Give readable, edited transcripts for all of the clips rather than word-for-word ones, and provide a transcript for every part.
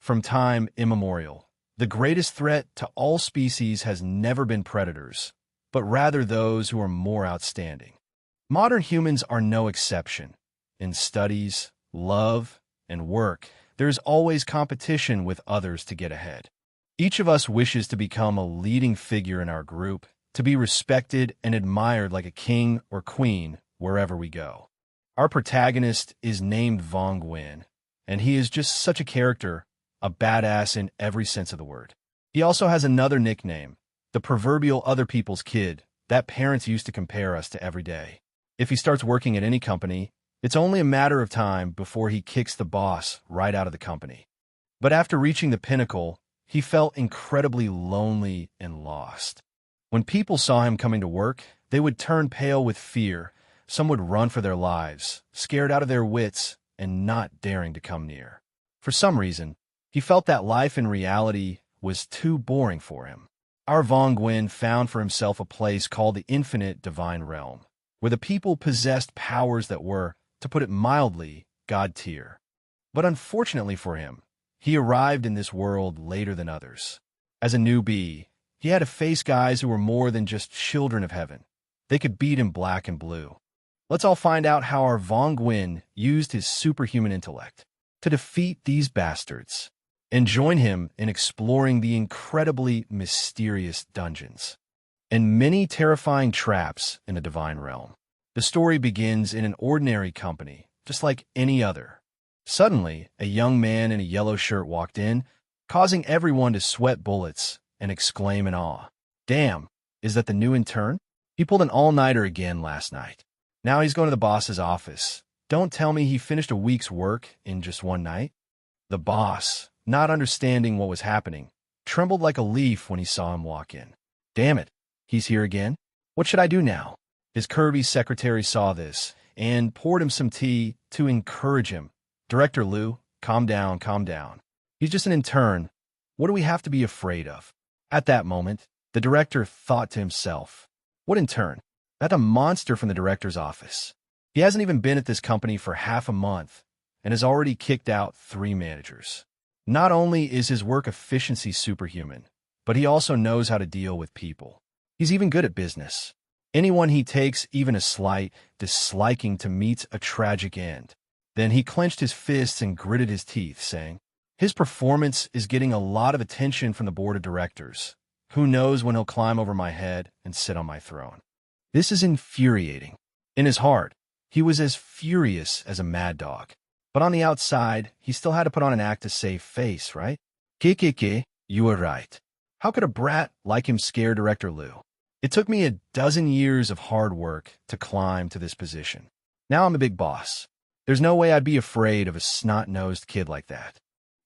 From time immemorial, the greatest threat to all species has never been predators, but rather those who are more outstanding. Modern humans are no exception. In studies, love, and work, there is always competition with others to get ahead. Each of us wishes to become a leading figure in our group, to be respected and admired like a king or queen wherever we go. Our protagonist is named Vong Nguyen, and he is just such a character, a badass in every sense of the word. He also has another nickname, the proverbial other people's kid, that parents used to compare us to every day. If he starts working at any company, it's only a matter of time before he kicks the boss right out of the company. But after reaching the pinnacle, he felt incredibly lonely and lost. When people saw him coming to work, they would turn pale with fear. Some would run for their lives, scared out of their wits and not daring to come near. For some reason, he felt that life in reality was too boring for him. Our Vong Nguyen found for himself a place called the Infinite Divine Realm, where the people possessed powers that were, to put it mildly, God tier. But unfortunately for him, he arrived in this world later than others. As a newbie, he had to face guys who were more than just children of heaven. They could beat him black and blue. Let's all find out how our Vong Nguyen used his superhuman intellect to defeat these bastards, and join him in exploring the incredibly mysterious dungeons and many terrifying traps in the divine realm. The story begins in an ordinary company, just like any other. Suddenly, a young man in a yellow shirt walked in, causing everyone to sweat bullets and exclaim in awe. Damn, is that the new intern? He pulled an all-nighter again last night. Now he's going to the boss's office. Don't tell me he finished a week's work in just one night. The boss, not understanding what was happening, trembled like a leaf when he saw him walk in. Damn it, he's here again? What should I do now? His curvy secretary saw this and poured him some tea to encourage him. Director Liu, calm down, calm down. He's just an intern. What do we have to be afraid of? At that moment, the director thought to himself, what intern? That's a monster from the director's office. He hasn't even been at this company for half a month and has already kicked out 3 managers. Not only is his work efficiency superhuman, but he also knows how to deal with people. He's even good at business. Anyone he takes even a slight disliking to meets a tragic end. Then he clenched his fists and gritted his teeth, saying, his performance is getting a lot of attention from the board of directors. Who knows when he'll climb over my head and sit on my throne. This is infuriating. In his heart, he was as furious as a mad dog. But on the outside, he still had to put on an act to save face, right? Kikiki, you were right. How could a brat like him scare Director Liu? It took me a dozen years of hard work to climb to this position. Now I'm a big boss. There's no way I'd be afraid of a snot-nosed kid like that.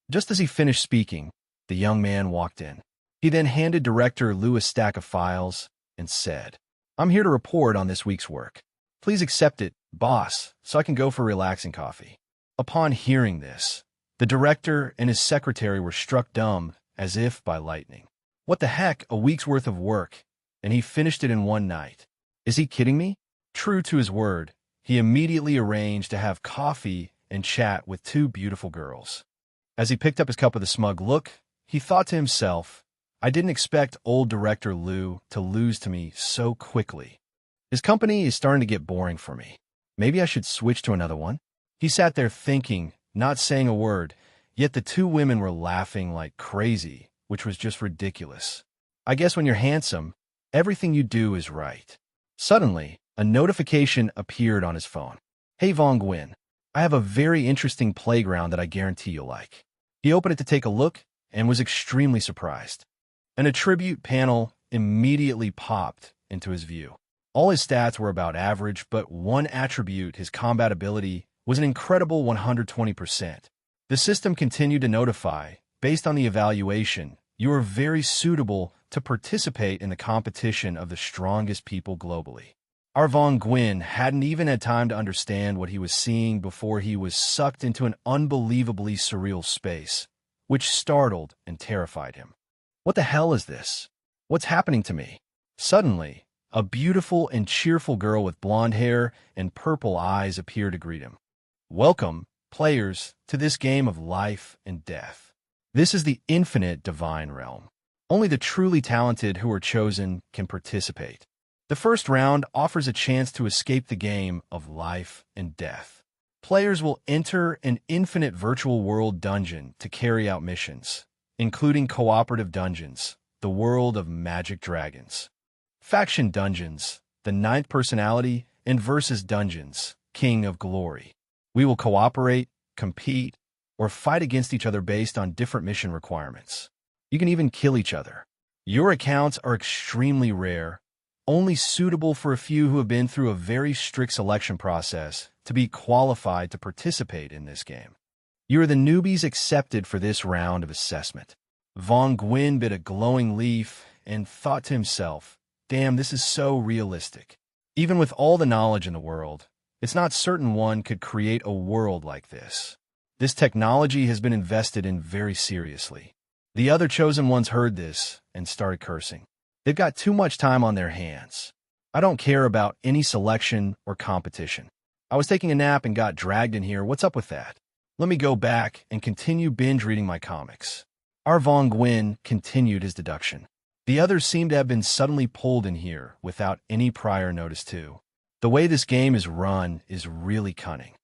Just as he finished speaking, the young man walked in. He then handed Director Liu a stack of files and said, I'm here to report on this week's work. Please accept it, boss, so I can go for relaxing coffee. Upon hearing this, the director and his secretary were struck dumb as if by lightning. What the heck, a week's worth of work, and he finished it in one night. Is he kidding me? True to his word, he immediately arranged to have coffee and chat with 2 beautiful girls. As he picked up his cup with a smug look, he thought to himself, I didn't expect old Director Liu to lose to me so quickly. His company is starting to get boring for me. Maybe I should switch to another one. He sat there thinking, not saying a word, yet the 2 women were laughing like crazy, which was just ridiculous. I guess when you're handsome, everything you do is right. Suddenly, a notification appeared on his phone. Hey Vong Nguyen, I have a very interesting playground that I guarantee you'll like. He opened it to take a look and was extremely surprised. An attribute panel immediately popped into his view. All his stats were about average, but one attribute, his combat ability, was an incredible 120%. The system continued to notify, based on the evaluation, you are very suitable to participate in the competition of the strongest people globally. Our Vong Nguyen hadn't even had time to understand what he was seeing before he was sucked into an unbelievably surreal space, which startled and terrified him. What the hell is this? What's happening to me? Suddenly, a beautiful and cheerful girl with blonde hair and purple eyes appeared to greet him. Welcome, players, to this game of life and death. This is the infinite divine realm. Only the truly talented who are chosen can participate. The first round offers a chance to escape the game of life and death. Players will enter an infinite virtual world dungeon to carry out missions, including cooperative dungeons, the world of magic dragons. Faction dungeons, the ninth personality, and versus dungeons, king of glory. We will cooperate, compete, or fight against each other based on different mission requirements. You can even kill each other. Your accounts are extremely rare, only suitable for a few who have been through a very strict selection process to be qualified to participate in this game. You are the newbies accepted for this round of assessment. Von Gwyn bit a glowing leaf and thought to himself, damn, this is so realistic. Even with all the knowledge in the world, it's not certain one could create a world like this. This technology has been invested in very seriously. The other chosen ones heard this and started cursing. They've got too much time on their hands. I don't care about any selection or competition. I was taking a nap and got dragged in here. What's up with that? Let me go back and continue binge reading my comics. Our Von Gwyn continued his deduction. The others seem to have been suddenly pulled in here without any prior notice too. The way this game is run is really cunning.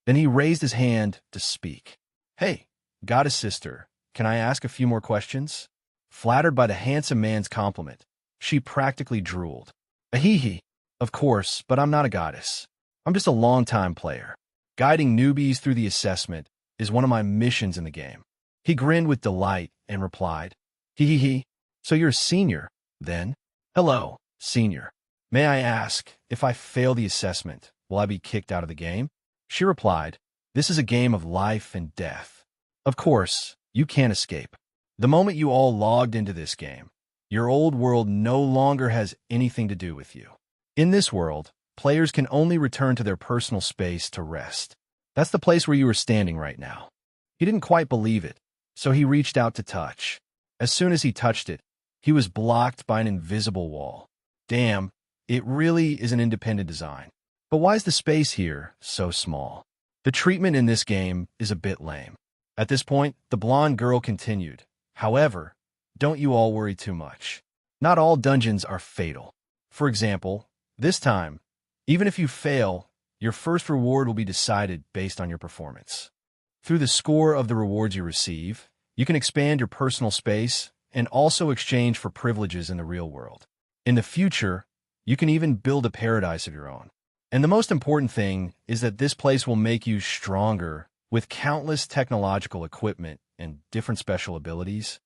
Then he raised his hand to speak. Hey, goddess sister, can I ask a few more questions? Flattered by the handsome man's compliment, she practically drooled. Ahihi, of course, but I'm not a goddess. I'm just a long-time player. Guiding newbies through the assessment is one of my missions in the game. He grinned with delight and replied, Hee. So you're a senior, then? Hello, senior. May I ask, if I fail the assessment, will I be kicked out of the game? She replied, this is a game of life and death. Of course, you can't escape. The moment you all logged into this game, your old world no longer has anything to do with you. In this world, players can only return to their personal space to rest. That's the place where you are standing right now. He didn't quite believe it, so he reached out to touch. As soon as he touched it, he was blocked by an invisible wall. Damn, it really is an independent design. But why is the space here so small? The treatment in this game is a bit lame. At this point, the blonde girl continued. However, don't you all worry too much. Not all dungeons are fatal. For example, this time, even if you fail, your first reward will be decided based on your performance. Through the score of the rewards you receive, you can expand your personal space and also exchange for privileges in the real world. In the future, you can even build a paradise of your own. And the most important thing is that this place will make you stronger with countless technological equipment and different special abilities,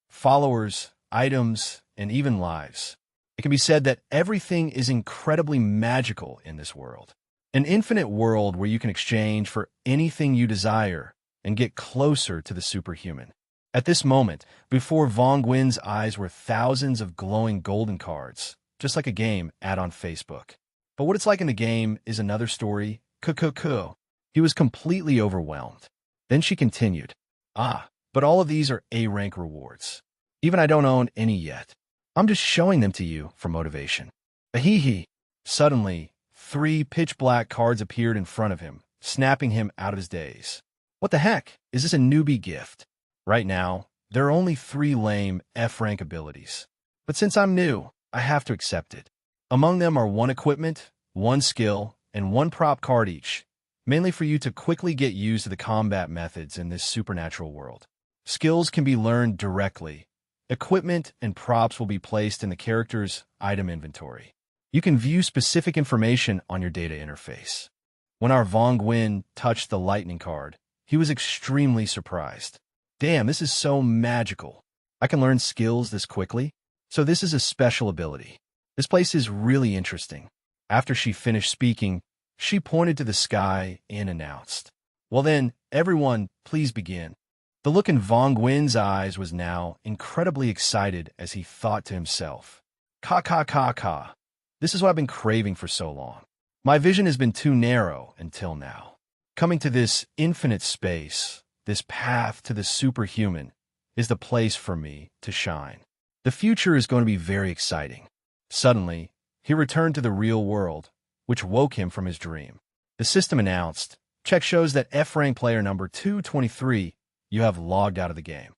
followers, items, and even lives. It can be said that everything is incredibly magical in this world. An infinite world where you can exchange for anything you desire and get closer to the superhuman. At this moment, before Von Gwyn's eyes were thousands of glowing golden cards, just like a game ad on Facebook. But what it's like in the game is another story. He was completely overwhelmed. Then she continued, but all of these are A-rank rewards. Even I don't own any yet. I'm just showing them to you for motivation. Ahihi. Suddenly, 3 pitch-black cards appeared in front of him, snapping him out of his daze. What the heck? Is this a newbie gift? Right now, there are only 3 lame F-rank abilities. But since I'm new, I have to accept it. Among them are 1 equipment, 1 skill, and 1 prop card each, mainly for you to quickly get used to the combat methods in this supernatural world. Skills can be learned directly. Equipment and props will be placed in the character's item inventory. You can view specific information on your data interface. When our Von Gwyn touched the lightning card, he was extremely surprised. Damn, this is so magical. I can learn skills this quickly? So this is a special ability. This place is really interesting. After she finished speaking, she pointed to the sky and announced, well then, everyone, please begin. The look in Von Gwyn's eyes was now incredibly excited as he thought to himself, Ka. This is what I've been craving for so long. My vision has been too narrow until now. Coming to this infinite space, this path to the superhuman, is the place for me to shine. The future is going to be very exciting. Suddenly, he returned to the real world, which woke him from his dream. The system announced, check shows that F-rank player number 223, you have logged out of the game.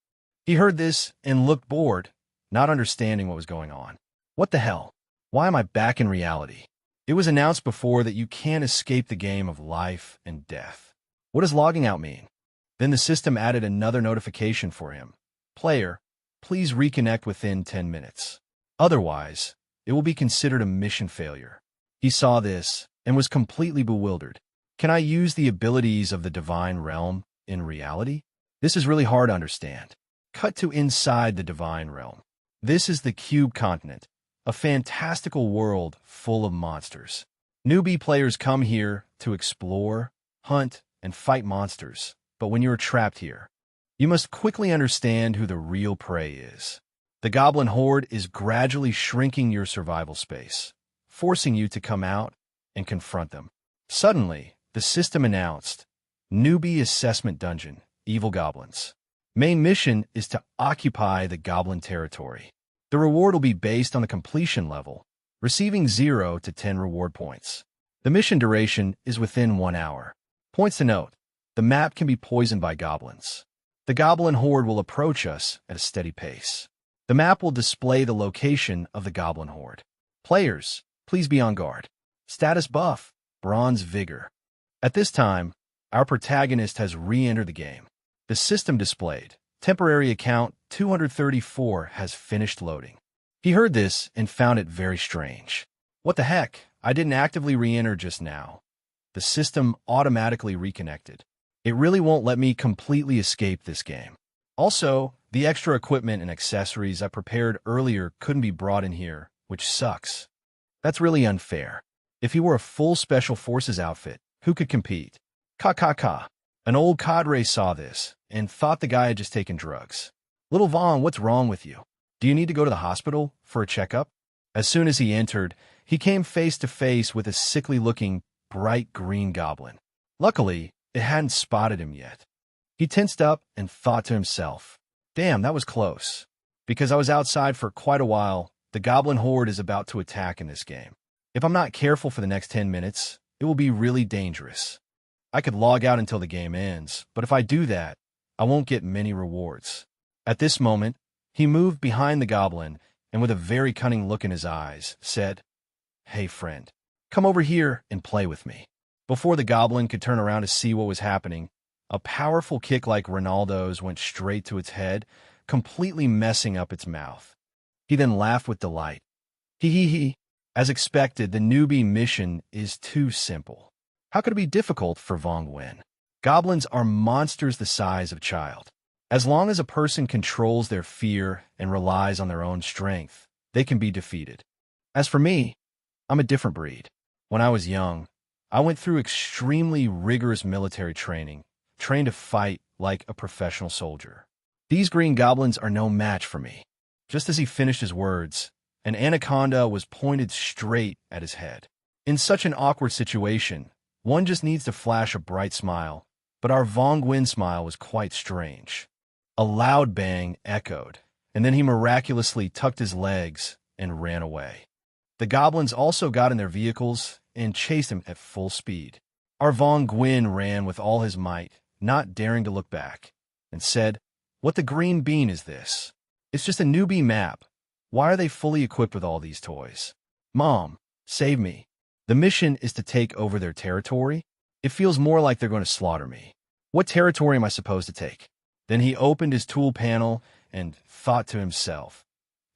He heard this and looked bored, not understanding what was going on. What the hell? Why am I back in reality? It was announced before that you can't escape the game of life and death. What does logging out mean? Then the system added another notification for him. Player, please reconnect within 10 minutes. Otherwise, it will be considered a mission failure. He saw this and was completely bewildered. Can I use the abilities of the divine realm in reality? This is really hard to understand. Cut to inside the divine realm. This is the Cube Continent, a fantastical world full of monsters. Newbie players come here to explore, hunt, and fight monsters, but when you are trapped here, you must quickly understand who the real prey is. The goblin horde is gradually shrinking your survival space, forcing you to come out and confront them. Suddenly, the system announced, Newbie Assessment Dungeon, Evil Goblins. Main mission is to occupy the goblin territory. The reward will be based on the completion level, receiving 0 to 10 reward points. The mission duration is within 1 hour. Points to note, the map can be poisoned by goblins. The goblin horde will approach us at a steady pace. The map will display the location of the goblin horde. Players, please be on guard. Status buff, Bronze Vigor. At this time, our protagonist has re-entered the game. The system displayed, temporary account 234 has finished loading. He heard this and found it very strange. What the heck? I didn't actively re-enter just now. The system automatically reconnected. It really won't let me completely escape this game. Also, the extra equipment and accessories I prepared earlier couldn't be brought in here, which sucks. That's really unfair. If he wore a full Special Forces outfit, who could compete? Ka. An old cadre saw this and thought the guy had just taken drugs. Little Vaughn, what's wrong with you? Do you need to go to the hospital for a checkup? As soon as he entered, he came face to face with a sickly-looking, bright green goblin. Luckily, it hadn't spotted him yet. He tensed up and thought to himself, damn, that was close. Because I was outside for quite a while, the goblin horde is about to attack in this game. If I'm not careful for the next 10 minutes, it will be really dangerous. I could log out until the game ends, but if I do that, I won't get many rewards. At this moment, he moved behind the goblin and with a very cunning look in his eyes, said, Hey friend, come over here and play with me. Before the goblin could turn around to see what was happening, a powerful kick like Ronaldo's went straight to its head, completely messing up its mouth. He then laughed with delight. He. As expected, the newbie mission is too simple. How could it be difficult for Vong Wen? Goblins are monsters the size of a child. As long as a person controls their fear and relies on their own strength, they can be defeated. As for me, I'm a different breed. When I was young, I went through extremely rigorous military training, trained to fight like a professional soldier. These green goblins are no match for me. Just as he finished his words, an anaconda was pointed straight at his head. In such an awkward situation, one just needs to flash a bright smile, but our Vong Wen smile was quite strange. A loud bang echoed, and then he miraculously tucked his legs and ran away. The goblins also got in their vehicles and chased him at full speed. Our Vong Wen ran with all his might, not daring to look back, and said, What the green bean is this? It's just a newbie map. Why are they fully equipped with all these toys? Mom, save me. The mission is to take over their territory. It feels more like they're going to slaughter me. What territory am I supposed to take? Then he opened his tool panel and thought to himself,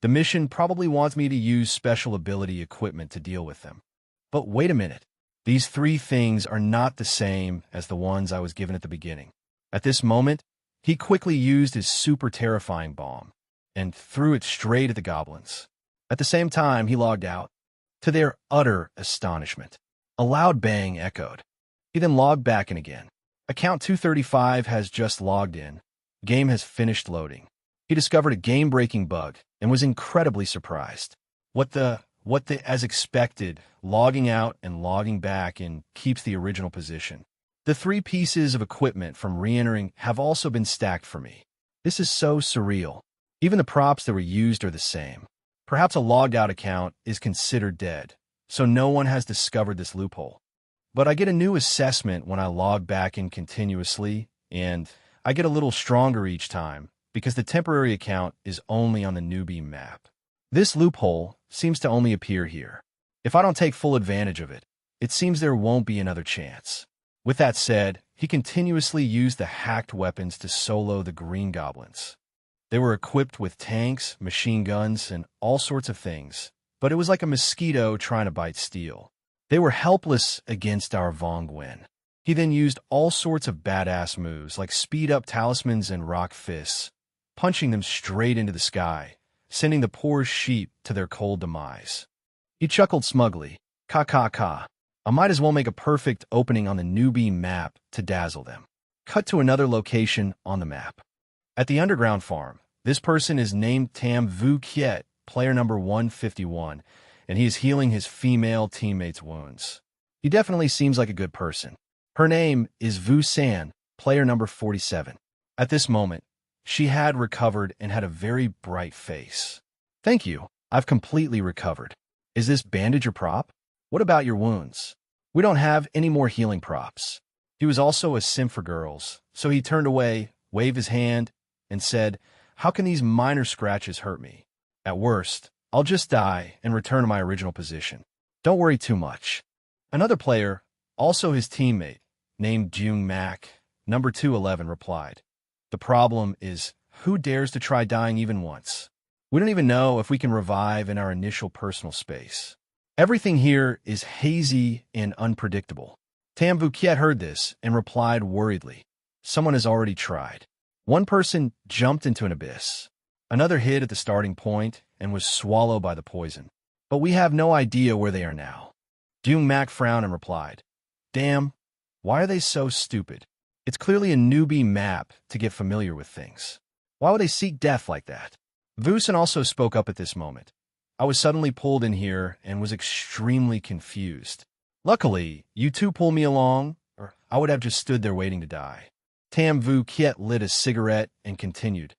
the mission probably wants me to use special ability equipment to deal with them. But wait a minute. These 3 things are not the same as the ones I was given at the beginning. At this moment, he quickly used his super terrifying bomb and threw it straight at the goblins. At the same time, he logged out. To their utter astonishment, a loud bang echoed. He then logged back in again. Account 235 has just logged in. Game has finished loading. He discovered a game-breaking bug and was incredibly surprised. As expected, logging out and logging back in keeps the original position. The 3 pieces of equipment from re-entering have also been stacked for me. This is so surreal. Even the props that were used are the same. Perhaps a logged out account is considered dead, so no one has discovered this loophole. But I get a new assessment when I log back in continuously, and I get a little stronger each time, because the temporary account is only on the newbie map. This loophole seems to only appear here. If I don't take full advantage of it, it seems there won't be another chance. With that said, he continuously used the hacked weapons to solo the Green Goblins. They were equipped with tanks, machine guns, and all sorts of things, but it was like a mosquito trying to bite steel. They were helpless against our Vong Nguyen. He then used all sorts of badass moves like speed-up talismans and rock fists, punching them straight into the sky, sending the poor sheep to their cold demise. He chuckled smugly. Ka ka ka. I might as well make a perfect opening on the newbie map to dazzle them. Cut to another location on the map. At the underground farm, this person is named Tam Vu Kiet, player number 151, and he is healing his female teammates' wounds. He definitely seems like a good person. Her name is Vu San, player number 47. At this moment, she had recovered and had a very bright face. Thank you, I've completely recovered. Is this bandage or prop? What about your wounds? We don't have any more healing props. He was also a sim for girls, so he turned away, waved his hand, and said, how can these minor scratches hurt me? At worst, I'll just die and return to my original position. Don't worry too much. Another player, also his teammate, named Jung Mak, number 211, replied, the problem is, who dares to try dying even once? We don't even know if we can revive in our initial personal space. Everything here is hazy and unpredictable. Tam Vu Kiet heard this and replied worriedly, someone has already tried. One person jumped into an abyss. Another hid at the starting point and was swallowed by the poison. But we have no idea where they are now. Jung Mak frowned and replied, damn, why are they so stupid? It's clearly a newbie map to get familiar with things. Why would they seek death like that? Vusen also spoke up at this moment. I was suddenly pulled in here and was extremely confused. Luckily, you two pulled me along, or I would have just stood there waiting to die. Tam Vu Kiet lit a cigarette and continued.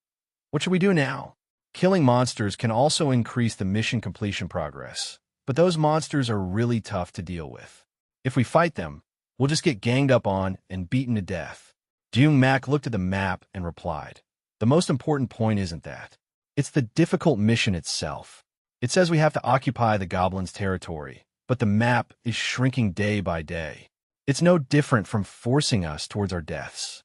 What should we do now? Killing monsters can also increase the mission completion progress, but those monsters are really tough to deal with. If we fight them, we'll just get ganged up on and beaten to death. Jung Mak looked at the map and replied, the most important point isn't that. It's the difficult mission itself. It says we have to occupy the goblins' territory, but the map is shrinking day by day. It's no different from forcing us towards our deaths.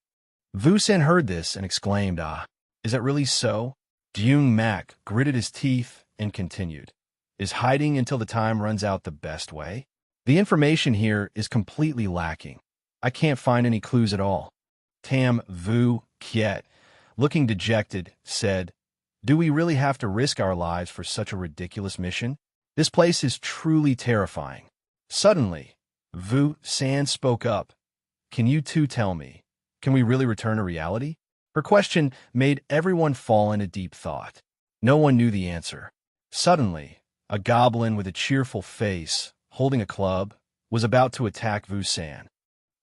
Vu Sen heard this and exclaimed, ah, is that really so? Jung Mak gritted his teeth and continued, is hiding until the time runs out the best way? The information here is completely lacking. I can't find any clues at all. Tam Vu Kiet, looking dejected, said, do we really have to risk our lives for such a ridiculous mission? This place is truly terrifying. Suddenly, Vu San spoke up. Can you two tell me, can we really return to reality? Her question made everyone fall into deep thought. No one knew the answer. Suddenly, a goblin with a cheerful face, holding a club, was about to attack Vu San.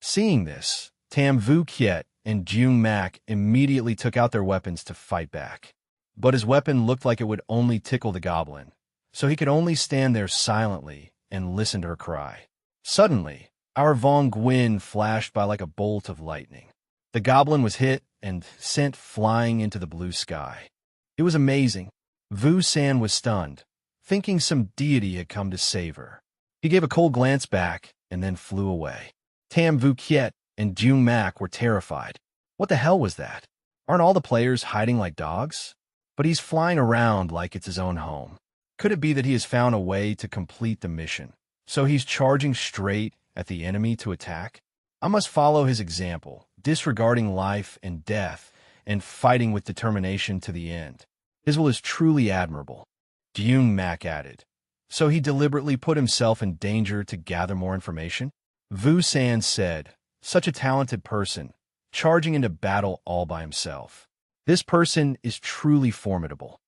Seeing this, Tam Vu Kiet and Jung Mak immediately took out their weapons to fight back. But his weapon looked like it would only tickle the goblin, so he could only stand there silently and listen to her cry. Suddenly, our Vong Nguyen flashed by like a bolt of lightning. The goblin was hit and sent flying into the blue sky. It was amazing. Vu San was stunned, thinking some deity had come to save her. He gave a cold glance back and then flew away. Tam Vu Kiet and Jung Mak were terrified. What the hell was that? Aren't all the players hiding like dogs? But he's flying around like it's his own home. Could it be that he has found a way to complete the mission? So he's charging straight at the enemy to attack? I must follow his example, disregarding life and death, and fighting with determination to the end. His will is truly admirable. Jung Mak added. So he deliberately put himself in danger to gather more information? Vu San said, such a talented person, charging into battle all by himself. This person is truly formidable.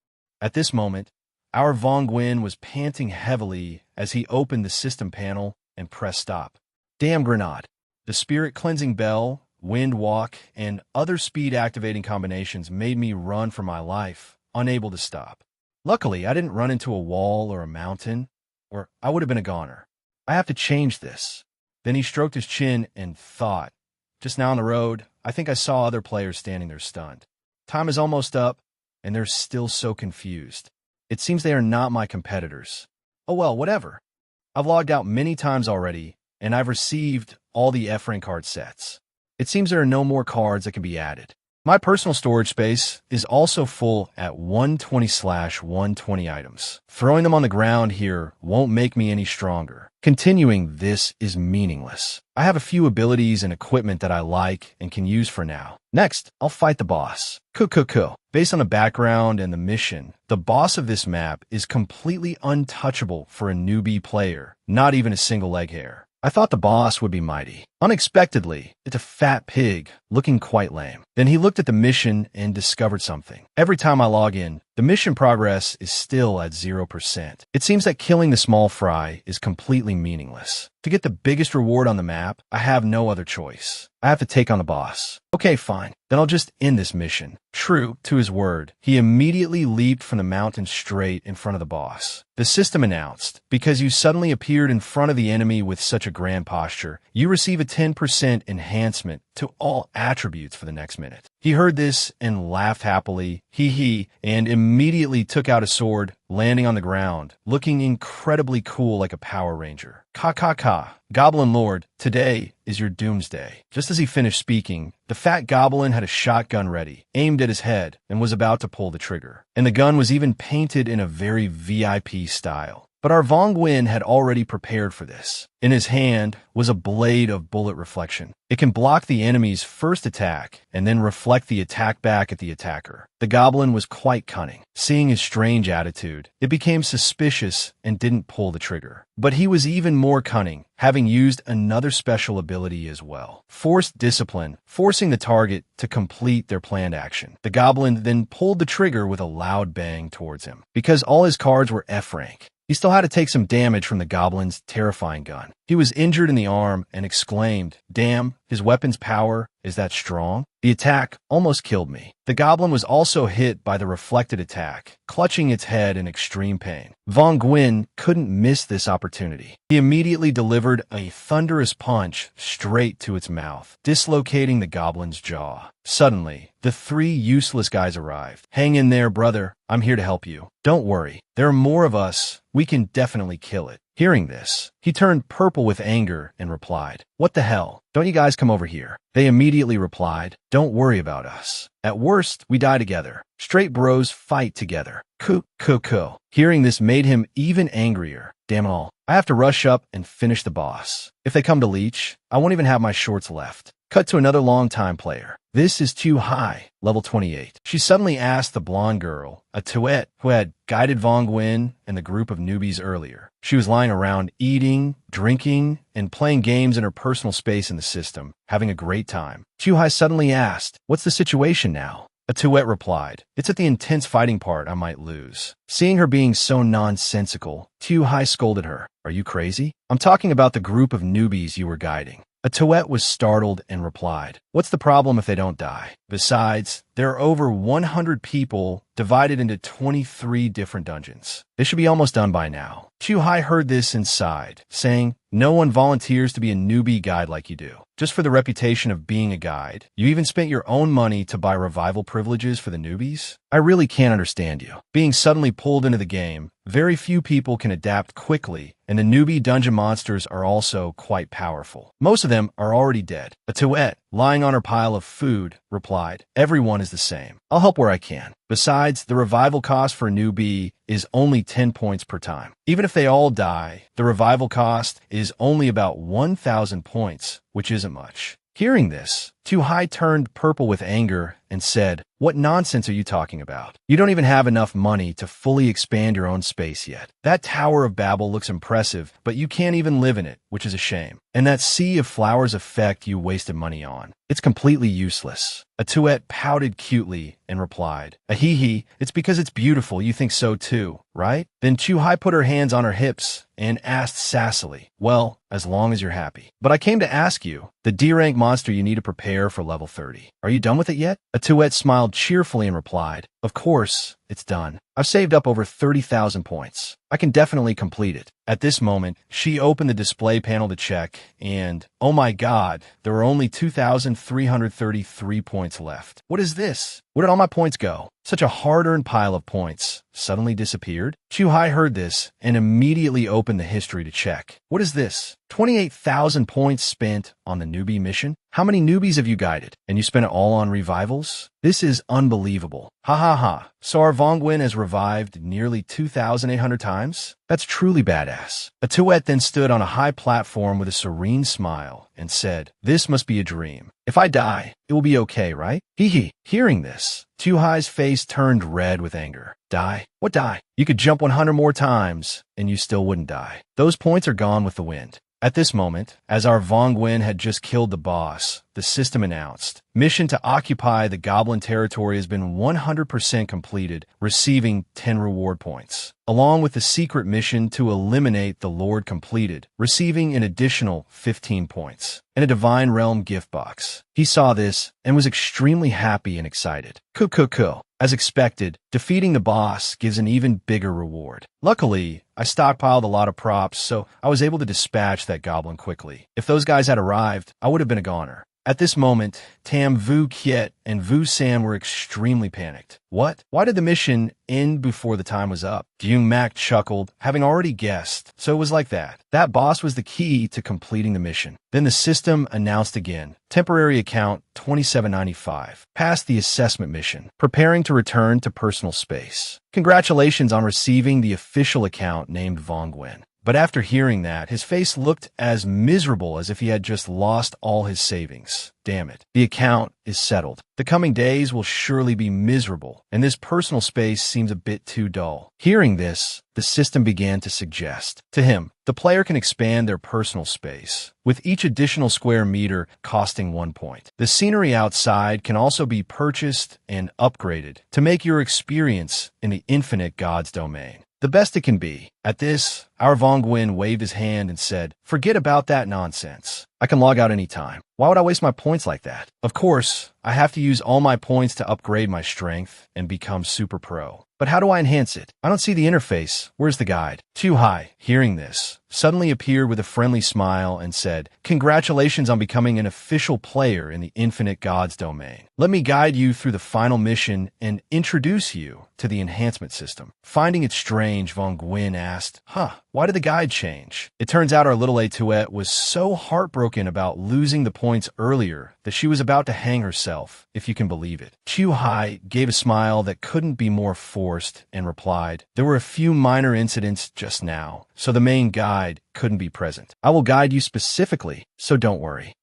At this moment, our Vong Nguyen was panting heavily as he opened the system panel and pressed stop. Damn grenade. The spirit cleansing bell, wind walk, and other speed-activating combinations made me run for my life, unable to stop. Luckily, I didn't run into a wall or a mountain, or I would have been a goner. I have to change this. Then he stroked his chin and thought, just now on the road, I think I saw other players standing there stunned. Time is almost up, and they're still so confused. It seems they are not my competitors. Oh well, whatever. I've logged out many times already, and I've received all the F-rank card sets. It seems there are no more cards that can be added. My personal storage space is also full at 120/120 items. Throwing them on the ground here won't make me any stronger. Continuing this is meaningless. I have a few abilities and equipment that I like and can use for now. Next, I'll fight the boss. Cool. Based on the background and the mission, the boss of this map is completely untouchable for a newbie player, not even a single leg hair. I thought the boss would be mighty. Unexpectedly, it's a fat pig, looking quite lame. Then he looked at the mission and discovered something. Every time I log in, the mission progress is still at 0%. It seems that killing the small fry is completely meaningless. To get the biggest reward on the map, I have no other choice. I have to take on the boss. Okay, fine. Then I'll just end this mission. True to his word, he immediately leaped from the mountain straight in front of the boss. The system announced, because you suddenly appeared in front of the enemy with such a grand posture, you receive a 10% enhancement to all attributes for the next minute. He heard this and laughed happily, and immediately took out a sword, landing on the ground, looking incredibly cool like a Power Ranger. Goblin Lord, today is your doomsday. Just as he finished speaking, the fat goblin had a shotgun ready, aimed at his head, and was about to pull the trigger. And the gun was even painted in a very VIP style. But our Vong Nguyen had already prepared for this. In his hand was a blade of bullet reflection. It can block the enemy's first attack and then reflect the attack back at the attacker. The goblin was quite cunning. Seeing his strange attitude, it became suspicious and didn't pull the trigger. But he was even more cunning, having used another special ability as well. Forced discipline, forcing the target to complete their planned action. The goblin then pulled the trigger with a loud bang towards him. Because all his cards were F rank, he still had to take some damage from the goblin's terrifying gun. He was injured in the arm and exclaimed, "Damn, his weapon's power is that strong?" The attack almost killed me. The goblin was also hit by the reflected attack, clutching its head in extreme pain. Vong Nguyen couldn't miss this opportunity. He immediately delivered a thunderous punch straight to its mouth, dislocating the goblin's jaw. Suddenly, the three useless guys arrived. "Hang in there, brother. I'm here to help you. Don't worry. There are more of us. We can definitely kill it." Hearing this, he turned purple with anger and replied, "What the hell? Don't you guys come over here?" They immediately replied, "Don't worry about us. At worst, we die together. Straight bros fight together." Cool. Hearing this made him even angrier. Damn it all. I have to rush up and finish the boss. If they come to leech, I won't even have my shorts left. Cut to another long-time player. This is too high, level 28. She suddenly asked the blonde girl, a Tuet who had guided Vong Nguyen and the group of newbies earlier. She was lying around eating, drinking, and playing games in her personal space in the system, having a great time. Chuhai suddenly asked, "What's the situation now?" A Tuet replied, "It's at the intense fighting part I might lose." Seeing her being so nonsensical, Chuhai scolded her, "Are you crazy? I'm talking about the group of newbies you were guiding." A Tuet was startled and replied, "What's the problem if they don't die? Besides, there are over 100 people divided into 23 different dungeons. They should be almost done by now." Chuhai heard this and sighed, saying, "No one volunteers to be a newbie guide like you do. Just for the reputation of being a guide, you even spent your own money to buy revival privileges for the newbies? I really can't understand you." Being suddenly pulled into the game, very few people can adapt quickly, and the newbie dungeon monsters are also quite powerful. Most of them are already dead. A Tuet, lying on her pile of food, replied, "Everyone is the same. I'll help where I can. Besides, the revival cost for a newbie is only 10 points per time. Even if they all die, the revival cost is only about 1,000 points, which isn't much." Hearing this, Chuhai turned purple with anger and said, "What nonsense are you talking about? You don't even have enough money to fully expand your own space yet. That Tower of Babel looks impressive, but you can't even live in it, which is a shame. And that Sea of Flowers effect you wasted money on, it's completely useless." A Tuet pouted cutely and replied, It's because it's beautiful, you think so too, right?" Then Chuhai put her hands on her hips and asked sassily, "Well, as long as you're happy. But I came to ask you, the D-rank monster you need to prepare for level 30. Are you done with it yet?" A Tuet smiled cheerfully and replied, "Of course, it's done. I've saved up over 30,000 points. I can definitely complete it. At this moment, she opened the display panel to check, and, oh my god, there were only 2,333 points left. What is this? Where did all my points go? Such a hard-earned pile of points suddenly disappeared? Chuhai heard this and immediately opened the history to check. What is this? 28,000 points spent on the newbie mission? How many newbies have you guided? And you spent it all on revivals? This is unbelievable. Ha ha ha. So our Vongwen has revived nearly 2,800 times? That's truly badass. Atuet then stood on a high platform with a serene smile and said, "This must be a dream. If I die, it will be okay, right?" Hee hee. Hearing this, Chuhai's face turned red with anger. Die? What die? You could jump 100 more times, and you still wouldn't die. Those points are gone with the wind. At this moment, as our Vongwen had just killed the boss, the system announced, "Mission to occupy the Goblin territory has been 100% completed, receiving 10 reward points, along with the secret mission to eliminate the Lord completed, receiving an additional 15 points, and a Divine Realm gift box." He saw this and was extremely happy and excited. Cool. As expected, defeating the boss gives an even bigger reward. Luckily, I stockpiled a lot of props, so I was able to dispatch that goblin quickly. If those guys had arrived, I would have been a goner. At this moment, Tam, Vu Kiet, and Vu Sam were extremely panicked. What? Why did the mission end before the time was up? Gyung Mak chuckled, having already guessed, so it was like that. That boss was the key to completing the mission. Then the system announced again, temporary account 2795, passed the assessment mission, preparing to return to personal space. Congratulations on receiving the official account named Vongwen. But after hearing that, his face looked as miserable as if he had just lost all his savings. Damn it. The account is settled. The coming days will surely be miserable, and this personal space seems a bit too dull. Hearing this, the system began to suggest. To him, the player can expand their personal space, with each additional square meter costing 1 point. The scenery outside can also be purchased and upgraded to make your experience in the infinite God's domain the best it can be. At this, our Vongwen waved his hand and said, "Forget about that nonsense. I can log out anytime. Why would I waste my points like that? Of course, I have to use all my points to upgrade my strength and become super pro. But how do I enhance it? I don't see the interface. Where's the guide?" Chuhai, hearing this, suddenly appeared with a friendly smile and said, "Congratulations on becoming an official player in the Infinite Gods domain. Let me guide you through the final mission and introduce you to the enhancement system." Finding it strange, Vongwen asked, why did the guide change? It turns out our little Atuet was so heartbroken about losing the points earlier that she was about to hang herself, if you can believe it. Chuhai gave a smile that couldn't be more forced and replied, "There were a few minor incidents just now, so the main guide couldn't be present. I will guide you specifically, so don't worry."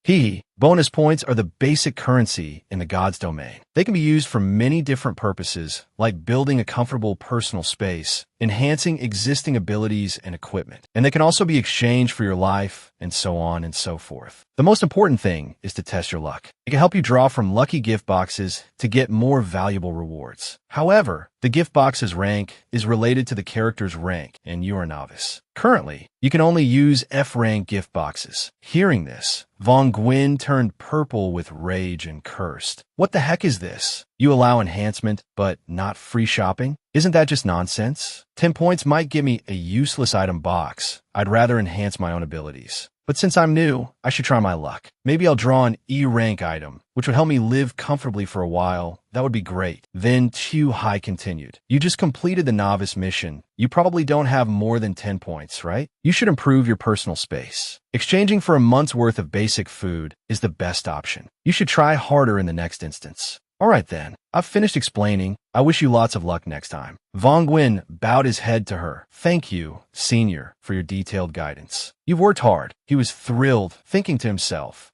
Bonus points are the basic currency in the God's domain. They can be used for many different purposes, like building a comfortable personal space, enhancing existing abilities and equipment, and they can also be exchanged for your life, and so on and so forth. The most important thing is to test your luck. It can help you draw from lucky gift boxes to get more valuable rewards. However, the gift box's rank is related to the character's rank, and you're a novice. Currently, you can only use F-rank gift boxes. Hearing this, Vongwen turned purple with rage and cursed. What the heck is this? You allow enhancement, but not free shopping? Isn't that just nonsense? 10 points might give me a useless item box. I'd rather enhance my own abilities. But since I'm new, I should try my luck. Maybe I'll draw an E-rank item, which would help me live comfortably for a while. That would be great. Then Chuhai continued. You just completed the novice mission. You probably don't have more than 10 points, right? You should improve your personal space. Exchanging for a month's worth of basic food is the best option. You should try harder in the next instance. All right then, I've finished explaining. I wish you lots of luck next time. Vongwen bowed his head to her. Thank you, Senior, for your detailed guidance. You've worked hard. He was thrilled, thinking to himself,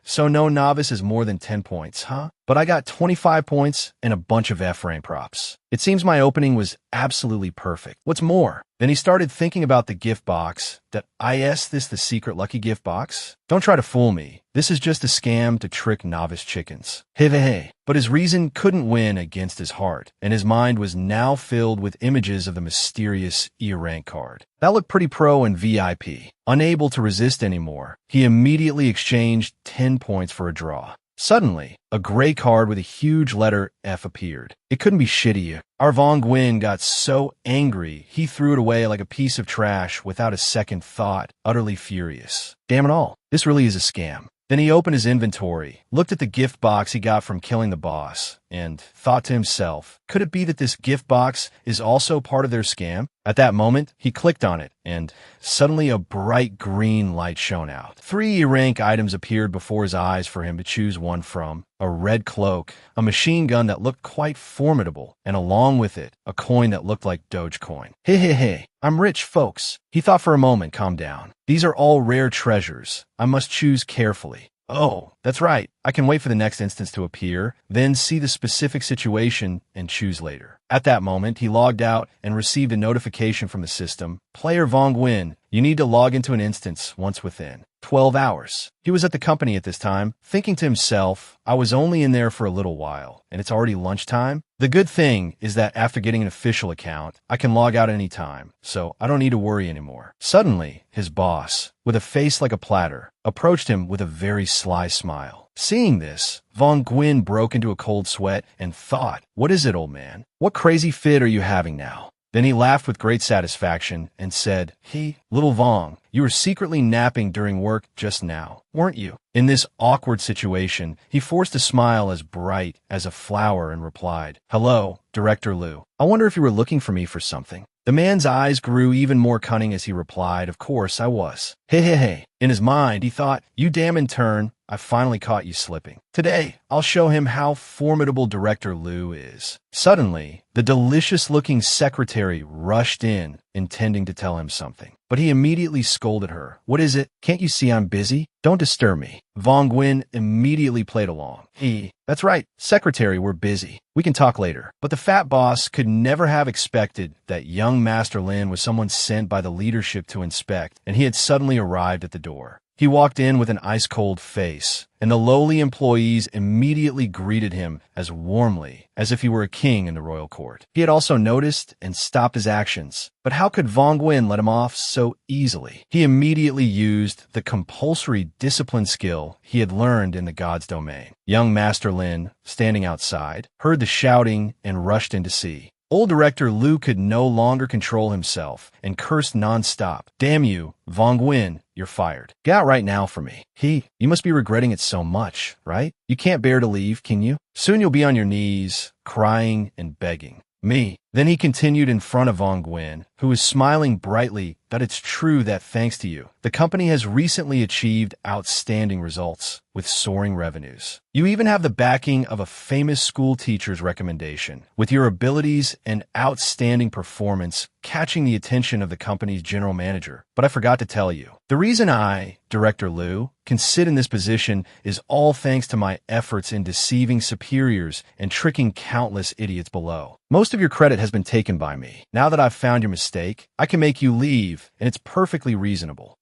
so no novice is more than 10 points, huh? But I got 25 points and a bunch of F-rank props. It seems my opening was absolutely perfect. What's more? Then he started thinking about the gift box. Is this the secret lucky gift box? Don't try to fool me. This is just a scam to trick novice chickens. Hey. But his reason couldn't win against his heart, and his mind was now filled with images of the mysterious E-rank card. That looked pretty pro and VIP. Unable to resist anymore, he immediately exchanged 10 points for a draw. Suddenly, a gray card with a huge letter F appeared. It couldn't be shitty. Our Von Gwyn got so angry, he threw it away like a piece of trash without a second thought, utterly furious. Damn it all, this really is a scam. Then he opened his inventory, looked at the gift box he got from killing the boss, and thought to himself, could it be that this gift box is also part of their scam? At that moment, he clicked on it, and suddenly a bright green light shone out. 3 E-rank items appeared before his eyes for him to choose one from: a red cloak, a machine gun that looked quite formidable, and along with it, a coin that looked like Dogecoin. Hey, I'm rich, folks. He thought for a moment, calm down. These are all rare treasures. I must choose carefully. Oh, that's right. I can wait for the next instance to appear, then see the specific situation and choose later. At that moment, he logged out and received a notification from the system. Player Von Gwyn, you need to log into an instance once within 12 hours. He was at the company at this time, thinking to himself, I was only in there for a little while, and it's already lunchtime. The good thing is that after getting an official account, I can log out any time, so I don't need to worry anymore. Suddenly, his boss, with a face like a platter, approached him with a very sly smile. Seeing this, Von Gwyn broke into a cold sweat and thought, what is it, old man? What crazy fit are you having now? Then he laughed with great satisfaction and said, Little Vong, you were secretly napping during work just now, weren't you? In this awkward situation, he forced a smile as bright as a flower and replied, Hello, Director Liu. I wonder if you were looking for me for something. The man's eyes grew even more cunning as he replied, Of course I was. Hey. In his mind, he thought, You damn in turn, I finally caught you slipping. Today, I'll show him how formidable Director Liu is. Suddenly, the delicious-looking secretary rushed in, intending to tell him something. But he immediately scolded her. What is it? Can't you see I'm busy? Don't disturb me. Von Gwyn immediately played along. That's right, secretary, we're busy. We can talk later. But the fat boss could never have expected that young Master Lin was someone sent by the leadership to inspect, and he had suddenly arrived at the door. He walked in with an ice-cold face, and the lowly employees immediately greeted him as warmly as if he were a king in the royal court. He had also noticed and stopped his actions, but how could Von Gwyn let him off so easily? He immediately used the compulsory discipline skill he had learned in the god's domain. Young Master Lin, standing outside, heard the shouting and rushed in to see. Old Director Liu could no longer control himself and cursed non-stop. Damn you, Von Gwyn, you're fired. Get out right now for me. You must be regretting it so much, right? You can't bear to leave, can you? Soon you'll be on your knees, crying and begging. Me. Then he continued in front of Von Gwyn, who was smiling brightly, that it's true that thanks to you, the company has recently achieved outstanding results with soaring revenues. You even have the backing of a famous school teacher's recommendation, with your abilities and outstanding performance catching the attention of the company's general manager. But I forgot to tell you, the reason I, Director Liu, can sit in this position is all thanks to my efforts in deceiving superiors and tricking countless idiots below. Most of your credit has been taken by me. Now that I've found your mistake, I can make you leave, and it's perfectly reasonable.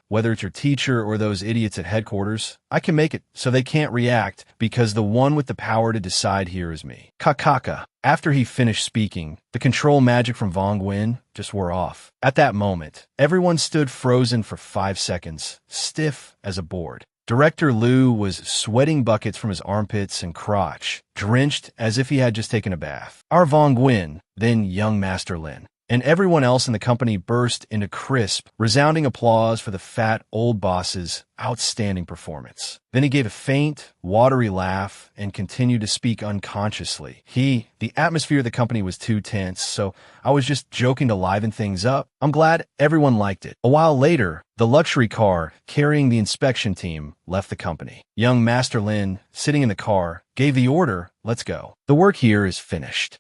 Whether it's your teacher or those idiots at headquarters, I can make it so they can't react because the one with the power to decide here is me. Kakaka. After he finished speaking, the control magic from Von Gwyn just wore off. At that moment, everyone stood frozen for 5 seconds, stiff as a board. Director Liu was sweating buckets from his armpits and crotch, drenched as if he had just taken a bath. Our Von Gwyn, then young Master Lin, and everyone else in the company burst into crisp, resounding applause for the fat old boss's outstanding performance. Then he gave a faint, watery laugh and continued to speak unconsciously. The atmosphere of the company was too tense, so I was just joking to liven things up. I'm glad everyone liked it. A while later, the luxury car carrying the inspection team left the company. Young Master Lin, sitting in the car, gave the order, let's go. The work here is finished.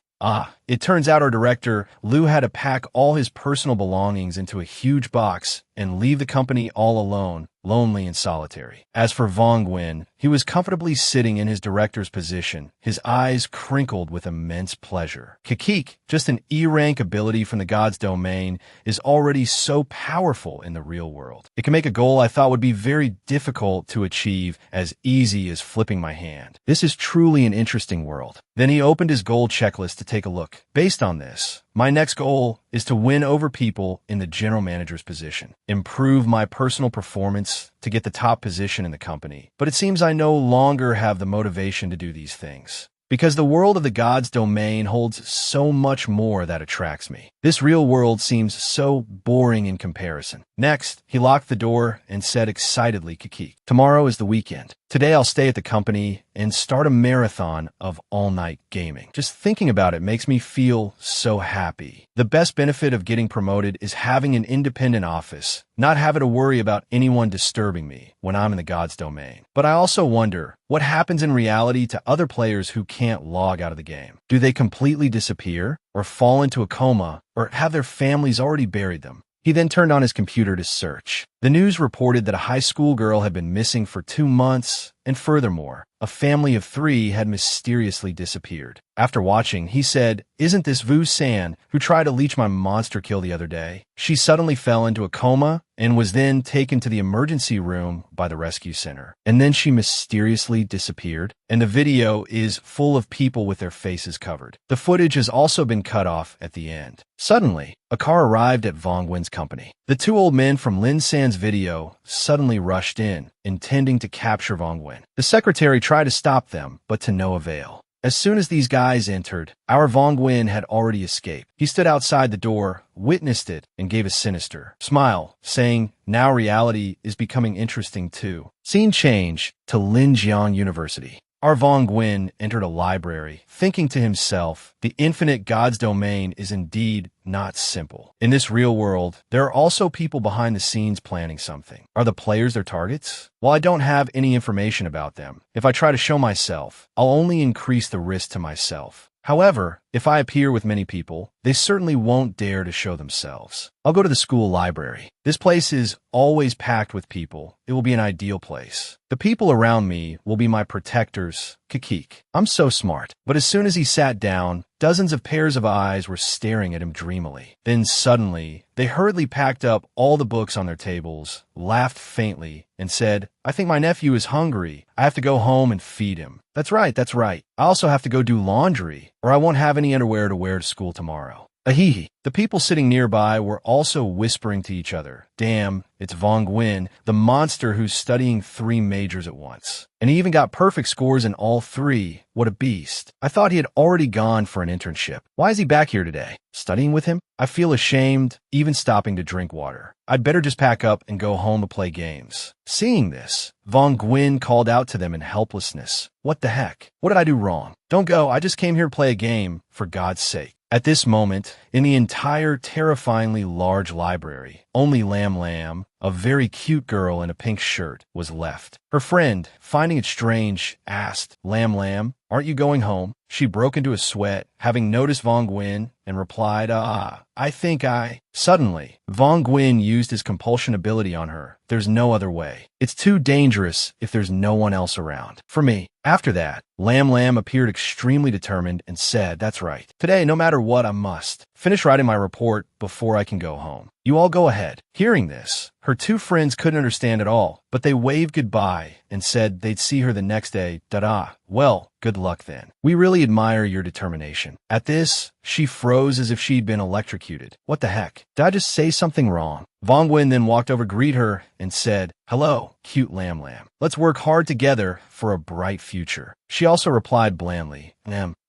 It turns out our director, Liu, had to pack all his personal belongings into a huge box and leave the company all alone, lonely and solitary. As for Von Gwyn, he was comfortably sitting in his director's position, his eyes crinkled with immense pleasure. Kakik, just an E-rank ability from the god's domain, is already so powerful in the real world. It can make a goal I thought would be very difficult to achieve as easy as flipping my hand. This is truly an interesting world. Then he opened his goal checklist to take a look. Based on this, my next goal is to win over people in the general manager's position, improve my personal performance to get the top position in the company. But it seems I no longer have the motivation to do these things, because the world of the God's domain holds so much more that attracts me. This real world seems so boring in comparison. Next, he locked the door and said excitedly, "Kiki, tomorrow is the weekend. Today I'll stay at the company and start a marathon of all-night gaming." Just thinking about it makes me feel so happy. The best benefit of getting promoted is having an independent office, not having to worry about anyone disturbing me when I'm in the God's domain. But I also wonder, what happens in reality to other players who can't log out of the game? Do they completely disappear, or fall into a coma, or have their families already buried them? He then turned on his computer to search. The news reported that a high school girl had been missing for 2 months, and furthermore, a family of 3 had mysteriously disappeared. After watching, he said, "Isn't this Vu San, who tried to leech my monster kill the other day?" She suddenly fell into a coma and was then taken to the emergency room by the rescue center. And then she mysteriously disappeared, and the video is full of people with their faces covered. The footage has also been cut off at the end. Suddenly, a car arrived at Vong Wen's company. The 2 old men from Lin San's video suddenly rushed in, intending to capture Vong Wen. The secretary tried to stop them, but to no avail. As soon as these guys entered, our Vong Wen had already escaped. He stood outside the door, witnessed it, and gave a sinister smile, saying, "Now reality is becoming interesting too." Scene change to Linjiang University. Our Vong Wen entered a library, thinking to himself, the infinite God's domain is indeed not simple. In this real world, there are also people behind the scenes planning something. Are the players their targets? While I don't have any information about them, if I try to show myself, I'll only increase the risk to myself. However, if I appear with many people, they certainly won't dare to show themselves. I'll go to the school library. This place is always packed with people. It will be an ideal place. The people around me will be my protectors. Kikik. I'm so smart. But as soon as he sat down, dozens of pairs of eyes were staring at him dreamily. Then suddenly, they hurriedly packed up all the books on their tables, laughed faintly, and said, "I think my nephew is hungry. I have to go home and feed him." That's right. I also have to go do laundry, or I won't have any underwear to wear to school tomorrow. Ahihi. The people sitting nearby were also whispering to each other, "Damn, it's Vong Wen, the monster who's studying 3 majors at once. And he even got perfect scores in all 3. What a beast. I thought he had already gone for an internship. Why is he back here today? Studying with him? I feel ashamed, even stopping to drink water. I'd better just pack up and go home to play games." Seeing this, Vong Wen called out to them in helplessness. "What the heck? What did I do wrong? Don't go, I just came here to play a game, for God's sake." At this moment, in the entire terrifyingly large library, only Lam Lam, a very cute girl in a pink shirt, was left. Her friend, finding it strange, asked, "Lam Lam, aren't you going home?" She broke into a sweat, having noticed Vong Wen, and replied, I think I... Suddenly, Vong Wen used his compulsion ability on her. There's no other way. It's too dangerous if there's no one else around. For me. After that, Lam Lam appeared extremely determined and said, "That's right. Today, no matter what, I must finish writing my report before I can go home. You all go ahead." Hearing this, her 2 friends couldn't understand at all, but they waved goodbye and said they'd see her the next day. Da-da. Well, good luck then. We really admire your determination. At this, she froze as if she'd been electrocuted. What the heck? Did I just say something wrong? Vong Wen then walked over to greet her and said, "Hello, cute Lam Lam. Let's work hard together for a bright future." She also replied blandly,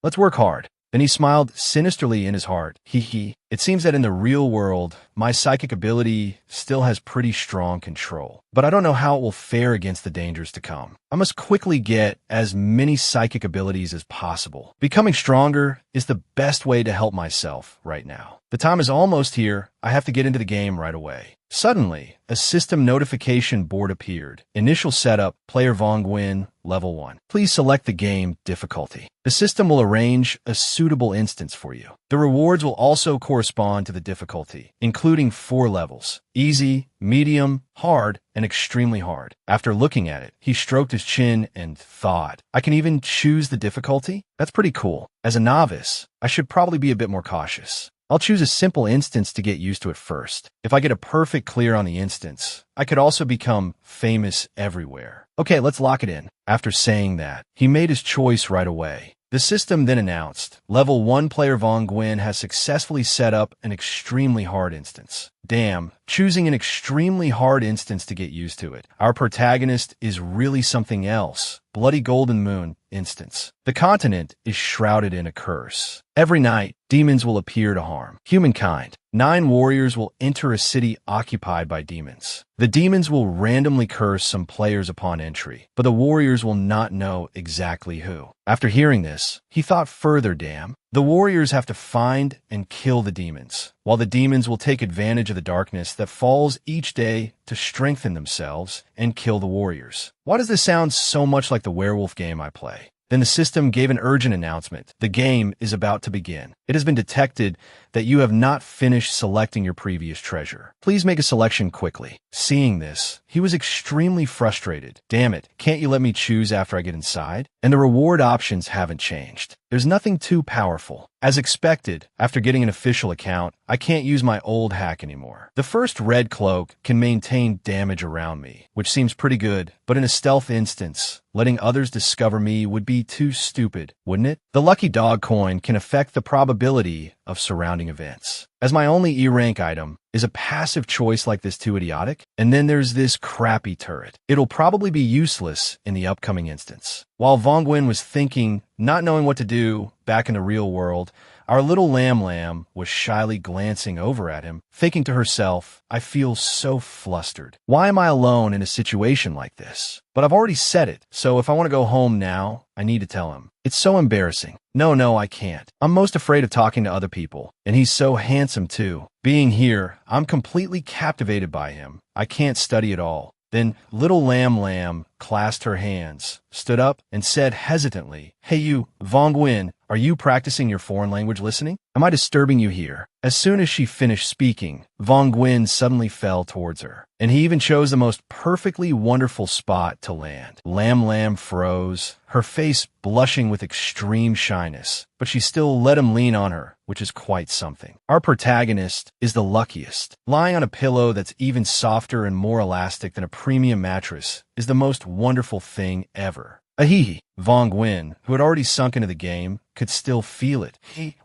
"Let's work hard." Then he smiled sinisterly in his heart. Hee. It seems that in the real world, my psychic ability still has pretty strong control. But I don't know how it will fare against the dangers to come. I must quickly get as many psychic abilities as possible. Becoming stronger is the best way to help myself right now. The time is almost here. I have to get into the game right away. Suddenly, a system notification board appeared. Initial setup, player Vong Wen, level 1. Please select the game difficulty. The system will arrange a suitable instance for you. The rewards will also correspond to the difficulty, including 4 levels: easy, medium, hard, and extremely hard. After looking at it, he stroked his chin and thought, I can even choose the difficulty? That's pretty cool. As a novice, I should probably be a bit more cautious. I'll choose a simple instance to get used to it first. If I get a perfect clear on the instance, I could also become famous everywhere. Okay, let's lock it in. After saying that, he made his choice right away. The system then announced, Level 1 player Von Gwyn has successfully set up an extremely hard instance. Damn, choosing an extremely hard instance to get used to it. Our protagonist is really something else. Bloody Golden Moon instance. The continent is shrouded in a curse. Every night, demons will appear to harm humankind. 9 warriors will enter a city occupied by demons. The demons will randomly curse some players upon entry, but the warriors will not know exactly who. After hearing this, he thought further, damn. The warriors have to find and kill the demons, while the demons will take advantage of the darkness that falls each day to strengthen themselves and kill the warriors. Why does this sound so much like the werewolf game I play? Then the system gave an urgent announcement. The game is about to begin. It has been detected that you have not finished selecting your previous treasure. Please make a selection quickly. Seeing this, he was extremely frustrated. Damn it, can't you let me choose after I get inside? And the reward options haven't changed. There's nothing too powerful. As expected, after getting an official account, I can't use my old hack anymore. The first red cloak can maintain damage around me, which seems pretty good, but in a stealth instance, letting others discover me would be too stupid, wouldn't it? The lucky dog coin can affect the probability of surrounding events. As my only E-rank item, is a passive choice like this too idiotic? And then there's this crappy turret. It'll probably be useless in the upcoming instance. While Von Gwyn was thinking, not knowing what to do back in the real world, our little lamb was shyly glancing over at him, thinking to herself, I feel so flustered. Why am I alone in a situation like this? But I've already said it, so if I want to go home now, I need to tell him. It's so embarrassing. No, I can't. I'm most afraid of talking to other people, and he's so handsome too. Being here, I'm completely captivated by him. I can't study at all. Then little lamb clasped her hands, stood up, and said hesitantly, Hey you, Von Gwyn, are you practicing your foreign language listening? Am I disturbing you here? As soon as she finished speaking, Von Gwyn suddenly fell towards her, and he even chose the most perfectly wonderful spot to land. Lamb froze, her face blushing with extreme shyness, but she still let him lean on her, which is quite something. Our protagonist is the luckiest. Lying on a pillow that's even softer and more elastic than a premium mattress is the most wonderful thing ever. Ahihi. Von Gwyn, who had already sunk into the game, could still feel it.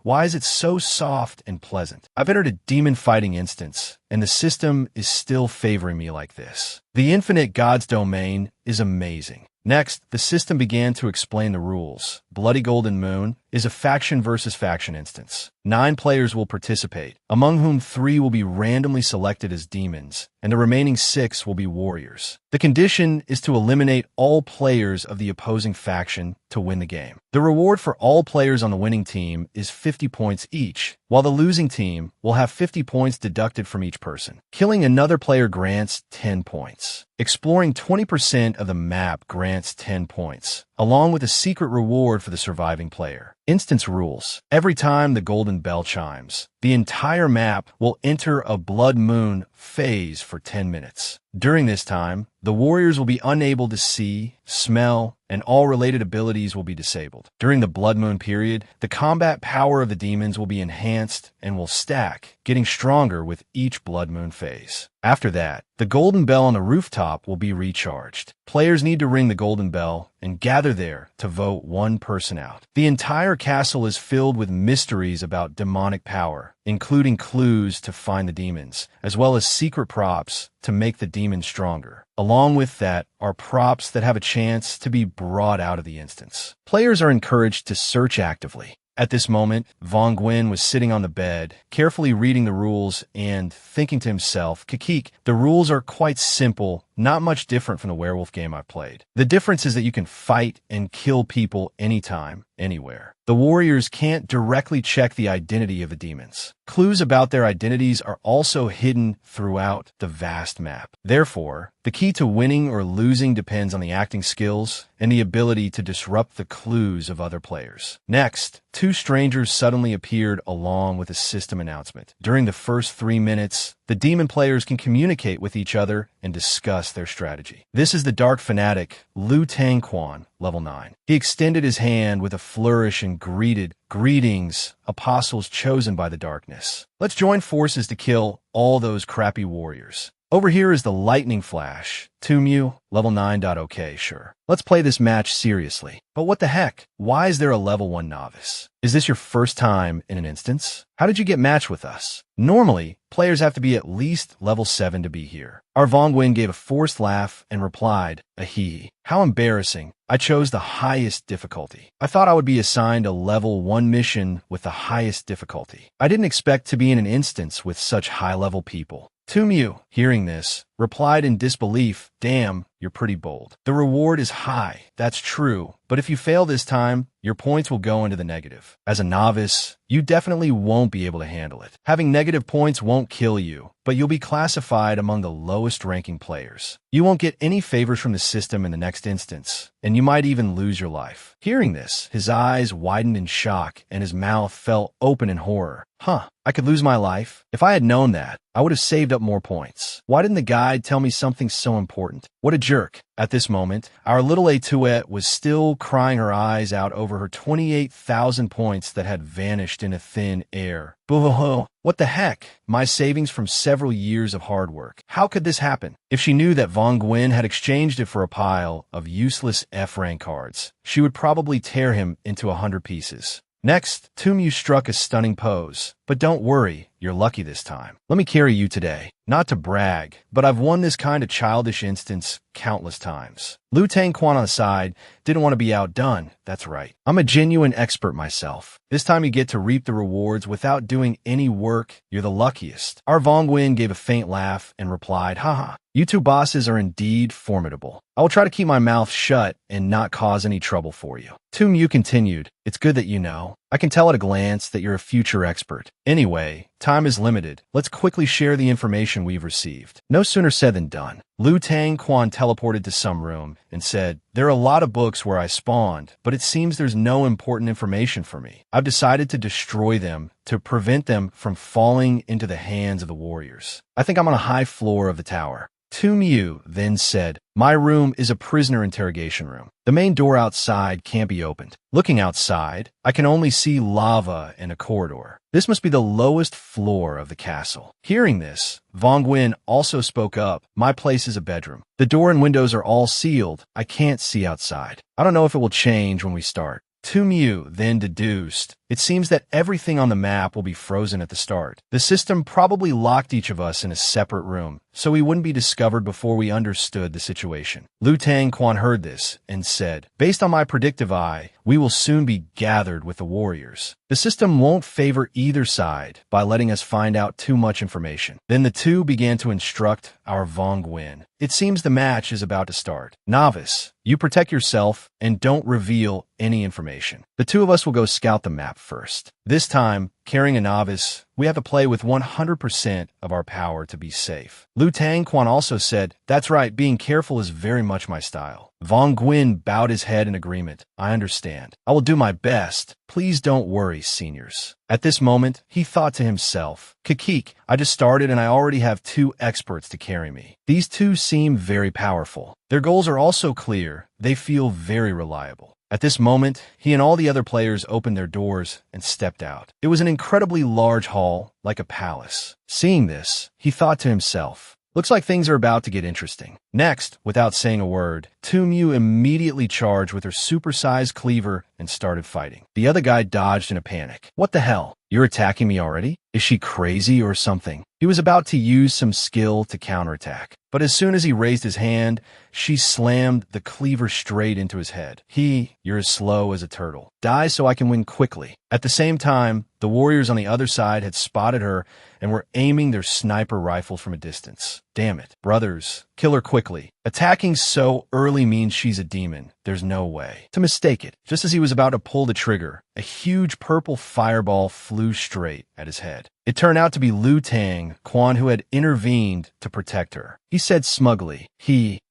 Why is it so soft and pleasant? I've entered a demon fighting instance, and the system is still favoring me like this. The infinite God's domain is amazing. Next, the system began to explain the rules. Bloody Golden Moon is a faction versus faction instance. 9 players will participate, among whom 3 will be randomly selected as demons, and the remaining 6 will be warriors. The condition is to eliminate all players of the opposing faction to win the game. The reward for all players on the winning team is 50 points each, while the losing team will have 50 points deducted from each person. Killing another player grants 10 points. Exploring 20% of the map grants 10 points, along with a secret reward for the surviving player. Instance rules. Every time the golden bell chimes, the entire map will enter a blood moon phase for 10 minutes. During this time, the warriors will be unable to see, smell, and all related abilities will be disabled. During the blood moon period, the combat power of the demons will be enhanced and will stack, getting stronger with each blood moon phase. After that, the golden bell on the rooftop will be recharged. Players need to ring the golden bell and gather there to vote one person out. The entire castle is filled with mysteries about demonic power, including clues to find the demons, as well as secret props to make the demons stronger. Along with that are props that have a chance to be brought out of the instance. Players are encouraged to search actively. At this moment, Von Gwyn was sitting on the bed, carefully reading the rules and thinking to himself, Kikik, the rules are quite simple, not much different from the werewolf game I've played. The difference is that you can fight and kill people anytime, anywhere. The warriors can't directly check the identity of the demons. Clues about their identities are also hidden throughout the vast map. Therefore, the key to winning or losing depends on the acting skills and the ability to disrupt the clues of other players. Next, 2 strangers suddenly appeared along with a system announcement. During the first 3 minutes, the demon players can communicate with each other and discuss their strategy. This is the Dark Fanatic, Liu Tangquan, level 9. He extended his hand with a flourish and greeted, Greetings, apostles chosen by the darkness. Let's join forces to kill all those crappy warriors. Over here is the lightning flash. 2 Mew, level 9. Okay, sure. Let's play this match seriously. But what the heck? Why is there a level 1 novice? Is this your first time in an instance? How did you get matched with us? Normally, players have to be at least level 7 to be here. Our Vongwin gave a forced laugh and replied, a hee. How embarrassing. I chose the highest difficulty. I thought I would be assigned a level 1 mission with the highest difficulty. I didn't expect to be in an instance with such high-level people. 2 Mew, hearing this, replied in disbelief, damn, you're pretty bold. The reward is high, that's true, but if you fail this time, your points will go into the negative. As a novice, you definitely won't be able to handle it. Having negative points won't kill you, but you'll be classified among the lowest ranking players. You won't get any favors from the system in the next instance, and you might even lose your life. Hearing this, his eyes widened in shock and his mouth fell open in horror. Huh, I could lose my life? If I had known that, I would have saved up more points. Why didn't the guide tell me something so important? What a jerk. At this moment, our little Atuette was still crying her eyes out over her 28,000 points that had vanished into thin air. Boo-hoo-hoo. What the heck? My savings from several years of hard work. How could this happen? If she knew that Von Gwyn had exchanged it for a pile of useless F-rank cards, she would probably tear him into 100 pieces. Next, 2 Mew struck a stunning pose. But don't worry, you're lucky this time. Let me carry you today. Not to brag, but I've won this kind of childish instance countless times. Liu Tangquan on the side didn't want to be outdone. That's right. I'm a genuine expert myself. This time you get to reap the rewards without doing any work. You're the luckiest. Our Vongwin gave a faint laugh and replied, haha. You two bosses are indeed formidable. I will try to keep my mouth shut and not cause any trouble for you. 2 Mew continued, it's good that you know. I can tell at a glance that you're a future expert. Anyway, time is limited. Let's quickly share the information we've received. No sooner said than done. Liu Tangquan teleported to some room and said, there are a lot of books where I spawned, but it seems there's no important information for me. I've decided to destroy them to prevent them from falling into the hands of the warriors. I think I'm on a high floor of the tower. 2 Mew then said, my room is a prisoner interrogation room. The main door outside can't be opened. Looking outside, I can only see lava in a corridor. This must be the lowest floor of the castle. Hearing this, Vongwin also spoke up. My place is a bedroom. The door and windows are all sealed. I can't see outside. I don't know if it will change when we start. 2 Mew then deduced, it seems that everything on the map will be frozen at the start. The system probably locked each of us in a separate room, so we wouldn't be discovered before we understood the situation. Liu Tangquan heard this and said, based on my predictive eye, we will soon be gathered with the warriors. The system won't favor either side by letting us find out too much information. Then the two began to instruct our Vongwin. It seems the match is about to start. Novice, you protect yourself and don't reveal any information. The two of us will go scout the map first. This time, carrying a novice, we have to play with 100% of our power to be safe. Liu Tangquan also said, that's right, being careful is very much my style. Vongwin bowed his head in agreement. I understand. I will do my best. Please don't worry, seniors. At this moment, he thought to himself, Kakik, I just started and I already have 2 experts to carry me. These 2 seem very powerful. Their goals are also clear. They feel very reliable. At this moment, he and all the other players opened their doors and stepped out. It was an incredibly large hall, like a palace. Seeing this, he thought to himself, looks like things are about to get interesting. Next, without saying a word, 2 Mew immediately charged with her supersized cleaver and started fighting. The other guy dodged in a panic. What the hell? You're attacking me already? Is she crazy or something? He was about to use some skill to counterattack. But as soon as he raised his hand, she slammed the cleaver straight into his head. You're as slow as a turtle. Die so I can win quickly. At the same time, the warriors on the other side had spotted her and were aiming their sniper rifles from a distance. Damn it. Brothers, kill her quickly. Attacking so early means she's a demon. There's no way to mistake it. Just as he was about to pull the trigger, a huge purple fireball flew straight at his head. It turned out to be Liu Tangquan who had intervened to protect her. He said smugly,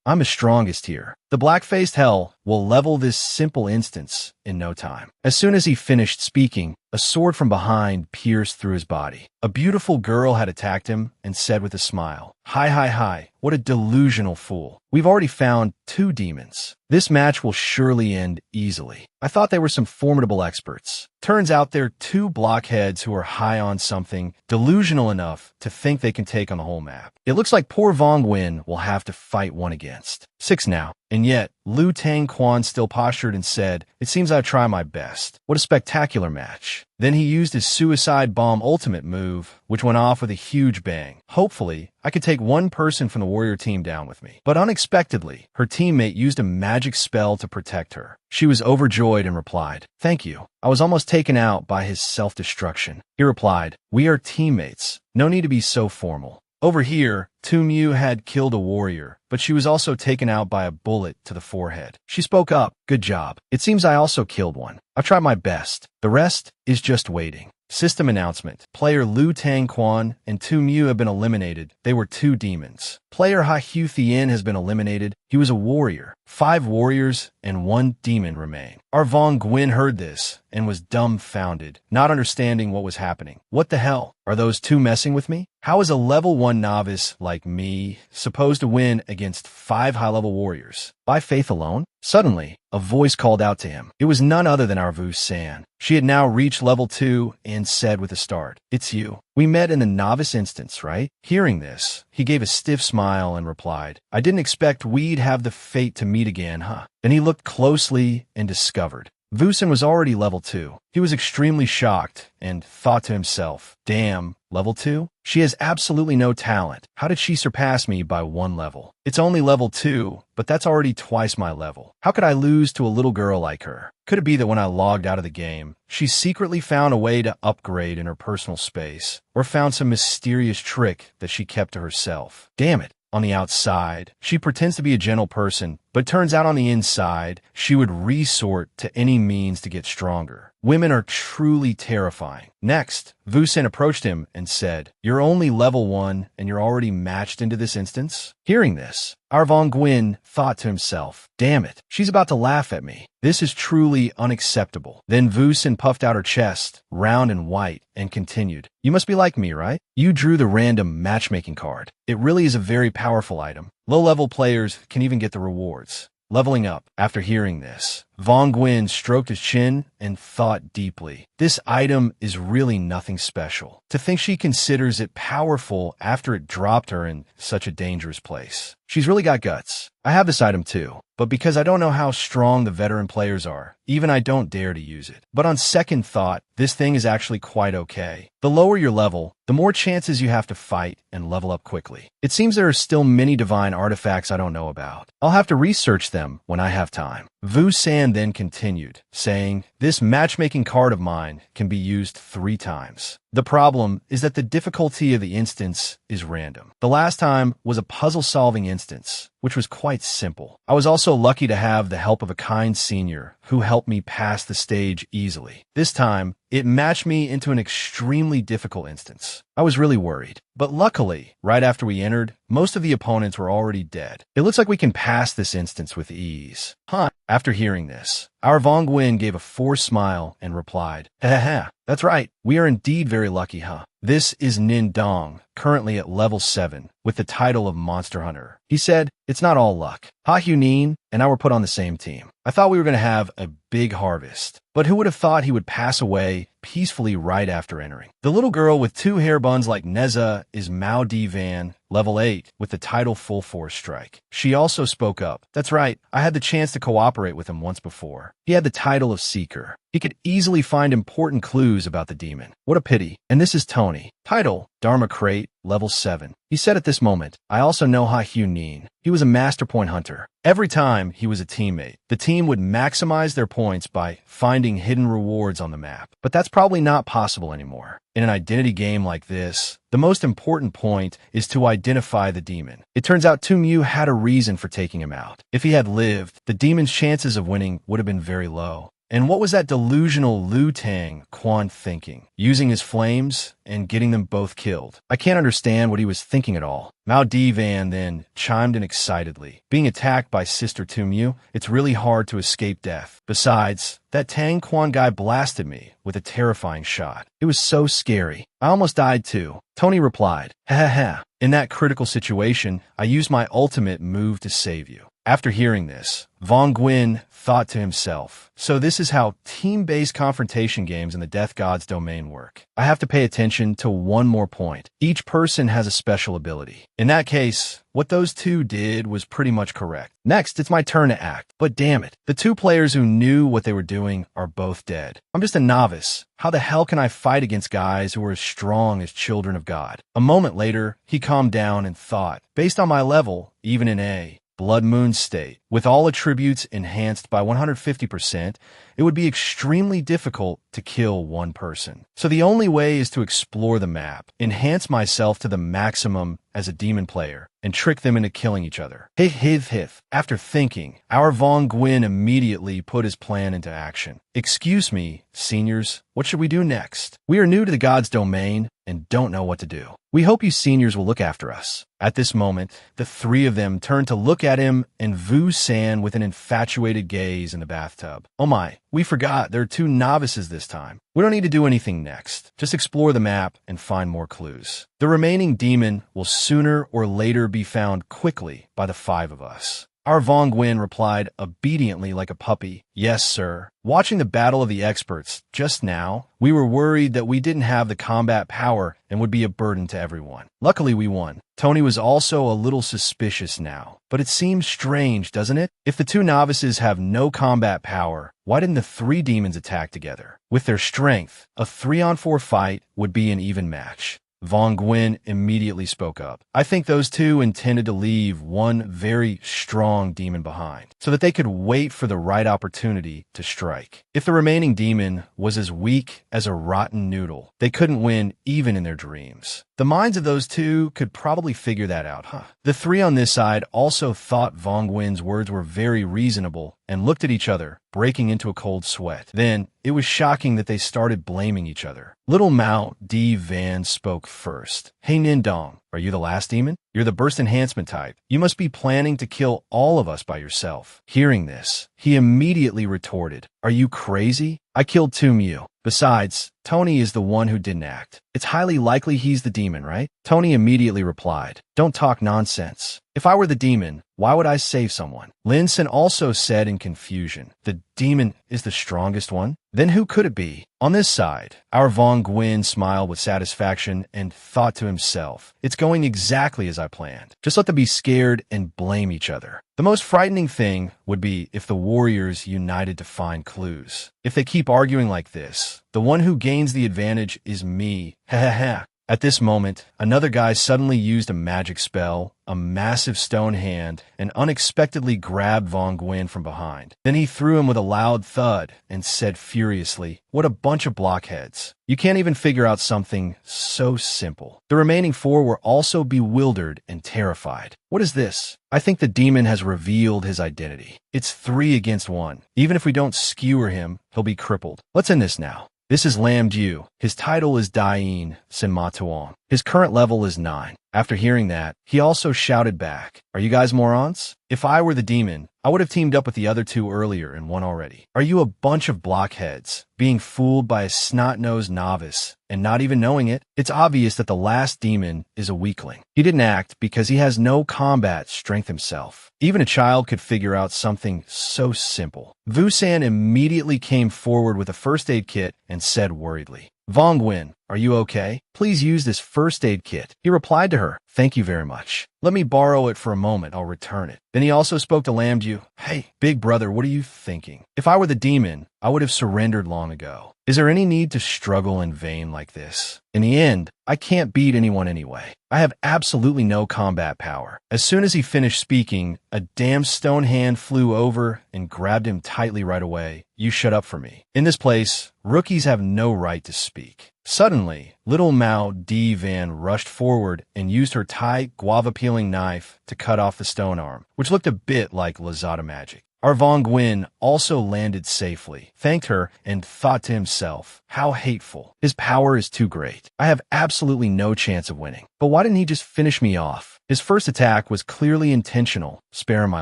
I'm the strongest here. The black-faced hell will level this simple instance in no time. As soon as he finished speaking, a sword from behind pierced through his body. A beautiful girl had attacked him and said with a smile, Hi, what a delusional fool. We've already found 2 demons. This match will surely end easily. I thought they were some formidable experts. Turns out they're 2 blockheads who are high on something, delusional enough to think they can take on the whole map. It looks like poor Vong Nguyen will have to fight one against 6 now. And yet, Liu Tang Quan still postured and said, "It seems I try my best." What a spectacular match. Then he used his suicide bomb ultimate move, which went off with a huge bang. Hopefully, I could take one person from the warrior team down with me. But unexpectedly, her teammate used a magic spell to protect her. She was overjoyed and replied, "Thank you." I was almost taken out by his self-destruction. He replied, "We are teammates. No need to be so formal." Over here, Tu Mu had killed a warrior, but she was also taken out by a bullet to the forehead. She spoke up, "Good job. It seems I also killed one. I've tried my best. The rest is just waiting." System announcement. Player Liu Tang Quan and Tu Mu have been eliminated. They were 2 demons. Player Ha Hu Thien has been eliminated. He was a warrior. 5 warriors and 1 demon remain. Our Vong Nguyen heard this and was dumbfounded, not understanding what was happening. What the hell? Are those 2 messing with me? How is a level 1 novice like me supposed to win against 5 high-level warriors? By faith alone? Suddenly, a voice called out to him. It was none other than our Vu San. She had now reached level 2 and said with a start, "It's you. We met in the novice instance, right?" Hearing this, he gave a stiff smile and replied, "I didn't expect we'd have the fate to meet again, huh?" Then he looked closely and discovered Vusen was already level 2. He was extremely shocked and thought to himself, "Damn, level 2? She has absolutely no talent. How did she surpass me by 1 level? It's only level 2, but that's already twice my level. How could I lose to a little girl like her?" Could it be that when I logged out of the game, she secretly found a way to upgrade in her personal space, or found some mysterious trick that she kept to herself? Damn it. On the outside, she pretends to be a gentle person, but turns out on the inside, she would resort to any means to get stronger. Women are truly terrifying. Next, Vusen approached him and said, "You're only level 1 and you're already matched into this instance?" Hearing this, our Vong Nguyen thought to himself, "Damn it, she's about to laugh at me. This is truly unacceptable." Then Vusen puffed out her chest, round and white, and continued, "You must be like me, right? You drew the random matchmaking card. It really is a very powerful item. Low-level players can even get the rewards." Leveling up. After hearing this, Vong Nguyen stroked his chin and thought deeply. This item is really nothing special. To think she considers it powerful after it dropped her in such a dangerous place. She's really got guts. I have this item too, but because I don't know how strong the veteran players are, even I don't dare to use it. But on second thought, this thing is actually quite okay. The lower your level, the more chances you have to fight and level up quickly. It seems there are still many divine artifacts I don't know about. I'll have to research them when I have time. Vu San then continued, saying, "This matchmaking card of mine can be used 3 times. The problem is that the difficulty of the instance is random. The last time was a puzzle-solving instance, which was quite simple. I was also lucky to have the help of a kind senior who helped me pass the stage easily. This time, it matched me into an extremely difficult instance. I was really worried. But luckily, right after we entered, most of the opponents were already dead. It looks like we can pass this instance with ease." Huh? After hearing this, our Vong Nguyen gave a forced smile and replied, "Haha, that's right. We are indeed very lucky, huh? This is Nin Dong, currently at level 7, with the title of Monster Hunter." He said, "It's not all luck. Ha Hu Nin and I were put on the same team. I thought we were going to have a big harvest. But who would have thought he would pass away peacefully right after entering? The little girl with 2 hair buns like Neza is Mao Di Van, level 8, with the title Full Force Strike. She also spoke up. That's right, I had the chance to cooperate with him once before. He had the title of Seeker. He could easily find important clues about the demon. What a pity. And this is Tony. Title, Dharma Crate, level 7. He said at this moment, I also know Ha Hu Nin. He was a master point hunter. Every time he was a teammate, the team would maximize their points by finding hidden rewards on the map. But that's probably not possible anymore. In an identity game like this, the most important point is to identify the demon. It turns out Tu Mu had a reason for taking him out. If he had lived, the demon's chances of winning would have been very low. And what was that delusional Lu Tang Quan thinking? Using his flames and getting them both killed. I can't understand what he was thinking at all. Mao Divan then chimed in excitedly. Being attacked by Sister Tumyu, it's really hard to escape death. Besides, that Tang Quan guy blasted me with a terrifying shot. It was so scary. I almost died too. Tony replied, ha ha ha. In that critical situation, I used my ultimate move to save you. After hearing this, Vong Guin thought to himself, so this is how team-based confrontation games in the Death God's domain work. I have to pay attention to one more point. Each person has a special ability. In that case, what those two did was pretty much correct. Next, it's my turn to act. But damn it, the two players who knew what they were doing are both dead. I'm just a novice. How the hell can I fight against guys who are as strong as children of God? A moment later, he calmed down and thought, based on my level, even in A, Blood Moon state, with all attributes enhanced by 150%, it would be extremely difficult to kill one person. So the only way is to explore the map, enhance myself to the maximum as a demon player, and trick them into killing each other. Hith. After thinking, our Vong Guin immediately put his plan into action. Excuse me, seniors, what should we do next? We are new to the God's domain and don't know what to do. We hope you seniors will look after us. At this moment, the three of them turned to look at him and Vu San with an infatuated gaze in the bathtub. Oh my, we forgot there are two novices this time. We don't need to do anything next. Just explore the map and find more clues. The remaining demon will sooner or later be found quickly by the five of us. Our Vong Guin replied obediently like a puppy, yes, sir. Watching the battle of the experts just now, we were worried that we didn't have the combat power and would be a burden to everyone. Luckily, we won. Tony was also a little suspicious now. But it seems strange, doesn't it? If the two novices have no combat power, why didn't the three demons attack together? With their strength, a 3-on-4 fight would be an even match. Vong Guin immediately spoke up. I think those two intended to leave one very strong demon behind, so that they could wait for the right opportunity to strike. If the remaining demon was as weak as a rotten noodle, they couldn't win even in their dreams. The minds of those two could probably figure that out, huh? The three on this side also thought Vong Guin's words were very reasonable and looked at each other, breaking into a cold sweat. Then, it was shocking that they started blaming each other. Little Mao D. Van spoke first. Hey Nindong, are you the last demon? You're the burst enhancement type. You must be planning to kill all of us by yourself. Hearing this, he immediately retorted, are you crazy? I killed Tumyu. Besides, Tony is the one who didn't act. It's highly likely he's the demon, right? Tony immediately replied, don't talk nonsense. If I were the demon, why would I save someone? Lin Sin also said in confusion, the demon is the strongest one? Then who could it be? On this side, our Vong Guin smiled with satisfaction and thought to himself, it's going exactly as I planned. Just let them be scared and blame each other. The most frightening thing would be if the warriors united to find clues. If they keep arguing like this, the one who gains the advantage is me. Ha ha ha. At this moment, another guy suddenly used a magic spell, a massive stone hand, and unexpectedly grabbed Vong Guin from behind. Then he threw him with a loud thud and said furiously, what a bunch of blockheads. You can't even figure out something so simple. The remaining four were also bewildered and terrified. What is this? I think the demon has revealed his identity. It's 3 against 1. Even if we don't skewer him, he'll be crippled. Let's end this now. This is Lam Ju. His title is Dain Senmatuan. His current level is 9. After hearing that, he also shouted back, are you guys morons? If I were the demon, I would have teamed up with the other two earlier and won already. Are you a bunch of blockheads, being fooled by a snot-nosed novice and not even knowing it? It's obvious that the last demon is a weakling. He didn't act because he has no combat strength himself. Even a child could figure out something so simple. Vu San immediately came forward with a first aid kit and said worriedly, Vong Guin, are you okay? Please use this first aid kit. He replied to her, thank you very much. Let me borrow it for a moment, I'll return it. Then he also spoke to Lamju, hey, big brother, what are you thinking? If I were the demon, I would have surrendered long ago. Is there any need to struggle in vain like this? In the end, I can't beat anyone anyway. I have absolutely no combat power. As soon as he finished speaking, a damn stone hand flew over and grabbed him tightly right away. You shut up for me. In this place, rookies have no right to speak. Suddenly, little Mao D. Van rushed forward and used her tight, guava-peeling knife to cut off the stone arm, which looked a bit like Lazada magic. Arvon Gwyn also landed safely, thanked her, and thought to himself, how hateful. His power is too great. I have absolutely no chance of winning. But why didn't he just finish me off? His first attack was clearly intentional, sparing my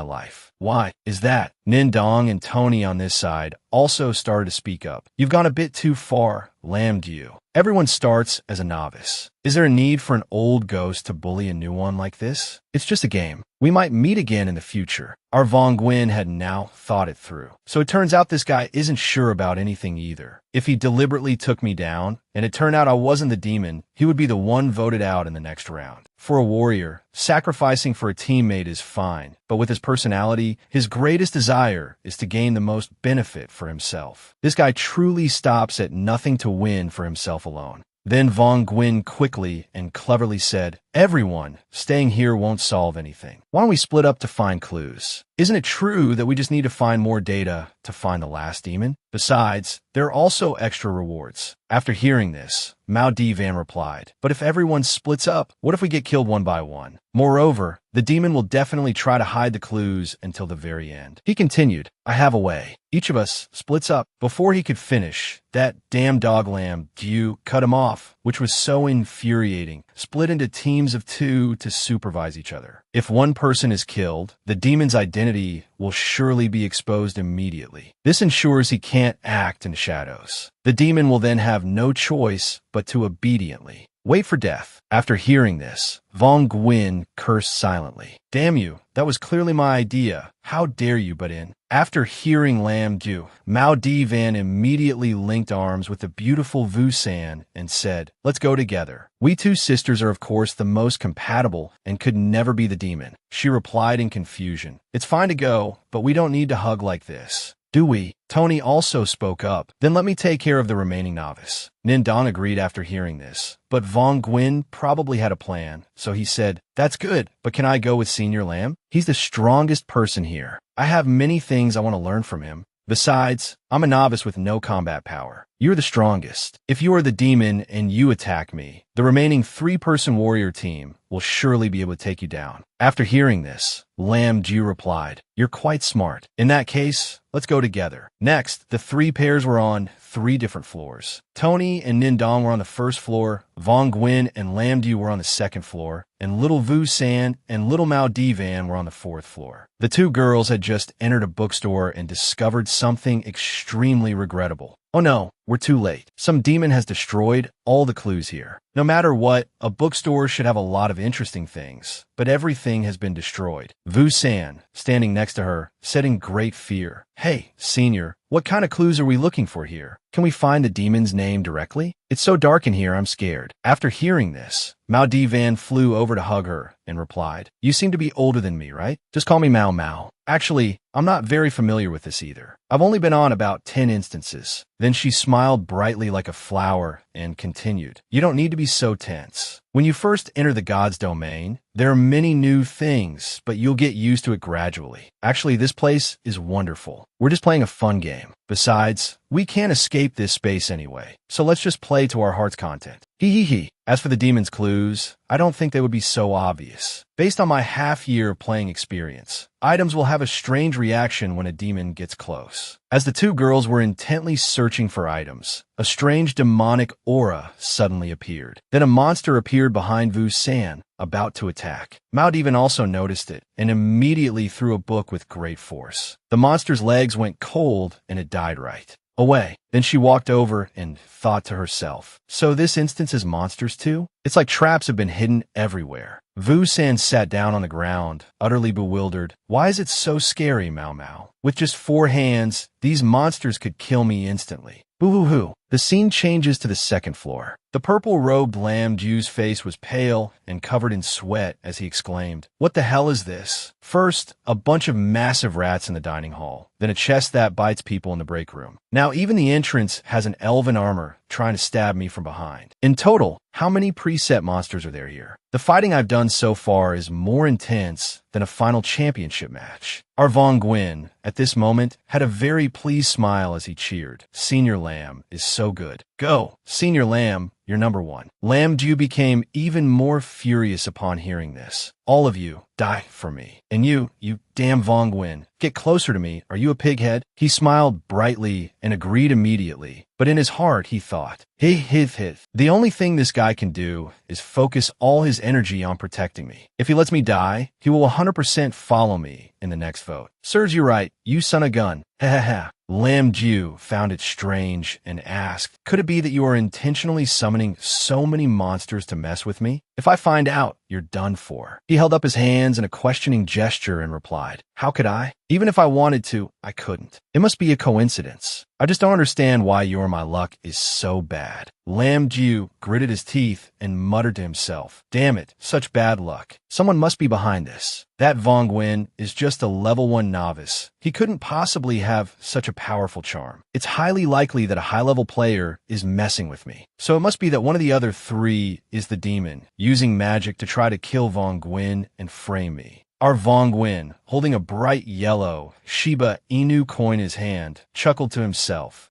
life. Why is that? Nindong and Tony on this side also started to speak up. You've gone a bit too far, Lam Du. Everyone starts as a novice. Is there a need for an old ghost to bully a new one like this? It's just a game. We might meet again in the future. Arvon Gwyn had now thought it through. So it turns out this guy isn't sure about anything either. If he deliberately took me down, and it turned out I wasn't the demon, he would be the one voted out in the next round. For a warrior, sacrificing for a teammate is fine, but with his personality, his greatest desire is to gain the most benefit for himself. This guy truly stops at nothing to win for himself alone. Then Von Gwyn quickly and cleverly said, everyone, staying here won't solve anything. Why don't we split up to find clues? Isn't it true that we just need to find more data to find the last demon? Besides, there are also extra rewards. After hearing this, Mao Divan replied, but if everyone splits up, what if we get killed one by one? Moreover, the demon will definitely try to hide the clues until the very end. He continued, I have a way. Each of us splits up. Before he could finish, that damn dog Lam Du cut him off, which was so infuriating, split into teams of 2 to supervise each other. If one person is killed, the demon's identity will surely be exposed immediately. This ensures he can't act in shadows. The demon will then have no choice but to obediently wait for death. After hearing this, Von Gwyn cursed silently. Damn you, that was clearly my idea. How dare you butt in? After hearing Lam Du, Mao Divan immediately linked arms with the beautiful Vu San and said, let's go together. We two sisters are of course the most compatible and could never be the demon. She replied in confusion. It's fine to go, but we don't need to hug like this. Do we? Tony also spoke up. Then let me take care of the remaining novice. Nindong agreed after hearing this, but Von Gwyn probably had a plan, so he said, that's good, but can I go with Senior Lam? He's the strongest person here. I have many things I want to learn from him. Besides, I'm a novice with no combat power. You're the strongest. If you are the demon and you attack me, the remaining 3-person warrior team will surely be able to take you down. After hearing this, Lam Du replied, you're quite smart. In that case, let's go together. Next, the 3 pairs were on 3 different floors. Tony and Nindong were on the first floor, Von Gwyn and Lam Du were on the second floor, and Little Vu San and Little Mao Divan were on the 4th floor. The 2 girls had just entered a bookstore and discovered something extremely regrettable. Oh no, we're too late. Some demon has destroyed all the clues here. No matter what, a bookstore should have a lot of interesting things, but everything has been destroyed. Vu San, standing next to her, said in great fear, hey, Senior, what kind of clues are we looking for here? Can we find the demon's name directly? It's so dark in here, I'm scared. After hearing this, Mao Divan flew over to hug her and replied, you seem to be older than me, right? Just call me Mao Mao. Actually, I'm not very familiar with this either. I've only been on about 10 instances. Then she smiled brightly like a flower and continued, you don't need to be so tense. When you first enter the god's domain, there are many new things, but you'll get used to it gradually. Actually, this place is wonderful. We're just playing a fun game. Besides, we can't escape this space anyway, so let's just play to our heart's content. Hee hee hee. As for the demon's clues, I don't think they would be so obvious. Based on my half-year playing experience, items will have a strange reaction when a demon gets close. As the 2 girls were intently searching for items, a strange demonic aura suddenly appeared. Then a monster appeared behind Vu San, about to attack. Mao Divan also noticed it and immediately threw a book with great force. The monster's legs went cold and it died right away. Then she walked over and thought to herself, so this instance is monsters too? It's like traps have been hidden everywhere. Vu San sat down on the ground, utterly bewildered. Why is it so scary, Mao Mao? With just 4 hands, these monsters could kill me instantly. Boo-hoo-hoo. The scene changes to the 2nd floor. The purple-robed Lam Du's face was pale and covered in sweat as he exclaimed, what the hell is this? First, a bunch of massive rats in the dining hall, then a chest that bites people in the break room. Now even the entrance has an elven armor trying to stab me from behind. In total, how many preset monsters are there here? The fighting I've done so far is more intense than a final championship match. Arvon Gwyn, at this moment, had a very pleased smile as he cheered. Senior Lam is so so good. Go, Senior Lamb, you're number one. Lamb Ju became even more furious upon hearing this. All of you, die for me. And you damn Vong Nguyen, get closer to me. Are you a pighead? He smiled brightly and agreed immediately. But in his heart, he thought, hith. The only thing this guy can do is focus all his energy on protecting me. If he lets me die, he will 100% follow me in the next vote. Serves you right, you son of a gun. Ha. Lam Ju found it strange and asked, could it be that you are intentionally summoning so many monsters to mess with me? If I find out, you're done for. He held up his hands in a questioning gesture and replied, how could I? Even if I wanted to, I couldn't. It must be a coincidence. I just don't understand why my luck is so bad. Lam Ju gritted his teeth and muttered to himself, damn it, such bad luck. Someone must be behind this. That Vong Nguyen is just a level 1 novice. He couldn't possibly have such a powerful charm. It's highly likely that a high-level player is messing with me. So it must be that one of the other 3 is the demon, using magic to try to kill Vong Nguyen and frame me. Our Vong Nguyen, holding a bright yellow Shiba Inu coin in his hand, chuckled to himself.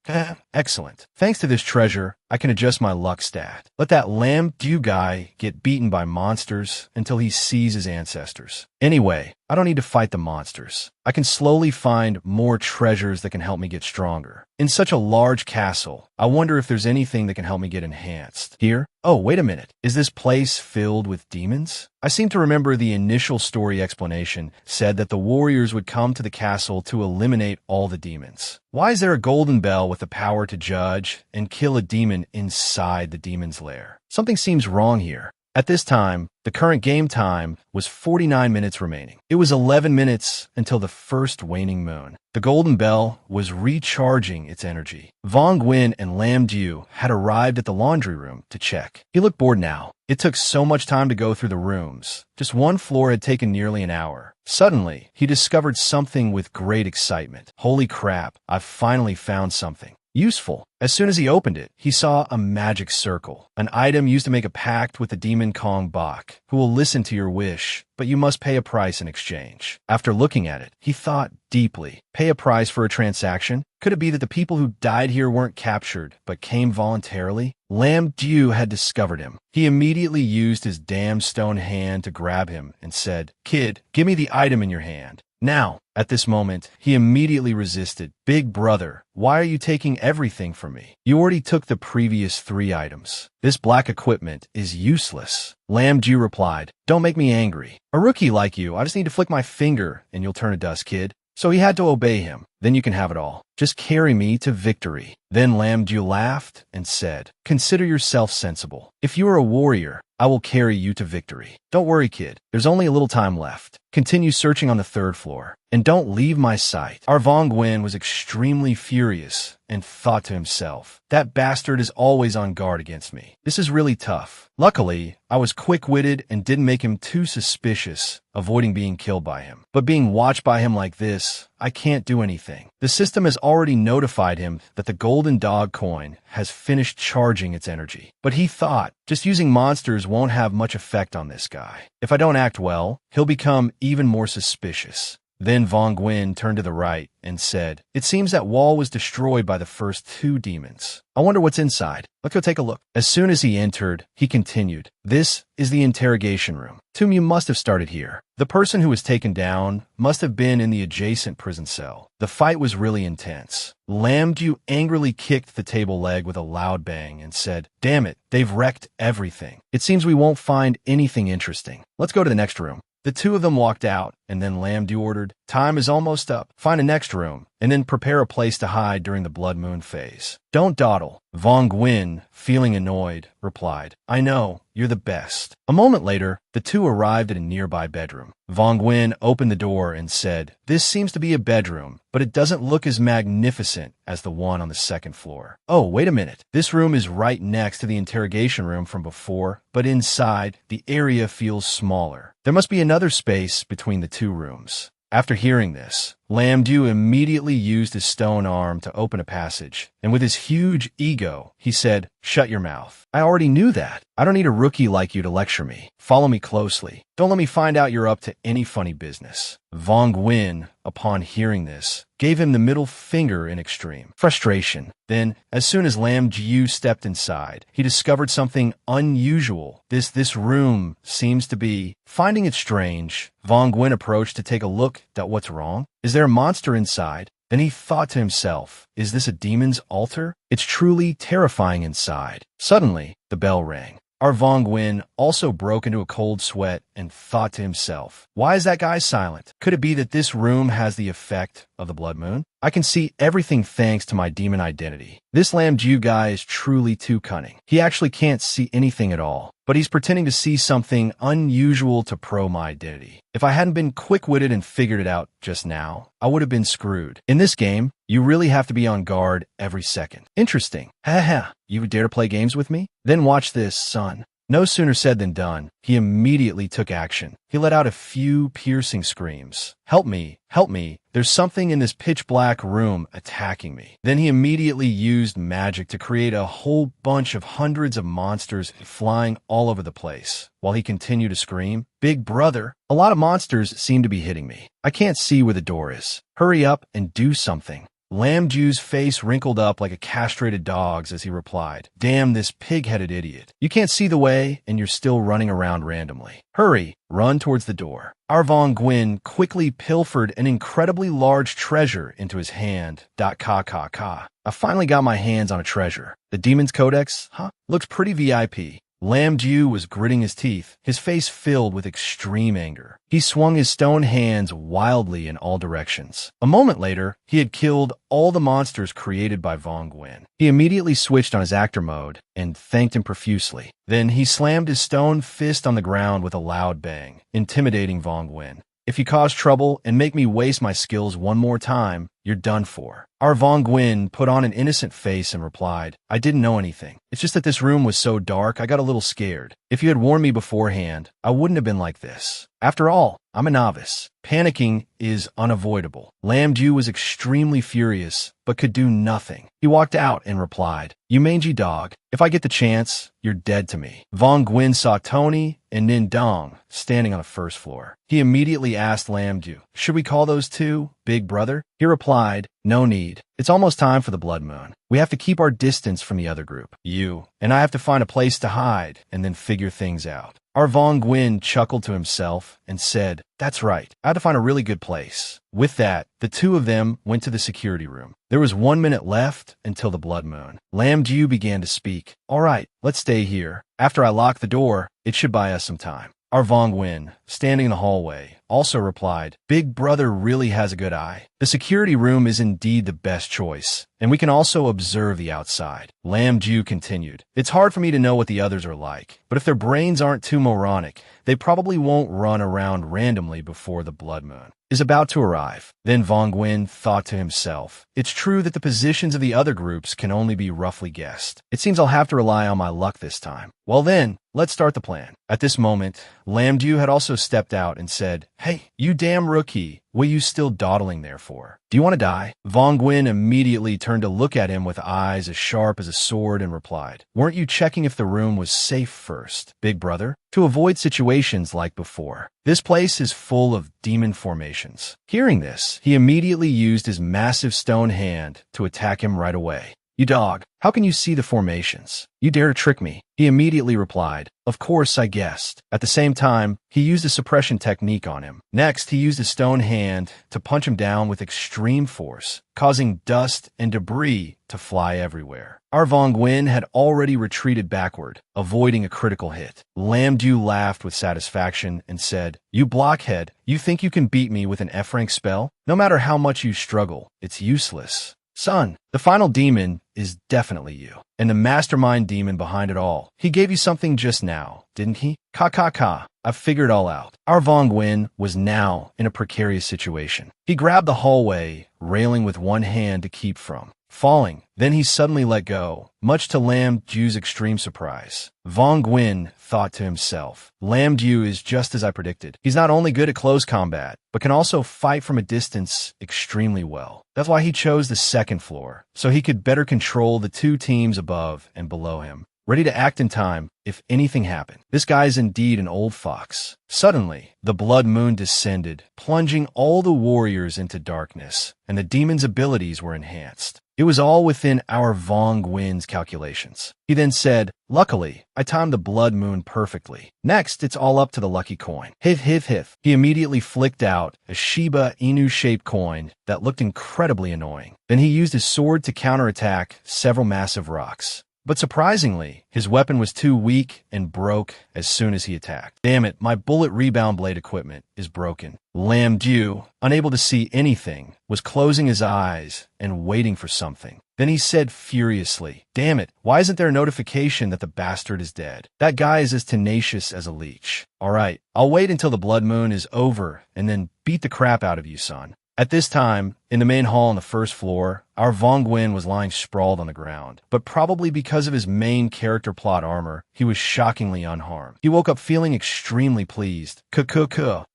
Excellent. Thanks to this treasure, I can adjust my luck stat. Let that Lam Ju guy get beaten by monsters until he sees his ancestors. Anyway, I don't need to fight the monsters. I can slowly find more treasures that can help me get stronger. In such a large castle, I wonder if there's anything that can help me get enhanced. Here? Oh, wait a minute. Is this place filled with demons? I seem to remember the initial story explanation said that the warriors would come to the castle to eliminate all the demons. Why is there a golden bell with the power to judge and kill a demon inside the demon's lair? Something seems wrong here. At this time, the current game time was 49 minutes remaining. It was 11 minutes until the first waning moon. The golden bell was recharging its energy. Vong Nguyen and Lam Ju had arrived at the laundry room to check. He looked bored now. It took so much time to go through the rooms. Just one floor had taken nearly an hour. Suddenly, he discovered something with great excitement. Holy crap, I've finally found something useful. As soon as he opened it, he saw a magic circle, an item used to make a pact with the demon Kong Bak, who will listen to your wish, but you must pay a price in exchange. After looking at it, he thought deeply. Pay a price for a transaction? Could it be that the people who died here weren't captured, but came voluntarily? Lam Ju had discovered him. He immediately used his damn stone hand to grab him and said, "Kid, give me the item in your hand. Now." At this moment, he immediately resisted. "Big brother, why are you taking everything from me? You already took the previous 3 items. This black equipment is useless." Lam Ju replied, "Don't make me angry. A rookie like you, I just need to flick my finger and you'll turn to dust, kid." So he had to obey him. "Then you can have it all. Just carry me to victory." Then Lam Ju laughed and said, "Consider yourself sensible. If you are a warrior, I will carry you to victory. Don't worry, kid. There's only a little time left. Continue searching on the 3rd floor. And don't leave my sight." Our Vong Nguyen was extremely furious and thought to himself, "That bastard is always on guard against me. This is really tough." Luckily, I was quick-witted and didn't make him too suspicious, avoiding being killed by him. But being watched by him like this, I can't do anything. The system has already notified him that the golden dog coin has finished charging its energy. But he thought, just using monsters won't have much effect on this guy. If I don't act well, he'll become even more suspicious. Then Vong Nguyen turned to the right and said, "It seems that wall was destroyed by the first 2 demons. I wonder what's inside. Let's go take a look." As soon as he entered, he continued, "This is the interrogation room. You must have started here. The person who was taken down must have been in the adjacent prison cell. The fight was really intense." Lam Ju angrily kicked the table leg with a loud bang and said, "Damn it, they've wrecked everything. It seems we won't find anything interesting. Let's go to the next room." The 2 of them walked out, and then Lam Ju ordered, "Time is almost up. Find a next room, and then prepare a place to hide during the blood moon phase. Don't dawdle." Vong Nguyen, feeling annoyed, replied, "I know, you're the best." A moment later, the 2 arrived at a nearby bedroom. Vong Nguyen opened the door and said, "This seems to be a bedroom, but it doesn't look as magnificent as the one on the 2nd floor. Oh, wait a minute. This room is right next to the interrogation room from before, but inside, the area feels smaller. There must be another space between the 2 rooms." After hearing this, Lam Du immediately used his stone arm to open a passage, and with his huge ego, he said, "Shut your mouth. I already knew that. I don't need a rookie like you to lecture me. Follow me closely. Don't let me find out you're up to any funny business." Vong Nguyen, upon hearing this, gave him the middle finger in extreme frustration. Then, as soon as Lam Jiu stepped inside, he discovered something unusual. This room seems to be. Finding it strange, Vong Nguyen approached to take a look at what's wrong. Is there a monster inside? Then he thought to himself, is this a demon's altar? It's truly terrifying inside. Suddenly, the bell rang. Our Vong Nguyen also broke into a cold sweat and thought to himself, why is that guy silent? Could it be that this room has the effect of the blood moon? I can see everything thanks to my demon identity. This Lam Jiu guy is truly too cunning. He actually can't see anything at all, but he's pretending to see something unusual to pro my identity. If I hadn't been quick-witted and figured it out just now, I would have been screwed. In this game, you really have to be on guard every second. Interesting. Haha, you would dare to play games with me? Then watch this, son. No sooner said than done. He immediately took action. He let out a few piercing screams. Help me, help me. There's something in this pitch-black room attacking me. Then he immediately used magic to create a whole bunch of hundreds of monsters flying all over the place. While he continued to scream, "Big brother, a lot of monsters seem to be hitting me. I can't see where the door is. Hurry up and do something." Lam Jiu's face wrinkled up like a castrated dog's as he replied, "Damn this pig-headed idiot. You can't see the way, and you're still running around randomly. Hurry, run towards the door." Our Vong Nguyen quickly pilfered an incredibly large treasure into his hand. I finally got my hands on a treasure. The Demon's Codex, huh? Looks pretty VIP. Lam Jiu was gritting his teeth, his face filled with extreme anger. He swung his stone hands wildly in all directions. A moment later, he had killed all the monsters created by Vong Nguyen. He immediately switched on his actor mode and thanked him profusely. Then he slammed his stone fist on the ground with a loud bang, intimidating Vong Nguyen. "If you cause trouble and make me waste my skills one more time, you're done for." Our Vong Nguyen put on an innocent face and replied, "I didn't know anything. It's just that this room was so dark, I got a little scared. If you had warned me beforehand, I wouldn't have been like this. After all, I'm a novice. Panicking is unavoidable." Lam Jiu was extremely furious, but could do nothing. He walked out and replied, "You mangy dog, if I get the chance, you're dead to me." Vong Nguyen saw Tony and Nin Dong standing on the first floor. He immediately asked Lam Jiu, "Should we call those two Big Brother?" He replied, "No need. It's almost time for the blood moon. We have to keep our distance from the other group. You and I have to find a place to hide and then figure things out." Our Vong Nguyen chuckled to himself and said, "That's right. I had to find a really good place." With that, the two of them went to the security room. There was 1 minute left until the blood moon. Lam Jiu began to speak. "All right, let's stay here. After I lock the door, it should buy us some time." Our Vong Nguyen, standing in the hallway, also replied, "Big brother really has a good eye. The security room is indeed the best choice, and we can also observe the outside." Lam Jiu continued, "It's hard for me to know what the others are like, but if their brains aren't too moronic, they probably won't run around randomly before the blood moon is about to arrive." Then Vong Nguyen thought to himself, "It's true that the positions of the other groups can only be roughly guessed. It seems I'll have to rely on my luck this time. Well then, let's start the plan." At this moment, Lam Jiu had also stepped out and said, "Hey, you damn rookie, what are you still dawdling there for? Do you want to die?" Vong Nguyen immediately turned to look at him with eyes as sharp as a sword and replied, "Weren't you checking if the room was safe first, big brother? To avoid situations like before. This place is full of demon formations." Hearing this, he immediately used his massive stone hand to attack him right away. "You dog, how can you see the formations? You dare to trick me?" He immediately replied, "Of course, I guessed." At the same time, he used a suppression technique on him. Next, he used his stone hand to punch him down with extreme force, causing dust and debris to fly everywhere. Our Vong Nguyen had already retreated backward, avoiding a critical hit. Lam Jiu laughed with satisfaction and said, "You blockhead, you think you can beat me with an F-rank spell? No matter how much you struggle, it's useless. Son, the final demon is definitely you, and the mastermind demon behind it all. He gave you something just now, didn't he? I've figured it all out." Our Vong Nguyen was now in a precarious situation. He grabbed the hallway railing with one hand to keep from falling. Then he suddenly let go, much to Lam Ju's extreme surprise. Vong Guin thought to himself, Lam Ju is just as I predicted. He's not only good at close combat, but can also fight from a distance extremely well. That's why he chose the second floor, so he could better control the two teams above and below him, ready to act in time if anything happened. This guy is indeed an old fox. Suddenly, the blood moon descended, plunging all the warriors into darkness, and the demon's abilities were enhanced. It was all within our Vong Guin's calculations. He then said, luckily, I timed the blood moon perfectly. Next, it's all up to the lucky coin. Hif hif hif. He immediately flicked out a Shiba Inu-shaped coin that looked incredibly annoying. Then he used his sword to counterattack several massive rocks. But surprisingly, his weapon was too weak and broke as soon as he attacked. Damn it, my bullet rebound blade equipment is broken. Lam Ju, unable to see anything, was closing his eyes and waiting for something. Then he said furiously, damn it, why isn't there a notification that the bastard is dead? That guy is as tenacious as a leech. Alright, I'll wait until the blood moon is over and then beat the crap out of you, son. At this time, in the main hall on the first floor, our Vong Guin was lying sprawled on the ground. But probably because of his main character plot armor, he was shockingly unharmed. He woke up feeling extremely pleased.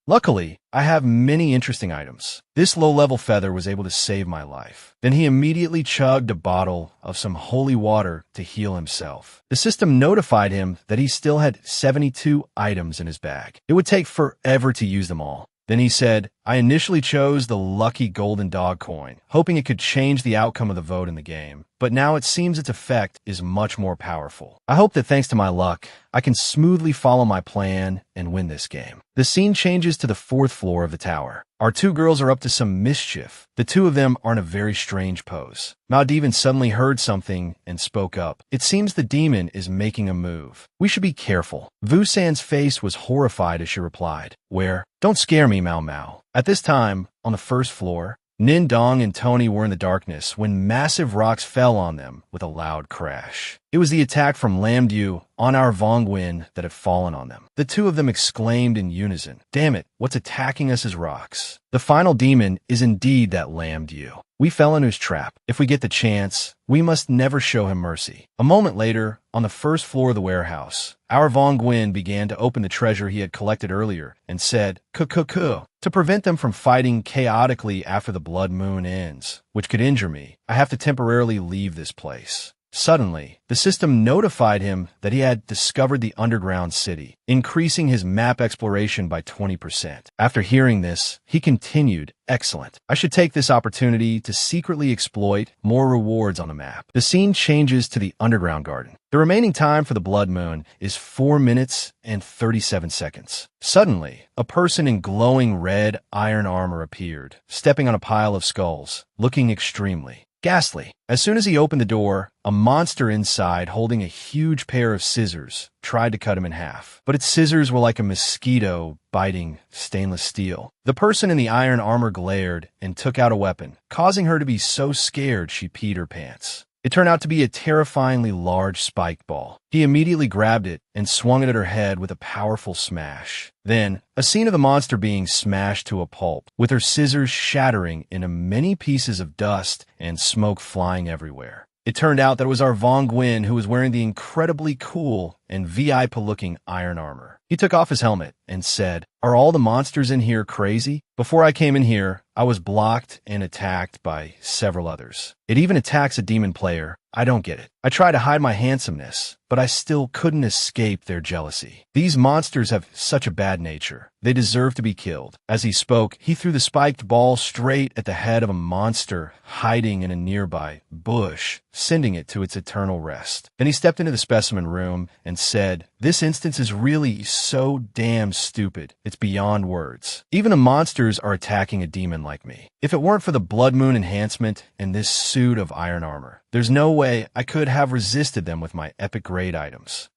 Luckily, I have many interesting items. This low-level feather was able to save my life. Then he immediately chugged a bottle of some holy water to heal himself. The system notified him that he still had 72 items in his bag. It would take forever to use them all. Then he said, I initially chose the lucky golden dog coin, hoping it could change the outcome of the vote in the game. But now it seems its effect is much more powerful. I hope that thanks to my luck, I can smoothly follow my plan and win this game. The scene changes to the fourth floor of the tower. Our two girls are up to some mischief. The two of them are in a very strange pose. Maldivan suddenly heard something and spoke up. It seems the demon is making a move. We should be careful. Vusan's face was horrified as she replied, where? Don't scare me, Mao Mao. At this time, on the first floor, Nin Dong and Tony were in the darkness when massive rocks fell on them with a loud crash. It was the attack from Lam Du on our Vong Guin that had fallen on them. The two of them exclaimed in unison, damn it, what's attacking us as rocks? The final demon is indeed that Lam Du. We fell into his trap. If we get the chance, we must never show him mercy. A moment later, on the first floor of the warehouse, our Vong Guin began to open the treasure he had collected earlier and said, "Kuh." To prevent them from fighting chaotically after the blood moon ends, which could injure me, I have to temporarily leave this place. Suddenly, the system notified him that he had discovered the underground city, increasing his map exploration by 20%. After hearing this, he continued, excellent. I should take this opportunity to secretly exploit more rewards on the map. The scene changes to the underground garden. The remaining time for the blood moon is 4 minutes and 37 seconds. Suddenly, a person in glowing red iron armor appeared, stepping on a pile of skulls, looking extremely ghastly. As soon as he opened the door, a monster inside holding a huge pair of scissors tried to cut him in half. But its scissors were like a mosquito biting stainless steel. The person in the iron armor glared and took out a weapon, causing her to be so scared she peed her pants. It turned out to be a terrifyingly large spiked ball. He immediately grabbed it and swung it at her head with a powerful smash. Then, a scene of the monster being smashed to a pulp, with her scissors shattering into many pieces of dust and smoke flying everywhere. It turned out that it was our Vong Guin who was wearing the incredibly cool and VIP-looking iron armor. He took off his helmet and said, "Are all the monsters in here crazy? Before I came in here, I was blocked and attacked by several others. It even attacks a demon player. I don't get it. I try to hide my handsomeness, but I still couldn't escape their jealousy. These monsters have such a bad nature. They deserve to be killed." As he spoke, he threw the spiked ball straight at the head of a monster hiding in a nearby bush, sending it to its eternal rest. Then he stepped into the specimen room and said, "This instance is really so damn stupid. It's beyond words. Even the monsters are attacking a demon like me. If it weren't for the blood moon enhancement and this suit of iron armor, there's no way I could have resisted them with my epic grade items."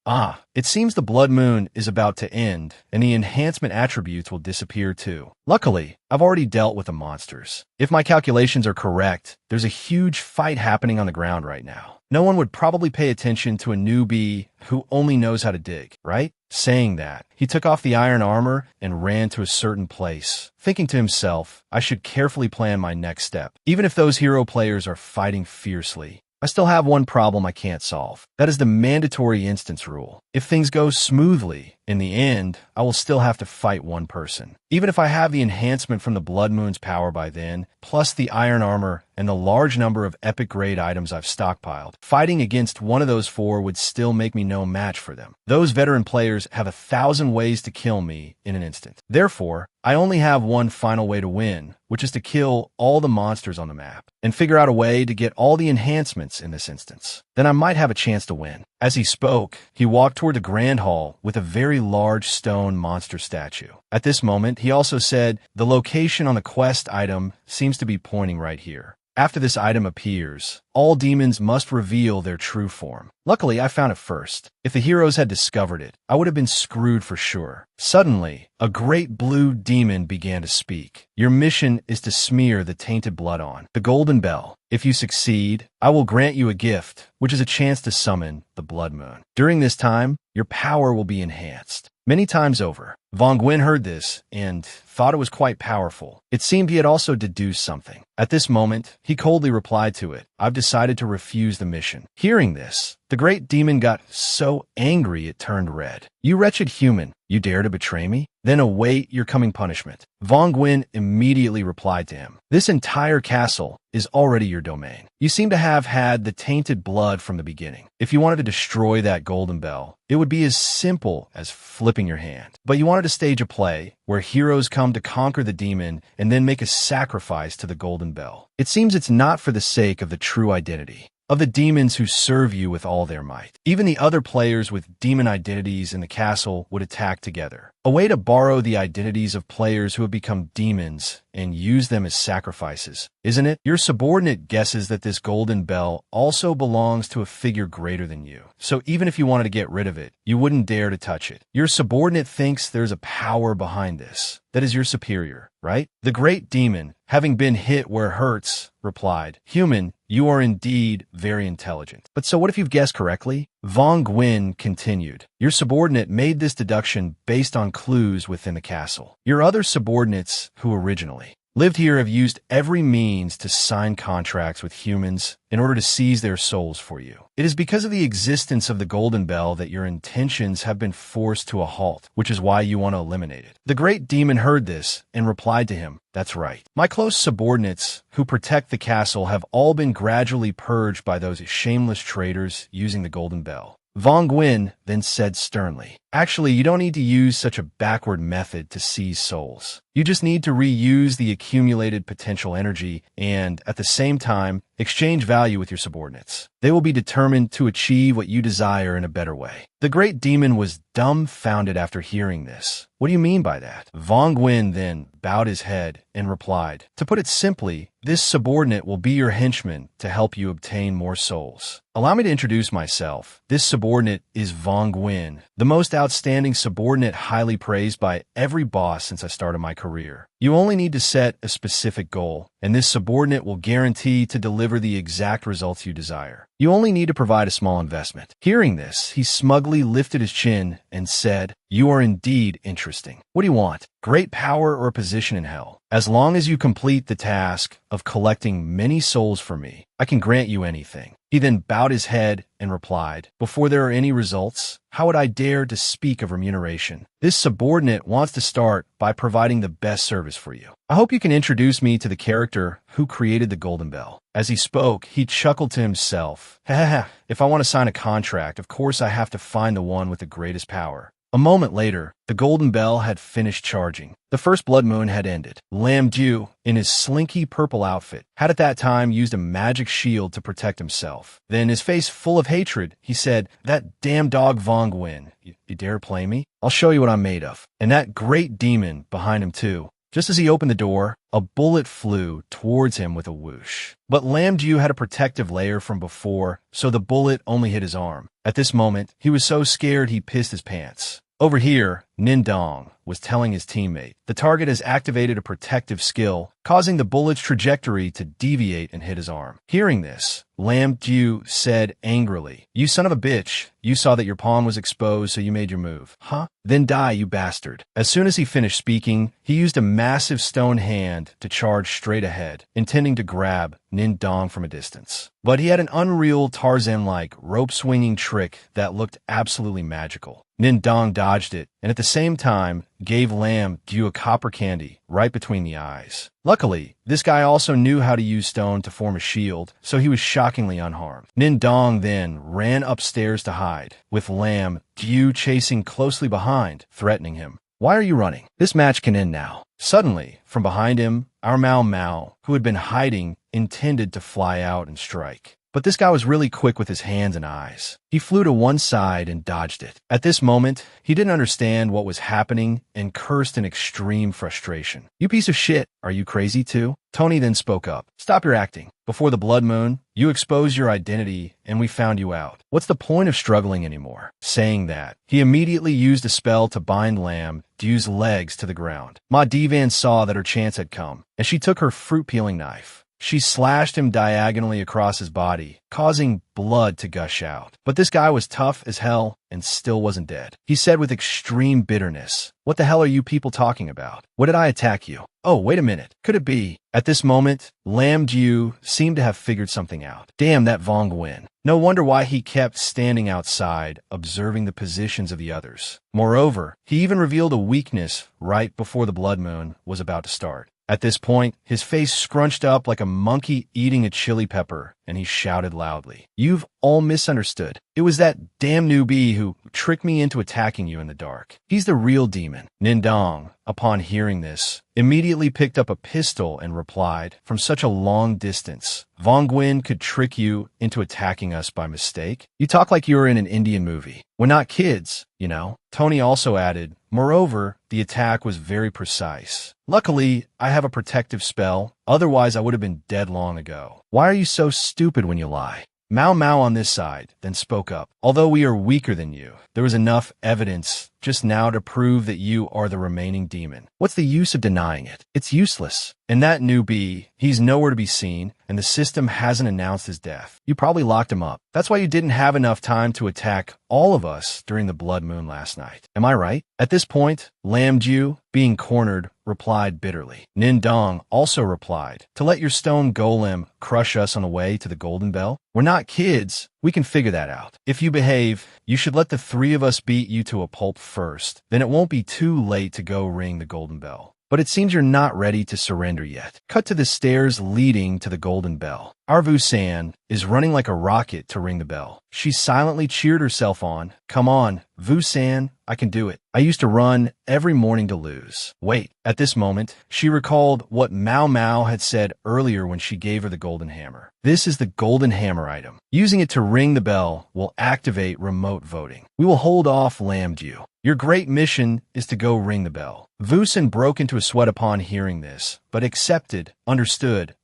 It seems the blood moon is about to end, and the enhancement attributes will disappear too. Luckily, I've already dealt with the monsters. If my calculations are correct, there's a huge fight happening on the ground right now. No one would probably pay attention to a newbie who only knows how to dig, right? Saying that, he took off the iron armor and ran to a certain place, thinking to himself, I should carefully plan my next step. Even if those hero players are fighting fiercely, I still have one problem I can't solve. That is the mandatory instance rule. If things go smoothly, in the end, I will still have to fight one person. Even if I have the enhancement from the Blood Moon's power by then, plus the iron armor and the large number of epic grade items I've stockpiled, fighting against one of those four would still make me no match for them. Those veteran players have 1,000 ways to kill me in an instant. Therefore, I only have one final way to win, which is to kill all the monsters on the map and figure out a way to get all the enhancements in this instance. Then I might have a chance to win. As he spoke, he walked toward the Grand Hall with a very large stone monster statue. At this moment, he also said, the location on the quest item seems to be pointing right here. After this item appears, all demons must reveal their true form. Luckily, I found it first. If the heroes had discovered it, I would have been screwed for sure. Suddenly, a great blue demon began to speak. Your mission is to smear the tainted blood on the golden bell. If you succeed, I will grant you a gift, which is a chance to summon the Blood Moon. During this time, your power will be enhanced many times over. Von Gwyn heard this and thought it was quite powerful. It seemed he had also deduced something. At this moment, he coldly replied to it, I've decided to refuse the mission. Hearing this, the great demon got so angry it turned red. You wretched human, you dare to betray me? Then await your coming punishment. Von Gwyn immediately replied to him, this entire castle is already your domain. You seem to have had the tainted blood from the beginning. If you wanted to destroy that golden bell, it would be as simple as flipping your hand. But you wanted to stage a play where heroes come to conquer the demon and then make a sacrifice to the golden bell. It seems it's not for the sake of the true identity of the demons who serve you with all their might. Even the other players with demon identities in the castle would attack together. A way to borrow the identities of players who have become demons and use them as sacrifices, isn't it? Your subordinate guesses that this golden bell also belongs to a figure greater than you. So even if you wanted to get rid of it, you wouldn't dare to touch it. Your subordinate thinks there's a power behind this that is your superior, right? The great demon, having been hit where it hurts, replied, human, you are indeed very intelligent. But so what if you've guessed correctly? Von Gwyn continued, your subordinate made this deduction based on clues within the castle. Your other subordinates, who originally lived here, have used every means to sign contracts with humans in order to seize their souls for you. It is because of the existence of the golden bell that your intentions have been forced to a halt, which is why you want to eliminate it. The great demon heard this and replied to him, that's right. My close subordinates who protect the castle have all been gradually purged by those shameless traitors using the golden bell. Von Gwyn then said sternly, actually, you don't need to use such a backward method to seize souls. You just need to reuse the accumulated potential energy and, at the same time, exchange value with your subordinates. They will be determined to achieve what you desire in a better way. The great demon was dumbfounded after hearing this. What do you mean by that? Von Gwyn then bowed his head and replied, to put it simply, this subordinate will be your henchman to help you obtain more souls. Allow me to introduce myself. This subordinate is Von Gwyn, the most outstanding subordinate highly praised by every boss since I started my career. You only need to set a specific goal, and this subordinate will guarantee to deliver the exact results you desire. You only need to provide a small investment. Hearing this, he smugly lifted his chin and said, you are indeed interesting. What do you want? Great power or a position in hell? As long as you complete the task of collecting many souls for me, I can grant you anything. He then bowed his head and replied, before there are any results, how would I dare to speak of remuneration? This subordinate wants to start by providing the best service for you. I hope you can introduce me to the character who created the golden bell. As he spoke, he chuckled to himself. If I want to sign a contract, of course I have to find the one with the greatest power. A moment later, the golden bell had finished charging. The first blood moon had ended. Lam Ju, in his slinky purple outfit, had at that time used a magic shield to protect himself. Then, his face full of hatred, he said, that damn dog Von Gwyn, you dare play me? I'll show you what I'm made of. And that great demon behind him too. Just as he opened the door, a bullet flew towards him with a whoosh. But Lam Ju had a protective layer from before, so the bullet only hit his arm. At this moment, he was so scared he pissed his pants. Over here, Nindong was telling his teammate. The target has activated a protective skill, causing the bullet's trajectory to deviate and hit his arm. Hearing this, Lam Ju said angrily, "You son of a bitch, you saw that your pawn was exposed, so you made your move. Huh? Then die, you bastard." As soon as he finished speaking, he used a massive stone hand to charge straight ahead, intending to grab Nindong from a distance. But he had an unreal Tarzan-like rope-swinging trick that looked absolutely magical. Nindong dodged it, and at the same time, gave Lam Ju a copper candy right between the eyes. Luckily, this guy also knew how to use stone to form a shield, so he was shockingly unharmed. Nindong then ran upstairs to hide, with Lam Ju chasing closely behind, threatening him. "Why are you running? This match can end now." Suddenly, from behind him, our Mao Mao, who had been hiding, intended to fly out and strike. But this guy was really quick with his hands and eyes. He flew to one side and dodged it. At this moment, he didn't understand what was happening and cursed in extreme frustration. "You piece of shit, are you crazy too?" Tony then spoke up. "Stop your acting. Before the blood moon, you exposed your identity and we found you out. What's the point of struggling anymore?" Saying that, he immediately used a spell to bind Lam Ju's legs to the ground. Ma Divan saw that her chance had come, and she took her fruit-peeling knife. She slashed him diagonally across his body, causing blood to gush out. But this guy was tough as hell and still wasn't dead. He said with extreme bitterness, "What the hell are you people talking about? What did I attack you? Oh, wait a minute. Could it be?" At this moment, Lam Ju seemed to have figured something out. Damn that Vong Nguyen. No wonder why he kept standing outside, observing the positions of the others. Moreover, he even revealed a weakness right before the blood moon was about to start. At this point, his face scrunched up like a monkey eating a chili pepper, and he shouted loudly, "You've all misunderstood. It was that damn newbie who tricked me into attacking you in the dark. He's the real demon." Nindong, upon hearing this, immediately picked up a pistol and replied, "From such a long distance, Vong Nguyen could trick you into attacking us by mistake? You talk like you were in an Indian movie. We're not kids, you know." Tony also added, "Moreover, the attack was very precise. Luckily, I have a protective spell, otherwise I would have been dead long ago. Why are you so stupid when you lie?" Mao Mao on this side then spoke up. "Although we are weaker than you, there was enough evidence just now to prove that you are the remaining demon. What's the use of denying it? It's useless. And that newbie, he's nowhere to be seen, and the system hasn't announced his death. You probably locked him up. That's why you didn't have enough time to attack all of us during the blood moon last night. Am I right?" At this point, Lam Ju, being cornered, replied bitterly. Nindong also replied, "To let your stone golem crush us on the way to the Golden Bell? We're not kids. We can figure that out. If you behave, you should let the three of us beat you to a pulp first. Then it won't be too late to go ring the Golden Bell. But it seems you're not ready to surrender yet." Cut to the stairs leading to the Golden Bell. Our Vu-san is running like a rocket to ring the bell. She silently cheered herself on. "Come on, Vu-san, I can do it. I used to run every morning to lose." Wait, at this moment, she recalled what Mao Mao had said earlier when she gave her the golden hammer. This is the golden hammer item. Using it to ring the bell will activate remote voting. We will hold off Lam Ju. Your great mission is to go ring the bell. Vu-san broke into a sweat upon hearing this, but accepted. Understood.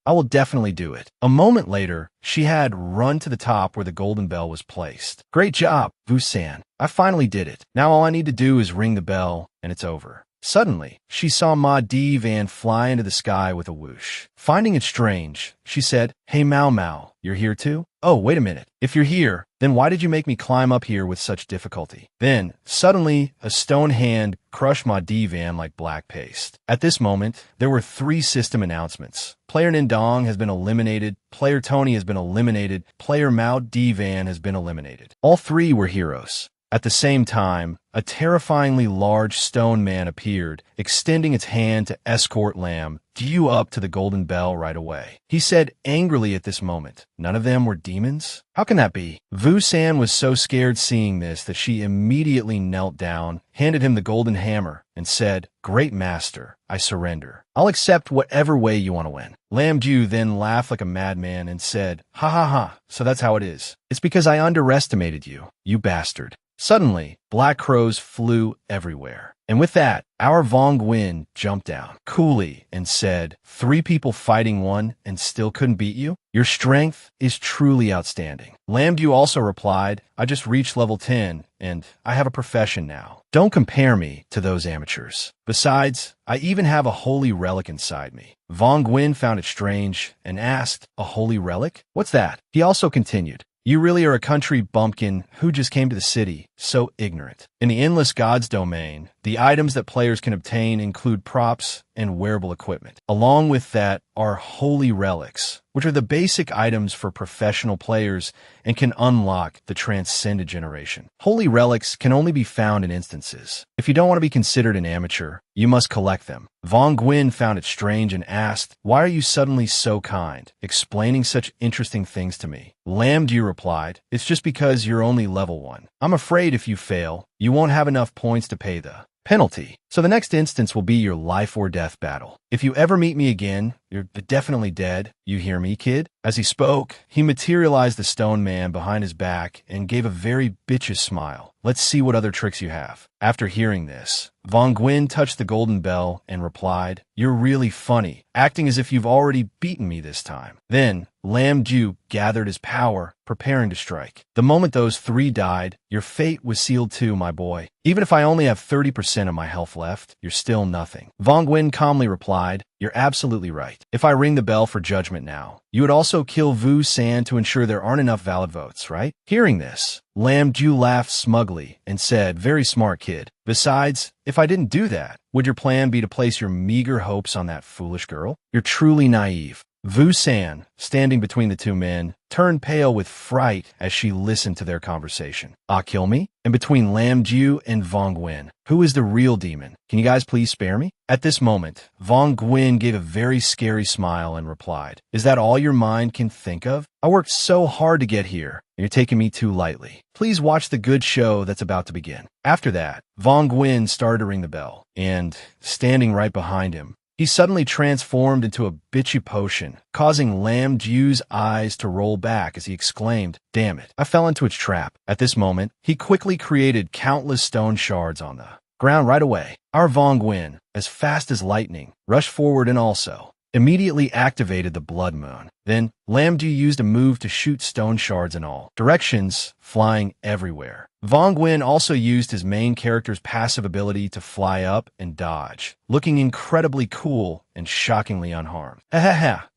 I will definitely do it." A moment later, she had run to the top where the golden bell was placed. "Great job, Vu-san. I finally did it. Now all I need to do is ring the bell, and it's over." Suddenly, she saw Ma Divan fly into the sky with a whoosh. Finding it strange, she said, "Hey Mao Mao, you're here too? Oh, wait a minute. If you're here, then why did you make me climb up here with such difficulty?" Then, suddenly, a stone hand crushed Ma Divan like black paste. At this moment, there were 3 system announcements. Player Nindong has been eliminated, Player Tony has been eliminated, Player Mao Divan has been eliminated. All 3 were heroes. At the same time, a terrifyingly large stone man appeared, extending its hand to escort Lam Ju up to the Golden Bell right away. He said angrily at this moment, "None of them were demons? How can that be?" Vu-san was so scared seeing this that she immediately knelt down, handed him the golden hammer, and said, "Great master, I surrender. I'll accept whatever way you want to win." Lam Ju then laughed like a madman and said, "Ha ha ha, so that's how it is. It's because I underestimated you, you bastard." Suddenly, black crows flew everywhere. And with that, our Vong Nguyen jumped down coolly and said, 3 people fighting one and still couldn't beat you? Your strength is truly outstanding. Lamdew also replied, I just reached level 10, and I have a profession now. Don't compare me to those amateurs. Besides, I even have a holy relic inside me. Vong Guin found it strange and asked, a holy relic? What's that? He also continued, you really are a country bumpkin who just came to the city, so ignorant. In the Endless Gods domain, the items that players can obtain include props and wearable equipment. Along with that are holy relics, which are the basic items for professional players and can unlock the Transcended generation. Holy relics can only be found in instances. If you don't want to be considered an amateur, you must collect them. Vong Guin found it strange and asked, why are you suddenly so kind, explaining such interesting things to me? Lamdew replied, it's just because you're only level 1. I'm afraid if you fail, you won't have enough points to pay the penalty. So the next instance will be your life or death battle. If you ever meet me again, you're definitely dead. You hear me, kid? As he spoke, he materialized the stone man behind his back and gave a very bitchish smile. Let's see what other tricks you have. After hearing this, Vong Guin touched the golden bell and replied, you're really funny, acting as if you've already beaten me this time. Then, Lamdew gathered his power, preparing to strike. The moment those 3 died, your fate was sealed too, my boy. Even if I only have 30% of my health left, you're still nothing. Vong Guin calmly replied, you're absolutely right. If I ring the bell for judgment now, you would also kill Vu San to ensure there aren't enough valid votes, right? Hearing this, Lamdew laughed smugly and said, very smart, kid. Besides, if I didn't do that, would your plan be to place your meager hopes on that foolish girl? You're truly naive. Vu San, standing between the 2 men, turned pale with fright as she listened to their conversation. Kill me? And between Lamdew and Vong Guin, who is the real demon? Can you guys please spare me? At this moment, Vong Guin gave a very scary smile and replied, is that all your mind can think of? I worked so hard to get here, and you're taking me too lightly. Please watch the good show that's about to begin. After that, Vong Guin started to ring the bell, and, standing right behind him, he suddenly transformed into a bitchy potion, causing Lamdew's eyes to roll back as he exclaimed, damn it, I fell into its trap. At this moment, he quickly created countless stone shards on the ground right away. Our Vong Guin, as fast as lightning, rushed forward and also immediately activated the Blood Moon. Then, Lamdew used a move to shoot stone shards in all directions, flying everywhere. Vong Guin also used his main character's passive ability to fly up and dodge, looking incredibly cool and shockingly unharmed.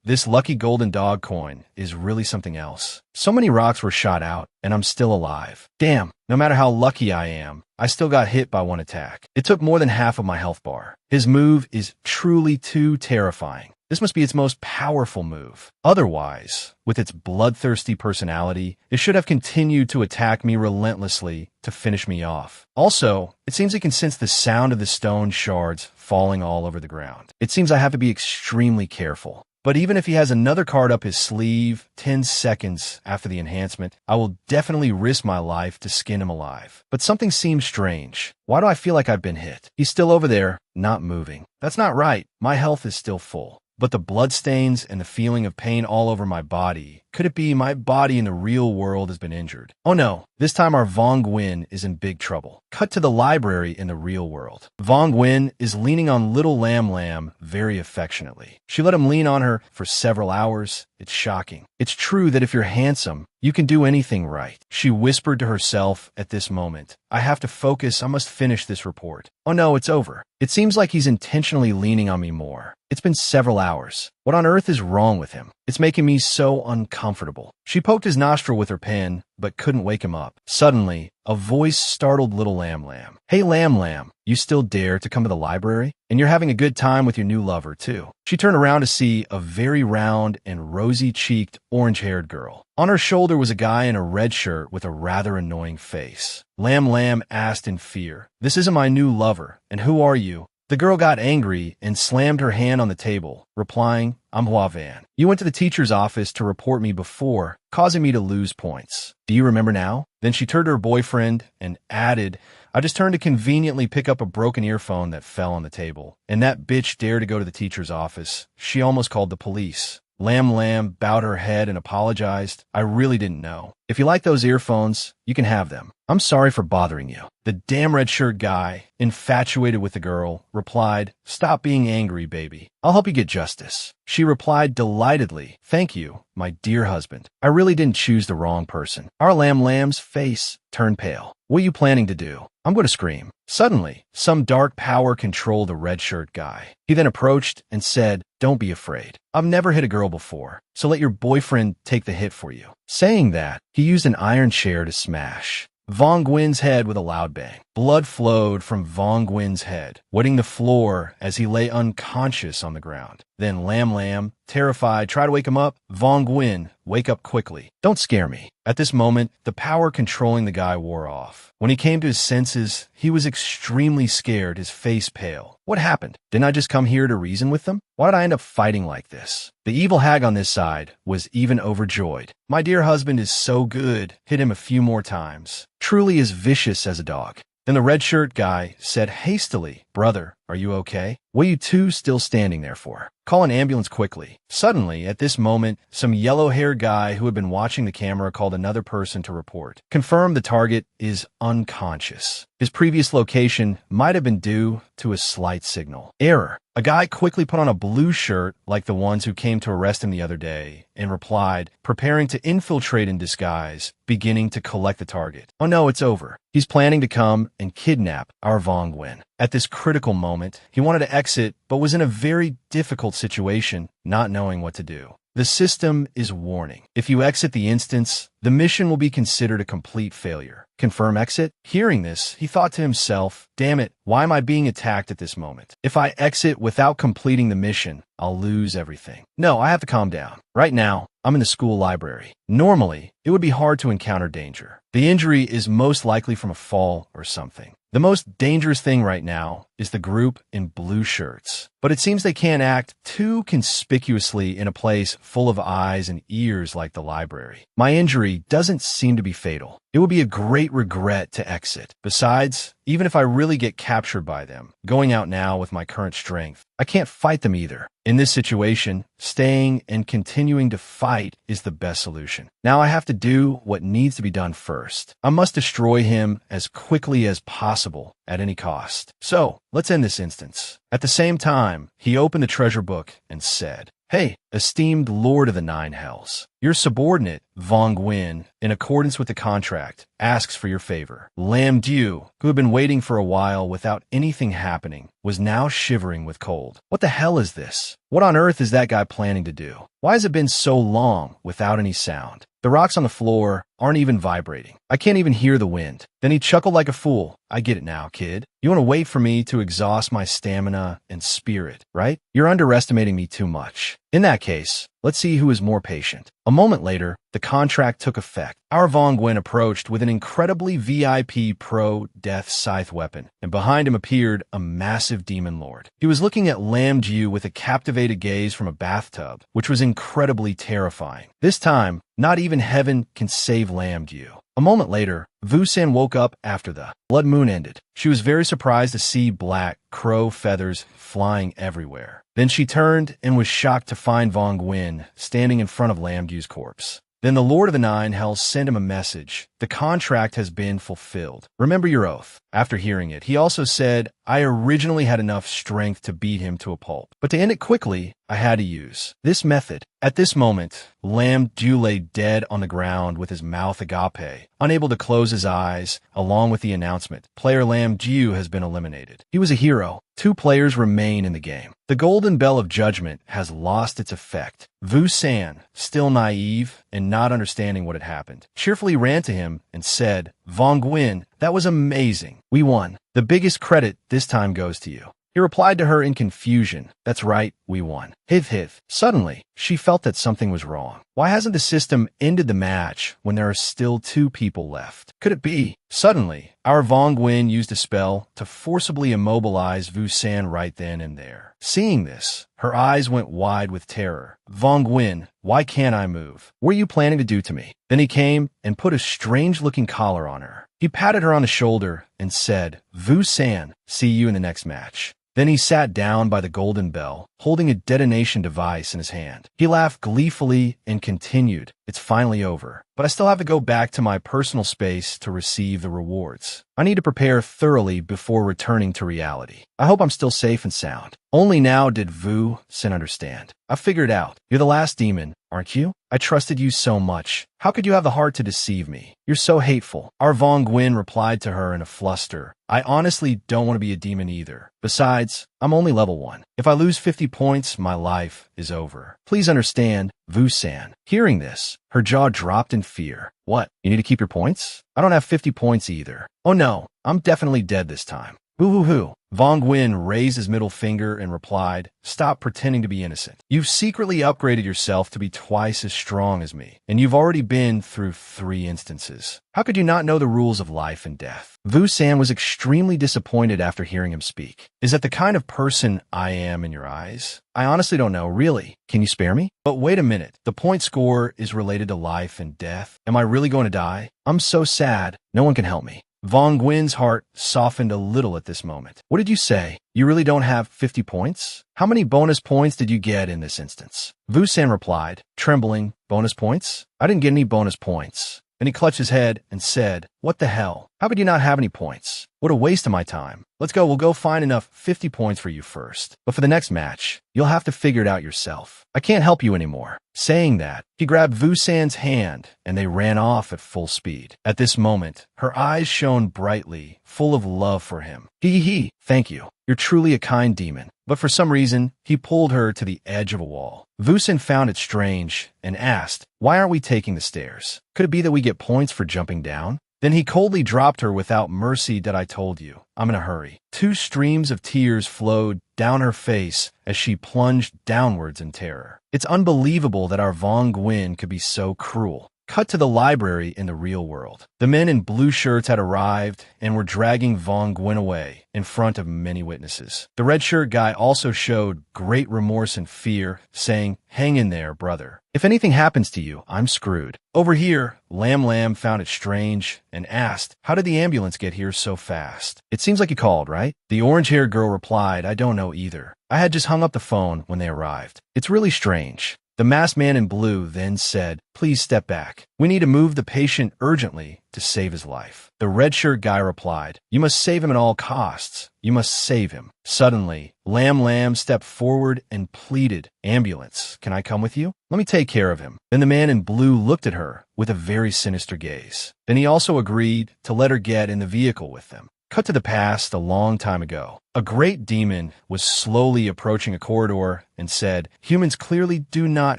This lucky golden dog coin is really something else. So many rocks were shot out, and I'm still alive. Damn, no matter how lucky I am, I still got hit by 1 attack. It took more than half of my health bar. His move is truly too terrifying. This must be its most powerful move. Otherwise, with its bloodthirsty personality, it should have continued to attack me relentlessly to finish me off. Also, it seems it can sense the sound of the stone shards falling all over the ground. It seems I have to be extremely careful. But even if he has another card up his sleeve 10 seconds after the enhancement, I will definitely risk my life to skin him alive. But something seems strange. Why do I feel like I've been hit? He's still over there, not moving. That's not right. My health is still full. But the bloodstains and the feeling of pain all over my body, could it be my body in the real world has been injured? Oh no, this time our Vong Guin is in big trouble. Cut to the library in the real world. Vong Guin is leaning on little Lam Lam very affectionately. She let him lean on her for several hours. It's shocking. It's true that if you're handsome, you can do anything right. She whispered to herself at this moment. I have to focus. I must finish this report. Oh no, it's over. It seems like he's intentionally leaning on me more. It's been several hours. What on earth is wrong with him? It's making me so uncomfortable. She poked his nostril with her pen, but couldn't wake him up. Suddenly, a voice startled little Lam Lam. Hey Lam Lam, you still dare to come to the library? And you're having a good time with your new lover, too. She turned around to see a very round and rosy-cheeked, orange-haired girl. On her shoulder was a guy in a red shirt with a rather annoying face. Lam Lam asked in fear, This isn't my new lover, and who are you? The girl got angry and slammed her hand on the table, replying, I'm Hua Van. You went to the teacher's office to report me before, causing me to lose points. Do you remember now? Then she turned to her boyfriend and added, I just turned to conveniently pick up a broken earphone that fell on the table. And that bitch dared to go to the teacher's office. She almost called the police. Lam Lam bowed her head and apologized. I really didn't know. If you like those earphones, you can have them. I'm sorry for bothering you. The damn red shirt guy, infatuated with the girl, replied, "Stop being angry, baby. I'll help you get justice." She replied delightedly, "Thank you, my dear husband. I really didn't choose the wrong person." Our lamb's face turned pale. "What are you planning to do?" "I'm going to scream." Suddenly, some dark power controlled the red shirt guy. He then approached and said, "Don't be afraid. I've never hit a girl before, so let your boyfriend take the hit for you." Saying that, he used an iron chair to smash Vong Gwyn's head with a loud bang. Blood flowed from Vong Gwyn's head, wetting the floor as he lay unconscious on the ground. Then Lam, terrified, tried to wake him up. "Vong Gwyn, wake up quickly. Don't scare me." At this moment, the power controlling the guy wore off. When he came to his senses, he was extremely scared, his face pale. "What happened? Didn't I just come here to reason with them? Why did I end up fighting like this?" The evil hag on this side was even overjoyed. "My dear husband is so good." Hit him a few more times. Truly as vicious as a dog. Then the red shirt guy said hastily, "Brother, are you okay? What are you two still standing there for? Call an ambulance quickly." Suddenly, at this moment, some yellow-haired guy who had been watching the camera called another person to report. Confirmed the target is unconscious. His previous location might have been due to a slight signal error. A guy quickly put on a blue shirt like the ones who came to arrest him the other day and replied, preparing to infiltrate in disguise, beginning to collect the target. "Oh no, it's over. He's planning to come and kidnap our Vong Gwyn." At this critical moment, he wanted to exit, but was in a very difficult situation, not knowing what to do. The system is warning. If you exit the instance, the mission will be considered a complete failure. Confirm exit? Hearing this, he thought to himself, "Damn it, why am I being attacked at this moment? If I exit without completing the mission, I'll lose everything. No, I have to calm down. Right now, I'm in the school library. Normally, it would be hard to encounter danger. The injury is most likely from a fall or something. The most dangerous thing right now is the group in blue shirts. But it seems they can't act too conspicuously in a place full of eyes and ears like the library. My injury doesn't seem to be fatal. It would be a great regret to exit. Besides, even if I really get captured by them, going out now with my current strength, I can't fight them either. In this situation, staying and continuing to fight is the best solution. Now I have to do what needs to be done first. I must destroy him as quickly as possible at any cost. So, let's end this instance." At the same time, he opened the treasure book and said, "Hey, esteemed Lord of the Nine Hells, your subordinate, Vong Gwyn, in accordance with the contract, asks for your favor." Lam Dew, who had been waiting for a while without anything happening, was now shivering with cold. What the hell is this? What on earth is that guy planning to do? Why has it been so long without any sound? The rocks on the floor aren't even vibrating. I can't even hear the wind. Then he chuckled like a fool. "I get it now, kid. You want to wait for me to exhaust my stamina and spirit, right? You're underestimating me too much. In that case, let's see who is more patient." A moment later, the contract took effect. Our Vong Gwyn approached with an incredibly VIP pro death scythe weapon, and behind him appeared a massive demon lord. He was looking at Lam Dew with a captivated gaze from a bathtub, which was incredibly terrifying. This time, not even heaven can save Lam Dew. A moment later, Vu-san woke up after the blood moon ended. She was very surprised to see black crow feathers flying everywhere. Then she turned and was shocked to find Vong Gwyn standing in front of Lam Dew's corpse. Then the Lord of the Nine Hells sent him a message. "The contract has been fulfilled. Remember your oath." After hearing it, he also said, "I originally had enough strength to beat him to a pulp, but to end it quickly, I had to use this method." At this moment, Lam Dew lay dead on the ground with his mouth agape, unable to close his eyes, along with the announcement, "Player Lam Dew has been eliminated." He was a hero. 2 players remain in the game. The golden bell of judgment has lost its effect. Vu-san, still naive and not understanding what had happened, cheerfully ran to him and said, "Vong Gwyn, that was amazing. We won. The biggest credit this time goes to you." He replied to her in confusion, "That's right, we won." Hiv. Suddenly, she felt that something was wrong. Why hasn't the system ended the match when there are still 2 people left? Could it be? Suddenly, our Vong Gwyn used a spell to forcibly immobilize Vu-san right then and there. Seeing this, her eyes went wide with terror. "Vong Gwyn, why can't I move? What are you planning to do to me?" Then he came and put a strange-looking collar on her. He patted her on the shoulder and said, "Vu-san, see you in the next match." Then he sat down by the golden bell, holding a detonation device in his hand. He laughed gleefully and continued, It's finally over. But I still have to go back to my personal space to receive the rewards. I need to prepare thoroughly before returning to reality. I hope I'm still safe and sound. Only now did Vu Sin understand. I figured out. You're the last demon, aren't you? I trusted you so much. How could you have the heart to deceive me? You're so hateful. Our Vong Gwyn replied to her in a fluster. I honestly don't want to be a demon either. Besides, I'm only level 1. If I lose 50 points, my life is over. Please understand, Vu San. Hearing this, her jaw dropped in fear. What? You need to keep your points? I don't have 50 points either. Oh no, I'm definitely dead this time. Boo-hoo-hoo. Vong Gwyn raised his middle finger and replied, Stop pretending to be innocent. You've secretly upgraded yourself to be twice as strong as me, and you've already been through 3 instances. How could you not know the rules of life and death? Vu San was extremely disappointed after hearing him speak. Is that the kind of person I am in your eyes? I honestly don't know, really. Can you spare me? But wait a minute. The point score is related to life and death. Am I really going to die? I'm so sad. No one can help me. Vong Gwyn's heart softened a little at this moment. What did you say? You really don't have 50 points? How many bonus points did you get in this instance? Vu San replied, trembling, bonus points? I didn't get any bonus points. Then he clutched his head and said, What the hell? How could you not have any points? What a waste of my time. Let's go, we'll go find enough 50 points for you first. But for the next match, you'll have to figure it out yourself. I can't help you anymore. Saying that, he grabbed Vu San's hand and they ran off at full speed. At this moment, her eyes shone brightly, full of love for him. Hee, thank you. You're truly a kind demon. But for some reason, he pulled her to the edge of a wall. Vu San found it strange and asked, Why aren't we taking the stairs? Could it be that we get points for jumping down? Then he coldly dropped her without mercy. That I told you. I'm in a hurry. 2 streams of tears flowed down her face as she plunged downwards in terror. It's unbelievable that our Vong Gwyn could be so cruel. Cut to the library in the real world. The men in blue shirts had arrived and were dragging Vong Gwyn away in front of many witnesses. The red shirt guy also showed great remorse and fear, saying, Hang in there, brother. If anything happens to you, I'm screwed. Over here, Lam found it strange and asked, How did the ambulance get here so fast? It seems like you called, right? The orange-haired girl replied, I don't know either. I had just hung up the phone when they arrived. It's really strange. The masked man in blue then said, Please step back. We need to move the patient urgently to save his life. The red shirt guy replied, You must save him at all costs. You must save him. Suddenly, Lam stepped forward and pleaded, Ambulance, can I come with you? Let me take care of him. Then the man in blue looked at her with a very sinister gaze. Then he also agreed to let her get in the vehicle with them. Cut to the past a long time ago. A great demon was slowly approaching a corridor and said, Humans clearly do not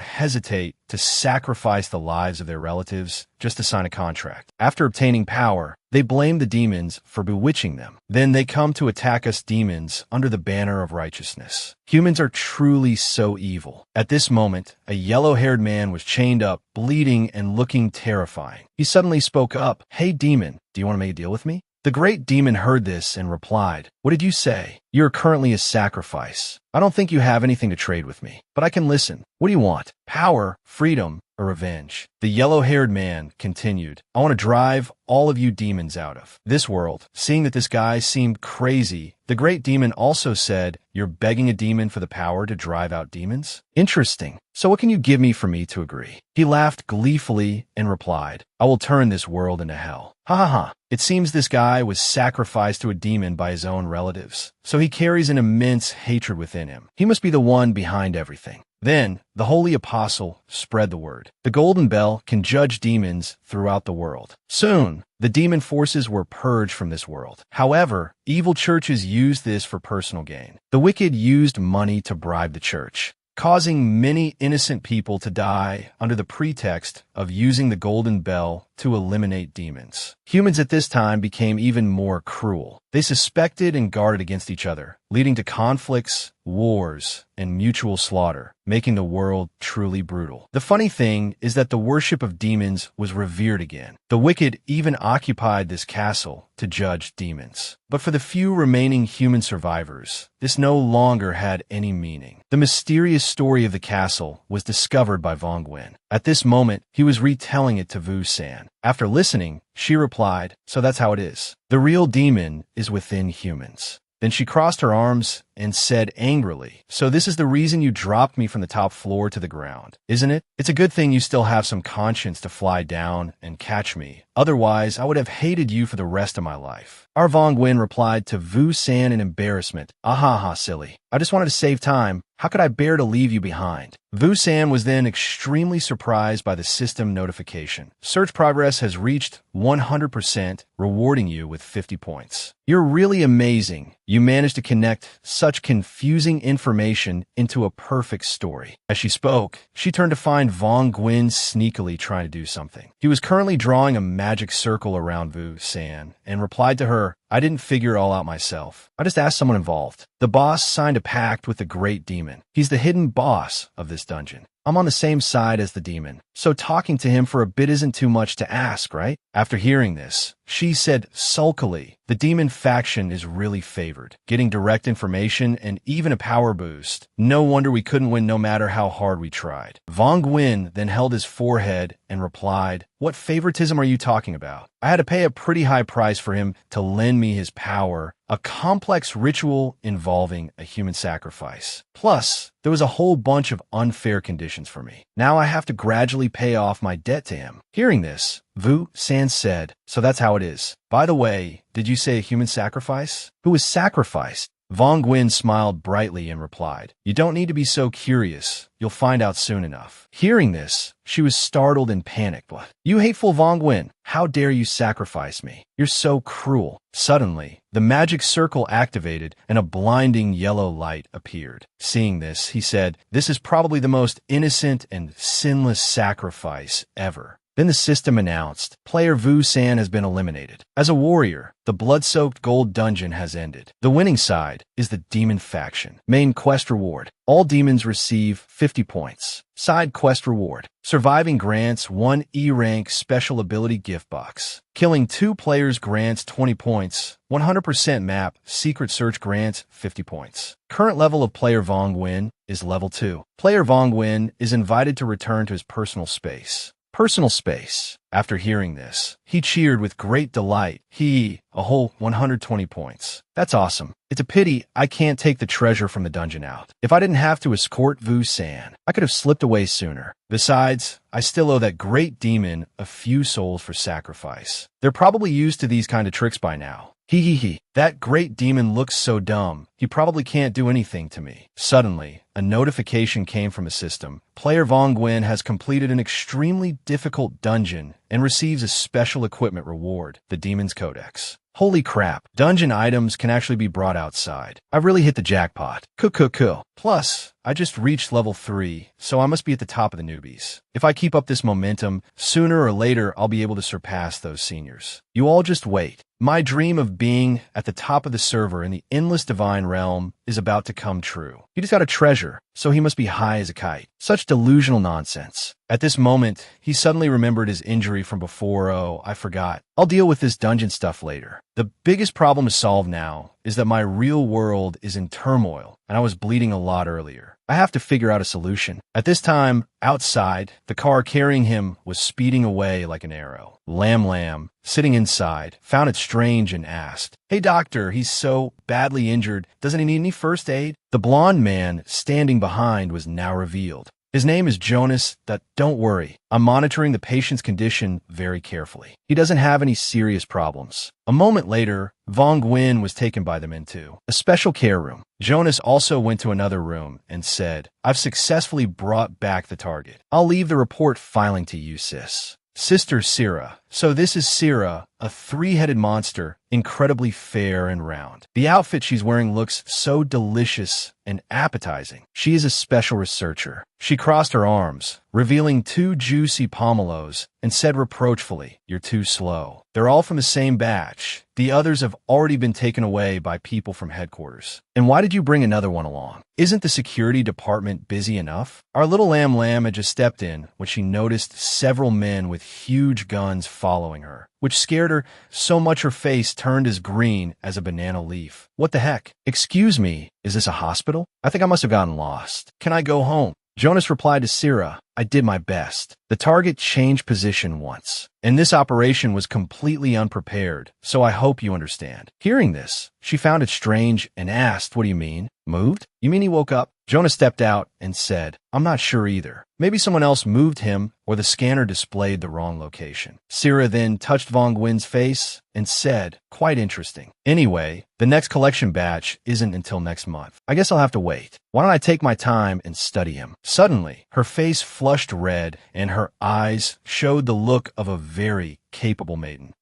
hesitate to sacrifice the lives of their relatives just to sign a contract. After obtaining power, they blame the demons for bewitching them. Then they come to attack us demons under the banner of righteousness. Humans are truly so evil. At this moment, a yellow-haired man was chained up, bleeding and looking terrifying. He suddenly spoke up, Hey demon, do you want to make a deal with me? The great demon heard this and replied, What did you say? You are currently a sacrifice. I don't think you have anything to trade with me, but I can listen. What do you want? Power, freedom, or revenge? The yellow-haired man continued, I want to drive all of you demons out of this world. Seeing that this guy seemed crazy, the great demon also said, You're begging a demon for the power to drive out demons? Interesting. So what can you give me for me to agree? He laughed gleefully and replied, I will turn this world into hell. Ha ha ha. It seems this guy was sacrificed to a demon by his own relatives, so he carries an immense hatred within him. He must be the one behind everything. Then, the holy apostle spread the word. The golden bell can judge demons throughout the world. Soon, the demon forces were purged from this world. However, evil churches used this for personal gain. The wicked used money to bribe the church, causing many innocent people to die under the pretext of using the golden bell to eliminate demons. Humans at this time became even more cruel. They suspected and guarded against each other, leading to conflicts, wars, and mutual slaughter, making the world truly brutal. The funny thing is that the worship of demons was revered again. The wicked even occupied this castle to judge demons. But for the few remaining human survivors, this no longer had any meaning. The mysterious story of the castle was discovered by Vong Gwyn. At this moment, he was retelling it to Vu San. After listening, she replied, So that's how it is. The real demon is within humans. Then she crossed her arms and said angrily, "So this is the reason you dropped me from the top floor to the ground, isn't it? It's a good thing you still have some conscience to fly down and catch me. Otherwise, I would have hated you for the rest of my life." Our Vong Nguyen replied to Vu San in embarrassment, "Ahaha, silly. I just wanted to save time. How could I bear to leave you behind?" Vu San was then extremely surprised by the system notification. Search progress has reached 100%, rewarding you with 50 points. You're really amazing. You managed to connect such confusing information into a perfect story. As she spoke, she turned to find Vong Nguyen sneakily trying to do something. He was currently drawing a magic circle around Vu San and replied to her, "I didn't figure it all out myself. I just asked someone involved. The boss signed a pact with the Great Demon. He's the hidden boss of this dungeon. I'm on the same side as the demon, so talking to him for a bit isn't too much to ask, right?" After hearing this, she said sulkily, "The demon faction is really favored, getting direct information and even a power boost. No wonder we couldn't win no matter how hard we tried." Vong Nguyen then held his forehead and replied, "What favoritism are you talking about? I had to pay a pretty high price for him to lend me his power, a complex ritual involving a human sacrifice. Plus, there was a whole bunch of unfair conditions for me. Now I have to gradually pay off my debt to him." Hearing this, Vu San said, "So that's how it is. By the way, did you say a human sacrifice? Who was sacrificed?" Vong Nguyen smiled brightly and replied, "You don't need to be so curious. You'll find out soon enough." Hearing this, she was startled and panicked. "What? You hateful Vong Nguyen, how dare you sacrifice me? You're so cruel." Suddenly, the magic circle activated and a blinding yellow light appeared. Seeing this, he said, "This is probably the most innocent and sinless sacrifice ever." Then the system announced, "Player Vu San has been eliminated. As a warrior, the blood-soaked gold dungeon has ended. The winning side is the demon faction. Main quest reward. All demons receive 50 points. Side quest reward. Surviving grants 1 E-rank special ability gift box. Killing 2 players grants 20 points. 100% map secret search grants 50 points. Current level of player Vong Nguyen is level 2. Player Vong Nguyen is invited to return to his personal space. Personal space. After hearing this, he cheered with great delight. A whole 120 points. That's awesome. It's a pity I can't take the treasure from the dungeon out. If I didn't have to escort Vu San, I could have slipped away sooner. Besides, I still owe that great demon a few souls for sacrifice. They're probably used to these kind of tricks by now. That great demon looks so dumb. He probably can't do anything to me." Suddenly, a notification came from a system. Player Vong Nguyen has completed an extremely difficult dungeon and receives a special equipment reward, the Demon's Codex. Holy crap, dungeon items can actually be brought outside. I've really hit the jackpot. Cool. Plus, I just reached level 3, so I must be at the top of the newbies. If I keep up this momentum, sooner or later I'll be able to surpass those seniors. You all just wait. My dream of being at the top of the server in the endless divine realm is about to come true. He just got a treasure, so he must be high as a kite. Such delusional nonsense. At this moment, he suddenly remembered his injury from before. "Oh, I forgot. I'll deal with this dungeon stuff later. The biggest problem to solve now is that my real world is in turmoil, and I was bleeding a lot earlier. I have to figure out a solution." At this time, outside, the car carrying him was speeding away like an arrow. Lam, sitting inside, found it strange and asked, "Hey doctor, he's so badly injured. Doesn't he need any first aid?" The blonde man standing behind was now revealed. His name is Jonas. Don't worry. I'm monitoring the patient's condition very carefully. He doesn't have any serious problems. A moment later, Vong Nguyen was taken by them into a special care room. Jonas also went to another room and said, "I've successfully brought back the target. I'll leave the report filing to you, sis." Sister Syrah. So this is Syrah, a 3-headed monster, incredibly fair and round. The outfit she's wearing looks so delicious and appetizing. She is a special researcher. She crossed her arms, revealing 2 juicy pomelos, and said reproachfully, "You're too slow. They're all from the same batch. The others have already been taken away by people from headquarters. And why did you bring another one along? Isn't the security department busy enough?" Our little lamb had just stepped in when she noticed several men with huge guns following her, which scared her so much her face turned as green as a banana leaf. "What the heck? Excuse me, is this a hospital? I think I must have gotten lost. Can I go home?" Jonas replied to Sira, I did my best. The target changed position once, and this operation was completely unprepared, so I hope you understand. Hearing this, she found it strange and asked, what do you mean? Moved? You mean he woke up? Jonas stepped out and said, I'm not sure either. Maybe someone else moved him, or the scanner displayed the wrong location. Sira then touched Von Gwyn's face and said, quite interesting. Anyway, the next collection batch isn't until next month. I guess I'll have to wait. Why don't I take my time and study him? Suddenly, her face flushed red and her eyes showed the look of a very capable maiden.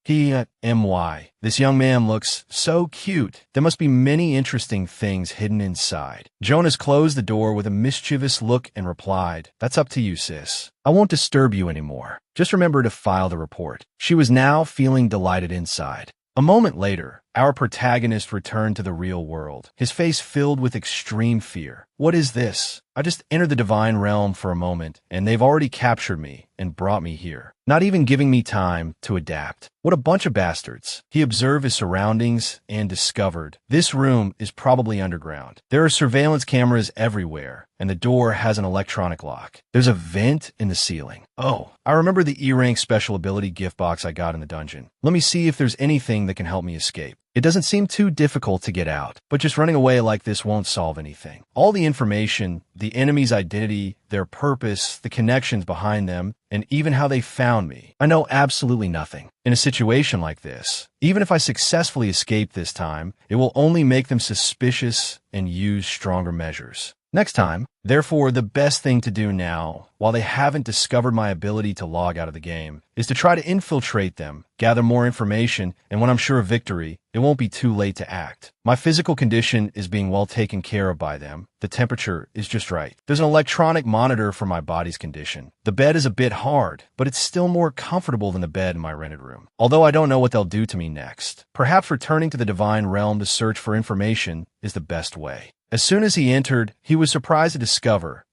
M.Y. This young man looks so cute. There must be many interesting things hidden inside. Jonas closed the door with a mischievous look and replied, that's up to you, sis. I won't disturb you anymore. Just remember to file the report. She was now feeling delighted inside. A moment later, our protagonist returned to the real world, his face filled with extreme fear. What is this? I just entered the divine realm for a moment, and they've already captured me and brought me here, not even giving me time to adapt. What a bunch of bastards. He observed his surroundings and discovered this room is probably underground. There are surveillance cameras everywhere, and the door has an electronic lock. There's a vent in the ceiling. Oh, I remember the E-rank special ability gift box I got in the dungeon. Let me see if there's anything that can help me escape. It doesn't seem too difficult to get out, but just running away like this won't solve anything. All the information, the enemy's identity, their purpose, the connections behind them, and even how they found me, I know absolutely nothing. In a situation like this, even if I successfully escape this time, it will only make them suspicious and use stronger measures. Next time, therefore, the best thing to do now, while they haven't discovered my ability to log out of the game, is to try to infiltrate them, gather more information, and when I'm sure of victory, it won't be too late to act. My physical condition is being well taken care of by them. The temperature is just right. There's an electronic monitor for my body's condition. The bed is a bit hard, but it's still more comfortable than the bed in my rented room. Although I don't know what they'll do to me next. Perhaps returning to the divine realm to search for information is the best way. As soon as he entered, he was surprised to discover,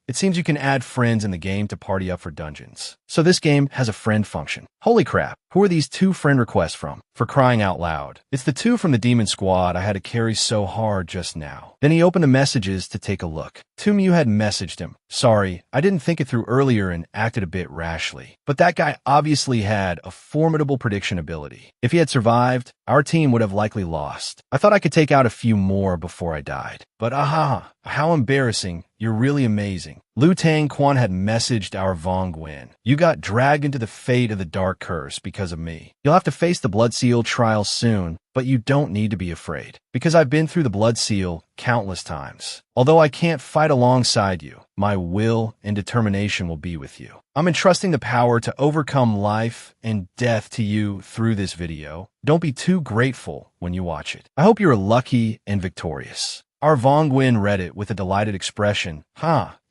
it seems you can add friends in the game to party up for dungeons. So this game has a friend function. Holy crap, who are these 2 friend requests from? For crying out loud. It's the 2 from the demon squad I had to carry so hard just now. Then he opened the messages to take a look. Tumu had messaged him. Sorry, I didn't think it through earlier and acted a bit rashly. But that guy obviously had a formidable prediction ability. If he had survived, our team would have likely lost. I thought I could take out a few more before I died. But how embarrassing. You're really amazing. Liu Tang Quan had messaged our Von Gwyn. You got dragged into the fate of the Dark Curse because of me. You'll have to face the Blood Seal trial soon, but you don't need to be afraid, because I've been through the Blood Seal countless times. Although I can't fight alongside you, my will and determination will be with you. I'm entrusting the power to overcome life and death to you through this video. Don't be too grateful when you watch it. I hope you're lucky and victorious. Our Von Gwyn read it with a delighted expression.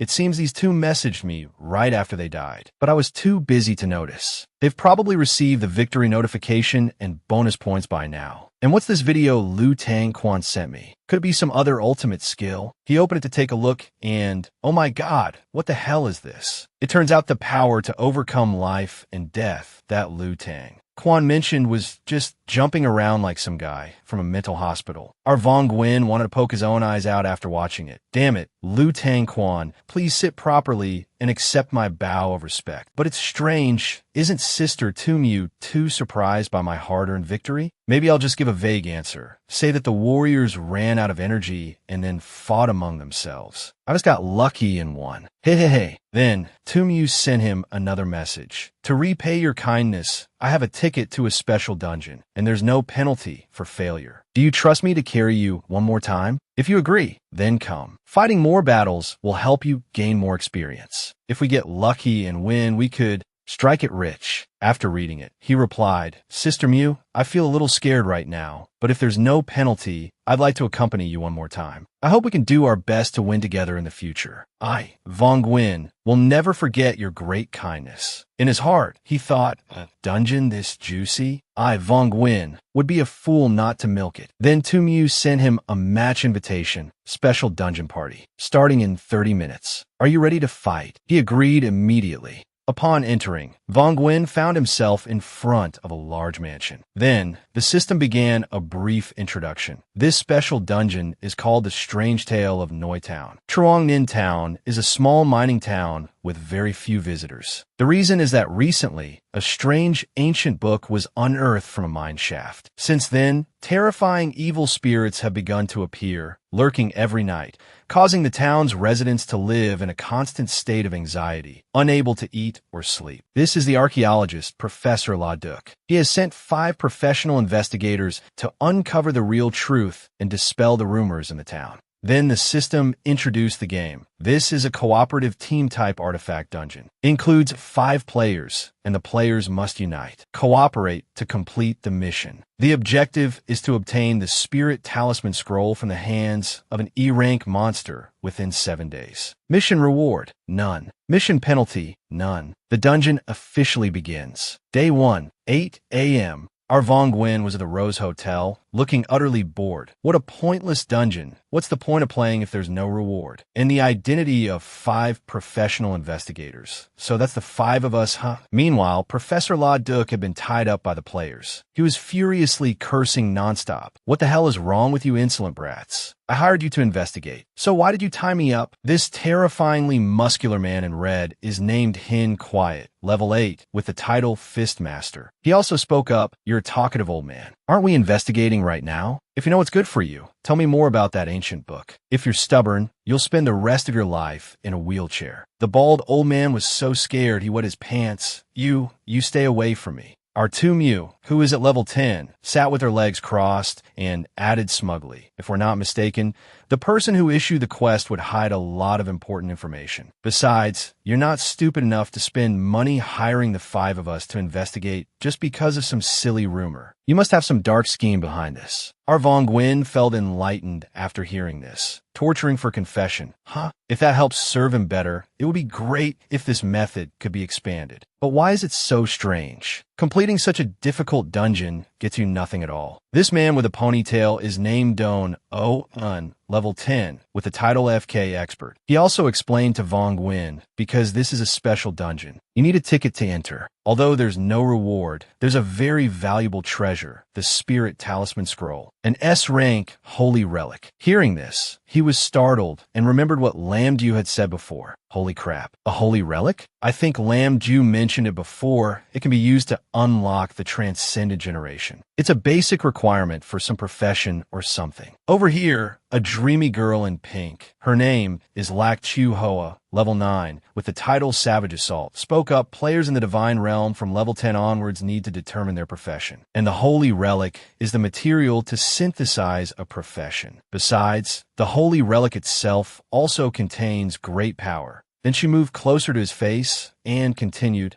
It seems these 2 messaged me right after they died, but I was too busy to notice. They've probably received the victory notification and bonus points by now. And what's this video Liu Tang Quan sent me? Could it be some other ultimate skill? He opened it to take a look and, oh my god, what the hell is this? It turns out the power to overcome life and death that Liu Tang Quan mentioned was just jumping around like some guy from a mental hospital. Our Von Gwyn wanted to poke his own eyes out after watching it. Damn it, Liu Tang Quan, please sit properly and accept my bow of respect. But it's strange, isn't Sister Tumu too surprised by my hard-earned victory? Maybe I'll just give a vague answer. Say that the warriors ran out of energy and then fought among themselves. I just got lucky and won. Hey. Then, Tumu sent him another message. To repay your kindness, I have a ticket to a special dungeon, and there's no penalty for failure. Do you trust me to carry you one more time? If you agree, then come. Fighting more battles will help you gain more experience. If we get lucky and win, we could strike it rich. After reading it, he replied, Sister Mew, I feel a little scared right now, but if there's no penalty, I'd like to accompany you one more time. I hope we can do our best to win together in the future. I, Von Gwyn, will never forget your great kindness. In his heart, he thought, a dungeon this juicy? I, Von Gwyn, would be a fool not to milk it. Then Tumu sent him a match invitation, special dungeon party, starting in 30 minutes. Are you ready to fight? He agreed immediately. Upon entering, Vong Nguyen found himself in front of a large mansion. Then, the system began a brief introduction. This special dungeon is called the Strange Tale of Noi Town. Truong Ninh Town is a small mining town with very few visitors. The reason is that recently, a strange ancient book was unearthed from a mine shaft. Since then, terrifying evil spirits have begun to appear, lurking every night, causing the town's residents to live in a constant state of anxiety, unable to eat or sleep. This is the archaeologist, Professor La Duc. He has sent 5 professional investigators to uncover the real truth and dispel the rumors in the town. Then the system introduced the game. This is a cooperative team-type artifact dungeon. It includes 5 players, and the players must unite, cooperate to complete the mission. The objective is to obtain the Spirit Talisman Scroll from the hands of an E-rank monster within 7 days. Mission reward: none. Mission penalty: none. The dungeon officially begins. Day 1, 8 a.m. Our Vong Nguyen was at the Rose Hotel, looking utterly bored. What a pointless dungeon. What's the point of playing if there's no reward? And the identity of 5 professional investigators. So that's the 5 of us, huh? Meanwhile, Professor La Duc had been tied up by the players. He was furiously cursing nonstop. What the hell is wrong with you insolent brats? I hired you to investigate. So why did you tie me up? This terrifyingly muscular man in red is named Hin Quiet, level 8, with the title Fistmaster. He also spoke up, "You're a talkative old man. Aren't we investigating right now? If you know what's good for you, tell me more about that ancient book. If you're stubborn, you'll spend the rest of your life in a wheelchair." The bald old man was so scared he wet his pants. You stay away from me." Our Tu Mu, who is at level 10, sat with her legs crossed and added smugly, "If we're not mistaken, the person who issued the quest would hide a lot of important information. Besides, you're not stupid enough to spend money hiring the 5 of us to investigate just because of some silly rumor. You must have some dark scheme behind this." Our Vong Nguyen felt enlightened after hearing this. Torturing for confession. Huh? If that helps serve him better, it would be great if this method could be expanded. But why is it so strange? Completing such a difficult dungeon gets you nothing at all. This man with a ponytail is named Don O-Un, level 10, with the title FK Expert. He also explained to Vong Nguyen, because this is a special dungeon, you need a ticket to enter. Although there's no reward, there's a very valuable treasure, the Spirit Talisman Scroll, an S-rank holy relic. Hearing this, he was startled and remembered what Lam Ju had said before. Holy crap, a holy relic? I think Lam Ju mentioned it before. It can be used to unlock the Transcendent Generation. It's a basic requirement for some profession or something. Over here, a dreamy girl in pink. Her name is Lak Chu Hoa, level 9, with the title Savage Assault. Spoke up, players in the Divine Realm from level 10 onwards need to determine their profession. And the Holy Relic is the material to synthesize a profession. Besides, the Holy Relic itself also contains great power. Then she moved closer to his face and continued,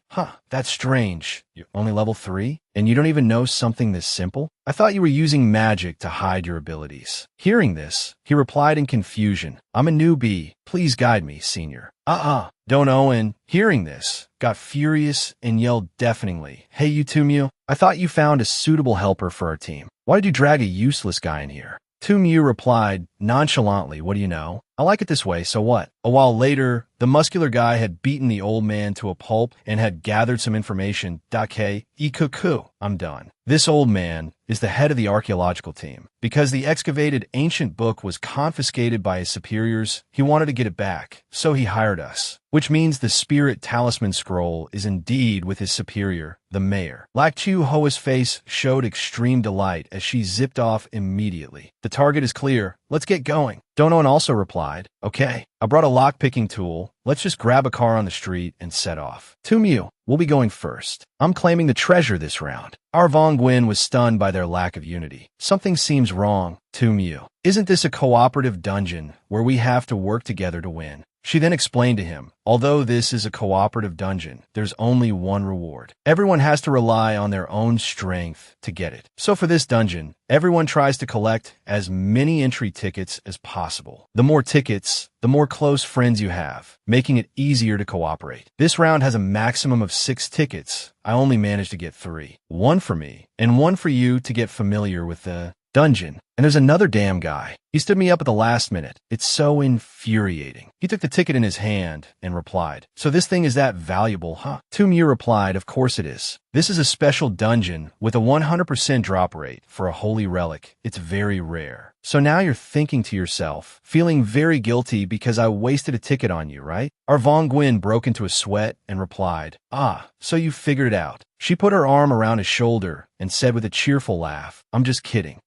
that's strange. You're only level 3? And you don't even know something this simple? I thought you were using magic to hide your abilities. Hearing this, he replied in confusion, I'm a newbie. Please guide me, senior. Don Owen, hearing this, got furious and yelled deafeningly, Hey, you Tu Mu, I thought you found a suitable helper for our team. Why did you drag a useless guy in here? Tu Mu replied nonchalantly, what do you know? I like it this way, so what? A while later, the muscular guy had beaten the old man to a pulp and had gathered some information. Dake, ikuku, I'm done. This old man is the head of the archaeological team. Because the excavated ancient book was confiscated by his superiors, he wanted to get it back, so he hired us. Which means the Spirit Talisman Scroll is indeed with his superior, the mayor. Lak Chu Hoa's face showed extreme delight as she zipped off immediately. The target is clear. Let's get going. Donon also replied, Okay, I brought a lock-picking tool. Let's just grab a car on the street and set off. Tu Mu, we'll be going first. I'm claiming the treasure this round. Our Vong Nguyen was stunned by their lack of unity. Something seems wrong, Tu Mu. Isn't this a cooperative dungeon where we have to work together to win? She then explained to him, although this is a cooperative dungeon, there's only one reward. Everyone has to rely on their own strength to get it. So for this dungeon, everyone tries to collect as many entry tickets as possible. The more tickets, the more close friends you have, making it easier to cooperate. This round has a maximum of 6 tickets. I only managed to get 3. 1 for me, and 1 for you to get familiar with the dungeon. And there's another damn guy. He stood me up at the last minute. It's so infuriating. He took the ticket in his hand and replied, "So this thing is that valuable, huh?" Tumyu replied, "Of course it is. This is a special dungeon with a 100% drop rate for a holy relic. It's very rare. So now you're thinking to yourself, feeling very guilty because I wasted a ticket on you, right?" Our Vong Gwyn broke into a sweat and replied, "Ah, so you figured it out." She put her arm around his shoulder and said with a cheerful laugh, "I'm just kidding.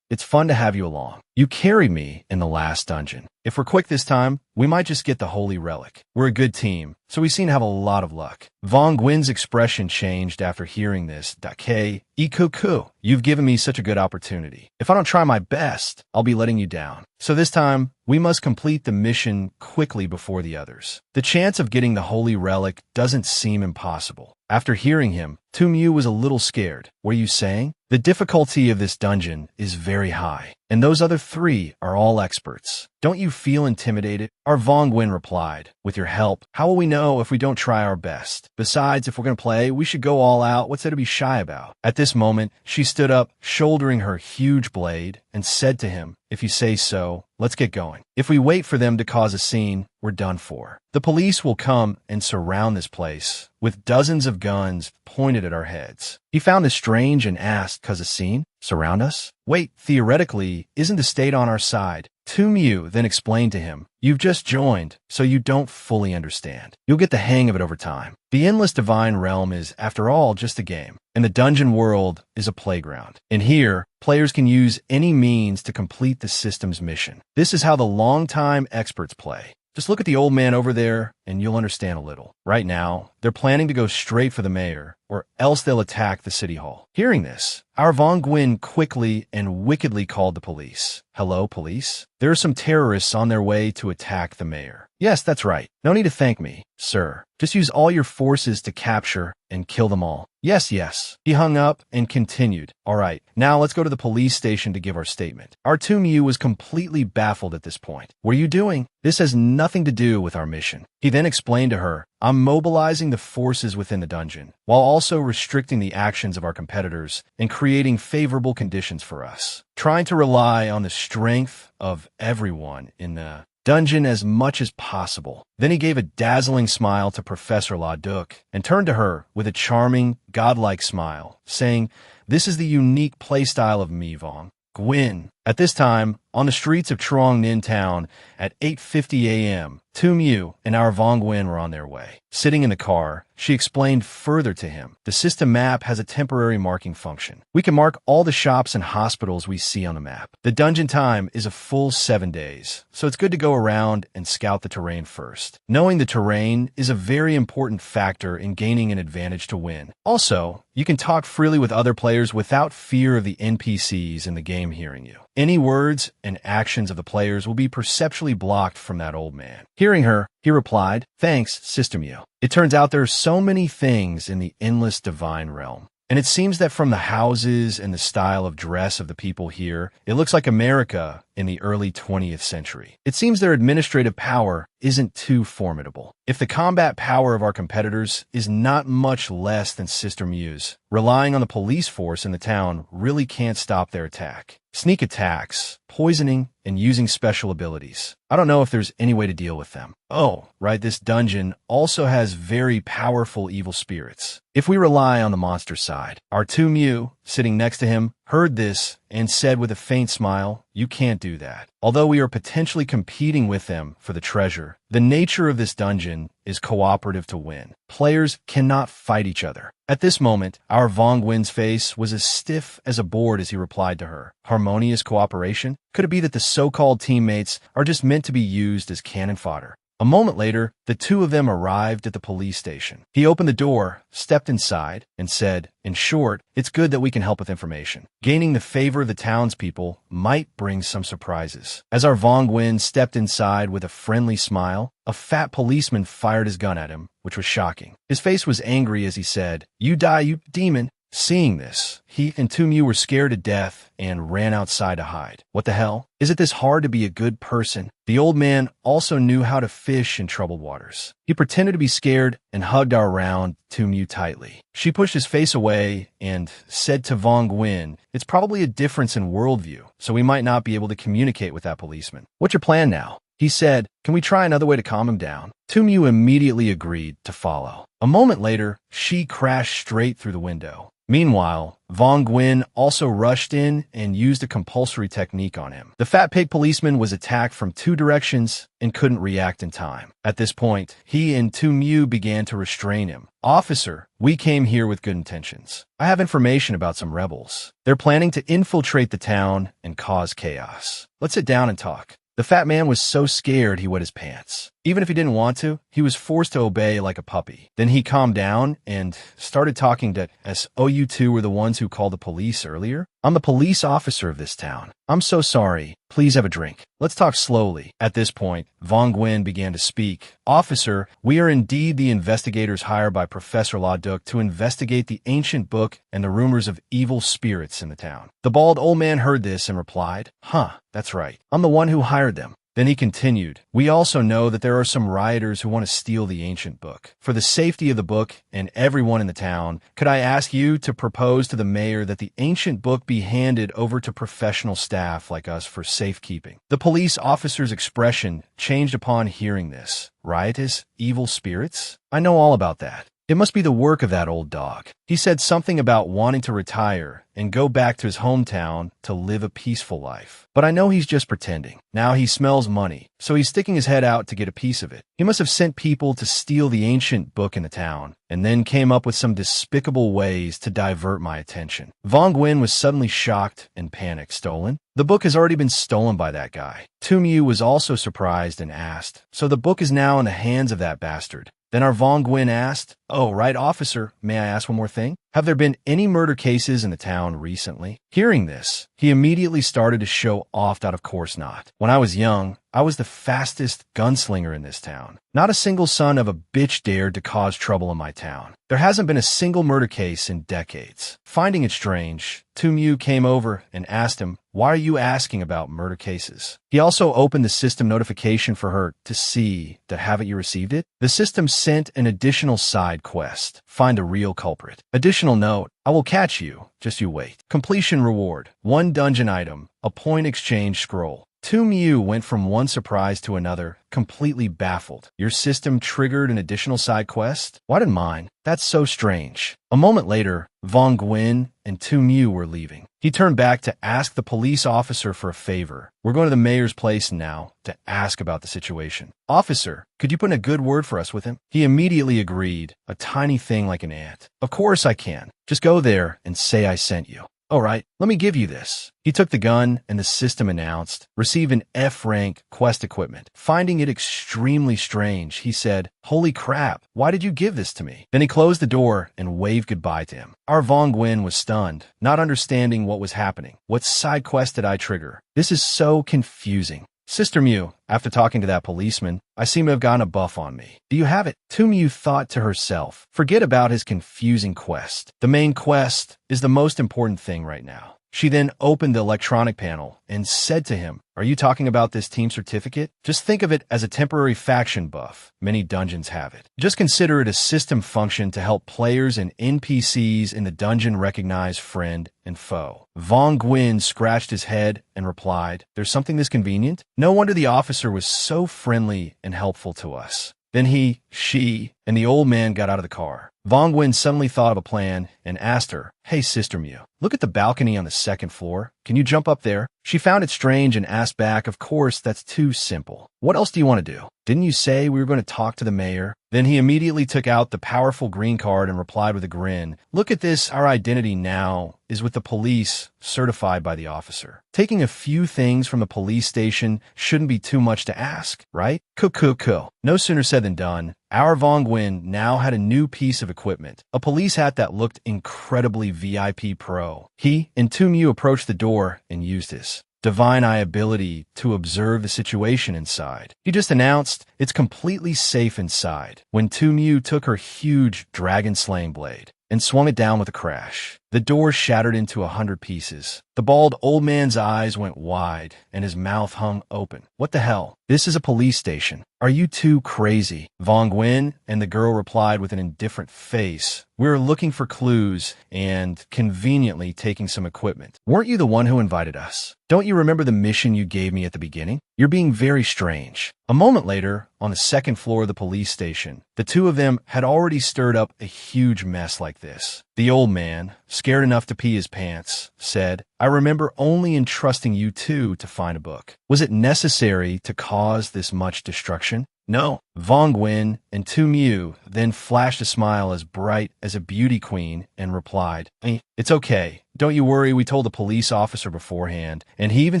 It's fun to have you along. You carried me in the last dungeon. If we're quick this time, we might just get the holy relic. We're a good team, so we seem to have a lot of luck." Vong Gwyn's expression changed after hearing this. "Dake, ikuku, you've given me such a good opportunity. If I don't try my best, I'll be letting you down. So this time, we must complete the mission quickly before the others. The chance of getting the holy relic doesn't seem impossible." After hearing him, Tumyu was a little scared. "Were you saying? The difficulty of this dungeon is very high, and those other three are all experts. Don't you feel intimidated?" Our Vong Gwyn replied, "With your help, how will we know if we don't try our best? Besides, if we're going to play, we should go all out. What's there to be shy about?" At this moment, she stood up, shouldering her huge blade, and said to him, "If you say so, let's get going. If we wait for them to cause a scene, we're done for. The police will come and surround this place with dozens of guns pointed at our heads." He found this strange and asked, "'Cause a scene? Surround us? Wait, theoretically, isn't the state on our side?" Tumyu then explained to him, "You've just joined, so you don't fully understand. You'll get the hang of it over time. The Endless Divine Realm is, after all, just a game, and the dungeon world is a playground. And here, players can use any means to complete the system's mission. This is how the longtime experts play. Just look at the old man over there, and you'll understand a little. Right now, they're planning to go straight for the mayor, or else they'll attack the city hall." Hearing this, our Vong Gwyn quickly and wickedly called the police. "Hello, police? There are some terrorists on their way to attack the mayor." "Yes, that's right. No need to thank me, sir. Just use all your forces to capture and kill them all." "Yes, yes." He hung up and continued, "All right, now let's go to the police station to give our statement." Our Tumyu was completely baffled at this point. "What are you doing? This has nothing to do with our mission." He then explained to her, "I'm mobilizing the forces within the dungeon, while also restricting the actions of our competitors and creating favorable conditions for us, trying to rely on the strength of everyone in the dungeon as much as possible." Then he gave a dazzling smile to Professor LaDuc and turned to her with a charming, godlike smile, saying, "This is the unique playstyle of me, Vong Gwyn." At this time, on the streets of Trong Ninh Town at 8:50 a.m., Tumyu and our Vong Gwyn were on their way. Sitting in the car, she explained further to him, "The system map has a temporary marking function. We can mark all the shops and hospitals we see on the map. The dungeon time is a full 7 days, so it's good to go around and scout the terrain first. Knowing the terrain is a very important factor in gaining an advantage to win. Also, you can talk freely with other players without fear of the NPCs in the game hearing you. Any words and actions of the players will be perceptually blocked from that old man." Hearing her, he replied, "Thanks, Sister Mew. It turns out there are so many things in the Endless Divine Realm. And it seems that from the houses and the style of dress of the people here, it looks like America in the early 20th century. It seems their administrative power isn't too formidable. If the combat power of our competitors is not much less than Sister Mew's, relying on the police force in the town really can't stop their attack. Sneak attacks, poisoning, and using special abilities. I don't know if there's any way to deal with them. Oh, right, this dungeon also has very powerful evil spirits. If we rely on the monster side." Our Tumyu, sitting next to him, heard this and said with a faint smile, "You can't do that. Although we are potentially competing with them for the treasure, the nature of this dungeon is cooperative to win. Players cannot fight each other." At this moment, our Vong Gwyn's face was as stiff as a board as he replied to her, "Harmonious cooperation? Could it be that the so-called teammates are just meant to be used as cannon fodder?" A moment later, the two of them arrived at the police station. He opened the door, stepped inside, and said, "In short, it's good that we can help with information. Gaining the favor of the townspeople might bring some surprises." As our Vong Gwyn stepped inside with a friendly smile, a fat policeman fired his gun at him, which was shocking. His face was angry as he said, "You die, you demon." Seeing this, he and Tumyu were scared to death and ran outside to hide. What the hell? Is it this hard to be a good person? The old man also knew how to fish in troubled waters. He pretended to be scared and hugged around Tumyu tightly. She pushed his face away and said to Vong Nguyen, "It's probably a difference in worldview, so we might not be able to communicate with that policeman. What's your plan now?" He said, "Can we try another way to calm him down?" Tumyu immediately agreed to follow. A moment later, she crashed straight through the window. Meanwhile, Vong Nguyen also rushed in and used a compulsory technique on him. The fat pig policeman was attacked from two directions and couldn't react in time. At this point, he and Tumyu began to restrain him. "Officer, we came here with good intentions. I have information about some rebels. They're planning to infiltrate the town and cause chaos. Let's sit down and talk." The fat man was so scared he wet his pants. Even if he didn't want to, he was forced to obey like a puppy. Then he calmed down and started talking to us. "Oh, you two were the ones who called the police earlier? I'm the police officer of this town. I'm so sorry. Please have a drink. Let's talk slowly." At this point, Vong Nguyen began to speak. "Officer, we are indeed the investigators hired by Professor La Duc to investigate the ancient book and the rumors of evil spirits in the town." The bald old man heard this and replied, "Huh, that's right. I'm the one who hired them." Then he continued, "We also know that there are some rioters who want to steal the ancient book. For the safety of the book and everyone in the town, could I ask you to propose to the mayor that the ancient book be handed over to professional staff like us for safekeeping?" The police officer's expression changed upon hearing this. "Riotous, evil spirits? I know all about that. It must be the work of that old dog." He said something about wanting to retire and go back to his hometown to live a peaceful life. But I know he's just pretending. Now he smells money, so he's sticking his head out to get a piece of it. He must have sent people to steal the ancient book in the town, and then came up with some despicable ways to divert my attention. Vong Nguyen was suddenly shocked and panicked. "Stolen? The book has already been stolen by that guy." Tumyu was also surprised and asked, "So the book is now in the hands of that bastard?" Then our Vong Nguyen asked, "Oh, right, officer, may I ask one more thing? Have there been any murder cases in the town recently?" Hearing this, he immediately started to show off that of course not. "When I was young, I was the fastest gunslinger in this town. Not a single son of a bitch dared to cause trouble in my town. There hasn't been a single murder case in decades." Finding it strange, Tumyu came over and asked him, "Why are you asking about murder cases?" He also opened the system notification for her to see that haven't you received it? The system sent an additional side quest. Find a real culprit. Additional note, I will catch you, just you wait. Completion reward, 1 dungeon item, a point exchange scroll. Tumyu went from one surprise to another, completely baffled. "Your system triggered an additional side quest? Why didn't mine? That's so strange." A moment later, Vong Nguyen and Tumyu were leaving. He turned back to ask the police officer for a favor. "We're going to the mayor's place now to ask about the situation. Officer, could you put in a good word for us with him?" He immediately agreed, a tiny thing like an ant. "Of course I can. Just go there and say I sent you." "All right, let me give you this." He took the gun and the system announced, "Receive an F-rank quest equipment." Finding it extremely strange, he said, "Holy crap, why did you give this to me?" Then he closed the door and waved goodbye to him. Our Vong Nguyen was stunned, not understanding what was happening. What side quest did I trigger? This is so confusing. "Sister Mew, after talking to that policeman, I seem to have gotten a buff on me. Do you have it?" Tumyu thought to herself, forget about his confusing quest. The main quest is the most important thing right now. She then opened the electronic panel and said to him, "Are you talking about this team certificate? Just think of it as a temporary faction buff. Many dungeons have it. Just consider it a system function to help players and NPCs in the dungeon recognize friend and foe." Vong Nguyen scratched his head and replied, "There's something this convenient? No wonder the officer was so friendly and helpful to us." Then he, she, and the old man got out of the car. Vong Nguyen suddenly thought of a plan and asked her, "Hey, Sister Mew, look at the balcony on the 2nd floor. Can you jump up there?" She found it strange and asked back, "Of course, that's too simple. What else do you want to do? Didn't you say we were going to talk to the mayor?" Then he immediately took out the powerful green card and replied with a grin, "Look at this, our identity now is with the police, certified by the officer. Taking a few things from the police station shouldn't be too much to ask, right?" Cool. No sooner said than done. Our Vong Nguyen now had a new piece of equipment, a police hat that looked incredibly VIP pro. He and Tumyu approached the door and used his divine eye ability to observe the situation inside. He just announced, "It's completely safe inside," when Tumyu took her huge dragon slaying blade and swung it down with a crash. The door shattered into 100 pieces. The bald old man's eyes went wide, and his mouth hung open. What the hell? This is a police station. Are you two crazy? Vong Nguyen and the girl replied with an indifferent face. We're looking for clues and conveniently taking some equipment. Weren't you the one who invited us? Don't you remember the mission you gave me at the beginning? You're being very strange. A moment later, on the second floor of the police station, the two of them had already stirred up a huge mess like this. The old man, scared enough to pee his pants, said, I remember only entrusting you two to find a book. Was it necessary to cause this much destruction? No. Vong Nguyen and Tu Mu then flashed a smile as bright as a beauty queen and replied, It's okay. Don't you worry, we told the police officer beforehand, and he even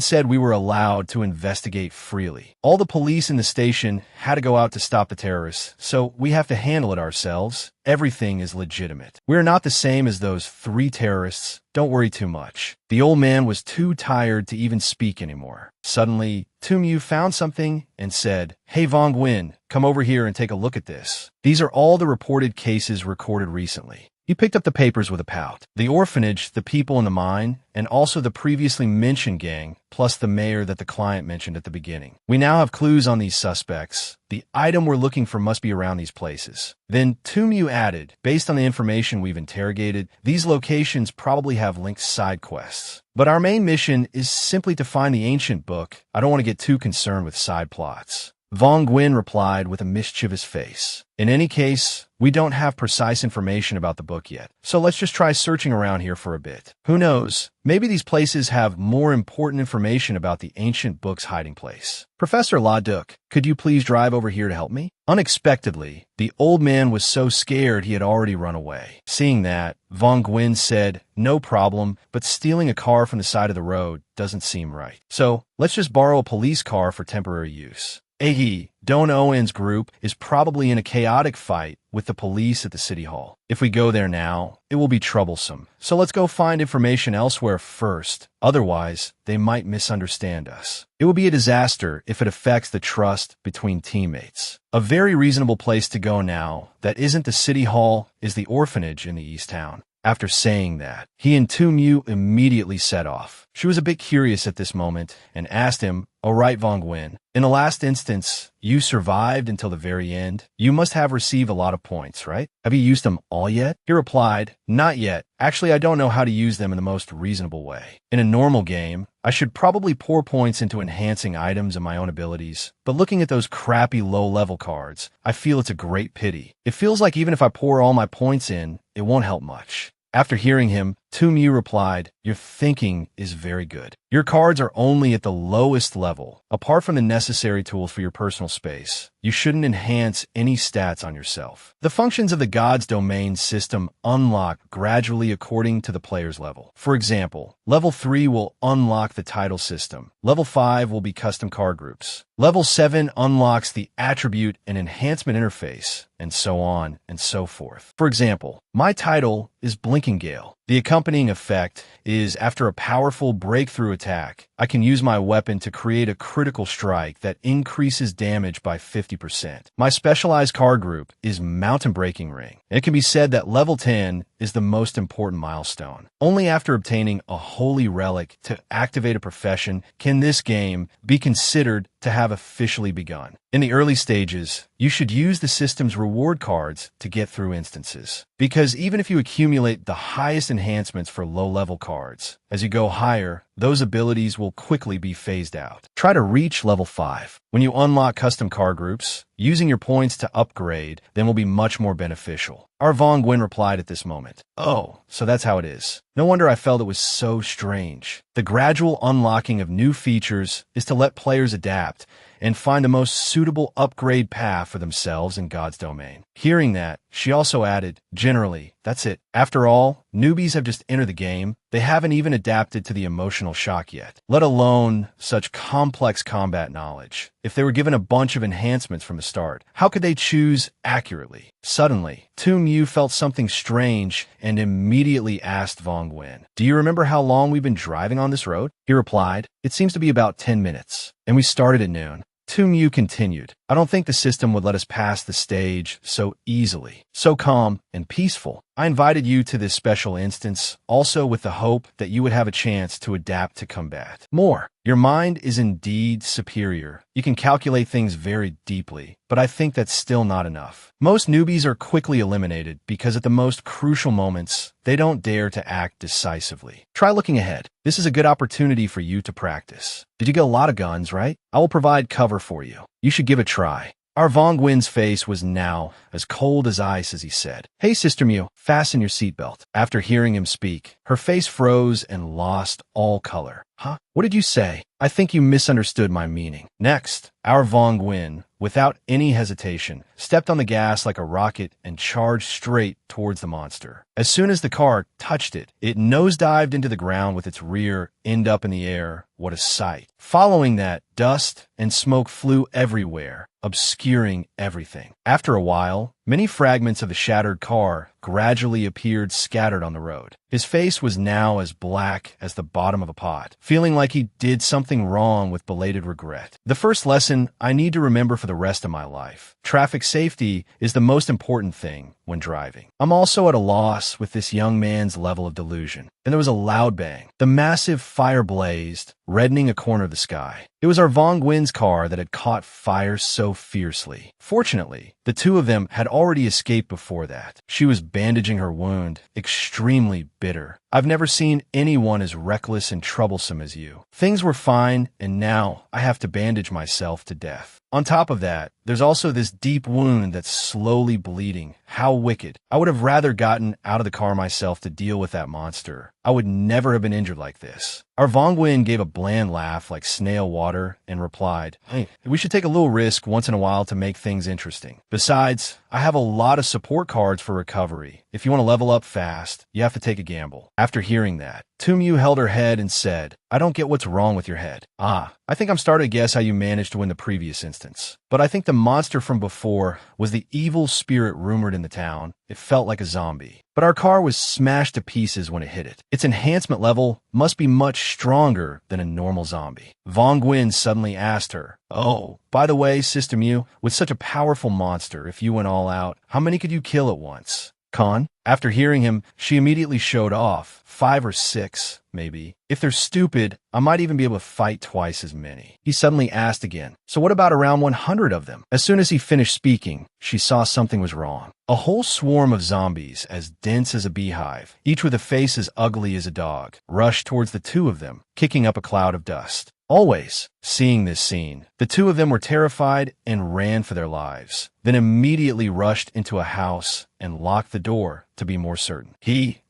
said we were allowed to investigate freely. All the police in the station had to go out to stop the terrorists, so we have to handle it ourselves. Everything is legitimate. We're not the same as those 3 terrorists. Don't worry too much. The old man was too tired to even speak anymore. Suddenly, Tu Mu found something and said, Hey Vong Nguyen, come over here and take a look at this. These are all the reported cases recorded recently. He picked up the papers with a pout. The orphanage, the people in the mine, and also the previously mentioned gang, plus the mayor that the client mentioned at the beginning. We now have clues on these suspects. The item we're looking for must be around these places. Then Tu Mu added, based on the information we've interrogated, these locations probably have linked side quests. But our main mission is simply to find the ancient book. I don't want to get too concerned with side plots. Vong Nguyen replied with a mischievous face. In any case, we don't have precise information about the book yet, so let's just try searching around here for a bit. Who knows? Maybe these places have more important information about the ancient book's hiding place. Professor La Duc, could you please drive over here to help me? Unexpectedly, the old man was so scared he had already run away. Seeing that, Vong Nguyen said, No problem, but stealing a car from the side of the road doesn't seem right. So, let's just borrow a police car for temporary use. Don Owen's group is probably in a chaotic fight with the police at the city hall. If we go there now, it will be troublesome. So let's go find information elsewhere first. Otherwise, they might misunderstand us. It will be a disaster if it affects the trust between teammates. A very reasonable place to go now that isn't the city hall is the orphanage in the East Town. After saying that, he and Tu Mu immediately set off. She was a bit curious at this moment and asked him, All right, Vong Nguyen, in the last instance, you survived until the very end. You must have received a lot of points, right? Have you used them all yet? He replied, Not yet. Actually, I don't know how to use them in the most reasonable way. In a normal game, I should probably pour points into enhancing items and my own abilities, but looking at those crappy low-level cards, I feel it's a great pity. It feels like even if I pour all my points in, it won't help much. After hearing him, Tu Mu replied, Your thinking is very good. Your cards are only at the lowest level. Apart from the necessary tools for your personal space, you shouldn't enhance any stats on yourself. The functions of the God's Domain system unlock gradually according to the player's level. For example, level 3 will unlock the title system. Level 5 will be custom card groups. Level 7 unlocks the attribute and enhancement interface, and so on and so forth. For example, my title is Blinking Gale. The accompanying effect is, after a powerful breakthrough attack, I can use my weapon to create a critical strike that increases damage by 50%. My specialized card group is Mountain Breaking Ring. It can be said that level 10 is the most important milestone. Only after obtaining a holy relic to activate a profession can this game be considered to have officially begun. In the early stages, you should use the system's reward cards to get through instances. Because even if you accumulate the highest enhancements for low-level cards, as you go higher, those abilities will quickly be phased out. Try to reach level 5. When you unlock custom card groups, using your points to upgrade then will be much more beneficial. Our Vong Nguyen replied at this moment, Oh, so that's how it is. No wonder I felt it was so strange. The gradual unlocking of new features is to let players adapt and find the most suitable upgrade path for themselves in God's domain. Hearing that, she also added, Generally, that's it. After all, newbies have just entered the game. They haven't even adapted to the emotional shock yet, let alone such complex combat knowledge. If they were given a bunch of enhancements from the start, how could they choose accurately? Suddenly, Tu Mu felt something strange and immediately asked Vong Nguyen, Do you remember how long we've been driving on this road? He replied, It seems to be about 10 minutes, and we started at noon. Tu Mu continued, I don't think the system would let us pass the stage so easily. So calm and peaceful. I invited you to this special instance, also with the hope that you would have a chance to adapt to combat. More. Your mind is indeed superior. You can calculate things very deeply, but I think that's still not enough. Most newbies are quickly eliminated because at the most crucial moments, they don't dare to act decisively. Try looking ahead. This is a good opportunity for you to practice. Did you get a lot of guns, right? I will provide cover for you. You should give it a try. Our Vong Nguyen's face was now as cold as ice as he said, "Hey, Sister Mew, fasten your seatbelt." After hearing him speak, her face froze and lost all color. Huh? What did you say? I think you misunderstood my meaning. Next, our Vong Nguyen, without any hesitation, stepped on the gas like a rocket and charged straight towards the monster. As soon as the car touched it, it nosedived into the ground with its rear end up in the air. What a sight. Following that, dust and smoke flew everywhere, obscuring everything. After a while, many fragments of the shattered car gradually appeared scattered on the road. His face was now as black as the bottom of a pot, feeling like he did something wrong with belated regret. The first lesson I need to remember for the rest of my life. Traffic safety is the most important thing when driving. I'm also at a loss with this young man's level of delusion. Then there was a loud bang. The massive fire blazed, reddening a corner of the sky. It was our Vong Nguyen's car that had caught fire so fiercely. Fortunately, the two of them had already escaped before that. She was bandaging her wound, extremely bitter. I've never seen anyone as reckless and troublesome as you. Things were fine, and now I have to bandage myself to death. On top of that, there's also this deep wound that's slowly bleeding. How wicked. I would have rather gotten out of the car myself to deal with that monster. I would never have been injured like this. Our Vong Nguyen gave a bland laugh like snail water and replied, "Hey, we should take a little risk once in a while to make things interesting. Besides, I have a lot of support cards for recovery. If you want to level up fast, you have to take a gamble." After hearing that, Tumyu held her head and said, "I don't get what's wrong with your head." I think I'm starting to guess how you managed to win the previous instance. But I think the monster from before was the evil spirit rumored in the town. It felt like a zombie. But our car was smashed to pieces when it hit it. Its enhancement level must be much stronger than a normal zombie. Vong Nguyen suddenly asked her, "Oh, by the way, Sister Mew, with such a powerful monster, if you went all out, how many could you kill at once?" Khan. After hearing him, she immediately showed off. 5 or 6, maybe. If they're stupid, I might even be able to fight twice as many. He suddenly asked again, "So what about around 100 of them?" As soon as he finished speaking, she saw something was wrong. A whole swarm of zombies, as dense as a beehive, each with a face as ugly as a dog, rushed towards the two of them, kicking up a cloud of dust. Always, seeing this scene, the two of them were terrified and ran for their lives, then immediately rushed into a house and locked the door to be more certain.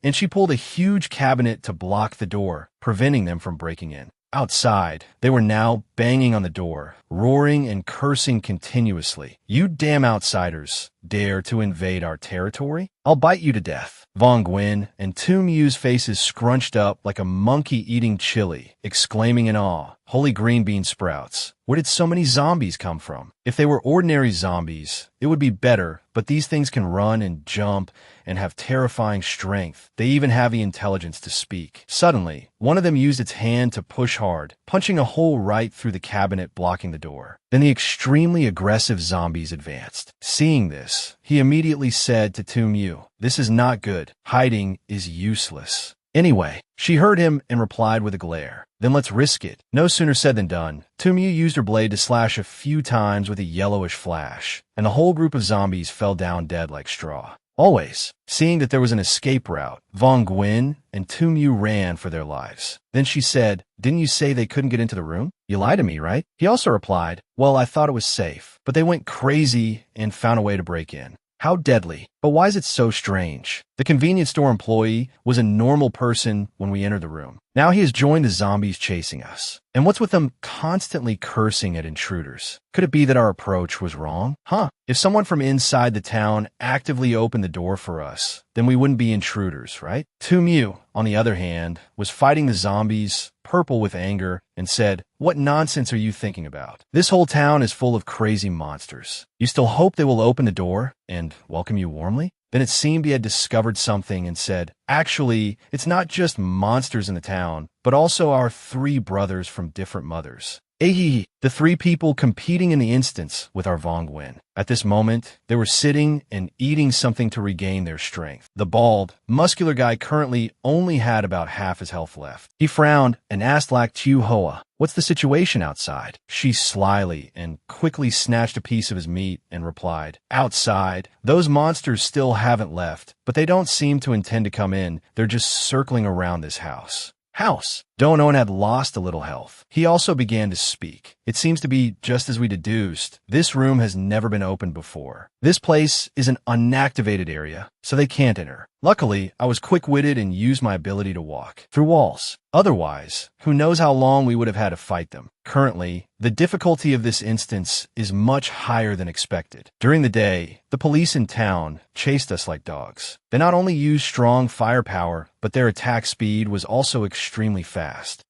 And she pulled a huge cabinet to block the door, preventing them from breaking in. Outside, they were now banging on the door, roaring and cursing continuously. "You damn outsiders, dare to invade our territory? I'll bite you to death." Vong Nguyen and Tumyu's faces scrunched up like a monkey eating chili, exclaiming in awe, "Holy green bean sprouts, where did so many zombies come from?" If they were ordinary zombies, it would be better, but these things can run and jump and have terrifying strength. They even have the intelligence to speak. Suddenly, one of them used its hand to push hard, punching a hole right through the cabinet blocking the door. Then the extremely aggressive zombies advanced. Seeing this, he immediately said to Tumyu, "This is not good. Hiding is useless." Anyway, she heard him and replied with a glare, "Then let's risk it." No sooner said than done. Tumyu used her blade to slash a few times with a yellowish flash, and the whole group of zombies fell down dead like straw. Always, seeing that there was an escape route, Vong Nguyen and Tumyu ran for their lives. Then she said, "Didn't you say they couldn't get into the room? You lied to me, right?" He also replied, "Well, I thought it was safe, but they went crazy and found a way to break in." How deadly. But why is it so strange? The convenience store employee was a normal person when we entered the room. Now he has joined the zombies chasing us. And what's with them constantly cursing at intruders? Could it be that our approach was wrong? If someone from inside the town actively opened the door for us, then we wouldn't be intruders, right? Tumyu, on the other hand, was fighting the zombies, purple with anger, and said, "What nonsense are you thinking about? This whole town is full of crazy monsters. You still hope they will open the door and welcome you warmly?" Then it seemed he had discovered something and said, "Actually, it's not just monsters in the town, but also our 3 brothers from different mothers. The three people competing in the instance with our Vongwen. At this moment, they were sitting and eating something to regain their strength. The bald, muscular guy currently only had about half his health left. He frowned and asked Lak Chiu Hoa, "What's the situation outside?" She slyly and quickly snatched a piece of his meat and replied, "Outside, those monsters still haven't left, but they don't seem to intend to come in. They're just circling around this house." Donon had lost a little health. He also began to speak. "It seems to be just as we deduced. This room has never been opened before. This place is an unactivated area, so they can't enter. Luckily, I was quick-witted and used my ability to walk through walls. Otherwise, who knows how long we would have had to fight them. Currently, the difficulty of this instance is much higher than expected. During the day, the police in town chased us like dogs. They not only used strong firepower, but their attack speed was also extremely fast.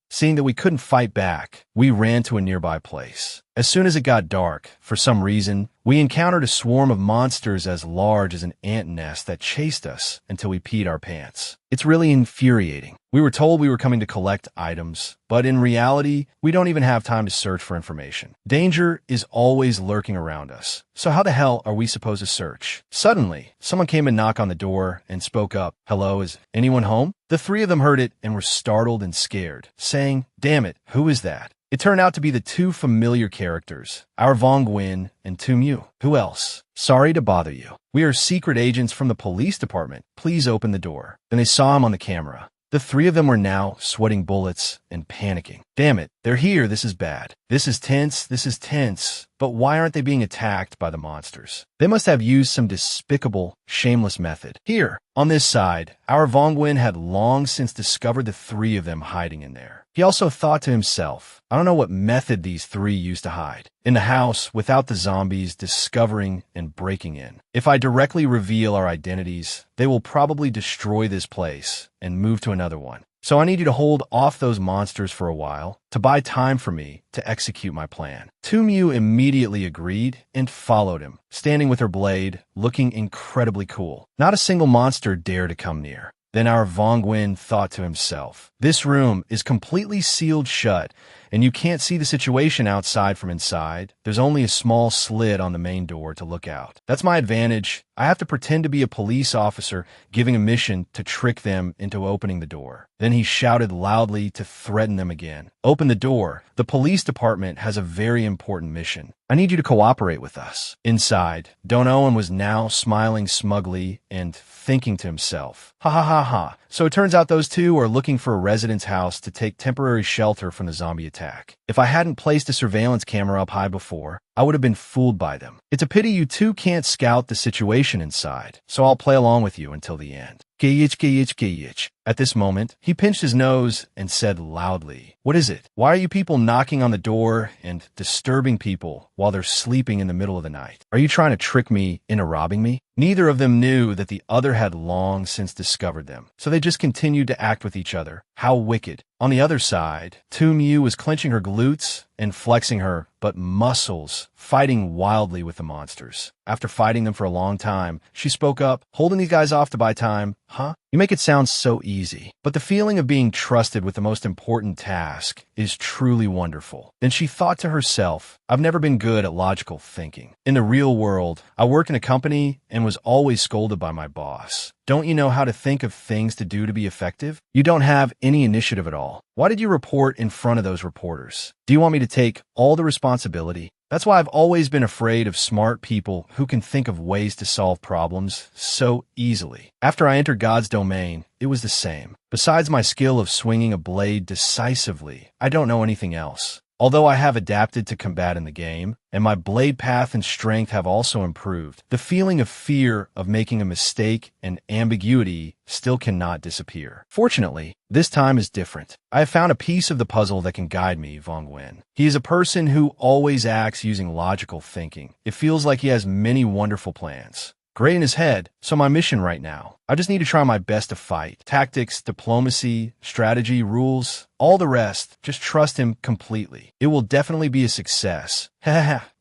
Seeing that we couldn't fight back, we ran to a nearby place. As soon as it got dark, for some reason, we encountered a swarm of monsters as large as an ant nest that chased us until we peed our pants. It's really infuriating. We were told we were coming to collect items, but in reality, we don't even have time to search for information. Danger is always lurking around us. So how the hell are we supposed to search? Suddenly, someone came and knocked on the door and spoke up. "Hello, is anyone home?" The three of them heard it and were startled and scared, saying, "Damn it, who is that?" It turned out to be the two familiar characters, our Vongwen and Tumyu. "Who else? Sorry to bother you. We are secret agents from the police department. Please open the door." Then they saw him on the camera. The three of them were now sweating bullets and panicking. "Damn it, they're here. This is bad. This is tense. But why aren't they being attacked by the monsters? They must have used some despicable, shameless method." Here, on this side, our Vongwen had long since discovered the three of them hiding in there. He also thought to himself, "I don't know what method these three used to hide in the house without the zombies discovering and breaking in. If I directly reveal our identities, they will probably destroy this place and move to another one. So I need you to hold off those monsters for a while to buy time for me to execute my plan." Tumyu immediately agreed and followed him, standing with her blade, looking incredibly cool. Not a single monster dared to come near. Then our Vongwen thought to himself, "This room is completely sealed shut, and you can't see the situation outside from inside. There's only a small slit on the main door to look out. That's my advantage. I have to pretend to be a police officer giving a mission to trick them into opening the door." Then he shouted loudly to threaten them again. "Open the door. The police department has a very important mission. I need you to cooperate with us." Inside, Donon was now smiling smugly and thinking to himself, "Ha ha ha ha. So it turns out those two are looking for a resident's house to take temporary shelter from the zombie attack. If I hadn't placed a surveillance camera up high before, I would have been fooled by them. It's a pity you two can't scout the situation inside, so I'll play along with you until the end." Gayich. At this moment, he pinched his nose and said loudly, "What is it? Why are you people knocking on the door and disturbing people while they're sleeping in the middle of the night? Are you trying to trick me into robbing me?" Neither of them knew that the other had long since discovered them, so they just continued to act with each other. How wicked. On the other side, Tumyu was clenching her glutes and flexing her muscles, fighting wildly with the monsters. After fighting them for a long time, she spoke up, "Holding these guys off to buy time, huh? You make it sound so easy. But the feeling of being trusted with the most important task is truly wonderful." Then she thought to herself, "I've never been good at logical thinking. In the real world, I work in a company and was always scolded by my boss. Don't you know how to think of things to do to be effective? You don't have any initiative at all. Why did you report in front of those reporters? Do you want me to take all the responsibility? That's why I've always been afraid of smart people who can think of ways to solve problems so easily. After I entered God's domain, it was the same. Besides my skill of swinging a blade decisively, I don't know anything else. Although I have adapted to combat in the game, and my blade path and strength have also improved, the feeling of fear of making a mistake and ambiguity still cannot disappear. Fortunately, this time is different. I have found a piece of the puzzle that can guide me, Vongwen. He is a person who always acts using logical thinking. It feels like he has many wonderful plans. Great in his head, so my mission right now, I just need to try my best to fight. Tactics, diplomacy, strategy, rules, all the rest, just trust him completely. It will definitely be a success.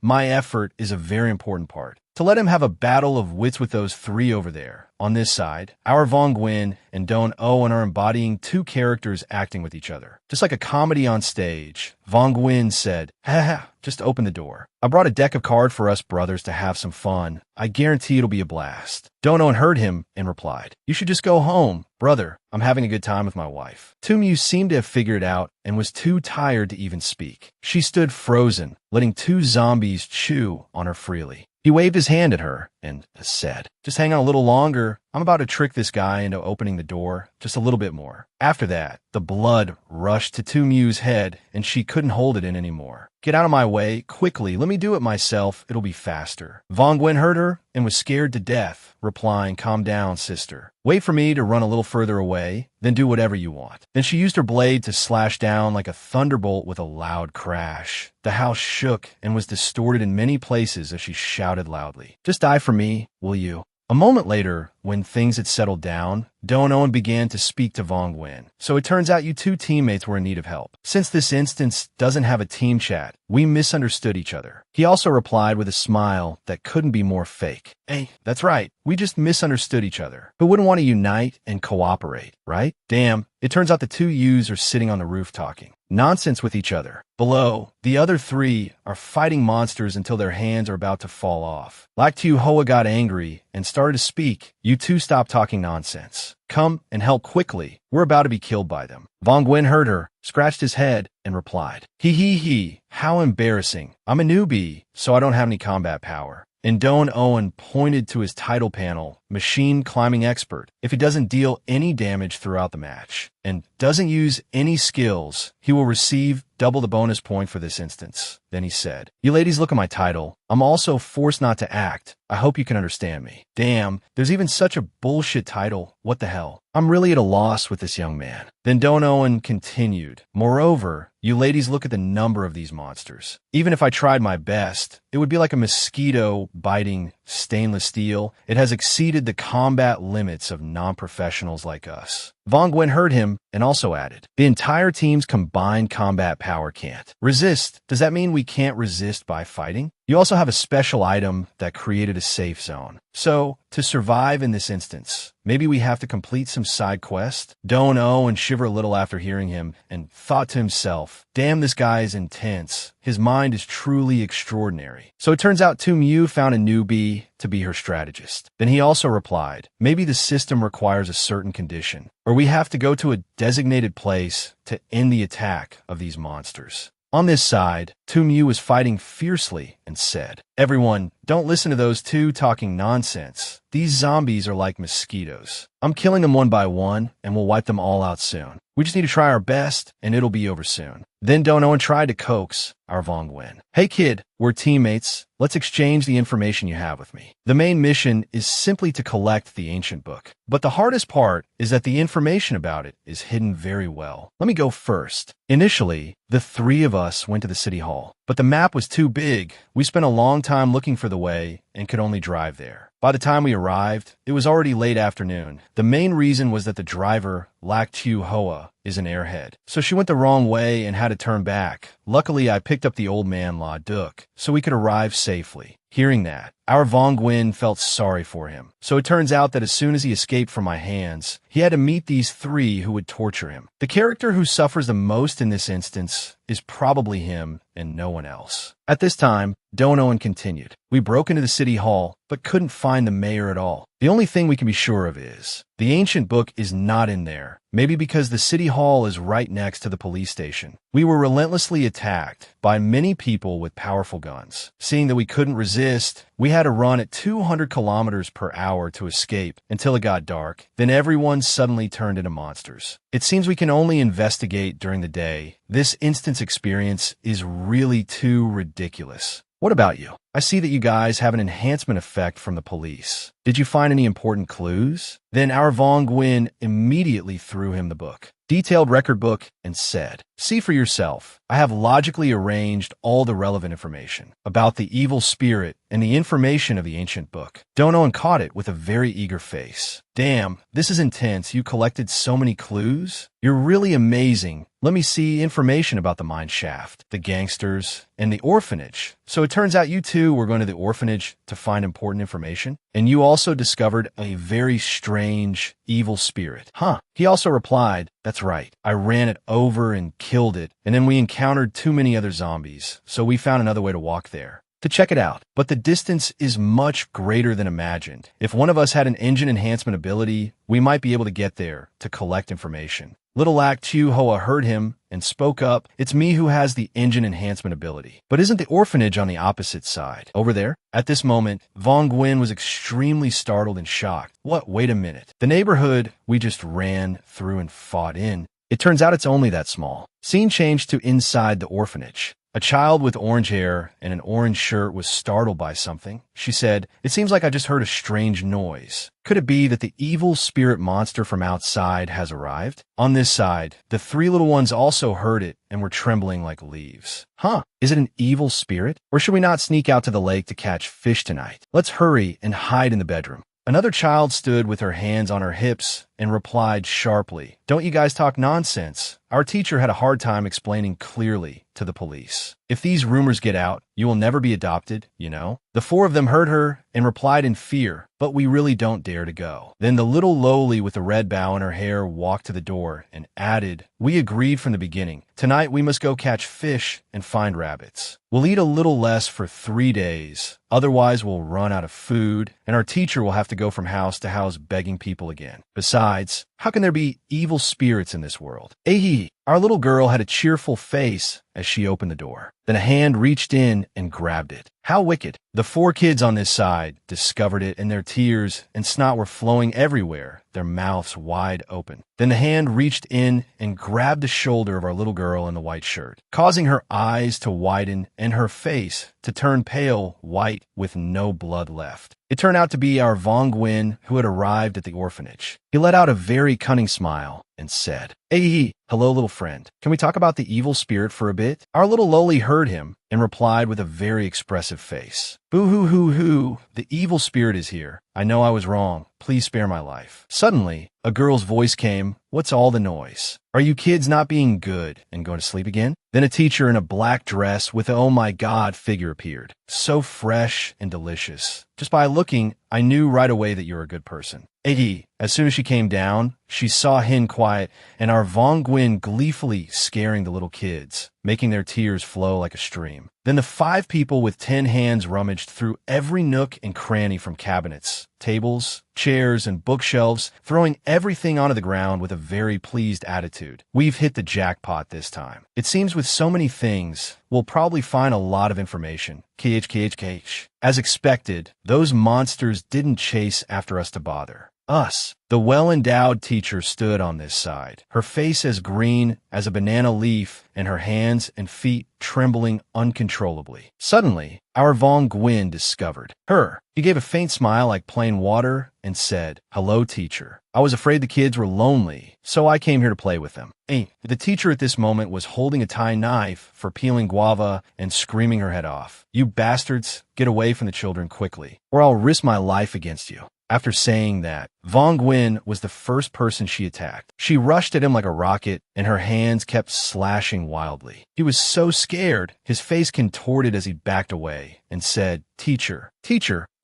My effort is a very important part. to let him have a battle of wits with those three over there. On this side, our Vong Nguyen and Don Owen are embodying two characters acting with each other. Just like a comedy on stage, Vong Nguyen said, "Ha, just open the door. I brought a deck of cards for us brothers to have some fun. I guarantee it'll be a blast." Don Owen heard him and replied, "You should just go home. Brother, I'm having a good time with my wife." Tumyu seemed to have figured it out and was too tired to even speak. She stood frozen, letting two zombies chew on her freely. He waved his hand at her and said, "Just hang on a little longer. I'm about to trick this guy into opening the door just a little bit more." After that, the blood rushed to Tumyu's head and she couldn't hold it in anymore. "Get out of my way, quickly. Let me do it myself. It'll be faster." Vong Nguyen heard her and was scared to death, replying, "Calm down, sister. Wait for me to run a little further away, then do whatever you want." Then she used her blade to slash down like a thunderbolt with a loud crash. The house shook and was distorted in many places as she shouted loudly, "Just die for me, will you?" A moment later, when things had settled down, Don Owen began to speak to Vong Nguyen. "So it turns out you two teammates were in need of help. Since this instance doesn't have a team chat, we misunderstood each other." He also replied with a smile that couldn't be more fake. "Hey, that's right. We just misunderstood each other. Who wouldn't want to unite and cooperate, right? Damn, it turns out the two yous are sitting on the roof talking nonsense with each other. Below, the other three are fighting monsters until their hands are about to fall off. Lak Tu Hoa got angry and started to speak. You two stop talking nonsense. Come and help quickly. We're about to be killed by them." Vong Nguyen heard her, scratched his head, and replied, He, how embarrassing. I'm a newbie, so I don't have any combat power." And Don Owen pointed to his title panel, Machine Climbing Expert. If he doesn't deal any damage throughout the match and doesn't use any skills, he will receive double the bonus point for this instance. Then he said, "You ladies look at my title. I'm also forced not to act. I hope you can understand me." Damn, there's even such a bullshit title. What the hell? I'm really at a loss with this young man. Then Don Owen continued, "Moreover, you ladies look at the number of these monsters. Even if I tried my best, it would be like a mosquito biting stainless steel. It has exceeded the combat limits of non-professionals like us." Vong Nguyen heard him and also added, "The entire team's combined combat power can't resist. Does that mean we can't resist by fighting? You also have a special item that created a safe zone. So, to survive in this instance, maybe we have to complete some side quest?" Don Owen shivered a little after hearing him and thought to himself, "Damn, this guy is intense. His mind is truly extraordinary." So it turns out Tumyu found a newbie to be her strategist. Then he also replied, "Maybe the system requires a certain condition, or we have to go to a designated place to end the attack of these monsters." On this side, Tumyu was fighting fiercely and said, "Everyone, don't listen to those two talking nonsense. These zombies are like mosquitoes. I'm killing them one by one, and we'll wipe them all out soon. We just need to try our best, and it'll be over soon." Then Don Owen tried to coax our Vong Nguyen. "Hey kid, we're teammates. Let's exchange the information you have with me. The main mission is simply to collect the ancient book. But the hardest part is that the information about it is hidden very well. Let me go first. Initially, the three of us went to the city hall, but the map was too big. We spent a long time looking for the way and could only drive there. By the time we arrived, it was already late afternoon. The main reason was that the driver, Lak Tu Hoa, is an airhead. So she went the wrong way and had to turn back. Luckily, I picked up the old man La Duc, so we could arrive safely." Hearing that, our Vong Nguyen felt sorry for him. So it turns out that as soon as he escaped from my hands, he had to meet these three who would torture him. The character who suffers the most in this instance is probably him and no one else. At this time, Don Owen continued, "We broke into the city hall, but couldn't find the mayor at all. The only thing we can be sure of is the ancient book is not in there. Maybe because the city hall is right next to the police station. We were relentlessly attacked by many people with powerful guns. Seeing that we couldn't resist, we had to run at 200 kilometers per hour to escape until it got dark. Then everyone suddenly turned into monsters. It seems we can only investigate during the day. This instance experience is really too ridiculous. What about you? I see that you guys have an enhancement effect from the police. Did you find any important clues?" Then our Vong Nguyen immediately threw him the book, detailed record book, and said, "See for yourself. I have logically arranged all the relevant information about the evil spirit and the information of the ancient book." Don Owen caught it with a very eager face. "Damn, this is intense. You collected so many clues? You're really amazing. Let me see information about the mine shaft, the gangsters, and the orphanage. So it turns out you two too were going to the orphanage to find important information, and you also discovered a very strange, evil spirit. Huh. He also replied, that's right. I ran it over and killed it, and then we encountered too many other zombies, so we found another way to walk there to check it out. But the distance is much greater than imagined. If one of us had an engine enhancement ability, we might be able to get there to collect information. Little Lak Chu Hoa heard him and spoke up. It's me who has the engine enhancement ability. But isn't the orphanage on the opposite side? Over there? At this moment, Vong Nguyen was extremely startled and shocked. What? Wait a minute. The neighborhood we just ran through and fought in, it turns out it's only that small. Scene changed to inside the orphanage. A child with orange hair and an orange shirt was startled by something. She said, it seems like I just heard a strange noise. Could it be that the evil spirit monster from outside has arrived? On this side, the three little ones also heard it and were trembling like leaves. Huh, is it an evil spirit? Or should we not sneak out to the lake to catch fish tonight? Let's hurry and hide in the bedroom. Another child stood with her hands on her hips and replied sharply, don't you guys talk nonsense. Our teacher had a hard time explaining clearly to the police. If these rumors get out, you will never be adopted, you know? The four of them heard her and replied in fear, but we really don't dare to go. Then the little lowly with the red bow in her hair walked to the door and added, we agreed from the beginning. Tonight we must go catch fish and find rabbits. We'll eat a little less for 3 days. Otherwise we'll run out of food, and our teacher will have to go from house to house begging people again. Besides, how can there be evil spirits in this world? Ahi, our little girl had a cheerful face as she opened the door. Then a hand reached in and grabbed it. How wicked. The four kids on this side discovered it, and their tears and snot were flowing everywhere, their mouths wide open. Then the hand reached in and grabbed the shoulder of our little girl in the white shirt, causing her eyes to widen and her face to turn pale white with no blood left. It turned out to be our Vong Nguyen who had arrived at the orphanage. He let out a very cunning smile and said, hey, hello, little friend. Can we talk about the evil spirit for a bit? Our little lowly heard him and replied with a very expressive face. Boo-hoo-hoo-hoo, the evil spirit is here. I know I was wrong. Please spare my life. Suddenly, a girl's voice came, what's all the noise? Are you kids not being good and going to sleep again? Then a teacher in a black dress with an oh my god figure appeared. So fresh and delicious. Just by looking, I knew right away that you're a good person. Eddie, as soon as she came down, she saw Hin quiet and our Vong Nguyen gleefully scaring the little kids, making their tears flow like a stream. Then the 5 people with 10 hands rummaged through every nook and cranny from cabinets, tables, chairs, and bookshelves, throwing everything onto the ground with a very pleased attitude. We've hit the jackpot this time. It seems with so many things, we'll probably find a lot of information. KH. As expected, those monsters didn't chase after us to bother us. The well-endowed teacher stood on this side, her face as green as a banana leaf and her hands and feet trembling uncontrollably. Suddenly, our Vong Nguyen discovered her. He gave a faint smile like plain water and said, hello, teacher. I was afraid the kids were lonely, so I came here to play with them. The teacher at this moment was holding a Thai knife for peeling guava and screaming her head off. You bastards, get away from the children quickly, or I'll risk my life against you. After saying that, Vong Nguyen was the first person she attacked. She rushed at him like a rocket, and her hands kept slashing wildly. He was so scared, his face contorted as he backed away and said, Teacher,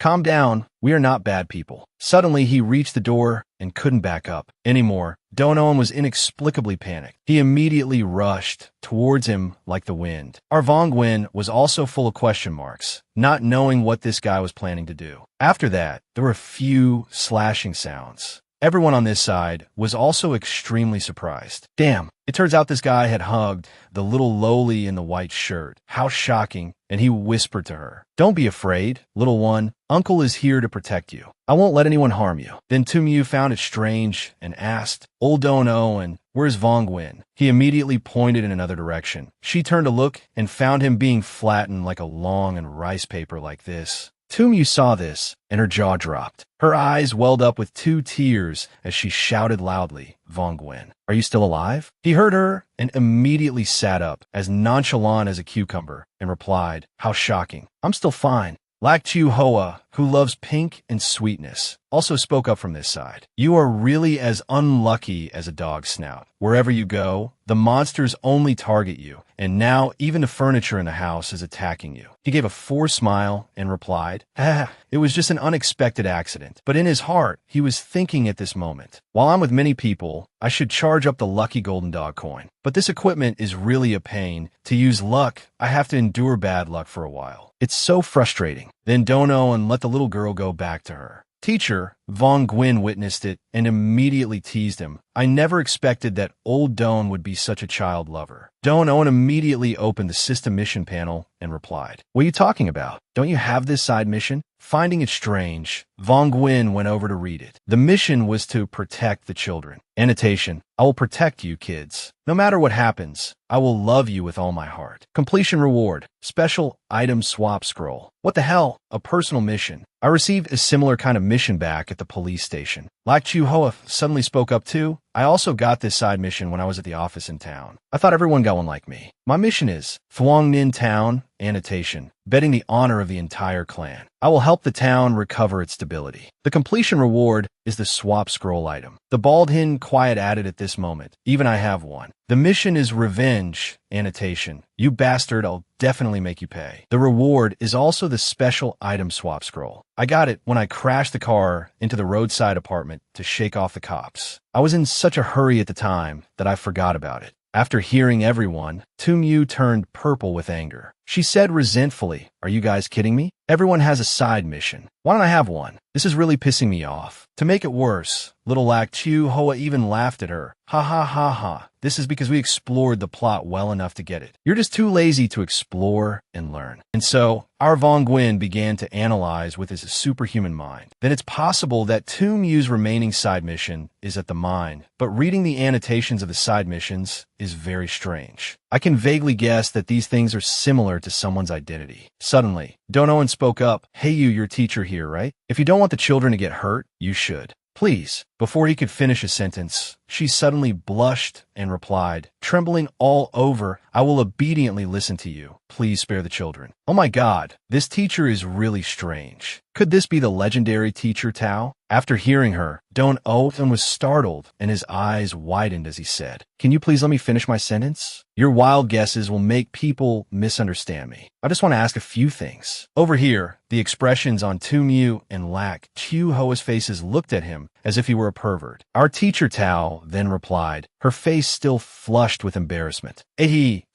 calm down. We are not bad people. Suddenly, he reached the door and couldn't back up anymore. Donoan was inexplicably panicked. He immediately rushed towards him like the wind. Our Vong Nguyen was also full of question marks, not knowing what this guy was planning to do. After that, there were a few slashing sounds. Everyone on this side was also extremely surprised. Damn, it turns out this guy had hugged the little lowly in the white shirt. How shocking. And he whispered to her, don't be afraid, little one. Uncle is here to protect you. I won't let anyone harm you. Then Tumyu found it strange and asked, Old Dono, and where's Vong Nguyen? He immediately pointed in another direction. She turned to look and found him being flattened like a long and rice paper like this. Tumyu saw this, and her jaw dropped. Her eyes welled up with 2 tears as she shouted loudly, Vong Nguyen, are you still alive? He heard her and immediately sat up, as nonchalant as a cucumber, and replied, how shocking. I'm still fine. Lak Chu Hoa who loves pink and sweetness, also spoke up from this side. You are really as unlucky as a dog's snout. Wherever you go, the monsters only target you, and now even the furniture in the house is attacking you. He gave a forced smile and replied, it was just an unexpected accident. But in his heart, he was thinking at this moment, while I'm with many people, I should charge up the lucky golden dog coin. But this equipment is really a pain. To use luck, I have to endure bad luck for a while. It's so frustrating. Then Dono and let the little girl go back to her. Teacher, Von Gwyn witnessed it and immediately teased him. I never expected that old Doan would be such a child lover. Doan Owen immediately opened the system mission panel and replied, what are you talking about? Don't you have this side mission? Finding it strange, Von Gwyn went over to read it. The mission was to protect the children. Annotation, I will protect you, kids. No matter what happens, I will love you with all my heart. Completion reward, special item swap scroll. What the hell? A personal mission. I received a similar kind of mission back at the police station. Lak Chu Hoa suddenly spoke up too. I also got this side mission when I was at the office in town. I thought everyone got one like me. My mission is Thuong Ninh Town, annotation, betting the honor of the entire clan. I will help the town recover its stability. The completion reward is the swap scroll item. The bald hen quiet added at this moment. Even I have one. The mission is revenge, annotation. You bastard, I'll definitely make you pay. The reward is also the special item swap scroll. I got it when I crashed the car into the roadside apartment to shake off the cops. I was in such a hurry at the time that I forgot about it. After hearing everyone, Tum Yu turned purple with anger. She said resentfully, are you guys kidding me? Everyone has a side mission. Why don't I have one? This is really pissing me off. To make it worse, little Lak Chu Hoa even laughed at her. Ha ha ha ha. This is because we explored the plot well enough to get it. You're just too lazy to explore and learn. And so, our Von Gwyn began to analyze with his superhuman mind. Then it's possible that Tum Yu's remaining side mission is at the mine, but reading the annotations of the side missions is very strange. I can vaguely guess that these things are similar to someone's identity. Suddenly, Donoan spoke up, hey you, your teacher here, right? If you don't want the children to get hurt, you should. Please. Before he could finish a sentence, she suddenly blushed and replied, trembling all over, I will obediently listen to you. Please spare the children. Oh my God, this teacher is really strange. Could this be the legendary teacher Tao? After hearing her, Don Owen was startled and his eyes widened as he said, can you please let me finish my sentence? Your wild guesses will make people misunderstand me. I just want to ask a few things. Over here, the expressions on Tum Yu and Lak Chu Hoa's faces looked at him as if he were a pervert. Our teacher Tao then replied, her face still flushed with embarrassment.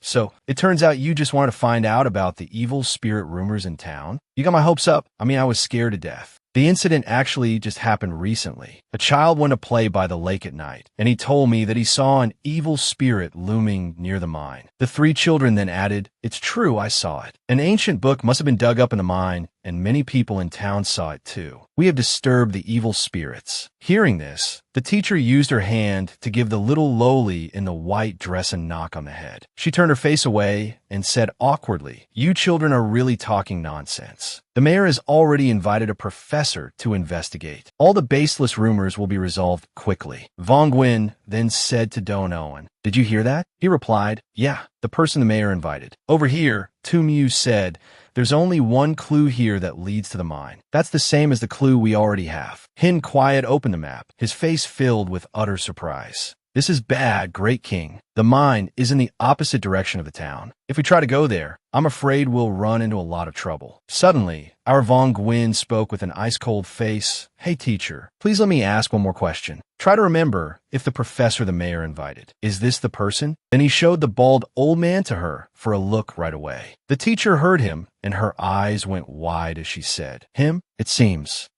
So it turns out you just wanted to find out about the evil spirit rumors in town? You got my hopes up. I mean, I was scared to death. The incident actually just happened recently. A child went to play by the lake at night, and he told me that he saw an evil spirit looming near the mine. The three children then added, it's true, I saw it. An ancient book must have been dug up in the mine, and many people in town saw it too. We have disturbed the evil spirits. Hearing this, the teacher used her hand to give the little lowly in the white dress a knock on the head. She turned her face away and said awkwardly, you children are really talking nonsense. The mayor has already invited a professor to investigate. All the baseless rumors will be resolved quickly. Von Gwyn then said to Don Owen, did you hear that? He replied, yeah, the person the mayor invited. Over here, Tum Yu said, there's only one clue here that leads to the mine. That's the same as the clue we already have. Hin Quiet opened the map, his face filled with utter surprise. This is bad, great king. The mine is in the opposite direction of the town. If we try to go there, I'm afraid we'll run into a lot of trouble. Suddenly, our Von Gwyn spoke with an ice-cold face. Hey, teacher, please let me ask one more question. Try to remember if the professor the mayor invited. Is this the person? Then he showed the bald old man to her for a look right away. The teacher heard him, and her eyes went wide as she said, him? It seems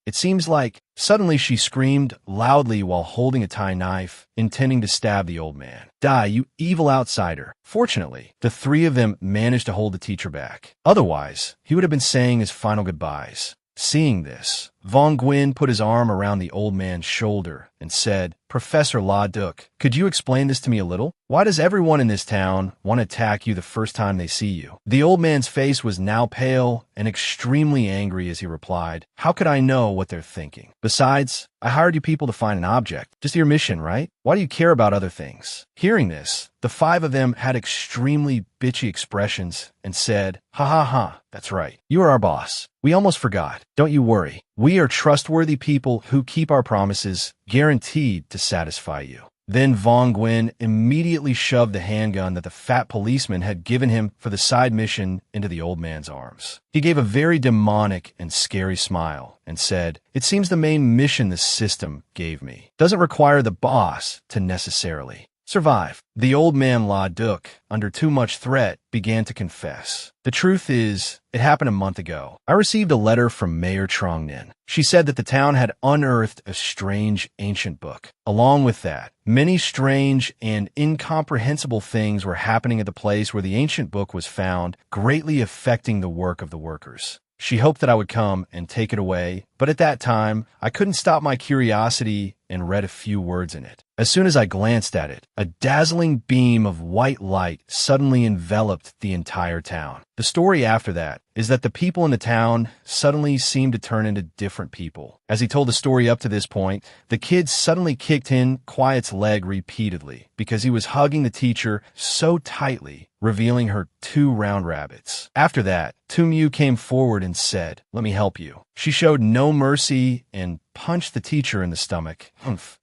like. Suddenly she screamed loudly while holding a tie knife, intending to stab the old man. Die, you evil outsider. Fortunately, the three of them managed to hold the teacher back. Otherwise, he would have been saying his final goodbyes. Seeing this, Von Gwyn put his arm around the old man's shoulder and said, Professor La Duc, could you explain this to me a little? Why does everyone in this town want to attack you the first time they see you?" The old man's face was now pale and extremely angry as he replied, "How could I know what they're thinking? Besides, I hired you people to find an object. Just your mission, right? Why do you care about other things?" Hearing this, the five of them had extremely bitchy expressions and said, "Ha ha ha, that's right. You are our boss. We almost forgot. Don't you worry. We are trustworthy people who keep our promises, guaranteed to satisfy you." Then Vong Nguyen immediately shoved the handgun that the fat policeman had given him for the side mission into the old man's arms. He gave a very demonic and scary smile and said, "It seems the main mission the system gave me doesn't require the boss to necessarily survive." The old man La Duc, under too much threat, began to confess. "The truth is, it happened a month ago. I received a letter from Mayor Trong Nin. She said that the town had unearthed a strange ancient book. Along with that, many strange and incomprehensible things were happening at the place where the ancient book was found, greatly affecting the work of the workers. She hoped that I would come and take it away, but at that time, I couldn't stop my curiosity and read a few words in it. As soon as I glanced at it, a dazzling beam of white light suddenly enveloped the entire town. The story after that is that the people in the town suddenly seemed to turn into different people. As he told the story up to this point, the kid suddenly kicked in Quiet's leg repeatedly because he was hugging the teacher so tightly, revealing her 2 round rabbits. After that, Tumyu came forward and said, "Let me help you." She showed no mercy and punched the teacher in the stomach,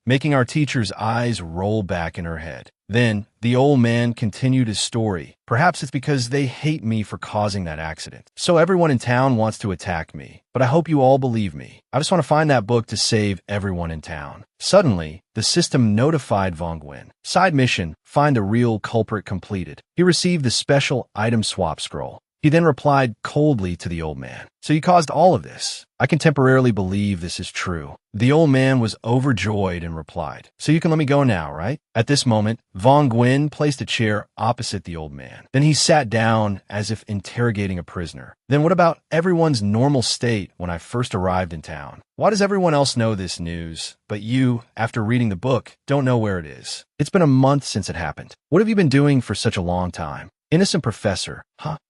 making our teacher's eyes roll back in her head. Then, the old man continued his story. "Perhaps it's because they hate me for causing that accident. So everyone in town wants to attack me. But I hope you all believe me. I just want to find that book to save everyone in town." Suddenly, the system notified Vong Nguyen. Side mission, find the real culprit completed. He received the special item swap scroll. He then replied coldly to the old man, "So you caused all of this? I can temporarily believe this is true." The old man was overjoyed and replied, "So you can let me go now, right?" At this moment, Vong Nguyen placed a chair opposite the old man. Then he sat down as if interrogating a prisoner. "Then what about everyone's normal state when I first arrived in town? Why does everyone else know this news, but you, after reading the book, don't know where it is? It's been a month since it happened. What have you been doing for such a long time?" Innocent professor,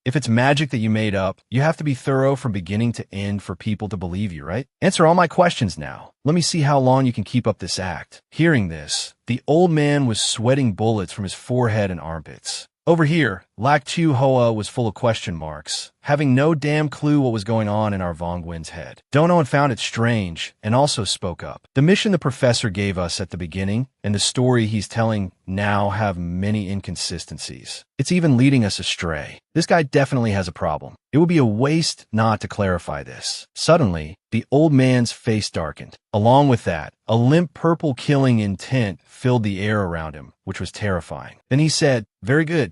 If it's magic that you made up, you have to be thorough from beginning to end for people to believe you, right? Answer all my questions now. Let me see how long you can keep up this act. Hearing this, the old man was sweating bullets from his forehead and armpits. Over here, Lak Chu Hoa was full of question marks, having no damn clue what was going on in our Vong Nguyen's head. Dono found it strange and also spoke up. The mission the professor gave us at the beginning and the story he's telling now have many inconsistencies. It's even leading us astray. This guy definitely has a problem. It would be a waste not to clarify this. Suddenly, the old man's face darkened. Along with that, a limp purple killing intent filled the air around him, which was terrifying. Then he said, very good.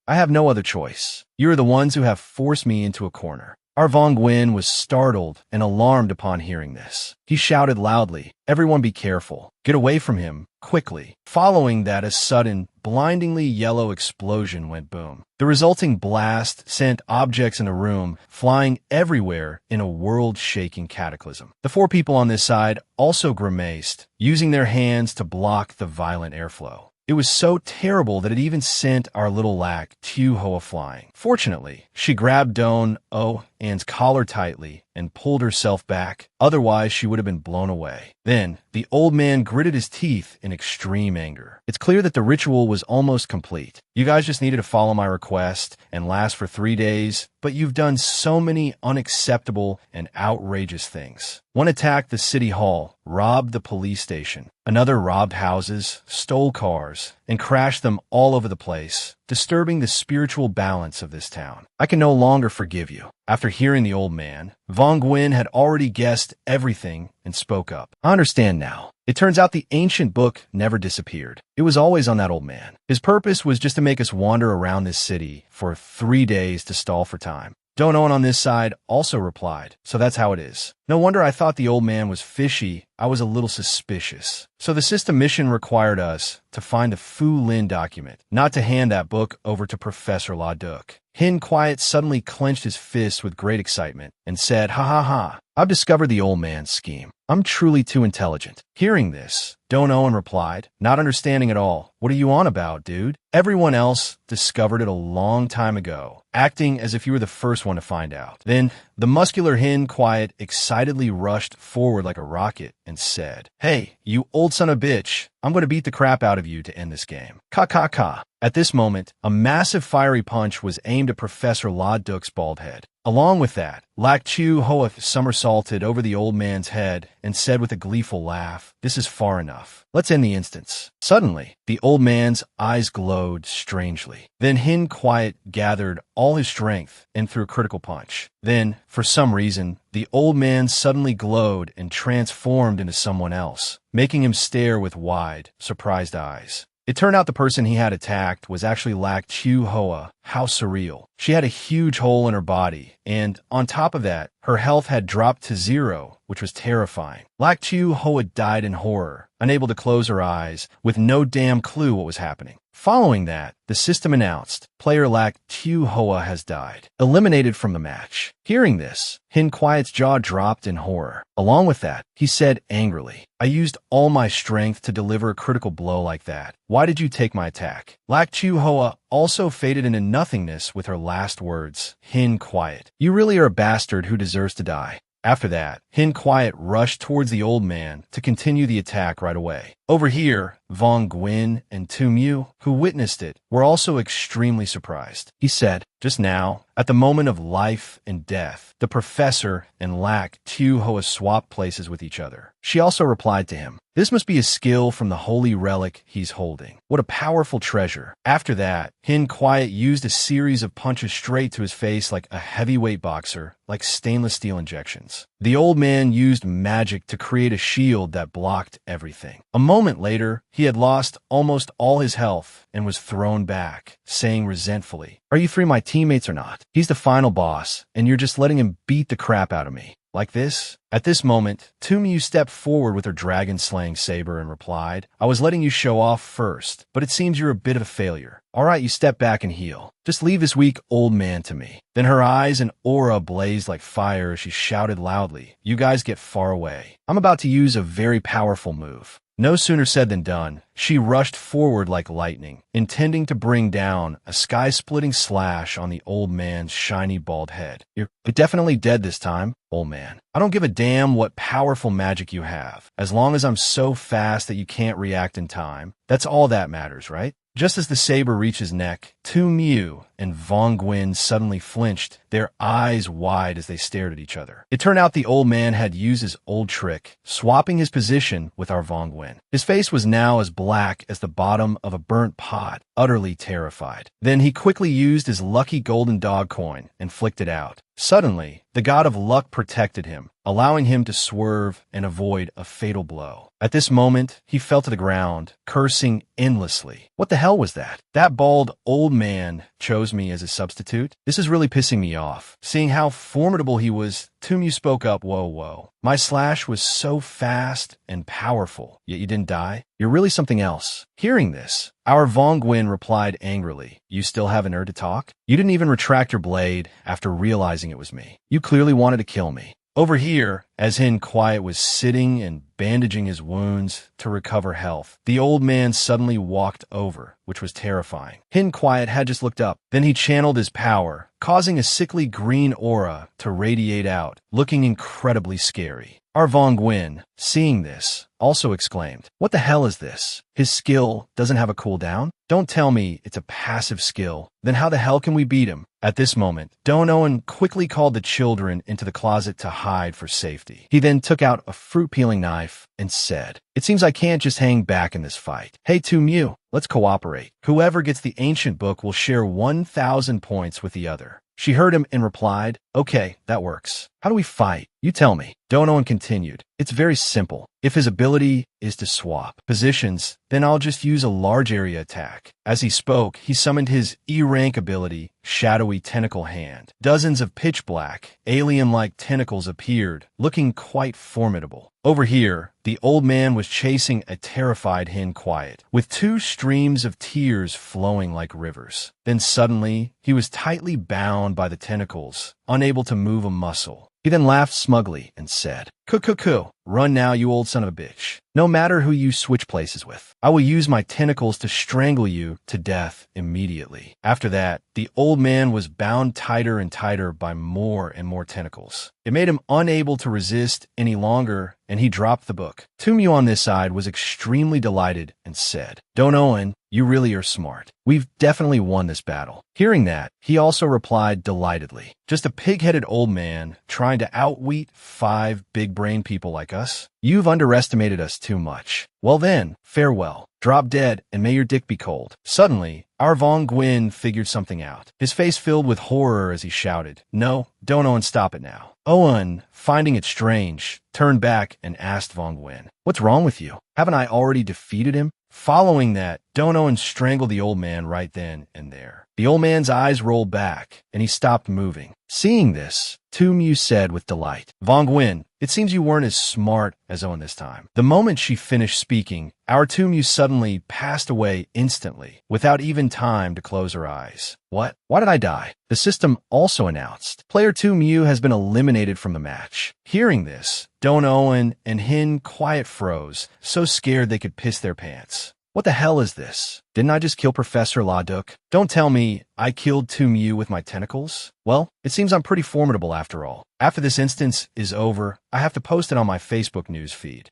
I have no other choice. You are the ones who have forced me into a corner." Our Vong Nguyen was startled and alarmed upon hearing this. He shouted loudly, "Everyone be careful. Get away from him, quickly." Following that, a sudden, blindingly yellow explosion went boom. The resulting blast sent objects in the room flying everywhere in a world-shaking cataclysm. The 4 people on this side also grimaced, using their hands to block the violent airflow. It was so terrible that it even sent our little Lak Tu Hoa flying. Fortunately, she grabbed Don Oh An's collar tightly and pulled herself back. Otherwise, she would have been blown away. Then, the old man gritted his teeth in extreme anger. It's clear that the ritual was almost complete. You guys just needed to follow my request and last for 3 days, but you've done so many unacceptable and outrageous things. One attacked the city hall, robbed the police station. Another robbed houses, stole cars, and crashed them all over the place, disturbing the spiritual balance of this town. I can no longer forgive you. After hearing the old man, Vong Nguyen had already guessed everything and spoke up. I understand now. It turns out the ancient book never disappeared. It was always on that old man. His purpose was just to make us wander around this city for 3 days to stall for time. Donoan on this side also replied, so that's how it is. No wonder I thought the old man was fishy. I was a little suspicious. So the system mission required us to find the Fu Lin document, not to hand that book over to Professor La Duc. Hin Quiet suddenly clenched his fist with great excitement and said, "Ha ha ha, I've discovered the old man's scheme. I'm truly too intelligent." Hearing this, Donoan replied, not understanding at all, "What are you on about, dude? Everyone else discovered it a long time ago, acting as if you were the first one to find out." Then the muscular Hin Quiet excitedly rushed forward like a rocket and said, "Hey, you old son of a bitch, I'm going to beat the crap out of you to end this game. Ka ka ka." At this moment, a massive fiery punch was aimed at Professor La Duc's bald head. Along with that, Lak Chu Hoa somersaulted over the old man's head and said with a gleeful laugh, "This is far enough. Let's end the instance." Suddenly, the old man's eyes glowed strangely. Then Hin Quiet gathered all his strength and threw a critical punch. Then, for some reason, the old man suddenly glowed and transformed into someone else, making him stare with wide, surprised eyes. It turned out the person he had attacked was actually Lak Chu Hoa. How surreal. She had a huge hole in her body, and on top of that, her health had dropped to 0, which was terrifying. Lak Chu Hoa died in horror, unable to close her eyes, with no damn clue what was happening. Following that, the system announced, player Lak Chu Hoa has died, eliminated from the match. Hearing this, Hin Quiet's jaw dropped in horror. Along with that, he said angrily, "I used all my strength to deliver a critical blow like that. Why did you take my attack?" Lak Chu Hoa also faded into nothingness with her last words, "Hin Quiet, you really are a bastard who deserves to die." After that, Hin Quiet rushed towards the old man to continue the attack right away. Over here, Vong Guin and Tu Mu, who witnessed it, were also extremely surprised. He said, "Just now, at the moment of life and death, the professor and Lak Chu Hoa swapped places with each other." She also replied to him, "This must be a skill from the holy relic he's holding. What a powerful treasure." After that, Hin Quiet used a series of punches straight to his face like a heavyweight boxer, like stainless steel injections. The old man used magic to create a shield that blocked everything. A moment later, he had lost almost all his health and was thrown back, saying resentfully, "Are you three my teammates or not? He's the final boss, and you're just letting him beat the crap out of me. Like this?" At this moment, Tu Mu stepped forward with her dragon-slaying saber and replied, "I was letting you show off first, but it seems you're a bit of a failure. All right, you step back and heal. Just leave this weak old man to me." Then her eyes and aura blazed like fire as she shouted loudly, "You guys get far away. I'm about to use a very powerful move." No sooner said than done. She rushed forward like lightning, intending to bring down a sky-splitting slash on the old man's shiny bald head. "You're definitely dead this time, old man. I don't give a damn what powerful magic you have. As long as I'm so fast that you can't react in time, that's all that matters, right?" Just as the saber reached his neck, Tu Mu and Vong Guin suddenly flinched, their eyes wide as they stared at each other. It turned out the old man had used his old trick, swapping his position with our Vong Guin. His face was now as black as the bottom of a burnt pot, utterly terrified. Then he quickly used his lucky golden dog coin and flicked it out. Suddenly, the god of luck protected him, allowing him to swerve and avoid a fatal blow. At this moment, he fell to the ground, cursing endlessly. What the hell was that? That bald old man chose me as a substitute? This is really pissing me off. Seeing how formidable he was, Tu Mu spoke up, whoa. My slash was so fast and powerful, yet you didn't die? You're really something else." Hearing this, our Vong Guin replied angrily, "You still haven't heard to talk? You didn't even retract your blade after realizing it was me. You clearly wanted to kill me." Over here, as Hin Quiet was sitting and bandaging his wounds to recover health, the old man suddenly walked over, which was terrifying. Hin Quiet had just looked up. Then he channeled his power, causing a sickly green aura to radiate out, looking incredibly scary. Our Vong Guin, seeing this, also exclaimed, "What the hell is this? His skill doesn't have a cooldown? Don't tell me it's a passive skill. Then how the hell can we beat him?" At this moment, Donoan quickly called the children into the closet to hide for safety. He then took out a fruit-peeling knife and said, "It seems I can't just hang back in this fight. Hey, Tu Mu, let's cooperate. Whoever gets the ancient book will share 1,000 points with the other." She heard him and replied, Okay, that works. How do we fight? You tell me. Donoan continued. It's very simple. If his ability is to swap positions, then I'll just use a large area attack. As he spoke, he summoned his E-rank ability, Shadowy Tentacle Hand. Dozens of pitch-black, alien-like tentacles appeared, looking quite formidable. Over here, the old man was chasing a terrified Hen Quiet, with two streams of tears flowing like rivers. Then suddenly, he was tightly bound by the tentacles, unable to move a muscle. He then laughed smugly and said, "Cuckoo, run now, you old son of a bitch. No matter who you switch places with, I will use my tentacles to strangle you to death immediately." After that, the old man was bound tighter and tighter by more and more tentacles. It made him unable to resist any longer, and he dropped the book. Tumyu on this side was extremely delighted and said, "Donoan, you really are smart. We've definitely won this battle." Hearing that, he also replied delightedly, "Just a pig-headed old man trying to outwit 5 big-brain people like us? You've underestimated us too much. Well then, farewell. Drop dead, and may your dick be cold." Suddenly, our Von Gwyn figured something out. His face filled with horror as he shouted, "No, Donoan, stop it now." Owen, finding it strange, turned back and asked Von Gwyn, "What's wrong with you? Haven't I already defeated him?" Following that, Donoan strangled the old man right then and there. The old man's eyes rolled back, and he stopped moving. Seeing this, Tumyu said with delight, "Von Gwyn, it seems you weren't as smart as Owen this time." The moment she finished speaking, our Tumyu suddenly passed away instantly, without even time to close her eyes. What? Why did I die? The system also announced, "Player Tumyu has been eliminated from the match." Hearing this, Donoan and Hen Quiet froze, so scared they could piss their pants. What the hell is this? Didn't I just kill Professor Laduk? Don't tell me I killed Tumyu with my tentacles? Well, it seems I'm pretty formidable after all. After this instance is over, I have to post it on my Facebook news feed.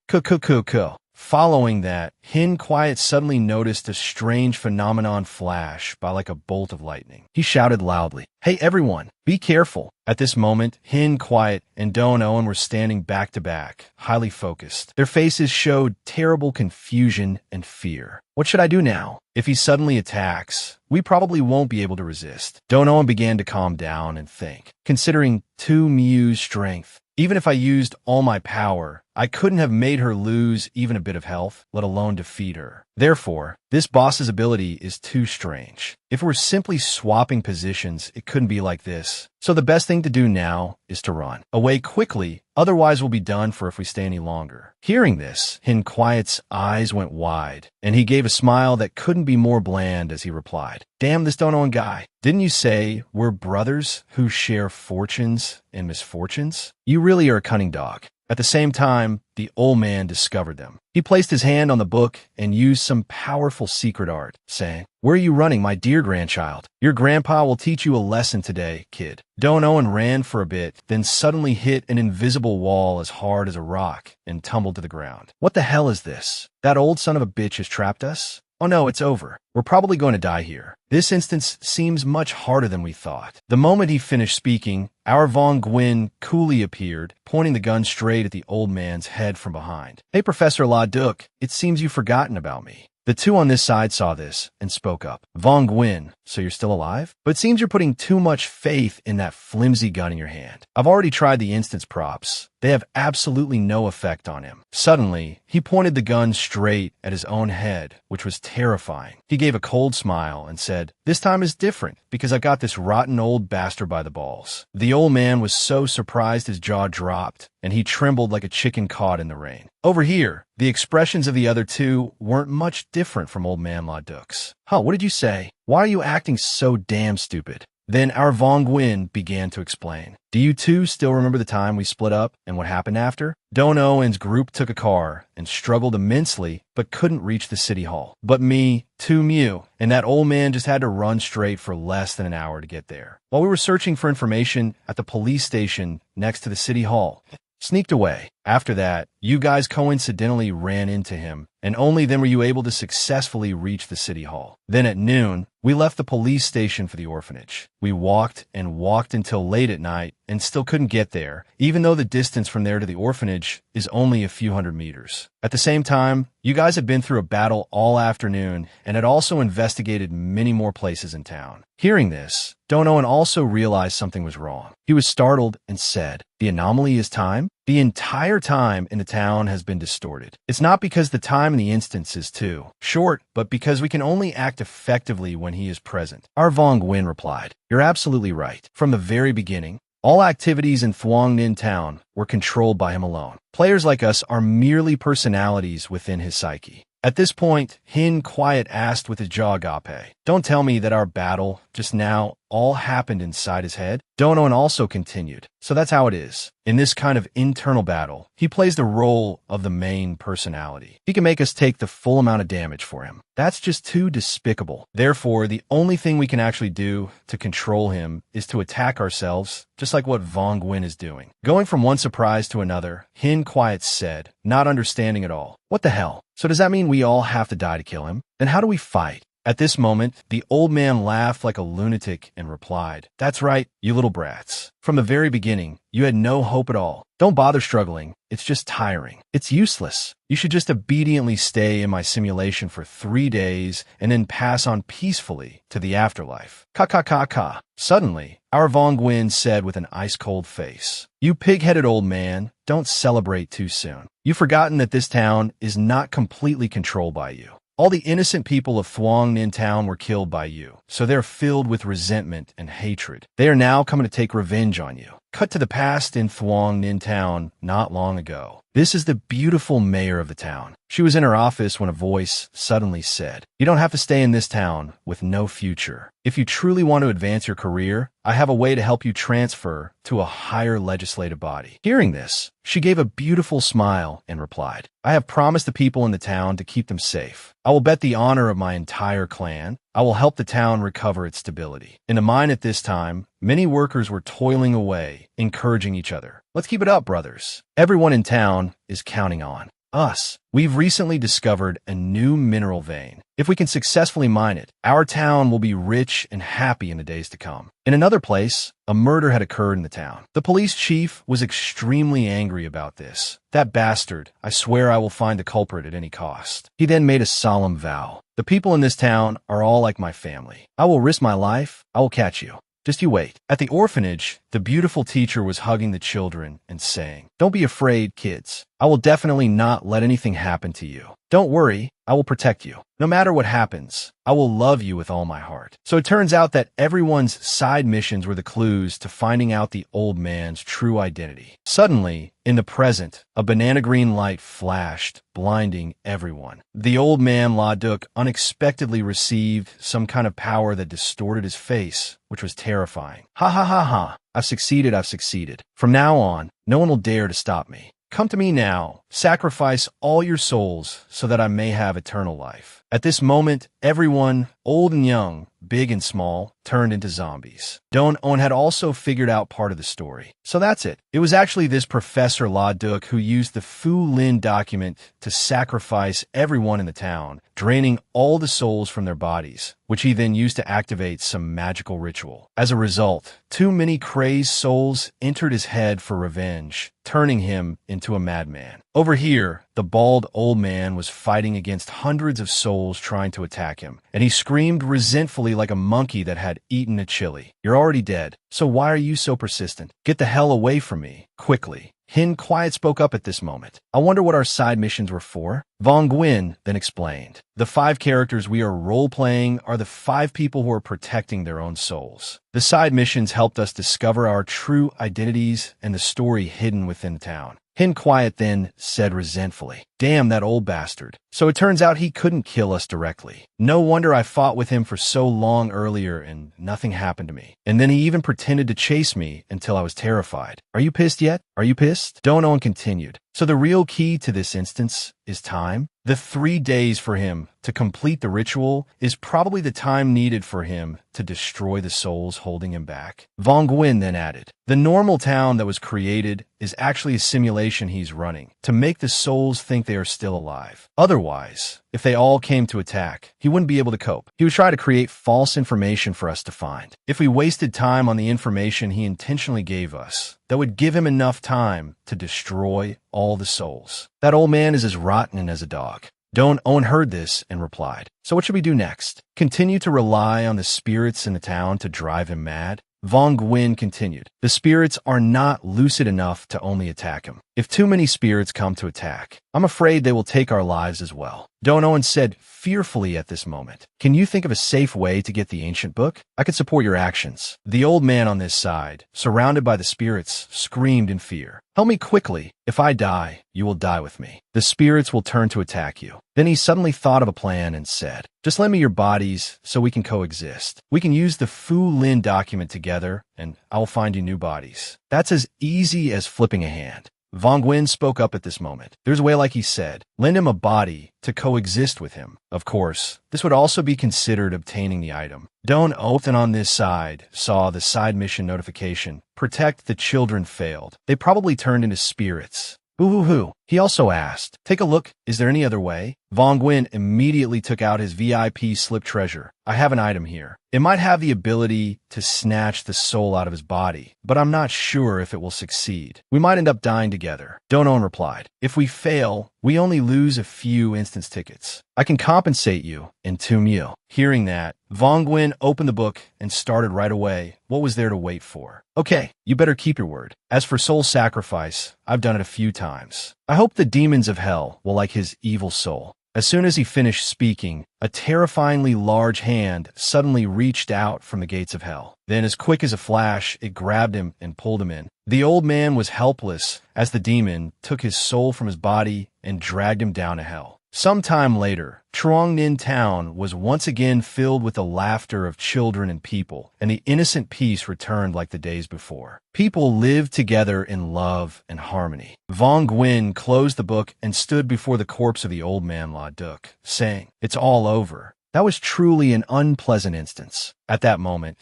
Following that, Hen Quiet suddenly noticed a strange phenomenon flash by like a bolt of lightning. He shouted loudly, "Hey everyone, be careful." At this moment, Hen Quiet and Donoan were standing back to back, highly focused. Their faces showed terrible confusion and fear. What should I do now? If he suddenly attacks, we probably won't be able to resist. Donoan began to calm down and think. Considering Tumyu's strength, even if I used all my power, I couldn't have made her lose even a bit of health, let alone defeat her. Therefore, this boss's ability is too strange. If we're simply swapping positions, it couldn't be like this. So the best thing to do now is to run away quickly, otherwise we'll be done for if we stay any longer. Hearing this, Hen Quiet's eyes went wide, and he gave a smile that couldn't be more bland as he replied, "Damn this Donoan guy. Didn't you say we're brothers who share fortunes and misfortunes? You really are a cunning dog." At the same time, the old man discovered them. He placed his hand on the book and used some powerful secret art, saying, "Where are you running, my dear grandchild? Your grandpa will teach you a lesson today, kid." Donoan ran for a bit, then suddenly hit an invisible wall as hard as a rock and tumbled to the ground. What the hell is this? That old son of a bitch has trapped us? Oh no, it's over. We're probably going to die here. This instance seems much harder than we thought. The moment he finished speaking, our Von Gwyn coolly appeared, pointing the gun straight at the old man's head from behind. "Hey, Professor Laduk, it seems you've forgotten about me." The two on this side saw this and spoke up. "Von Gwyn, so you're still alive? But it seems you're putting too much faith in that flimsy gun in your hand. I've already tried the instance props. They have absolutely no effect on him." Suddenly, he pointed the gun straight at his own head, which was terrifying. He gave a cold smile and said, "This time is different because I got this rotten old bastard by the balls." The old man was so surprised his jaw dropped, and he trembled like a chicken caught in the rain. Over here, the expressions of the other two weren't much different from old man Laduk's. "Huh, what did you say? Why are you acting so damn stupid?" Then our Von Gwyn began to explain. "Do you two still remember the time we split up and what happened after? Donoan's group took a car and struggled immensely but couldn't reach the city hall. But me, Tumyu, and that old man just had to run straight for less than an hour to get there. While we were searching for information at the police station next to the city hall, sneaked away. After that, you guys coincidentally ran into him, and only then were you able to successfully reach the city hall. Then at noon, we left the police station for the orphanage. We walked and walked until late at night and still couldn't get there, even though the distance from there to the orphanage is only a few hundred meters. At the same time, you guys had been through a battle all afternoon and had also investigated many more places in town. Hearing this, Donoan also realized something was wrong. He was startled and said, "The anomaly is time? The entire time in the town has been distorted. It's not because the time in the instance is too short, but because we can only act effectively when he is present." Our Vong Nguyen replied, "You're absolutely right. From the very beginning, all activities in Thuong Ninh Town were controlled by him alone. Players like us are merely personalities within his psyche." At this point, Hin Quiet asked with his jaw agape, "Don't tell me that our battle just now all happened inside his head?" Donoan also continued, "So that's how it is. In this kind of internal battle, he plays the role of the main personality. He can make us take the full amount of damage for him. That's just too despicable. Therefore, the only thing we can actually do to control him is to attack ourselves, just like what Vong Nguyen is doing." Going from one surprise to another, Hin Quiet said, not understanding at all, "What the hell? So does that mean we all have to die to kill him? Then how do we fight?" At this moment, the old man laughed like a lunatic and replied, "That's right, you little brats. From the very beginning, you had no hope at all. Don't bother struggling. It's just tiring. It's useless. You should just obediently stay in my simulation for 3 days and then pass on peacefully to the afterlife." Ka ka ka ka. Suddenly, our Vong Nguyen said with an ice-cold face, "You pig-headed old man, don't celebrate too soon. You've forgotten that this town is not completely controlled by you. All the innocent people of Thuong Ninh Town were killed by you, so they're filled with resentment and hatred. They are now coming to take revenge on you." Cut to the past in Thuong Ninh Town not long ago. This is the beautiful mayor of the town. She was in her office when a voice suddenly said, "You don't have to stay in this town with no future. If you truly want to advance your career, I have a way to help you transfer to a higher legislative body." Hearing this, she gave a beautiful smile and replied, "I have promised the people in the town to keep them safe. I will bet the honor of my entire clan. I will help the town recover its stability." In the mine at this time, many workers were toiling away, encouraging each other. "Let's keep it up, brothers. Everyone in town is counting on us. We've recently discovered a new mineral vein. If we can successfully mine it, our town will be rich and happy in the days to come." In another place, a murder had occurred in the town. The police chief was extremely angry about this. "That bastard, I swear I will find the culprit at any cost." He then made a solemn vow. "The people in this town are all like my family. I will risk my life. I will catch you. Just you wait." At the orphanage, the beautiful teacher was hugging the children and saying, "Don't be afraid, kids. I will definitely not let anything happen to you. Don't worry, I will protect you. No matter what happens, I will love you with all my heart." So it turns out that everyone's side missions were the clues to finding out the old man's true identity. Suddenly, in the present, a banana green light flashed, blinding everyone. The old man La Duc unexpectedly received some kind of power that distorted his face, which was terrifying. "Ha ha ha ha. I've succeeded, I've succeeded. From now on, no one will dare to stop me. Come to me now. Sacrifice all your souls so that I may have eternal life." At this moment, everyone, old and young, big and small, turned into zombies. Donoan had also figured out part of the story. So that's it. It was actually this Professor La Duc who used the Fu Lin document to sacrifice everyone in the town, draining all the souls from their bodies, which he then used to activate some magical ritual. As a result, too many crazed souls entered his head for revenge, turning him into a madman. Over here, the bald old man was fighting against hundreds of souls trying to attack him, and he screamed resentfully like a monkey that had eaten a chili. "You're already dead, so why are you so persistent? Get the hell away from me, quickly." Hin Quiet spoke up at this moment. "I wonder what our side missions were for?" Vong Nguyen then explained, "The 5 characters we are role-playing are the 5 people who are protecting their own souls. The side missions helped us discover our true identities and the story hidden within the town." Hin Quiet then said resentfully, Damn that old bastard. So it turns out he couldn't kill us directly. No wonder I fought with him for so long earlier and nothing happened to me. And then he even pretended to chase me until I was terrified. Are you pissed yet? Are you pissed? Dono continued. So the real key to this instance is time? The 3 days for him to complete the ritual is probably the time needed for him to destroy the souls holding him back. Von Gwyn then added, the normal town that was created is actually a simulation he's running to make the souls think they are still alive. Otherwise, if they all came to attack, he wouldn't be able to cope. He would try to create false information for us to find. If we wasted time on the information he intentionally gave us, that would give him enough time to destroy all the souls. That old man is as rotten as a dog. Owen heard this and replied, so what should we do next? Continue to rely on the spirits in the town to drive him mad? Von Gwyn continued, the spirits are not lucid enough to only attack him. If too many spirits come to attack, I'm afraid they will take our lives as well. Owen said fearfully at this moment, can you think of a safe way to get the ancient book? I could support your actions. The old man on this side, surrounded by the spirits, screamed in fear. Help me quickly. If I die, you will die with me. The spirits will turn to attack you. Then he suddenly thought of a plan and said, just lend me your bodies so we can coexist. We can use the Fu Lin document together and I will find you new bodies. That's as easy as flipping a hand. Von Gwyn spoke up at this moment. There's a way, like he said, lend him a body to coexist with him. Of course, this would also be considered obtaining the item. Owen on this side saw the side mission notification. Protect the children failed. They probably turned into spirits. Boo-hoo-hoo. He also asked, take a look, is there any other way? Von Gwyn immediately took out his VIP slip treasure. I have an item here. It might have the ability to snatch the soul out of his body, but I'm not sure if it will succeed. We might end up dying together. Owen replied, if we fail, we only lose a few instance tickets. I can compensate you in 2 mil. Hearing that, Von Gwyn opened the book and started right away. What was there to wait for? Okay, you better keep your word. As for soul sacrifice, I've done it a few times. I hope the demons of hell will like his evil soul. As soon as he finished speaking, a terrifyingly large hand suddenly reached out from the gates of hell. Then, as quick as a flash, it grabbed him and pulled him in. The old man was helpless as the demon took his soul from his body and dragged him down to hell. Sometime later, Truongnin town was once again filled with the laughter of children and people, and the innocent peace returned like the days before. People lived together in love and harmony. Von Gwyn closed the book and stood before the corpse of the old man La Duc, saying, it's all over. That was truly an unpleasant instance. At that moment,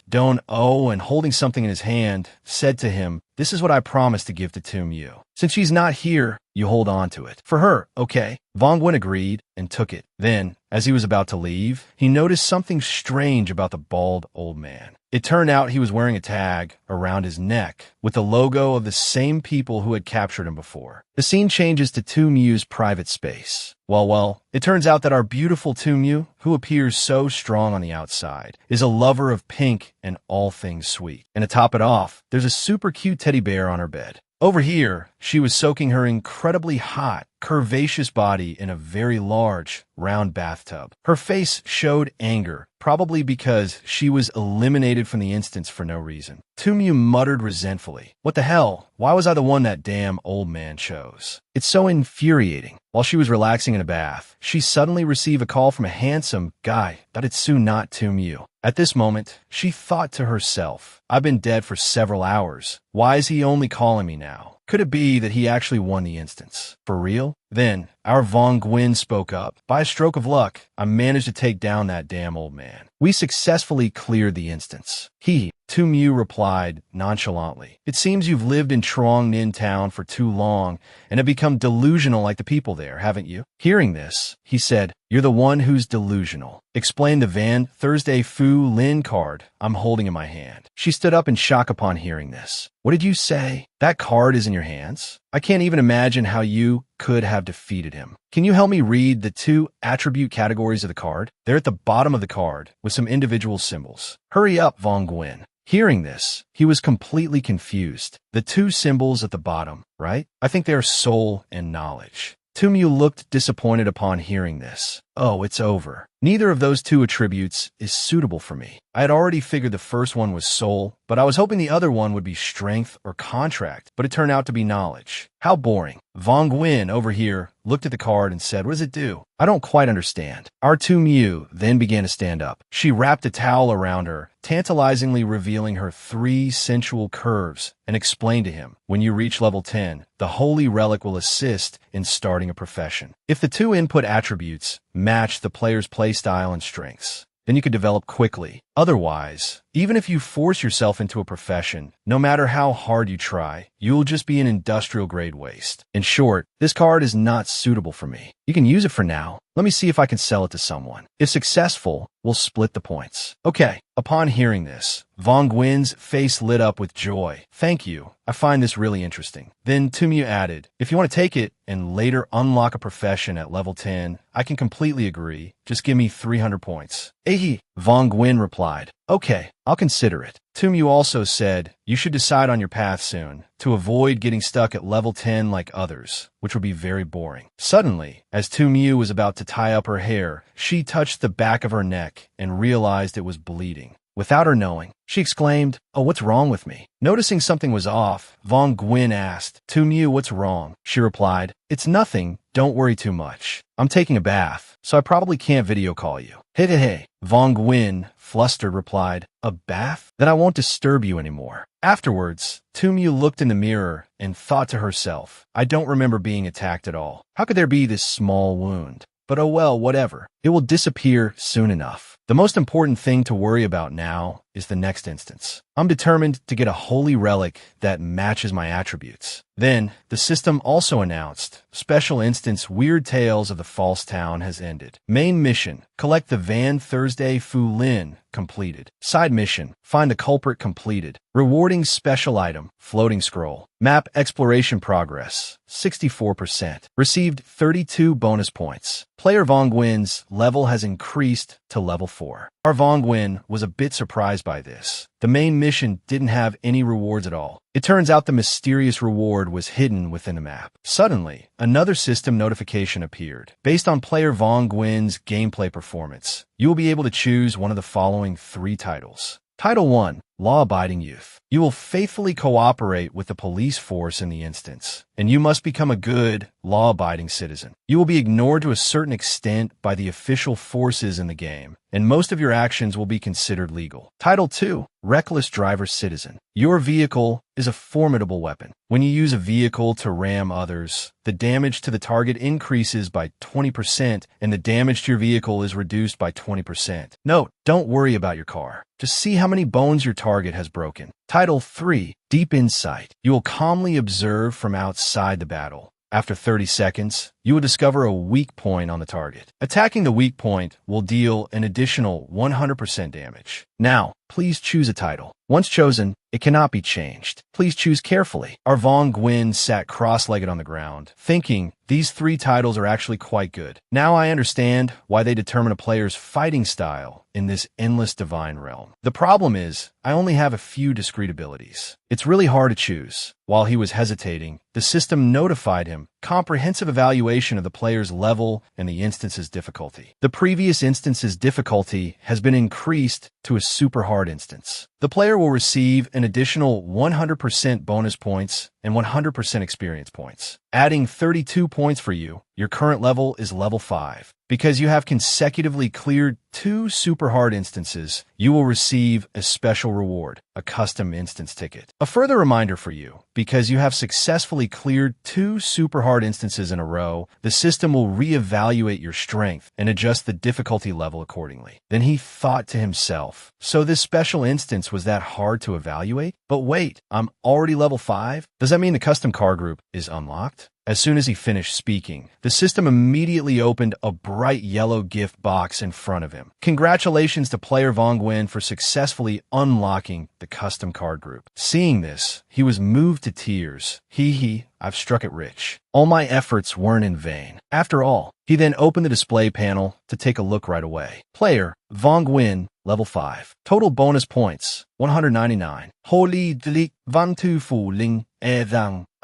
Owen, holding something in his hand, said to him, this is what I promised to give to Tum Yu. Since she's not here, you hold on to it. For her, okay. Von Gwyn agreed and took it. Then, as he was about to leave, he noticed something strange about the bald old man. It turned out he was wearing a tag around his neck with the logo of the same people who had captured him before. The scene changes to Tum Yu's private space. Well, it turns out that our beautiful Tum Yu, who appears so strong on the outside, is a lover of pink and all things sweet. And to top it off, there's a super cute teddy bear on her bed. Over here, she was soaking her incredibly hot, curvaceous body in a very large, round bathtub. Her face showed anger, probably because she was eliminated from the instance for no reason. Tum Yu muttered resentfully, what the hell? Why was I the one that damn old man chose? It's so infuriating. While she was relaxing in a bath, she suddenly received a call from a handsome guy that it's soon not Tum Yu. At this moment, she thought to herself, I've been dead for several hours. Why is he only calling me now? Could it be that he actually won the instance? For real? Then, our Von Gwyn spoke up. By a stroke of luck, I managed to take down that damn old man. We successfully cleared the instance. Tum Yu replied nonchalantly. It seems you've lived in Truongnin town for too long and have become delusional like the people there, haven't you? Hearing this, he said, you're the one who's delusional. Explain the Van Thursday Fu Lin card I'm holding in my hand. She stood up in shock upon hearing this. What did you say? That card is in your hands? I can't even imagine how you could have defeated him. Can you help me read the 2 attribute categories of the card? They're at the bottom of the card with some individual symbols. Hurry up, Von Gwyn. Hearing this, he was completely confused. The 2 symbols at the bottom, right? I think they are soul and knowledge. Tum Yu looked disappointed upon hearing this. oh, it's over. Neither of those two attributes is suitable for me. I had already figured the first one was soul, but I was hoping the other one would be strength or contract, but it turned out to be knowledge. How boring. Vong Nguyen over here looked at the card and said, what does it do? I don't quite understand. Our Tu Miu then began to stand up. She wrapped a towel around her, tantalizingly revealing her 3 sensual curves, and explained to him, when you reach level 10, the holy relic will assist in starting a profession. If the 2 input attributes match the player's playstyle and strengths, then you could develop quickly. Otherwise, even if you force yourself into a profession, no matter how hard you try, you will just be an industrial-grade waste. In short, this card is not suitable for me. You can use it for now. Let me see if I can sell it to someone. If successful, we'll split the points. Okay. Upon hearing this, Vong Nguyen's face lit up with joy. Thank you. I find this really interesting. Then Tumiu added, if you want to take it and later unlock a profession at level 10, I can completely agree. Just give me 300 points. Ehi, Vong Nguyen replied. Okay, I'll consider it. Tumiu also said, you should decide on your path soon, to avoid getting stuck at level 10 like others, which would be very boring. Suddenly, as Tumiu was about to tie up her hair, she touched the back of her neck and realized it was bleeding. Without her knowing, she exclaimed, oh, what's wrong with me? Noticing something was off, Vong Nguyen asked, Tumiu, what's wrong? She replied, it's nothing, don't worry too much. I'm taking a bath, so I probably can't video call you. Hey, Vong Nguyen, flustered, replied, a bath? Then I won't disturb you anymore. Afterwards, Tumiu looked in the mirror and thought to herself, I don't remember being attacked at all. How could there be this small wound? But oh well, whatever. It will disappear soon enough. The most important thing to worry about now is the next instance. I'm determined to get a holy relic that matches my attributes. Then, the system also announced, Special Instance Weird Tales of the False Town has ended. Main mission, collect the Van Thursday Fu Lin, completed. Side mission, find the culprit, completed. Rewarding special item, floating scroll. Map exploration progress, 64%. Received 32 bonus points. Player Vong Nguyen's level has increased to level 4. Our Vong Nguyen was a bit surprised by this. The main mission didn't have any rewards at all. It turns out the mysterious reward was hidden within the map. Suddenly, another system notification appeared. Based on player Vong Nguyen's gameplay performance, you will be able to choose one of the following 3 titles. Title 1, Law-Abiding Youth. You will faithfully cooperate with the police force in the instance, and you must become a good, law-abiding citizen. You will be ignored to a certain extent by the official forces in the game, and most of your actions will be considered legal. Title 2, Reckless Driver Citizen. Your vehicle is a formidable weapon. When you use a vehicle to ram others, the damage to the target increases by 20%, and the damage to your vehicle is reduced by 20%. Note, don't worry about your car. Just see how many bones your target has broken. Title 3, Deep Insight. You will calmly observe from outside the battle. After 30 seconds, you will discover a weak point on the target. Attacking the weak point will deal an additional 100% damage. Now, please choose a title. Once chosen, it cannot be changed. Please choose carefully. Our Vong Nguyen sat cross-legged on the ground, thinking these 3 titles are actually quite good. Now I understand why they determine a player's fighting style in this endless divine realm. The problem is, I only have a few discrete abilities. It's really hard to choose. While he was hesitating, the system notified him comprehensive evaluation of the player's level and the instance's difficulty. The previous instance's difficulty has been increased to a super hard instance. The player will receive an additional 100% bonus points and 100% experience points. Adding 32 points for you, your current level is level 5. Because you have consecutively cleared 2 super hard instances, you will receive a special reward, a custom instance ticket. A further reminder for you, because you have successfully cleared 2 super hard instances in a row, the system will reevaluate your strength and adjust the difficulty level accordingly. Then he thought to himself, so this special instance was that hard to evaluate? But wait, I'm already level 5? Does that mean the custom car group is unlocked? As soon as he finished speaking, the system immediately opened a bright yellow gift box in front of him. Congratulations to player Vong Nguyen for successfully unlocking the custom card group. Seeing this, he was moved to tears. I've struck it rich. All my efforts weren't in vain. After all, he then opened the display panel to take a look right away. Player Vong Nguyen, level 5. Total bonus points, 199. Holy Dlik Van Tu Fu Ling.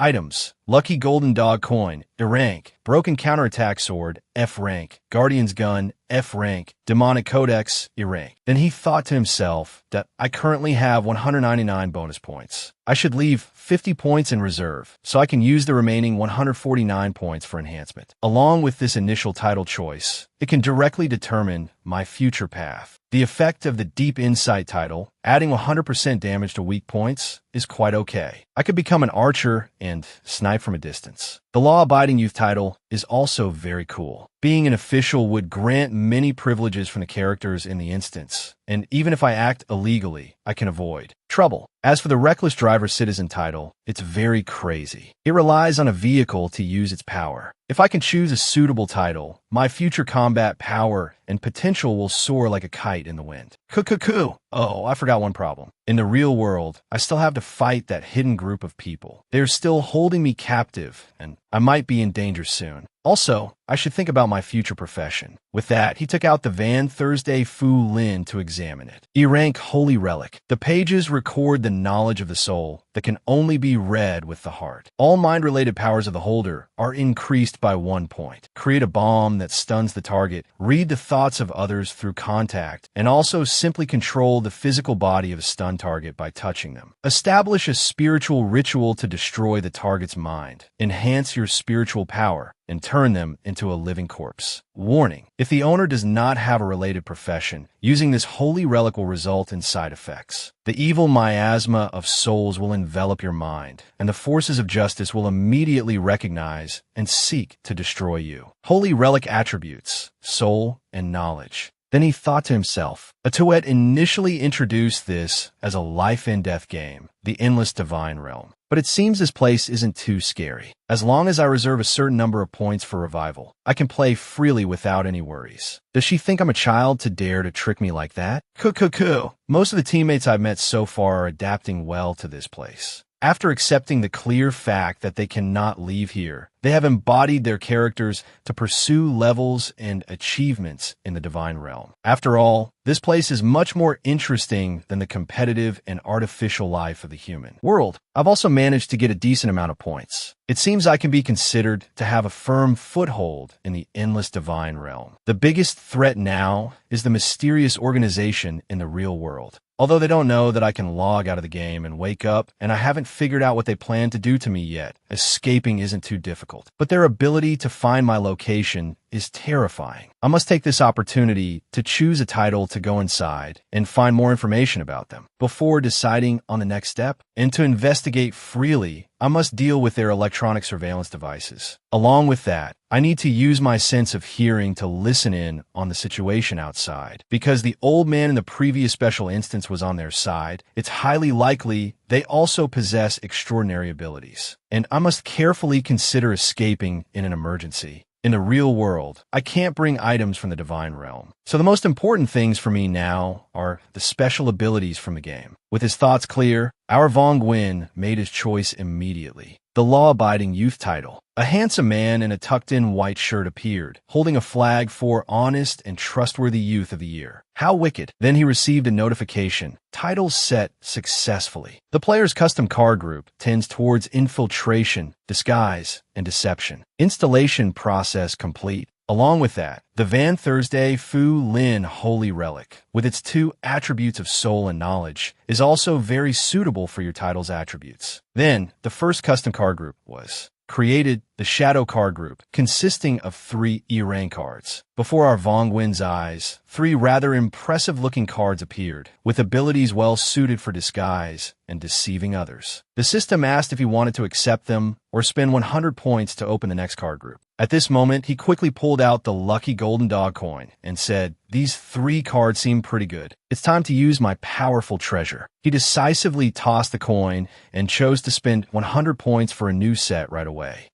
Items: Lucky Golden Dog Coin, E rank. Broken Counterattack Sword, F rank. Guardian's Gun, F rank. Demonic Codex, E rank. Then he thought to himself that I currently have 199 bonus points. I should leave 50 points in reserve, so I can use the remaining 149 points for enhancement. Along with this initial title choice, it can directly determine my future path. The effect of the Deep Insight title, adding 100% damage to weak points, is quite okay. I could become an archer and snipe from a distance. The Law-Abiding Youth title is also very cool. Being an official would grant many privileges from the characters in the instance, and even if I act illegally, I can avoid trouble. As for the Reckless Driver Citizen title, it's very crazy. It relies on a vehicle to use its power. If I can choose a suitable title, my future combat power and potential will soar like a kite in the wind. Oh, I forgot one problem. In the real world, I still have to fight that hidden group of people. They're still holding me captive, and I might be in danger soon. Also, I should think about my future profession. With that, he took out the Van Thursday Fu Lin to examine it. E rank Holy Relic. The pages record the knowledge of the soul that can only be read with the heart. All mind-related powers of the holder are increased by 1 point. Create a bomb that stuns the target, read the thoughts of others through contact, and also simply control the physical body of a stunned target by touching them. Establish a spiritual ritual to destroy the target's mind. Enhance your spiritual power and turn them into a living corpse. Warning: if the owner does not have a related profession, using this holy relic will result in side effects. The evil miasma of souls will envelop your mind, and the forces of justice will immediately recognize and seek to destroy you. Holy relic attributes: soul and knowledge. Then he thought to himself, Atuet initially introduced this as a life-and-death game, the Endless Divine Realm. But it seems this place isn't too scary. As long as I reserve a certain number of points for revival, I can play freely without any worries. Does she think I'm a child to dare to trick me like that? Most of the teammates I've met so far are adapting well to this place. After accepting the clear fact that they cannot leave here, they have embodied their characters to pursue levels and achievements in the Divine Realm. After all, this place is much more interesting than the competitive and artificial life of the human world. I've also managed to get a decent amount of points. It seems I can be considered to have a firm foothold in the Endless Divine Realm. The biggest threat now is the mysterious organization in the real world. Although they don't know that I can log out of the game and wake up, and I haven't figured out what they plan to do to me yet, escaping isn't too difficult. But their ability to find my location is terrifying. I must take this opportunity to choose a title to go inside and find more information about them before deciding on the next step. And to investigate freely, I must deal with their electronic surveillance devices. Along with that, I need to use my sense of hearing to listen in on the situation outside. Because the old man in the previous special instance was on their side, it's highly likely they also possess extraordinary abilities. And I must carefully consider escaping in an emergency. In the real world, I can't bring items from the Divine Realm. So the most important things for me now are the special abilities from the game. With his thoughts clear, our Vong Nguyen made his choice immediately. The Law-Abiding Youth title. A handsome man in a tucked-in white shirt appeared, holding a flag for Honest and Trustworthy Youth of the Year. How wicked. Then he received a notification. Title set successfully. The player's custom card group tends towards infiltration, disguise, and deception. Installation process complete. Along with that, the Van Thursday Fu Lin Holy Relic, with its 2 attributes of soul and knowledge, is also very suitable for your title's attributes. Then, the first custom card group was created, the Shadow card group, consisting of 3 E-rank cards. Before our Vong Nguyen's eyes, 3 rather impressive-looking cards appeared, with abilities well suited for disguise and deceiving others. The system asked if he wanted to accept them or spend 100 points to open the next card group. At this moment, he quickly pulled out the Lucky Golden Dog coin and said, "These 3 cards seem pretty good. It's time to use my powerful treasure." He decisively tossed the coin and chose to spend 100 points for a new set right away.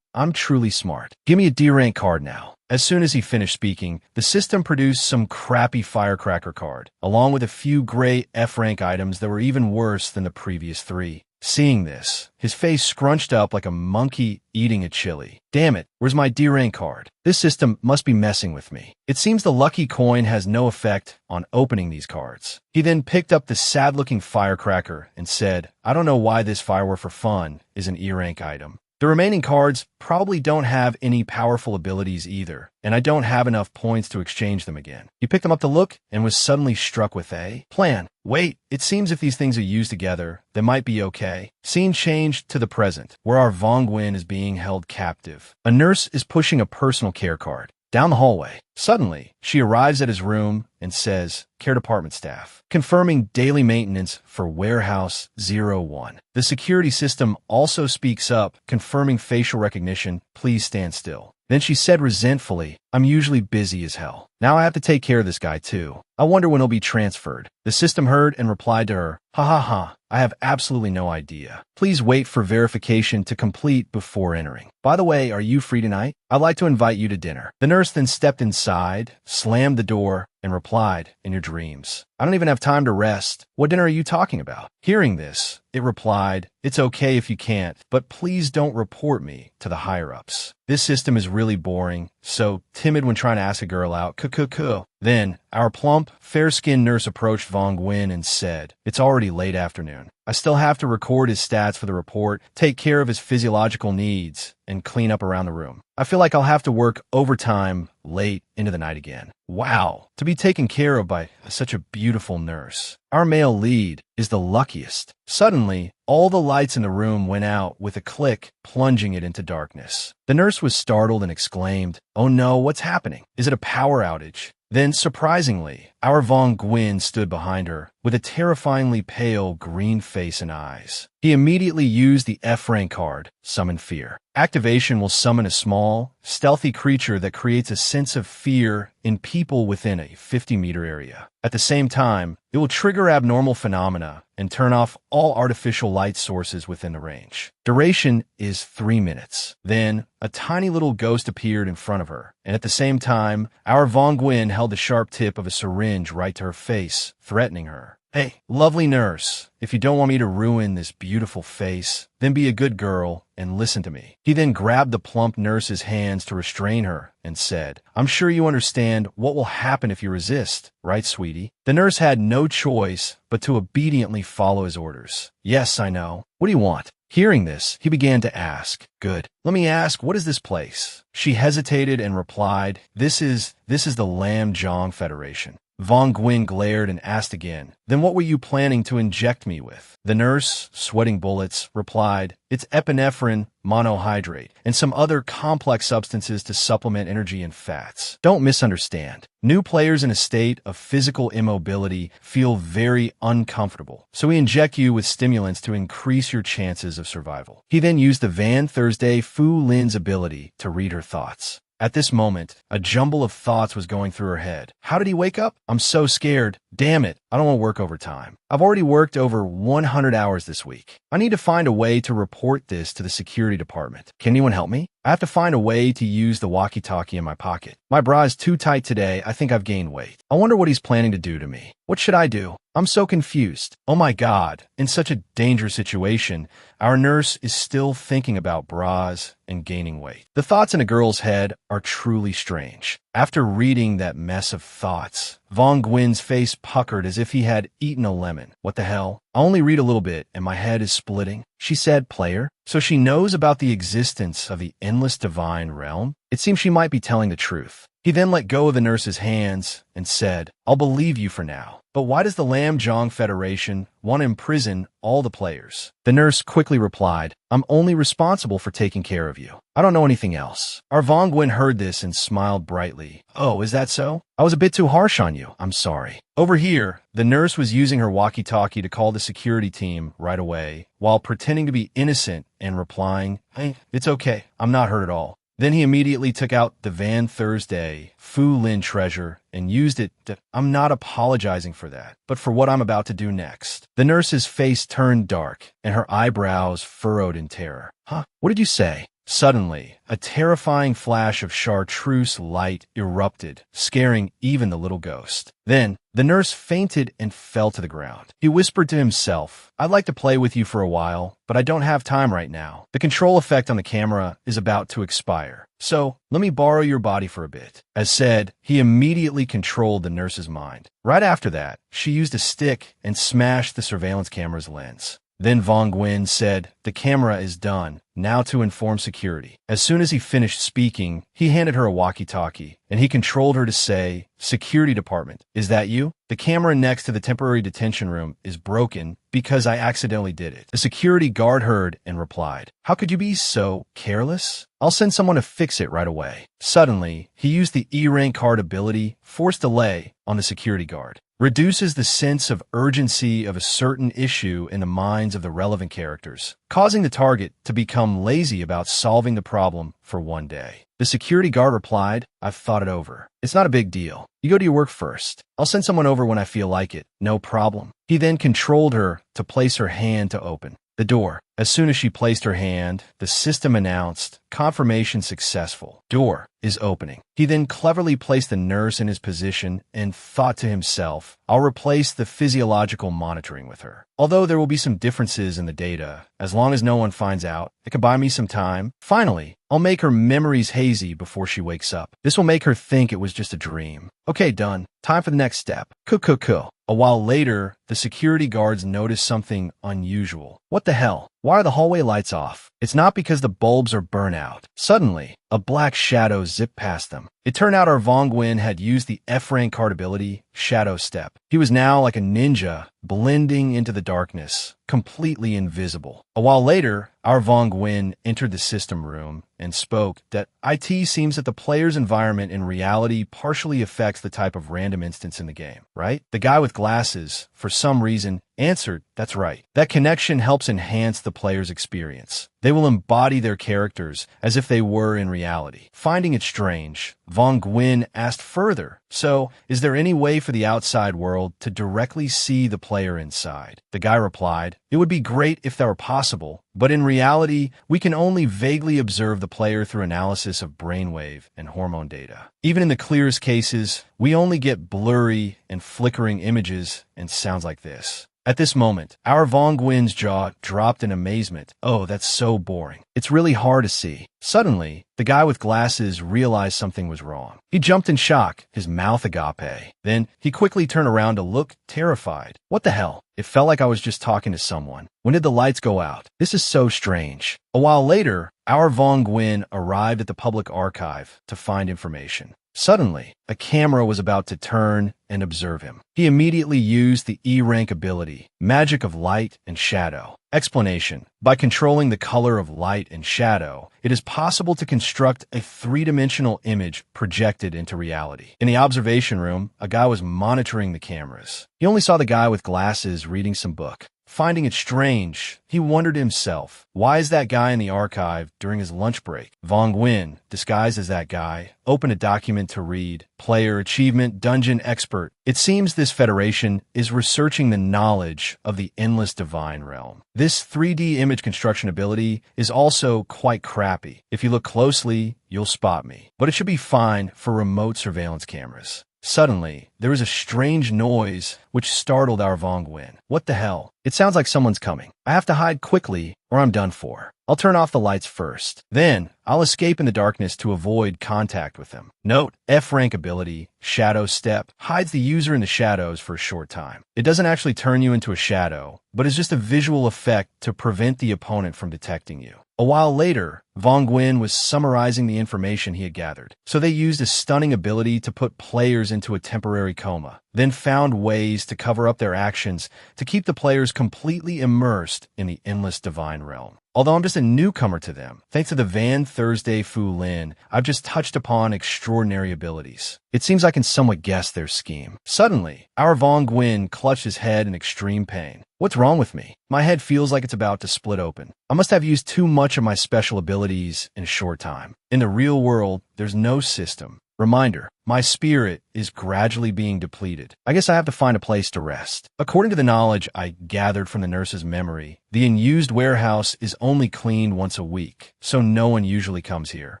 I'm truly smart. Give me a D-rank card now. As soon as he finished speaking, the system produced some crappy firecracker card, along with a few gray F-rank items that were even worse than the previous 3. Seeing this, his face scrunched up like a monkey eating a chili. Damn it, where's my D-rank card? This system must be messing with me. It seems the lucky coin has no effect on opening these cards. He then picked up the sad-looking firecracker and said, I don't know why this firework for fun is an E-rank item. The remaining cards probably don't have any powerful abilities either, and I don't have enough points to exchange them again. He picked them up to look and was suddenly struck with a plan. Wait, it seems if these things are used together, they might be okay. Scene changed to the present, where our Vong Nguyen is being held captive. A nurse is pushing a personal care cart down the hallway. Suddenly, she arrives at his room and says, Care Department staff, confirming daily maintenance for Warehouse 01. The security system also speaks up, confirming facial recognition, please stand still. Then she said resentfully, I'm usually busy as hell. Now I have to take care of this guy too. I wonder when he'll be transferred. The system heard and replied to her, ha ha ha, I have absolutely no idea. Please wait for verification to complete before entering. By the way, are you free tonight? I'd like to invite you to dinner. The nurse then stepped inside, slammed the door, and replied, in your dreams. I don't even have time to rest. What dinner are you talking about? Hearing this, it replied, it's okay if you can't, but please don't report me to the higher-ups. This system is really boring, so timid when trying to ask a girl out. Cuh. Then, our plump, fair-skinned nurse approached Vong Nguyen and said, it's already late afternoon. I still have to record his stats for the report, take care of his physiological needs, and clean up around the room. I feel like I'll have to work overtime late into the night again. Wow, to be taken care of by such a beautiful nurse. Our male lead is the luckiest. Suddenly, all the lights in the room went out with a click, plunging it into darkness. The nurse was startled and exclaimed, oh no, what's happening? Is it a power outage? Then, surprisingly, our Vong Nguyen stood behind her with a terrifyingly pale green face and eyes. He immediately used the F-rank card, Summon Fear. Activation will summon a small, stealthy creature that creates a sense of fear in people within a 50-meter area. At the same time, it will trigger abnormal phenomena and turn off all artificial light sources within the range. Duration is 3 minutes. Then, a tiny little ghost appeared in front of her, and at the same time, our Vong Nguyen held the sharp tip of a syringe right to her face, threatening her. Hey, lovely nurse, if you don't want me to ruin this beautiful face, then be a good girl and listen to me. He then grabbed the plump nurse's hands to restrain her and said, I'm sure you understand what will happen if you resist, right, sweetie? The nurse had no choice but to obediently follow his orders. Yes, I know. What do you want? Hearing this, he began to ask, good. Let me ask, what is this place? She hesitated and replied, This is the Lam Jong Federation. Vong Nguyen glared and asked again, then what were you planning to inject me with? The nurse, sweating bullets, replied, it's epinephrine monohydrate and some other complex substances to supplement energy and fats. Don't misunderstand. New players in a state of physical immobility feel very uncomfortable, so we inject you with stimulants to increase your chances of survival. He then used the Van Thursday Fu Lin's ability to read her thoughts. At this moment, a jumble of thoughts was going through her head. How did he wake up? I'm so scared. Damn it, I don't want to work overtime. I've already worked over 100 hours this week. I need to find a way to report this to the security department. Can anyone help me? I have to find a way to use the walkie-talkie in my pocket. My bra is too tight today. I think I've gained weight. I wonder what he's planning to do to me. What should I do? I'm so confused. Oh my God, in such a dangerous situation, our nurse is still thinking about bras and gaining weight. The thoughts in a girl's head are truly strange. After reading that mess of thoughts, Vong Nguyen's face puckered as if he had eaten a lemon. What the hell? I only read a little bit and my head is splitting. She said, player. So she knows about the existence of the endless divine realm? It seems she might be telling the truth. He then let go of the nurse's hands and said, I'll believe you for now. But why does the Lam Jong Federation want to imprison all the players? The nurse quickly replied, I'm only responsible for taking care of you. I don't know anything else. Our Vong Nguyen heard this and smiled brightly. Oh, is that so? I was a bit too harsh on you. I'm sorry. Over here, the nurse was using her walkie-talkie to call the security team right away, while pretending to be innocent and replying, hey, it's okay. I'm not hurt at all. Then he immediately took out the Van Thursday Fu Lin treasure and used it to, I'm not apologizing for that, but for what I'm about to do next. The nurse's face turned dark and her eyebrows furrowed in terror. Huh? What did you say? Suddenly, a terrifying flash of chartreuse light erupted, scaring even the little ghost. Then, the nurse fainted and fell to the ground. He whispered to himself, "I'd like to play with you for a while, but I don't have time right now. The control effect on the camera is about to expire. So, let me borrow your body for a bit." As said, he immediately controlled the nurse's mind. Right after that, she used a stick and smashed the surveillance camera's lens. Then Vong Nguyen said, "The camera is done. Now to inform security." As soon as he finished speaking, he handed her a walkie-talkie, and he controlled her to say, "Security department, is that you? The camera next to the temporary detention room is broken because I accidentally did it." The security guard heard and replied, "How could you be so careless? I'll send someone to fix it right away." Suddenly, he used the E-rank card ability, Force Delay, on the security guard. Reduces the sense of urgency of a certain issue in the minds of the relevant characters, causing the target to become lazy about solving the problem for one day. The security guard replied, "I've thought it over. It's not a big deal. You go to your work first. I'll send someone over when I feel like it. No problem." He then controlled her to place her hand to open the door. As soon as she placed her hand, the system announced, "Confirmation successful. Door is opening." He then cleverly placed the nurse in his position and thought to himself, "I'll replace the physiological monitoring with her. Although there will be some differences in the data, as long as no one finds out, it could buy me some time. Finally, I'll make her memories hazy before she wakes up. This will make her think it was just a dream." Okay, done. Time for the next step. Cool. A while later, the security guards noticed something unusual. What the hell? Why are the hallway lights off? It's not because the bulbs are burnt out. Suddenly, a black shadow zipped past them. It turned out our Vong Nguyen had used the F-rank card ability, Shadow Step. He was now like a ninja, blending into the darkness, completely invisible. A while later, our Vong Nguyen entered the system room and spoke that IT seems that the player's environment in reality partially affects the type of random instance in the game, right? The guy with glasses, for some reason, answered, "That's right. That connection helps enhance the player's experience. They will embody their characters as if they were in reality." Finding it strange, Vong Nguyen asked further, "So, is there any way for the outside world to directly see the player inside?" The guy replied, "It would be great if that were possible, but in reality, we can only vaguely observe the player through analysis of brainwave and hormone data. Even in the clearest cases, we only get blurry and flickering images and sounds like this." At this moment, our Vong Nguyen's jaw dropped in amazement. "Oh, that's so boring. It's really hard to see." Suddenly, the guy with glasses realized something was wrong. He jumped in shock, his mouth agape. Then, he quickly turned around to look terrified. "What the hell? It felt like I was just talking to someone. When did the lights go out? This is so strange." A while later, our Vong Nguyen arrived at the public archive to find information. Suddenly, a camera was about to turn and observe him. He immediately used the E-rank ability, Magic of Light and Shadow. Explanation: by controlling the color of light and shadow, it is possible to construct a three-dimensional image projected into reality. In the observation room, a guy was monitoring the cameras. He only saw the guy with glasses reading some book. Finding it strange, he wondered to himself, why is that guy in the archive during his lunch break? Vong Nguyen, disguised as that guy, opened a document to read, Player Achievement Dungeon Expert. It seems this federation is researching the knowledge of the endless divine realm. This 3D image construction ability is also quite crappy. If you look closely, you'll spot me. But it should be fine for remote surveillance cameras. Suddenly, there was a strange noise which startled our Vong Nguyen. What the hell? It sounds like someone's coming. I have to hide quickly or I'm done for. I'll turn off the lights first. Then, I'll escape in the darkness to avoid contact with them. Note, F-rank ability, Shadow Step, hides the user in the shadows for a short time. It doesn't actually turn you into a shadow, but is just a visual effect to prevent the opponent from detecting you. A while later, Vong Nguyen was summarizing the information he had gathered. So they used a stunning ability to put players into a temporary coma, then found ways to cover up their actions to keep the players completely immersed in the endless divine realm. Although I'm just a newcomer to them, thanks to the Van Thursday Fu Lin, I've just touched upon extraordinary abilities. It seems I can somewhat guess their scheme. Suddenly, our Vong Nguyen clutched his head in extreme pain. What's wrong with me? My head feels like it's about to split open. I must have used too much of my special abilities in a short time. In the real world, there's no system, Reminder, my spirit is gradually being depleted. I guess I have to find a place to rest. According to the knowledge I gathered from the nurse's memory, the unused warehouse is only cleaned once a week, so no one usually comes here.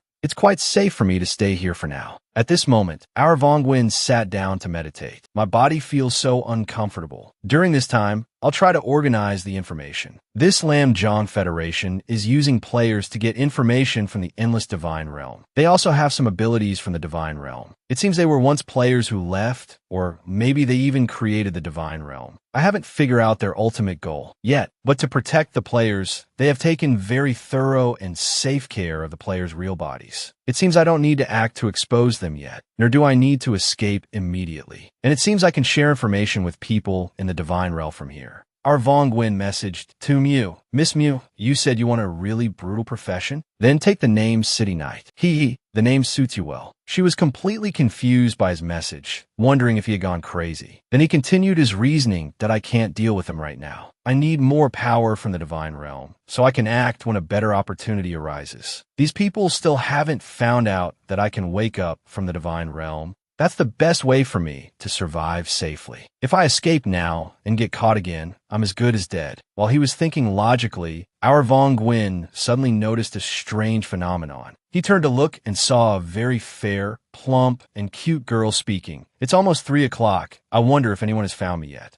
It's quite safe for me to stay here for now. At this moment, our Vongwin sat down to meditate. My body feels so uncomfortable. During this time, I'll try to organize the information. This Lam Jong Federation is using players to get information from the Endless Divine Realm. They also have some abilities from the Divine Realm. It seems they were once players who left, or maybe they even created the Divine Realm. I haven't figured out their ultimate goal yet, but to protect the players, they have taken very thorough and safe care of the players' real bodies. It seems I don't need to act to expose them yet, nor do I need to escape immediately. And it seems I can share information with people in the Divine Realm from here. Our Vongwin messaged to Mew. Miss Mew, you said you want a really brutal profession? Then take the name City Knight. The name suits you well. She was completely confused by his message, wondering if he had gone crazy. Then he continued his reasoning that I can't deal with him right now. I need more power from the Divine Realm, so I can act when a better opportunity arises. These people still haven't found out that I can wake up from the Divine Realm. That's the best way for me to survive safely. If I escape now and get caught again, I'm as good as dead. While he was thinking logically, our Vongwin suddenly noticed a strange phenomenon. He turned to look and saw a very fair, plump, and cute girl speaking. It's almost 3 o'clock. I wonder if anyone has found me yet.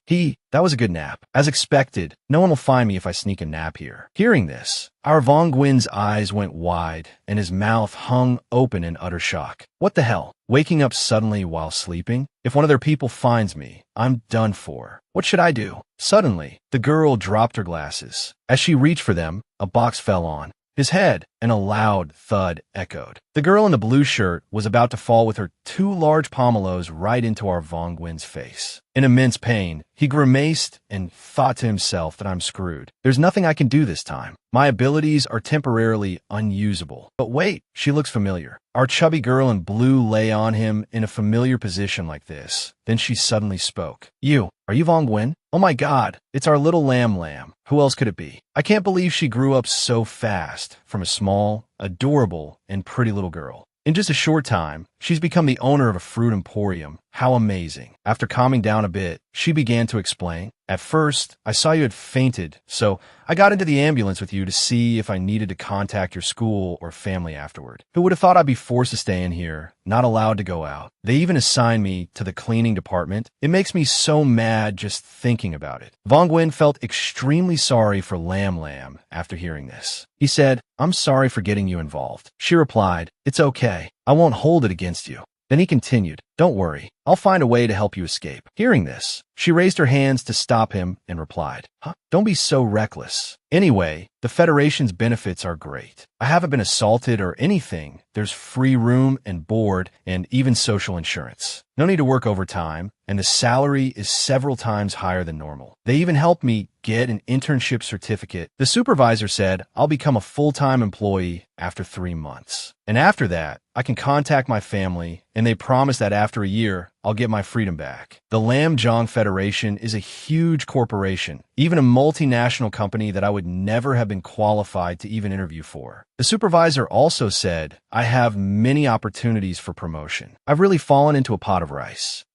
That was a good nap. As expected, no one will find me if I sneak a nap here. Hearing this, our Vongwin's eyes went wide, and his mouth hung open in utter shock. What the hell? Waking up suddenly while sleeping? If one of their people finds me, I'm done for. What should I do? Suddenly, the girl dropped her glasses. As she reached for them, a box fell on his head, and a loud thud echoed. The girl in the blue shirt was about to fall with her 2 large pomelos right into our Vongwin's face. In immense pain, he grimaced and thought to himself that I'm screwed. There's nothing I can do this time. My abilities are temporarily unusable. But wait, she looks familiar. Our chubby girl in blue lay on him in a familiar position like this. Then she suddenly spoke. Are you Vongwin? Oh my god, it's our little Lam. Who else could it be? I can't believe she grew up so fast from a small, adorable, and pretty little girl. In just a short time, she's become the owner of a fruit emporium. How amazing. After calming down a bit, she began to explain. At first, I saw you had fainted, so I got into the ambulance with you to see if I needed to contact your school or family afterward. Who would have thought I'd be forced to stay in here, not allowed to go out? They even assigned me to the cleaning department. It makes me so mad just thinking about it. Vongwin felt extremely sorry for Lam after hearing this. He said, I'm sorry for getting you involved. She replied, It's okay. I won't hold it against you. Then he continued, Don't worry, I'll find a way to help you escape. Hearing this, she raised her hands to stop him and replied, Don't be so reckless. Anyway, the Federation's benefits are great. I haven't been assaulted or anything. There's free room and board and even social insurance. No need to work overtime, and the salary is several times higher than normal. They even helped me get an internship certificate. The supervisor said I'll become a full-time employee after 3 months. And after that, I can contact my family, and they promise that after a year, I'll get my freedom back. The Lam Jong Federation is a huge corporation, even a multinational company that I would never have been qualified to even interview for. The supervisor also said I have many opportunities for promotion. I've really fallen into a pot of rice.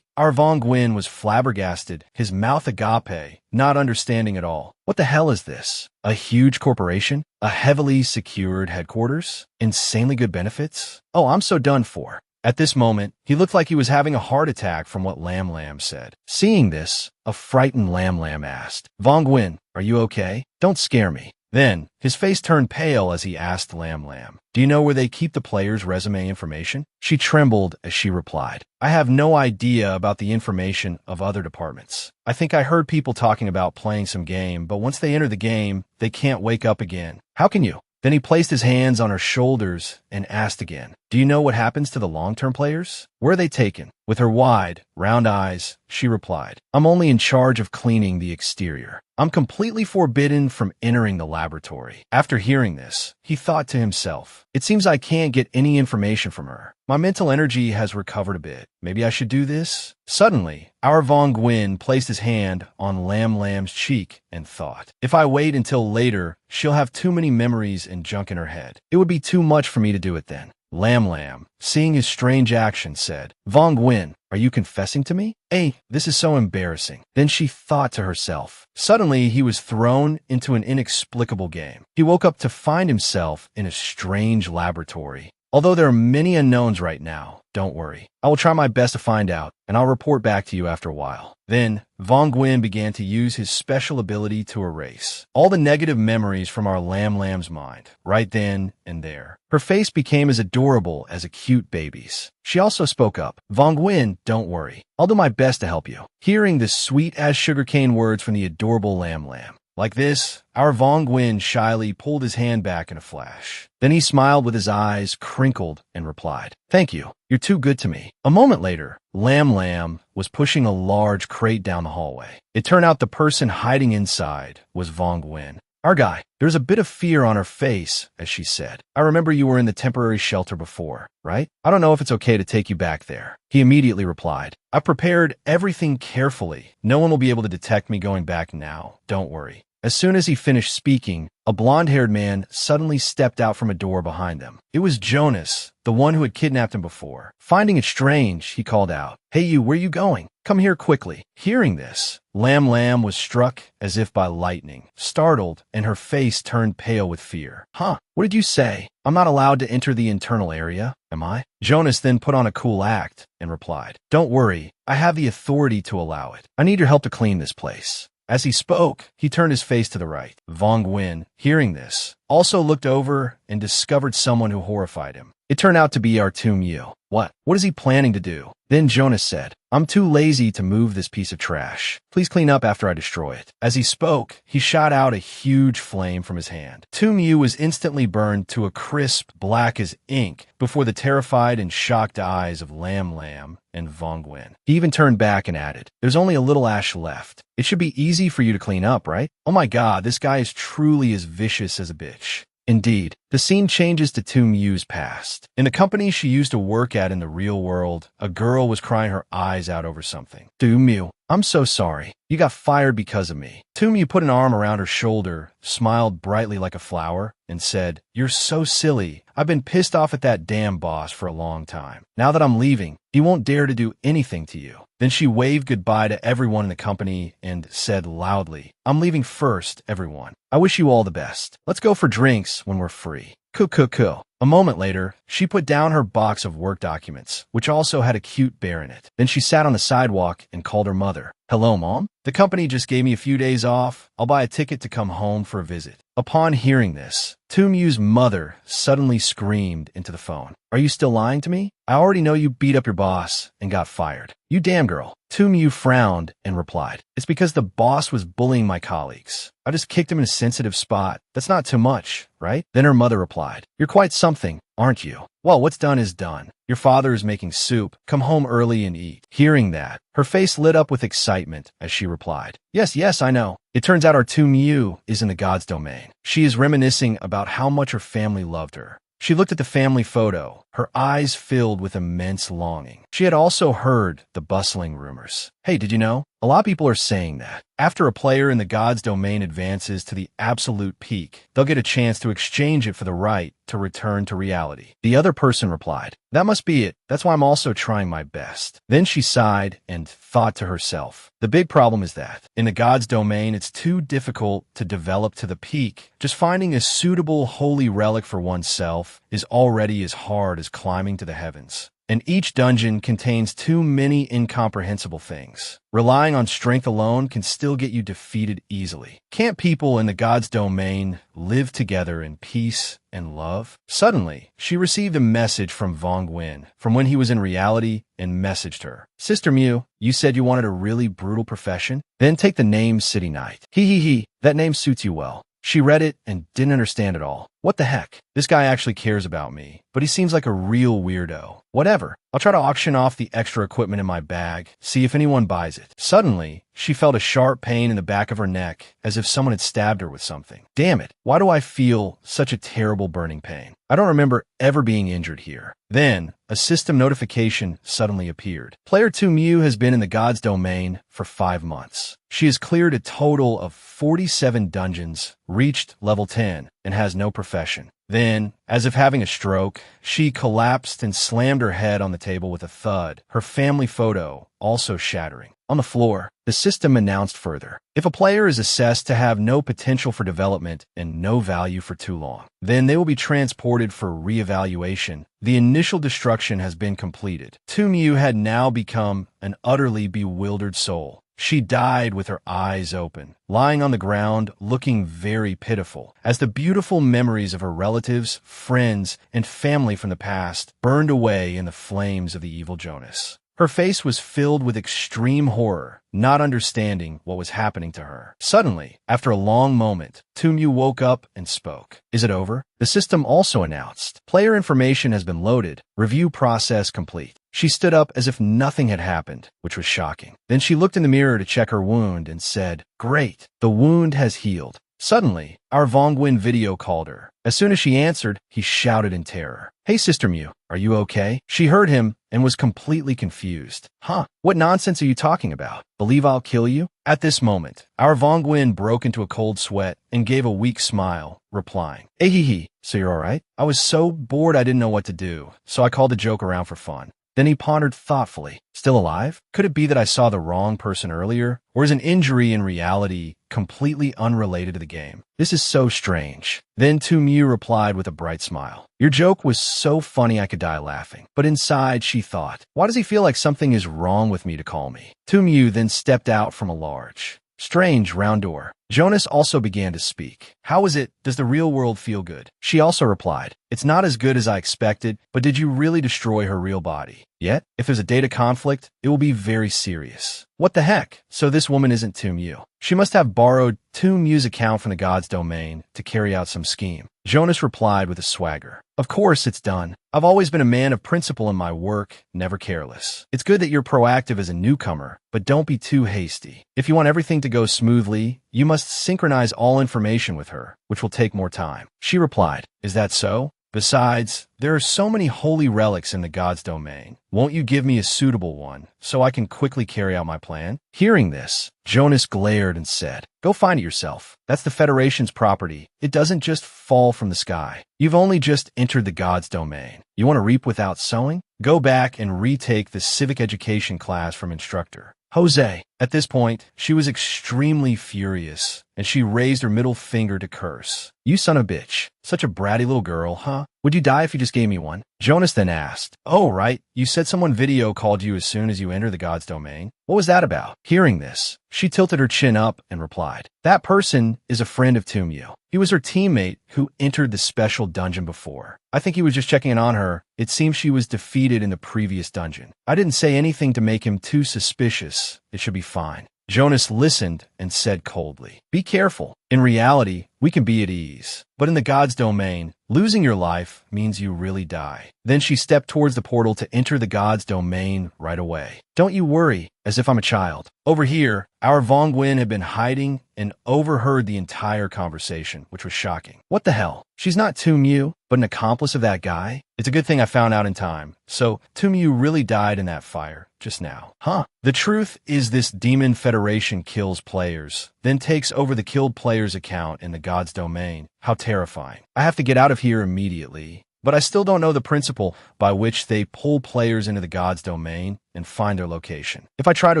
Our Vongwin was flabbergasted, his mouth agape, not understanding at all. What the hell is this? A huge corporation? A heavily secured headquarters? Insanely good benefits? Oh, I'm so done for. At this moment, he looked like he was having a heart attack from what Lam said. Seeing this, a frightened Lam asked, Vongwin, are you okay? Don't scare me. Then, his face turned pale as he asked Lam, Do you know where they keep the player's resume information? She trembled as she replied, I have no idea about the information of other departments. I think I heard people talking about playing some game, but once they enter the game, they can't wake up again. How can you? Then he placed his hands on her shoulders and asked again, Do you know what happens to the long-term players? Where are they taken? With her wide, round eyes, she replied, I'm only in charge of cleaning the exterior. I'm completely forbidden from entering the laboratory. After hearing this, he thought to himself, It seems I can't get any information from her. My mental energy has recovered a bit. Maybe I should do this? Suddenly, our Vongwin placed his hand on Lam's cheek and thought, If I wait until later, she'll have too many memories and junk in her head. It would be too much for me to do it then. Lam Lam, seeing his strange action, said, Vong Nguyen, are you confessing to me? Hey, this is so embarrassing. Then she thought to herself. Suddenly, he was thrown into an inexplicable game. He woke up to find himself in a strange laboratory. Although there are many unknowns right now, don't worry. I will try my best to find out, and I'll report back to you after a while. Then, Vong Nguyen began to use his special ability to erase all the negative memories from our Lam Lam's mind, right then and there. Her face became as adorable as a cute baby's. She also spoke up. Vong Nguyen, don't worry. I'll do my best to help you. Hearing the sweet-as sugarcane words from the adorable Lam Lam. Like this, our Vong Nguyen shyly pulled his hand back in a flash. Then he smiled with his eyes crinkled and replied, Thank you. You're too good to me. A moment later, Lam Lam was pushing a large crate down the hallway. It turned out the person hiding inside was Vong Nguyen. Our guy. There's a bit of fear on her face as she said, I remember you were in the temporary shelter before, right? I don't know if it's okay to take you back there. He immediately replied, I've prepared everything carefully. No one will be able to detect me going back now. Don't worry. As soon as he finished speaking, a blonde-haired man suddenly stepped out from a door behind them. It was Jonas, the one who had kidnapped him before. Finding it strange, he called out, Hey you, where you going? Come here quickly. Hearing this, Lam Lam was struck as if by lightning, startled, and her face turned pale with fear. Huh? What did you say? I'm not allowed to enter the internal area, am I? Jonas then put on a cool act and replied, Don't worry, I have the authority to allow it. I need your help to clean this place. As he spoke, he turned his face to the right. Vong Nguyen, hearing this, also looked over and discovered someone who horrified him. It turned out to be our Tum Yu. What is he planning to do? Then Jonas said, I'm too lazy to move this piece of trash. Please clean up after I destroy it. As he spoke, he shot out a huge flame from his hand. Tum Yu was instantly burned to a crisp black as ink before the terrified and shocked eyes of Lam Lam and Vong Nguyen. He even turned back and added, There's only a little ash left. It should be easy for you to clean up, right? Oh my god, this guy is truly as vicious as a bitch. Indeed, the scene changes to Tum Yu's past. In the company she used to work at in the real world, a girl was crying her eyes out over something. Tum Yu, I'm so sorry. You got fired because of me. Tum Yu put an arm around her shoulder, smiled brightly like a flower, and said, You're so silly. I've been pissed off at that damn boss for a long time. Now that I'm leaving, he won't dare to do anything to you. Then she waved goodbye to everyone in the company and said loudly, I'm leaving first, everyone. I wish you all the best. Let's go for drinks when we're free. Cool. A moment later, she put down her box of work documents, which also had a cute bear in it. Then she sat on the sidewalk and called her mother. Hello, Mom? The company just gave me a few days off. I'll buy a ticket to come home for a visit. Upon hearing this, Tum Yu's mother suddenly screamed into the phone. Are you still lying to me? I already know you beat up your boss and got fired. You damn girl. Tum Yu frowned and replied, It's because the boss was bullying my colleagues. I just kicked him in a sensitive spot. That's not too much, right? Then her mother replied, You're quite something, aren't you? Well, what's done is done. Your father is making soup. Come home early and eat. Hearing that, her face lit up with excitement as she replied, Yes, I know. It turns out our Tum Yu is in the God's domain. She is reminiscing about how much her family loved her. She looked at the family photo, her eyes filled with immense longing. She had also heard the bustling rumors. Hey, did you know? A lot of people are saying that after a player in the God's domain advances to the absolute peak, they'll get a chance to exchange it for the right to return to reality. The other person replied, That must be it. That's why I'm also trying my best. Then she sighed and thought to herself, The big problem is that in the God's domain, it's too difficult to develop to the peak. Just finding a suitable holy relic for oneself is already as hard as climbing to the heavens. And each dungeon contains too many incomprehensible things. Relying on strength alone can still get you defeated easily. Can't people in the God's domain live together in peace and love? Suddenly, she received a message from Vong Nguyen from when he was in reality and messaged her. Sister Mew, you said you wanted a really brutal profession? Then take the name City Knight. He. That name suits you well. She read it and didn't understand it all. What the heck? This guy actually cares about me, but he seems like a real weirdo. Whatever. I'll try to auction off the extra equipment in my bag, see if anyone buys it. Suddenly, she felt a sharp pain in the back of her neck, as if someone had stabbed her with something. Damn it, why do I feel such a terrible burning pain? I don't remember ever being injured here. Then, a system notification suddenly appeared. Player Tum Yu has been in the God's domain for 5 months. She has cleared a total of 47 dungeons, reached level 10, and has no profession. Then, as if having a stroke, she collapsed and slammed her head on the table with a thud, her family photo also shattering. On the floor, the system announced further. If a player is assessed to have no potential for development and no value for too long, then they will be transported for reevaluation. The initial destruction has been completed. Tumyu had now become an utterly bewildered soul. She died with her eyes open, lying on the ground, looking very pitiful, as the beautiful memories of her relatives, friends, and family from the past burned away in the flames of the evil Jonas. Her face was filled with extreme horror, not understanding what was happening to her. Suddenly, after a long moment, Tumyu woke up and spoke. "Is it over?" The system also announced. "Player information has been loaded. Review process complete." She stood up as if nothing had happened, which was shocking. Then she looked in the mirror to check her wound and said, "Great, the wound has healed." Suddenly, our Vongwin video called her. As soon as she answered, he shouted in terror, "Hey, Sister Mew, are you okay?" She heard him and was completely confused. "Huh? What nonsense are you talking about? Believe I'll kill you?" At this moment, our Vongwin broke into a cold sweat and gave a weak smile, replying, "Hey, hee hee, so you're all right? I was so bored I didn't know what to do, so I called the joke around for fun." Then he pondered thoughtfully. "Still alive? Could it be that I saw the wrong person earlier? Or is an injury in reality completely unrelated to the game? This is so strange." Then Tumyu replied with a bright smile, "Your joke was so funny I could die laughing." But inside she thought, "Why does he feel like something is wrong with me to call me?" Tumyu then stepped out from a large, strange round door. Jonas also began to speak. "How is it? Does the real world feel good?" She also replied, "It's not as good as I expected, but did you really destroy her real body? Yet, if there's a data conflict, it will be very serious." What the heck? So this woman isn't Tumyu. She must have borrowed Tumyu's account from the god's domain to carry out some scheme. Jonas replied with a swagger, "Of course it's done. I've always been a man of principle in my work, never careless. It's good that you're proactive as a newcomer, but don't be too hasty. If you want everything to go smoothly, you must synchronize all information with her, which will take more time." She replied, "Is that so? Besides, there are so many holy relics in the god's domain. Won't you give me a suitable one, so I can quickly carry out my plan?" Hearing this, Jonas glared and said, "Go find it yourself. That's the Federation's property. It doesn't just fall from the sky. You've only just entered the god's domain. You want to reap without sowing? Go back and retake the civic education class from instructor Jose." At this point, she was extremely furious, and she raised her middle finger to curse. "You son of a bitch. Such a bratty little girl, huh? Would you die if you just gave me one?" Jonas then asked, "Oh, right. You said someone video called you as soon as you entered the god's domain. What was that about?" Hearing this, she tilted her chin up and replied, "That person is a friend of Tumyu. He was her teammate who entered the special dungeon before. I think he was just checking in on her. It seems she was defeated in the previous dungeon. I didn't say anything to make him too suspicious. It should be fine." Jonas listened and said coldly, "Be careful. In reality, we can be at ease. But in the god's domain, losing your life means you really die." Then she stepped towards the portal to enter the god's domain right away. "Don't you worry, as if I'm a child." Over here, our Vongwin had been hiding and overheard the entire conversation, which was shocking. What the hell? She's not Tumyu, but an accomplice of that guy? It's a good thing I found out in time. So, Tumyu really died in that fire just now. Huh. The truth is this demon federation kills players, then takes over the killed player's account in the god's domain. How terrifying. I have to get out of here immediately. But I still don't know the principle by which they pull players into the god's domain and find their location. If I try to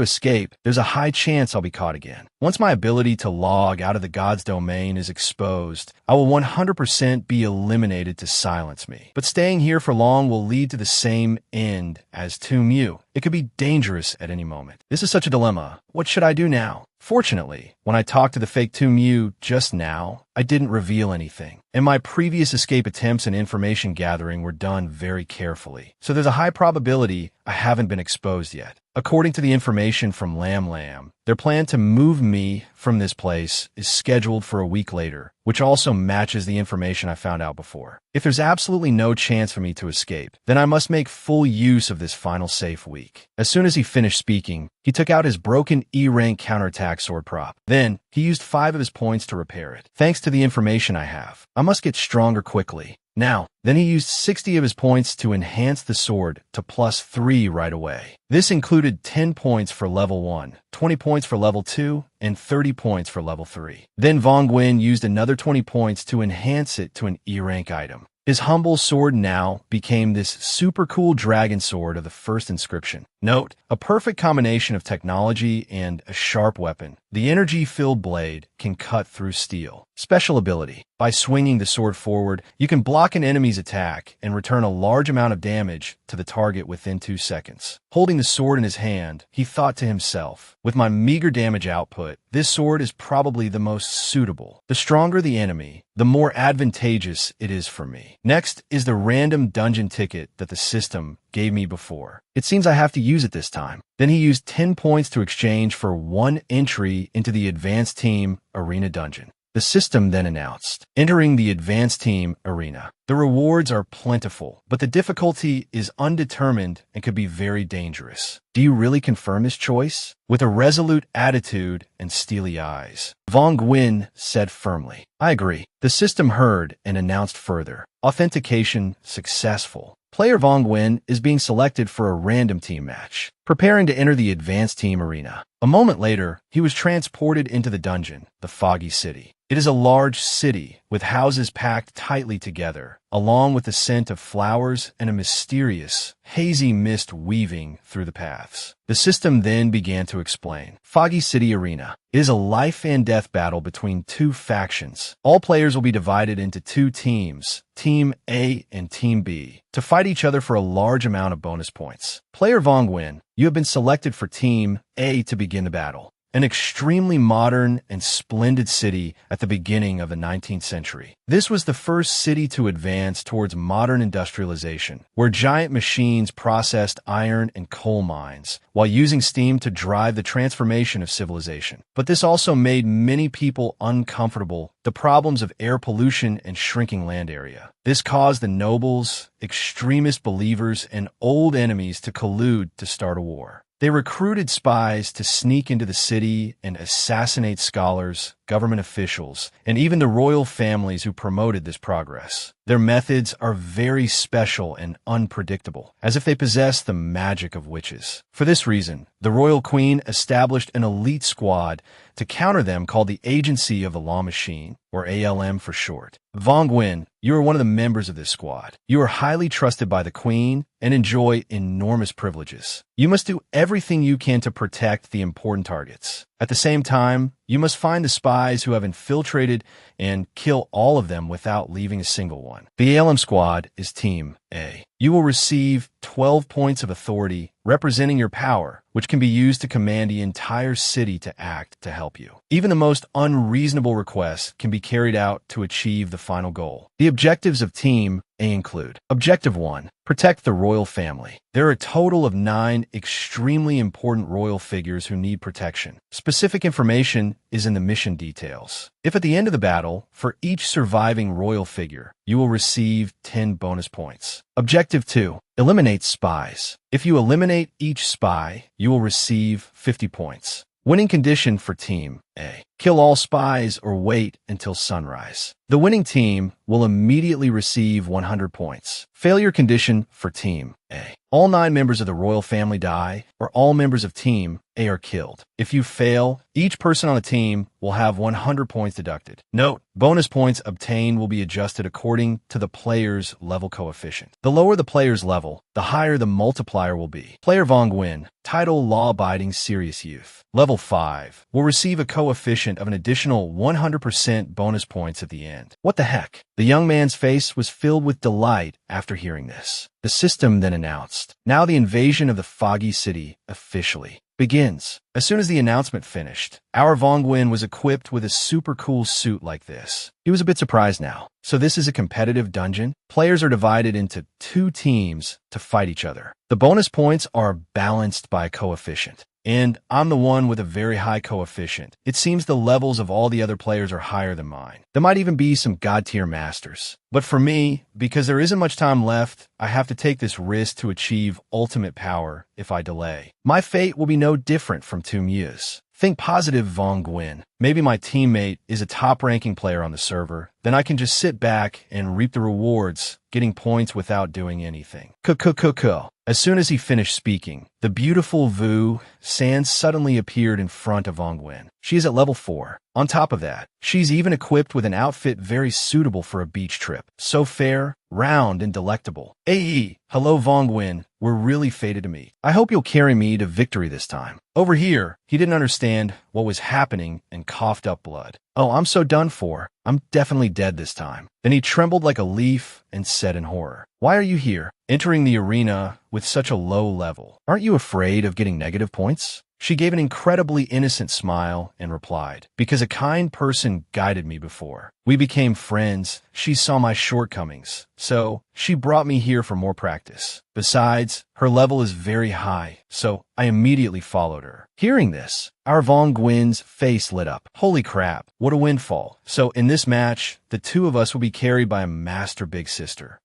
escape, there's a high chance I'll be caught again. Once my ability to log out of the god's domain is exposed, I will 100% be eliminated to silence me. But staying here for long will lead to the same end as Tumyu. It could be dangerous at any moment. This is such a dilemma. What should I do now? Fortunately, when I talked to the fake Tumyu just now, I didn't reveal anything. And my previous escape attempts and information gathering were done very carefully. So there's a high probability I haven't been exposed yet. According to the information from Lam Lam, their plan to move me from this place is scheduled for a week later, which also matches the information I found out before. If there's absolutely no chance for me to escape, then I must make full use of this final safe week. As soon as he finished speaking, he took out his broken E-rank counterattack sword prop. Then, he used 5 of his points to repair it. Thanks to the information I have, I must get stronger quickly. Then he used 60 of his points to enhance the sword to +3 right away. This included 10 points for level 1, 20 points for level 2, and 30 points for level 3. Then Vong Nguyen used another 20 points to enhance it to an E-rank item. His humble sword now became this super cool dragon sword of the first inscription. Note, a perfect combination of technology and a sharp weapon. The energy-filled blade can cut through steel. Special ability. By swinging the sword forward, you can block an enemy's attack and return a large amount of damage to the target within 2 seconds. Holding the sword in his hand, he thought to himself, with my meager damage output, this sword is probably the most suitable. The stronger the enemy, the more advantageous it is for me. Next is the random dungeon ticket that the system gave me before. It seems I have to use it this time. Then he used 10 points to exchange for 1 entry into the Advanced Team Arena dungeon. The system then announced, entering the Advanced Team Arena. The rewards are plentiful, but the difficulty is undetermined and could be very dangerous. Do you really confirm his choice? With a resolute attitude and steely eyes, Vong Nguyen said firmly, I agree. The system heard and announced further. Authentication successful. Player Vong Nguyen is being selected for a random team match, preparing to enter the Advanced Team Arena. A moment later, he was transported into the dungeon, the Foggy City. It is a large city with houses packed tightly together, along with the scent of flowers and a mysterious, hazy mist weaving through the paths. The system then began to explain. Foggy City Arena. It is a life and death battle between 2 factions. All players will be divided into 2 teams, Team A and Team B, to fight each other for a large amount of bonus points. Player Vong Nguyen, you have been selected for Team A to begin the battle. An extremely modern and splendid city at the beginning of the 19th century. This was the first city to advance towards modern industrialization, where giant machines processed iron and coal mines, while using steam to drive the transformation of civilization. But this also made many people uncomfortable, the problems of air pollution and shrinking land area. This caused the nobles, extremist believers, and old enemies to collude to start a war. They recruited spies to sneak into the city and assassinate scholars, government officials, and even the royal families who promoted this progress. Their methods are very special and unpredictable, as if they possess the magic of witches. For this reason, the royal queen established an elite squad to counter them called the Agency of the Law Machine, or ALM for short. Vong Nguyen, you are one of the members of this squad. You are highly trusted by the queen and enjoy enormous privileges. You must do everything you can to protect the important targets. At the same time, you must find the spies who have infiltrated and kill all of them without leaving a single one. The ALM squad is Team A. You will receive 12 points of authority representing your power, which can be used to command the entire city to act to help you. Even the most unreasonable requests can be carried out to achieve the final goal. The objectives of Team A include: Objective 1. Protect the royal family. There are a total of 9 extremely important royal figures who need protection. Specific information is in the mission details. If at the end of the battle, for each surviving royal figure, you will receive 10 bonus points. Objective 2. Eliminate spies. If you eliminate each spy, you will receive 50 points. Winning condition for Team A. Kill all spies or wait until sunrise. The winning team will immediately receive 100 points. Failure condition for Team A. All 9 members of the royal family die, or all members of Team A are killed. If you fail, each person on the team will have 100 points deducted. Note, bonus points obtained will be adjusted according to the player's level coefficient. The lower the player's level, the higher the multiplier will be. Player Vong Nguyen, title Law-Abiding Serious Youth. Level 5 will receive a coefficient of an additional 100% bonus points at the end. What the heck? The young man's face was filled with delight after hearing this. The system then announced, now the invasion of the Foggy City officially begins. As soon as the announcement finished, our Vong Nguyen was equipped with a super cool suit like this. He was a bit surprised now. So this is a competitive dungeon? Players are divided into 2 teams to fight each other. The bonus points are balanced by coefficient. And I'm the one with a very high coefficient. It seems the levels of all the other players are higher than mine. There might even be some god-tier masters. But for me, because there isn't much time left, I have to take this risk to achieve ultimate power if I delay. My fate will be no different from 2 Mias. Think positive, Vong Gwyn. Maybe my teammate is a top-ranking player on the server. Then I can just sit back and reap the rewards, getting points without doing anything. Kuh. As soon as he finished speaking, the beautiful Vu San suddenly appeared in front of Vong Gwyn. She is at level 4. On top of that, she's even equipped with an outfit very suitable for a beach trip. So fair, round, and delectable. Hey, hello Vong Gwyn. We're really fated to meet. I hope you'll carry me to victory this time. Over here, he didn't understand what was happening and coughed up blood. Oh, I'm so done for. I'm definitely dead this time. Then he trembled like a leaf and said in horror, "Why are you here, entering the arena with such a low level? Aren't you afraid of getting negative points?" She gave an incredibly innocent smile and replied, "Because a kind person guided me before. We became friends. She saw my shortcomings, so she brought me here for more practice. Besides, her level is very high, so I immediately followed her." Hearing this, our Vong Gwyn's face lit up. Holy crap, what a windfall. So in this match, the two of us will be carried by a master big sister.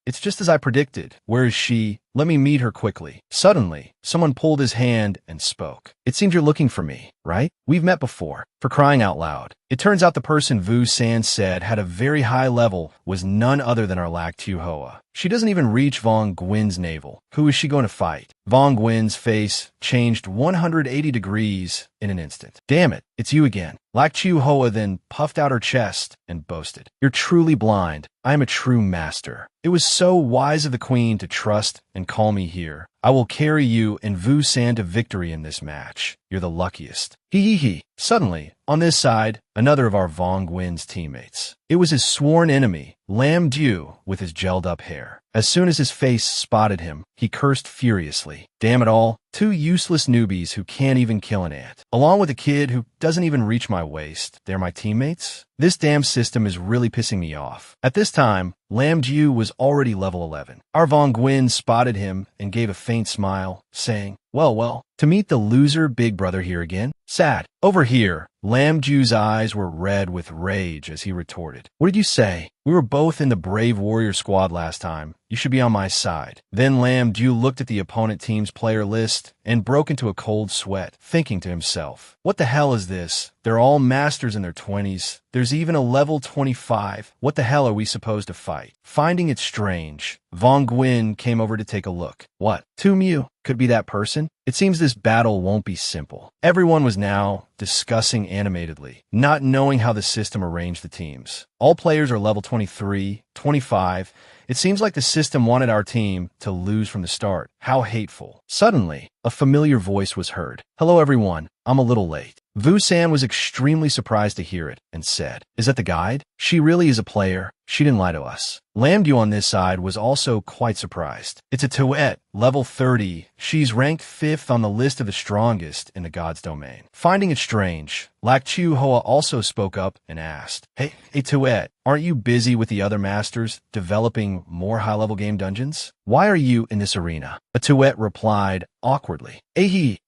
It's just as I predicted. Where is she? Let me meet her quickly. Suddenly, someone pulled his hand and spoke. "It seems you're looking for me, right? We've met before." For crying out loud. It turns out the person Vu San said had a very high level was none other than our Lac Tu Hoa. She doesn't even reach Vong Gwyn's navel. Who is she going to fight? Vong Gwyn's face changed 180 degrees in an instant. "Damn it, it's you again." Lac Tu Hoa then puffed out her chest and boasted, "You're truly blind. I am a true master. It was so wise of the queen to trust and call me here. I will carry you and Vu San to victory in this match. You're the luckiest." He. Suddenly, on this side, another of our Vong Gwyn's teammates. It was his sworn enemy, Lam Du, with his gelled-up hair. As soon as his face spotted him, he cursed furiously. "Damn it all, 2 useless newbies who can't even kill an ant. Along with a kid who doesn't even reach my waist. They're my teammates? This damn system is really pissing me off." At this time, Lam Du was already level 11. Our Vong Gwyn spotted him and gave a faint smile, saying, Well, to meet the loser big brother here again? Sad." Over here, Lam Du's eyes were red with rage as he retorted, "What did you say? We were both in the Brave Warrior squad last time. You should be on my side." Then Lam Du looked at the opponent team's player list and broke into a cold sweat, thinking to himself, "What the hell is this? They're all masters in their 20s. There's even a level 25. What the hell are we supposed to fight?" Finding it strange, Vong Gwyn came over to take a look. "What? 2 Mew? Could be that person? It seems this battle won't be simple." Everyone was now discussing animatedly, not knowing how the system arranged the teams. All players are level 23, 25. It seems like the system wanted our team to lose from the start. How hateful. Suddenly, a familiar voice was heard. "Hello everyone, I'm a little late." Vu San was extremely surprised to hear it and said, "Is that the guide? She really is a player. She didn't lie to us." Lam Du on this side was also quite surprised. "It's a Tuet, level 30. She's ranked 5th on the list of the strongest in the God's domain." Finding it strange, Lac Tu Hoa also spoke up and asked, Hey Tuet, aren't you busy with the other masters developing more high-level game dungeons? Why are you in this arena?" A Tuet replied awkwardly,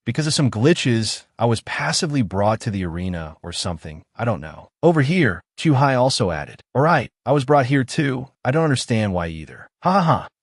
because of some glitches, I was passively brought to the arena or something. I don't know." Over here, Tu Hai also added, "Alright, I was brought here too. I don't understand why either."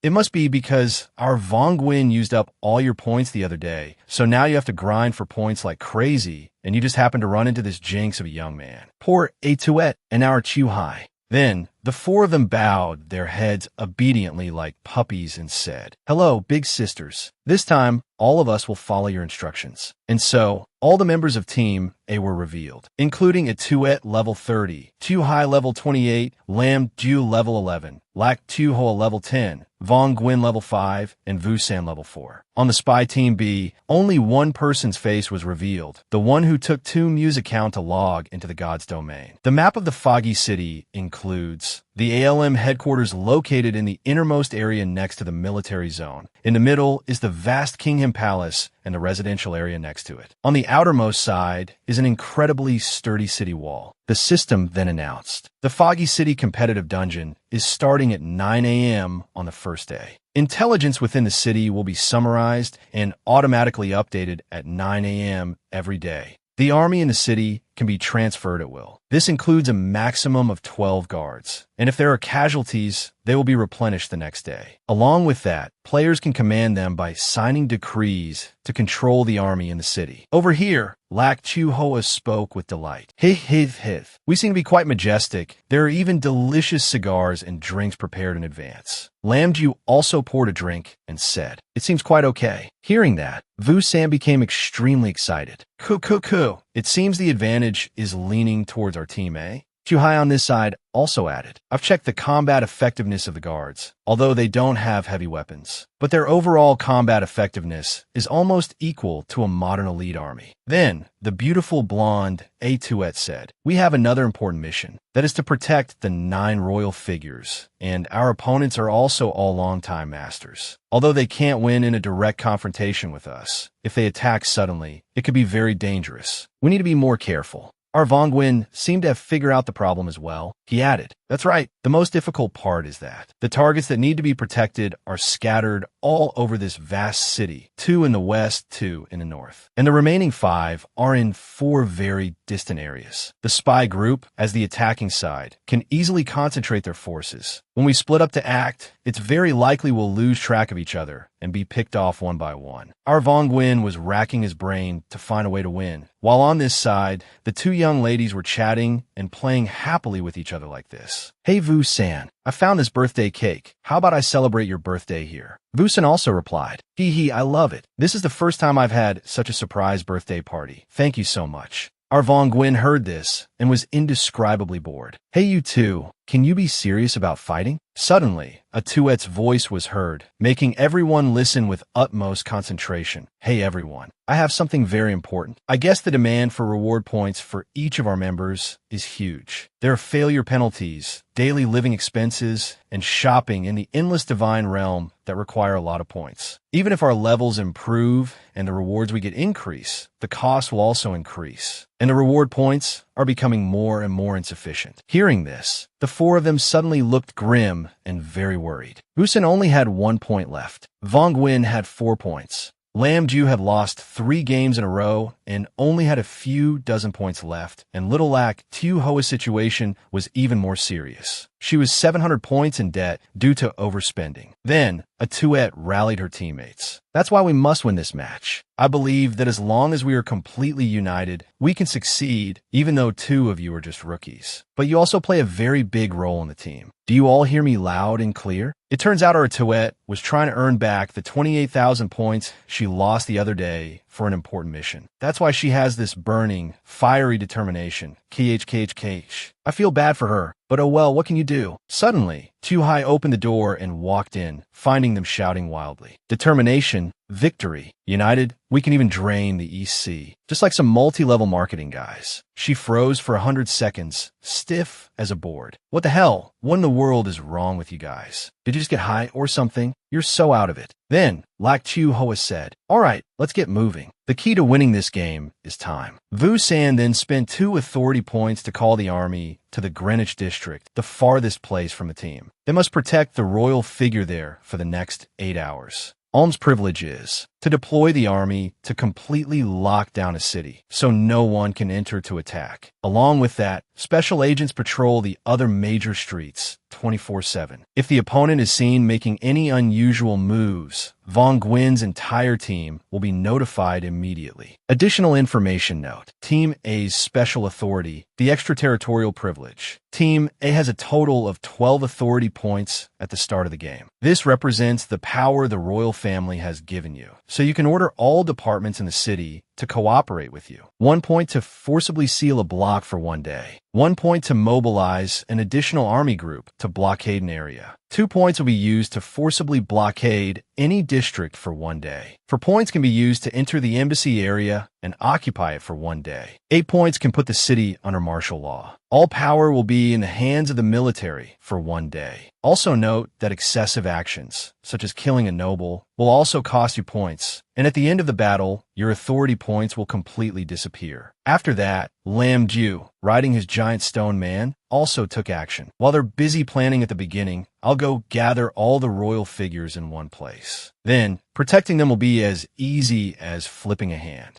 It must be because our Vong Gwyn used up all your points the other day, so now you have to grind for points like crazy, and you just happen to run into this jinx of a young man. Poor Tuet and our Tu Hai. Then, the 4 of them bowed their heads obediently like puppies and said, "Hello, big sisters. This time, all of us will follow your instructions." And so, all the members of Team A were revealed, including a Tuet level 30, Tu Hai level 28, Lam Du level 11, Lac Tu Hoa level 10, Vong Gwyn level 5, and Vu San level 4. On the Spy Team B, only one person's face was revealed, the one who took 2 Mew's account to log into the God's domain. The map of the Foggy City includes the ALM headquarters located in the innermost area next to the military zone. In the middle is the vast Kingdom Palace and the residential area next to it. On the outermost side is an incredibly sturdy city wall. The system then announced, the Foggy City competitive dungeon is starting at 9 a.m. on the first day. Intelligence within the city will be summarized and automatically updated at 9 a.m. every day. The army in the city can be transferred at will. This includes a maximum of 12 guards. and if there are casualties, they will be replenished the next day. Along with that, players can command them by signing decrees to control the army in the city. Over here, Lak Chu Hoa spoke with delight. Hith. We seem to be quite majestic. There are even delicious cigars and drinks prepared in advance. Lam Ju also poured a drink and said, "It seems quite okay." Hearing that, Vu San became extremely excited. Coo. It seems the advantage is leaning towards our team, eh? Chu Hai on this side also added, "I've checked the combat effectiveness of the guards, although they don't have heavy weapons. But their overall combat effectiveness is almost equal to a modern elite army." Then, the beautiful blonde A Tuet said, "We have another important mission, that is to protect the 9 royal figures, and our opponents are also all long-time masters. Although they can't win in a direct confrontation with us, if they attack suddenly, it could be very dangerous. We need to be more careful." Our Vongwin seemed to have figured out the problem as well. He added, "That's right. The most difficult part is that the targets that need to be protected are scattered all over this vast city, 2 in the west, 2 in the north. And the remaining 5 are in 4 very distant areas. The spy group, as the attacking side, can easily concentrate their forces. When we split up to act, it's very likely we'll lose track of each other and be picked off one by one." Our Vongwin was racking his brain to find a way to win, while on this side, the 2 young ladies were chatting and playing happily with each other like this. "Hey Vu San, I found this birthday cake. How about I celebrate your birthday here?" Vu San also replied, "Hee, I love it. This is the first time I've had such a surprise birthday party. Thank you so much." Our Vongwin heard this and was indescribably bored. "Hey you two, can you be serious about fighting?" Suddenly, a Tuet's voice was heard, making everyone listen with utmost concentration. "Hey everyone, I have something very important. I guess the demand for reward points for each of our members is huge. There are failure penalties, daily living expenses, and shopping in the endless divine realm that require a lot of points. Even if our levels improve and the rewards we get increase, the cost will also increase, and the reward points are becoming more and more insufficient." Hearing this, the 4 of them suddenly looked grim and very worried. Vu San only had 1 point left. Vongwin had 4 points. Lam Ju had lost 3 games in a row and only had a few dozen points left, and Little Lak Tu Hoa's situation was even more serious. She was 700 points in debt due to overspending. Then, a Tuet rallied her teammates. "That's why we must win this match. I believe that as long as we are completely united, we can succeed, even though 2 of you are just rookies. But you also play a very big role in the team. Do you all hear me loud and clear?" It turns out our Tuet was trying to earn back the 28,000 points she lost the other day for an important mission. That's why she has this burning, fiery determination. KH. I feel bad for her, but oh well, what can you do? Suddenly, Chu Hai opened the door and walked in, finding them shouting wildly. "Determination, victory, united, we can even drain the East Sea." Just like some multi-level marketing guys. She froze for 100 seconds, stiff as a board. "What the hell? What in the world is wrong with you guys? Did you just get high or something? You're so out of it." Then, Lak Chu Hoa said, "All right, let's get moving. The key to winning this game is time." Vu San then spent 2 authority points to call the army to the Greenwich district, the farthest place from the team. They must protect the royal figure there for the next 8 hours. Alm's privilege is to deploy the army to completely lock down a city, so no one can enter to attack. Along with that, special agents patrol the other major streets 24/7. If the opponent is seen making any unusual moves, Vong Gwyn's entire team will be notified immediately. Additional information note: Team A's special authority, the extraterritorial privilege. Team A has a total of 12 authority points at the start of the game. This represents the power the royal family has given you, so you can order all departments in the city to cooperate with you. 1 point to forcibly seal a block for 1 day. 1 point to mobilize an additional army group to blockade an area. 2 points will be used to forcibly blockade any district for 1 day. 4 points can be used to enter the embassy area and occupy it for 1 day. 8 points can put the city under martial law. All power will be in the hands of the military for 1 day. Also note that excessive actions, such as killing a noble, will also cost you points, and at the end of the battle, your authority points will completely disappear. After that, Lam Ju, riding his giant stone man, also took action. While they're busy planning at the beginning, I'll go gather all the royal figures in one place. Then, protecting them will be as easy as flipping a hand.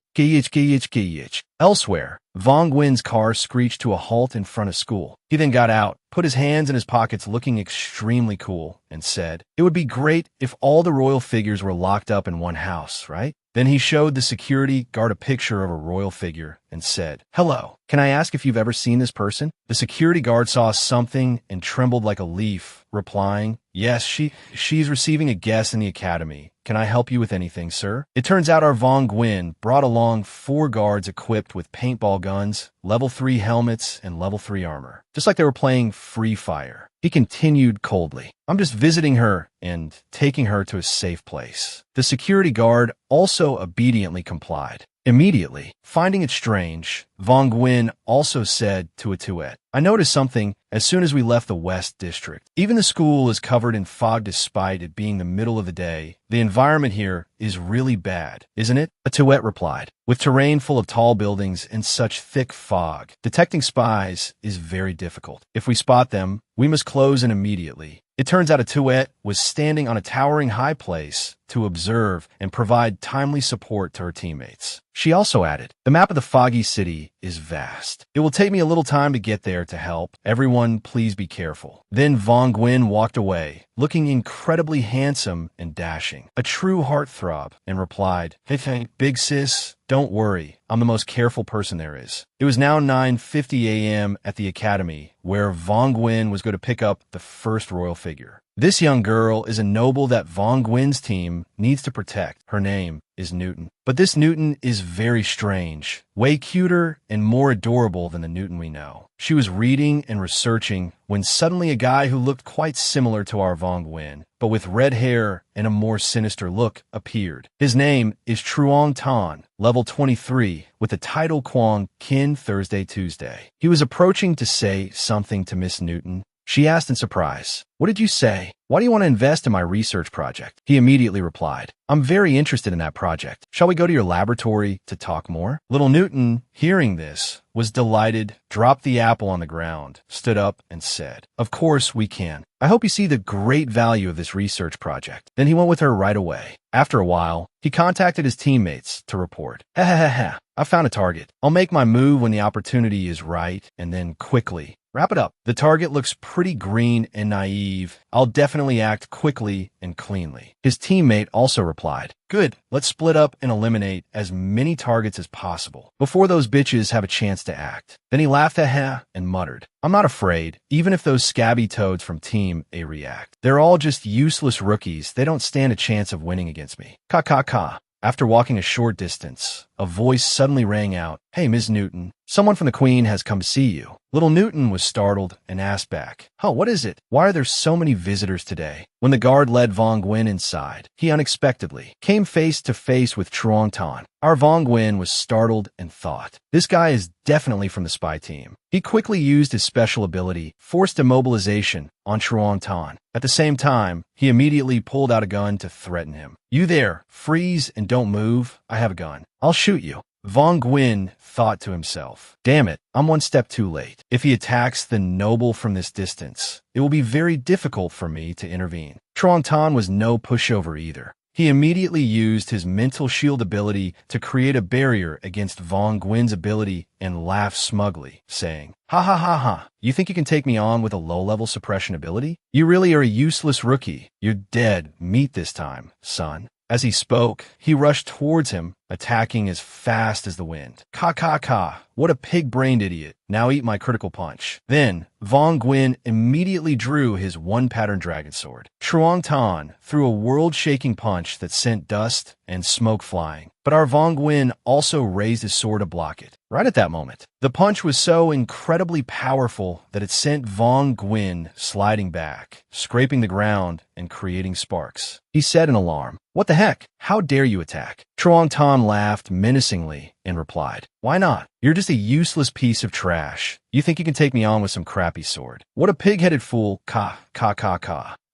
Elsewhere, Vong Gwyn's car screeched to a halt in front of school. He then got out, put his hands in his pockets looking extremely cool, and said, "It would be great if all the royal figures were locked up in one house, right?" Then he showed the security guard a picture of a royal figure and said, "Hello, can I ask if you've ever seen this person?" The security guard saw something and trembled like a leaf, replying, "Yes, she's receiving a guest in the academy. Can I help you with anything, sir?" It turns out our Von Gwyn brought along 4 guards equipped with paintball guns, level 3 helmets, and level 3 armor, just like they were playing Free Fire. He continued coldly, "I'm just visiting her and taking her to a safe place." The security guard also obediently complied. Immediately, finding it strange, Von Gwyn also said to a Tuet, "I noticed something as soon as we left the West District. Even the school is covered in fog despite it being the middle of the day. The environment here is really bad, isn't it?" A Tuet replied, "With terrain full of tall buildings and such thick fog, detecting spies is very difficult. If we spot them, we must close in immediately." It turns out a Tuet was standing on a towering high place to observe and provide timely support to her teammates. She also added, "The map of the foggy city is vast. It will take me a little time to get there to help. Everyone, please be careful." Then Von Gwyn walked away, looking incredibly handsome and dashing, a true heartthrob, and replied, "Hey, big sis, don't worry. I'm the most careful person there is." It was now 9:50 a.m. at the academy, where Von Gwyn was going to pick up the first royal figure. This young girl is a noble that Von Gwyn's team needs to protect. Her name is Newton. But this Newton is very strange, way cuter and more adorable than the Newton we know. She was reading and researching when suddenly a guy who looked quite similar to our Von Gwyn, but with red hair and a more sinister look, appeared. His name is Truong Tan, level 23, with the title Kwong Kin Thursday Tuesday. He was approaching to say something to Miss Newton. She asked in surprise, "What did you say? Why do you want to invest in my research project?" He immediately replied, "I'm very interested in that project. Shall we go to your laboratory to talk more?" Little Newton, hearing this, was delighted, dropped the apple on the ground, stood up, and said, "Of course we can. I hope you see the great value of this research project." Then he went with her right away. After a while, he contacted his teammates to report, "Ha, I found a target. I'll make my move when the opportunity is right, and then quickly wrap it up. The target looks pretty green and naive. I'll definitely act quickly and cleanly." His teammate also replied, "Good, let's split up and eliminate as many targets as possible before those bitches have a chance to act." Then he laughed and muttered, "I'm not afraid, even if those scabby toads from Team A react. They're all just useless rookies. They don't stand a chance of winning against me. Ka. After walking a short distance, a voice suddenly rang out, "Hey, Ms. Newton, someone from the Queen has come to see you." Little Newton was startled and asked back, "Oh, what is it? Why are there so many visitors today?" When the guard led Von Gwyn inside, he unexpectedly came face to face with Truong Tan. Our Von Gwyn was startled and thought, "This guy is definitely from the spy team." He quickly used his special ability, forced immobilization, on Truong Tan. At the same time, he immediately pulled out a gun to threaten him. "You there, freeze and don't move. I have a gun. I'll shoot you." Von Gwyn thought to himself, "Damn it, I'm one step too late. If he attacks the noble from this distance, it will be very difficult for me to intervene." Truong Tan was no pushover either. He immediately used his mental shield ability to create a barrier against Von Gwyn's ability and laughed smugly, saying, Ha. You think you can take me on with a low-level suppression ability? You really are a useless rookie. You're dead meat this time, son." As he spoke, he rushed towards him, attacking as fast as the wind. Ka. What a pig-brained idiot. Now eat my critical punch. Then, Von Gwyn immediately drew his one-pattern dragon sword. Truong Tan threw a world-shaking punch that sent dust and smoke flying. But our Von Gwyn also raised his sword to block it. Right at that moment, the punch was so incredibly powerful that it sent Von Gwyn sliding back, scraping the ground and creating sparks. He said in alarm, "What the heck? How dare you attack?" Truong Tan laughed menacingly and replied, "Why not? You're just a useless piece of trash. You think you can take me on with some crappy sword? What a pig-headed fool. Ka.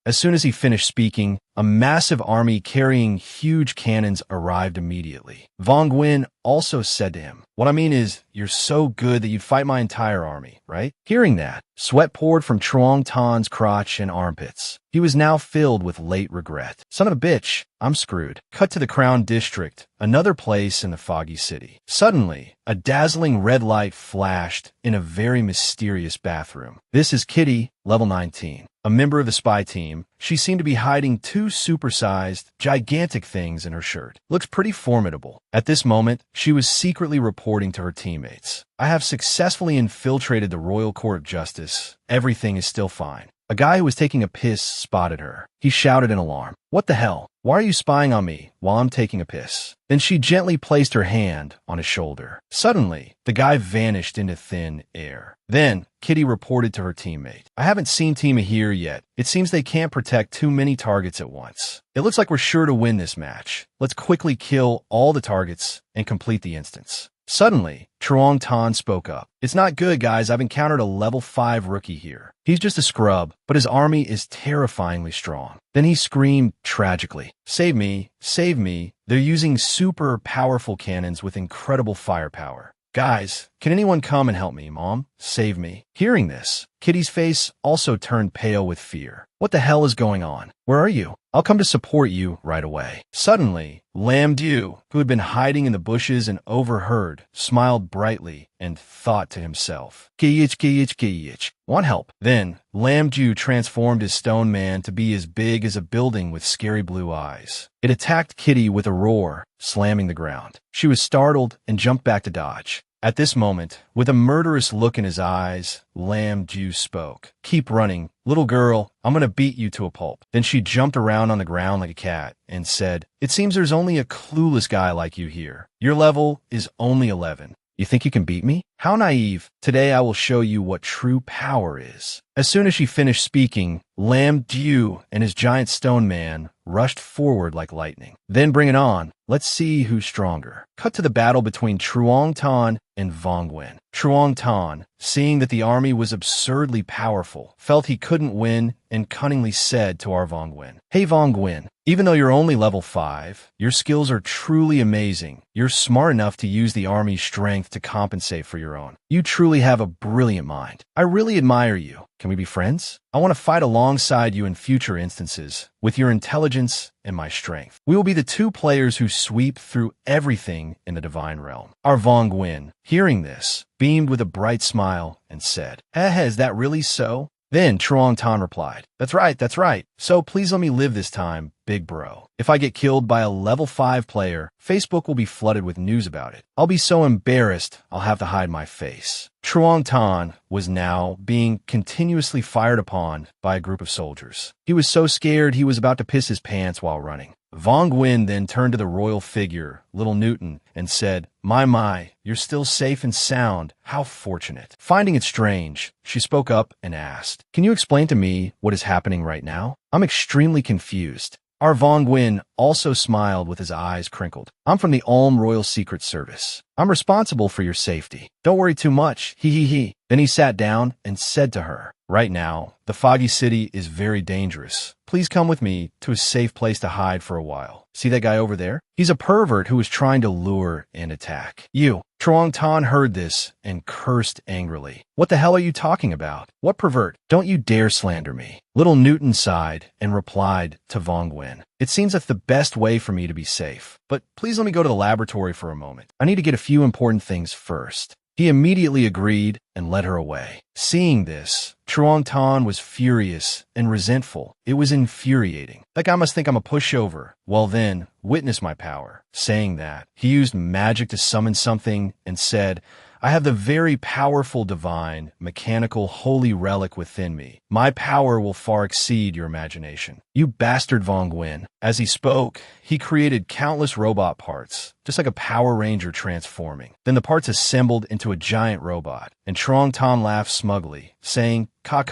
As soon as he finished speaking, A massive army carrying huge cannons arrived immediately. Vong Nguyen also said to him, "What I mean is, you're so good that you'd fight my entire army, right?" Hearing that, sweat poured from Truong Tan's crotch and armpits. He was now filled with late regret. Son of a bitch, I'm screwed. Cut to the Crown District, another place in the foggy city. Suddenly, a dazzling red light flashed in a very mysterious bathroom. This is Kitty, level 19. A member of the spy team, she seemed to be hiding two supersized, gigantic things in her shirt. Looks pretty formidable. At this moment, she was secretly reporting to her teammates, "I have successfully infiltrated the Royal Court of Justice. Everything is still fine." A guy who was taking a piss spotted her. He shouted in alarm, "What the hell? Why are you spying on me while I'm taking a piss?" Then she gently placed her hand on his shoulder. Suddenly, the guy vanished into thin air. Then, Kitty reported to her teammate, "I haven't seen Team here yet. It seems they can't protect too many targets at once. It looks like we're sure to win this match. Let's quickly kill all the targets and complete the instance." Suddenly, Truong Tan spoke up. "It's not good, guys. I've encountered a level 5 rookie here. He's just a scrub, but his army is terrifyingly strong." Then he screamed tragically, "Save me! Save me! They're using super powerful cannons with incredible firepower. Guys, can anyone come and help me, Mom? Save me." Hearing this, Kitty's face also turned pale with fear. "What the hell is going on? Where are you? I'll come to support you right away." Suddenly, Lam Du, who had been hiding in the bushes and overheard, smiled brightly and thought to himself, Kiyich. Want help?" Then, Lam Du transformed his stone man to be as big as a building with scary blue eyes. It attacked Kitty with a roar, slamming the ground. She was startled and jumped back to dodge. At this moment, with a murderous look in his eyes, Lam Du spoke. "Keep running. Little girl, I'm gonna beat you to a pulp." Then she jumped around on the ground like a cat and said, "It seems there's only a clueless guy like you here. Your level is only 11. You think you can beat me? How naive. Today I will show you what true power is." As soon as she finished speaking, Lam Du and his giant stone man rushed forward like lightning. "Then bring it on. Let's see who's stronger." Cut to the battle between Truong Tan and Vong Nguyen. Truong Tan, seeing that the army was absurdly powerful, felt he couldn't win and cunningly said to our Vong Nguyen, "Hey Vong Nguyen, even though you're only level 5, your skills are truly amazing. You're smart enough to use the army's strength to compensate for your own. You truly have a brilliant mind. I really admire you. Can we be friends? I want to fight alongside you in future instances, with your intelligence and my strength. We will be the two players who sweep through everything in the divine realm." Our Vong Nguyen, hearing this, beamed with a bright smile and said, "Heh, is that really so?" Then Truong Tan replied, That's right. So please let me live this time, big bro. If I get killed by a level 5 player, Facebook will be flooded with news about it. I'll be so embarrassed, I'll have to hide my face." Truong Tan was now being continuously fired upon by a group of soldiers. He was so scared he was about to piss his pants while running. Vong Nguyen then turned to the royal figure, Little Newton, and said, My, you're still safe and sound. How fortunate." Finding it strange, she spoke up and asked, "Can you explain to me what is happening right now? I'm extremely confused." Our Vong Nguyen also smiled with his eyes crinkled. "I'm from the Ulm Royal Secret Service. I'm responsible for your safety. Don't worry too much, he. Then he sat down and said to her, "Right now, the foggy city is very dangerous. Please come with me to a safe place to hide for a while. See that guy over there? He's a pervert who is trying to lure and attack you." Truong Tan heard this and cursed angrily. "What the hell are you talking about? What pervert? Don't you dare slander me." Little Newton sighed and replied to Vong Nguyen, "It seems that's the best way for me to be safe. But please let me go to the laboratory for a moment. I need to get a few important things first." He immediately agreed and led her away. Seeing this, Truong Tan was furious and resentful. It was infuriating. "That guy must think I'm a pushover. Well then, witness my power." Saying that, he used magic to summon something and said, "I have the very powerful divine, mechanical, holy relic within me. My power will far exceed your imagination. You bastard Vong Nguyen." As he spoke, he created countless robot parts, just like a Power Ranger transforming. Then the parts assembled into a giant robot, and Truong Tan laughed smugly, saying, Ka.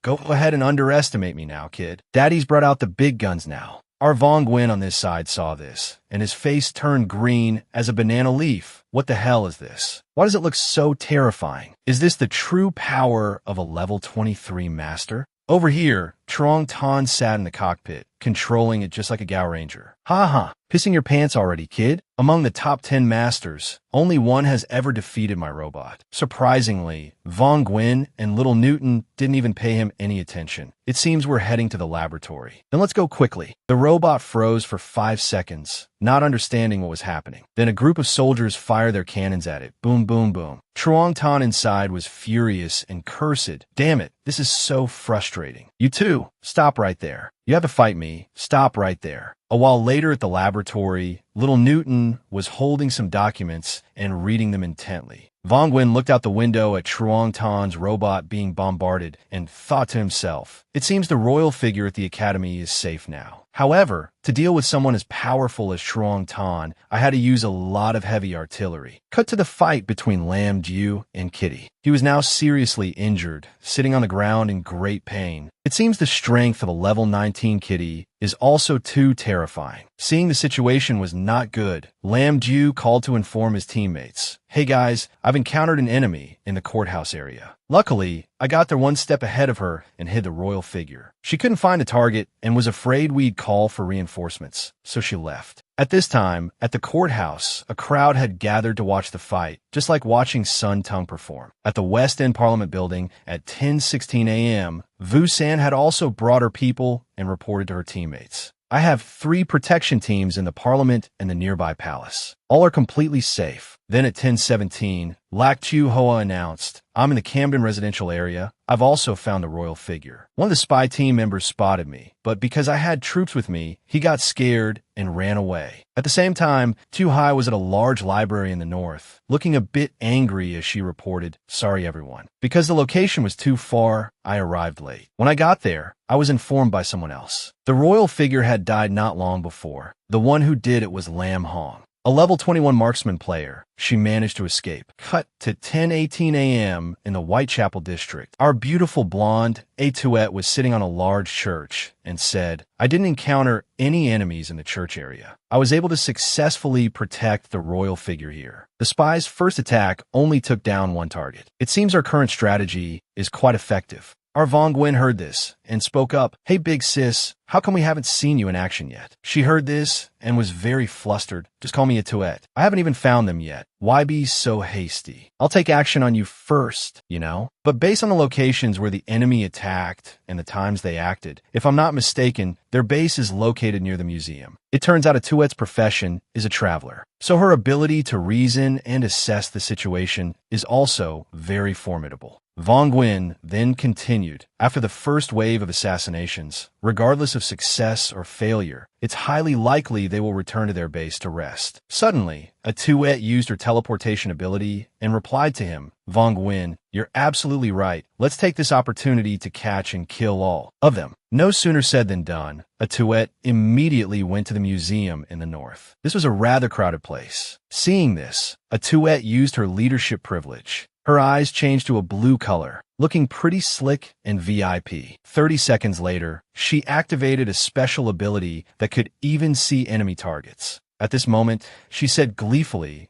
Go ahead and underestimate me now, kid. Daddy's brought out the big guns now." Our Vong Nguyen on this side saw this, and his face turned green as a banana leaf. What the hell is this? Why does it look so terrifying? Is this the true power of a level 23 master? Over here, Truong Tan sat in the cockpit, controlling it just like a Gao Ranger. Ha ha, pissing your pants already, kid? Among the top 10 masters, only one has ever defeated my robot. Surprisingly, Von Gwyn and Little Newton didn't even pay him any attention. It seems we're heading to the laboratory. Then let's go quickly. The robot froze for 5 seconds, not understanding what was happening. Then a group of soldiers fired their cannons at it. Boom, boom, boom. Truong Tan inside was furious and cursed. Damn it, this is so frustrating. You two, stop right there. You have to fight me. Stop right there. A while later at the laboratory, Little Newton was holding some documents and reading them intently. Von Gwyn looked out the window at Truong Tan's robot being bombarded and thought to himself, it seems the royal figure at the academy is safe now. However, to deal with someone as powerful as Truong Tan, I had to use a lot of heavy artillery. Cut to the fight between Lam Jiu and Kitty. He was now seriously injured, sitting on the ground in great pain. It seems the strength of a level 19 Kitty is also too terrifying. Seeing the situation was not good, Lam Jiu called to inform his teammates. Hey guys, I've encountered an enemy in the courthouse area. Luckily, I got there one step ahead of her and hid the royal figure. She couldn't find a target and was afraid we'd call for reinforcements, so she left. At this time, at the courthouse, a crowd had gathered to watch the fight, just like watching Sun Tung perform. At the West End Parliament building at 10:16 a.m., Vu San had also brought her people and reported to her teammates. I have 3 protection teams in the Parliament and the nearby palace. All are completely safe. Then at 10:17, Lak Chu Hoa announced, I'm in the Camden residential area. I've also found the royal figure. One of the spy team members spotted me, but because I had troops with me, he got scared and ran away. At the same time, Tu Hai was at a large library in the north, looking a bit angry as she reported, sorry everyone. Because the location was too far, I arrived late. When I got there, I was informed by someone else. The royal figure had died not long before. The one who did it was Lam Hong. A level 21 marksman player, she managed to escape. Cut to 10:18 a.m. in the Whitechapel district. Our beautiful blonde, Atuette, was sitting on a large church and said, I didn't encounter any enemies in the church area. I was able to successfully protect the royal figure here. The spy's first attack only took down one target. It seems our current strategy is quite effective. Our Von Gwyn heard this and spoke up, hey big sis, how come we haven't seen you in action yet? She heard this and was very flustered. Just call me a Tuette. I haven't even found them yet. Why be so hasty? I'll take action on you first, you know? But based on the locations where the enemy attacked and the times they acted, if I'm not mistaken, their base is located near the museum. It turns out a Tuette's profession is a traveler. So her ability to reason and assess the situation is also very formidable. Von Gwyn then continued, after the first wave of assassinations, regardless of success or failure, it's highly likely they will return to their base to rest. Suddenly, a Tuette used her teleportation ability and replied to him, Von Gwyn, you're absolutely right. Let's take this opportunity to catch and kill all of them. No sooner said than done. A Tuette immediately went to the museum in the north. This was a rather crowded place. Seeing this, a Tuette used her leadership privilege. Her eyes changed to a blue color, looking pretty slick and VIP. 30 seconds later, she activated a special ability that could even see enemy targets. At this moment, she said gleefully,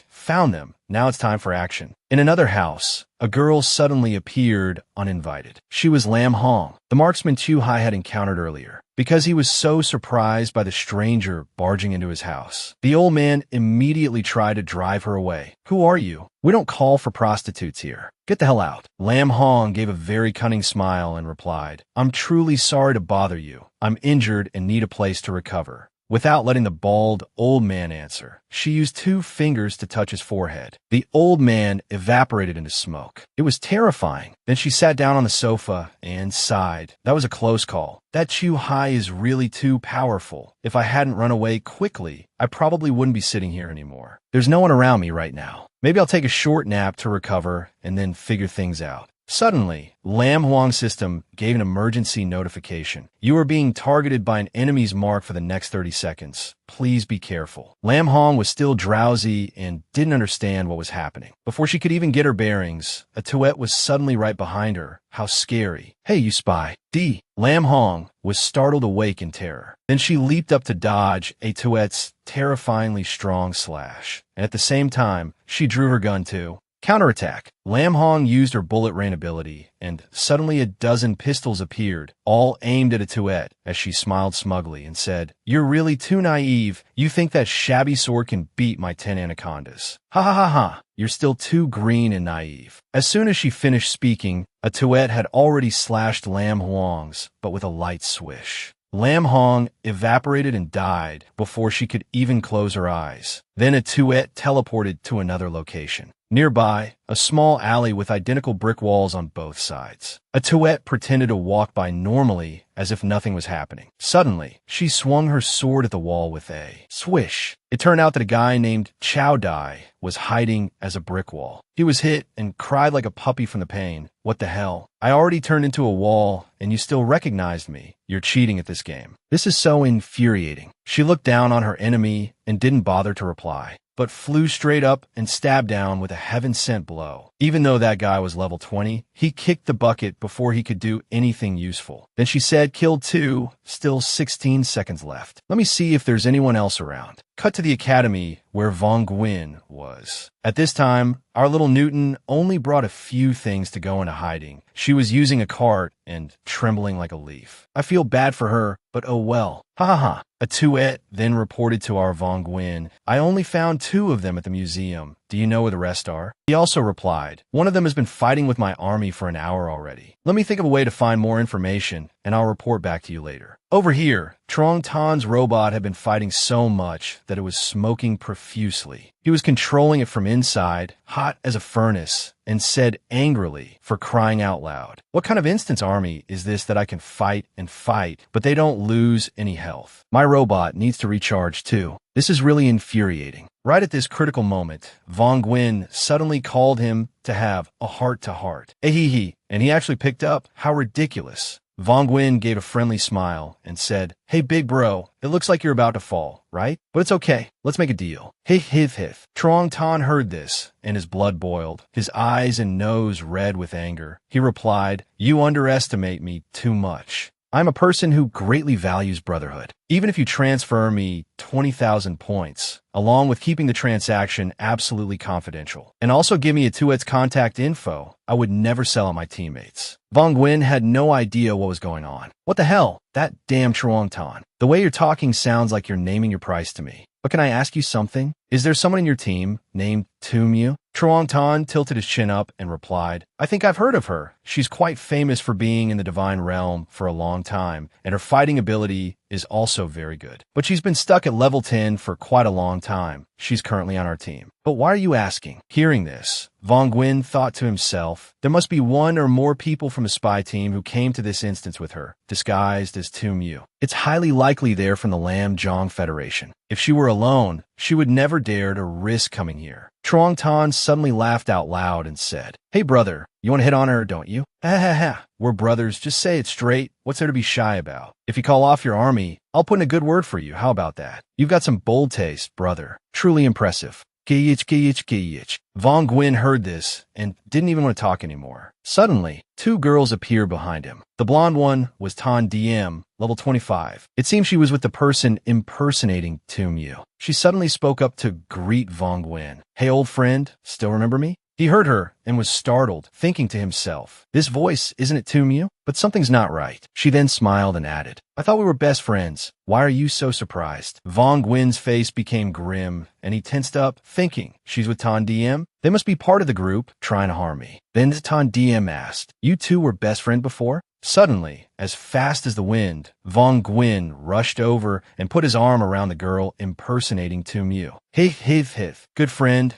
found them. Now it's time for action. In another house, a girl suddenly appeared uninvited. She was Lam Hong, the marksman Tu Hai had encountered earlier. Because he was so surprised by the stranger barging into his house, the old man immediately tried to drive her away. Who are you? We don't call for prostitutes here. Get the hell out. Lam Hong gave a very cunning smile and replied, I'm truly sorry to bother you. I'm injured and need a place to recover. Without letting the bald old man answer, she used 2 fingers to touch his forehead. The old man evaporated into smoke. It was terrifying. Then she sat down on the sofa and sighed. That was a close call. That Tu Hai is really too powerful. If I hadn't run away quickly, I probably wouldn't be sitting here anymore. There's no one around me right now. Maybe I'll take a short nap to recover and then figure things out. Suddenly, Lam Huang's system gave an emergency notification. You are being targeted by an enemy's mark for the next 30 seconds. Please be careful. Lam Hong was still drowsy and didn't understand what was happening. Before she could even get her bearings, a Tuette was suddenly right behind her. How scary. Hey, you spy. D. Lam Hong was startled awake in terror. Then she leaped up to dodge a Tuette's terrifyingly strong slash. And at the same time, she drew her gun too. Counterattack. Lam Hong used her bullet rain ability, and suddenly a dozen pistols appeared, all aimed at a Tuet, as she smiled smugly and said, "You're really too naive. You think that shabby sword can beat my 10 anacondas. Ha ha ha ha. You're still too green and naive." As soon as she finished speaking, a Tuet had already slashed Lam Huang's, but with a light swish. Lam Hong evaporated and died before she could even close her eyes. Then a Tuet teleported to another location. Nearby, a small alley with identical brick walls on both sides. A Tuet pretended to walk by normally as if nothing was happening. Suddenly, she swung her sword at the wall with a swish. It turned out that a guy named Chow Dai was hiding as a brick wall. He was hit and cried like a puppy from the pain. "What the hell? I already turned into a wall and you still recognized me. You're cheating at this game. This is so infuriating." She looked down on her enemy and didn't bother to reply, but flew straight up and stabbed down with a heaven-sent blow. Even though that guy was level 20, he kicked the bucket before he could do anything useful. Then she said, "Killed 2, still 16 seconds left. Let me see if there's anyone else around." Cut to the academy where Vong Gwyn was. At this time, our little Newton only brought a few things to go into hiding. She was using a cart and trembling like a leaf. I feel bad for her, but oh well. Ha ha ha. A Tuet then reported to our Vong Gwyn, "I only found 2 of them at the museum. Do you know where the rest are?" He also replied, "One of them has been fighting with my army for an hour already. Let me think of a way to find more information, and I'll report back to you later." Over here, Trong Tan's robot had been fighting so much that it was smoking profusely. He was controlling it from inside, hot as a furnace, and said angrily, for crying out loud, "What kind of instance army is this that I can fight and fight, but they don't lose any health? My robot needs to recharge too. This is really infuriating." Right at this critical moment, Vong Gwyn suddenly called him to have a heart-to-heart. Ehehe, and he actually picked up. How ridiculous. Vong Gwyn gave a friendly smile and said, "Hey big bro, it looks like you're about to fall, right? But it's okay, let's make a deal." Hith. Trong Tan heard this, and his blood boiled, his eyes and nose red with anger. He replied, "You underestimate me too much. I'm a person who greatly values brotherhood. Even if you transfer me 20,000 points, along with keeping the transaction absolutely confidential, and also give me a Tuet's contact info, I would never sell out my teammates." Vong Gwyn had no idea what was going on. "What the hell? That damn Truong Tan. The way you're talking sounds like you're naming your price to me. But can I ask you something? Is there someone in your team named Tumyu?" Truong Tan tilted his chin up and replied, "I think I've heard of her. She's quite famous for being in the divine realm for a long time, and her fighting ability is also very good. But she's been stuck at level 10 for quite a long time. She's currently on our team." "But why are you asking?" Hearing this, Vong Gwyn thought to himself, there must be one or more people from the spy team who came to this instance with her, disguised as Tumyu. It's highly likely they're from the Lam Jong Federation. If she were alone, she would never dare to risk coming here. Truong Tan suddenly laughed out loud and said, "Hey brother, you want to hit on her, don't you? Ha ha ha. We're brothers, just say it straight. What's there to be shy about? If you call off your army, I'll put in a good word for you. How about that? You've got some bold taste, brother. Truly impressive." Giyich. Vong Gwyn heard this and didn't even want to talk anymore. Suddenly, 2 girls appeared behind him. The blonde one was Tan DM, level 25. It seemed she was with the person impersonating Tumyu. She suddenly spoke up to greet Vong Gwyn. "Hey old friend, still remember me?" He heard her and was startled, thinking to himself, "This voice, isn't it Tumyu? But something's not right." She then smiled and added, "I thought we were best friends. Why are you so surprised?" Vong Gwyn's face became grim, and he tensed up, thinking, "She's with Tan DM? They must be part of the group, trying to harm me." Then Tan DM asked, "You two were best friends before?" Suddenly, as fast as the wind, Vong Gwyn rushed over and put his arm around the girl impersonating Tumyu. Hith. Good friend.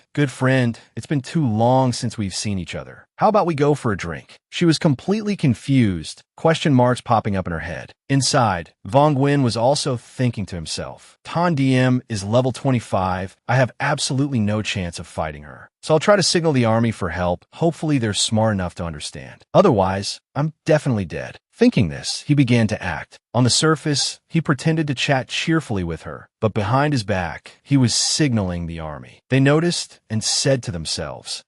It's been too long since we've seen each other. How about we go for a drink?" She was completely confused, question marks popping up in her head. Inside, Vong Gwyn was also thinking to himself, Tan DM is level 25. I have absolutely no chance of fighting her. So I'll try to signal the army for help. Hopefully they're smart enough to understand. Otherwise, I'm definitely dead. Thinking this, he began to act. On the surface, he pretended to chat cheerfully with her, but behind his back, he was signaling the army. They noticed and said to themselves,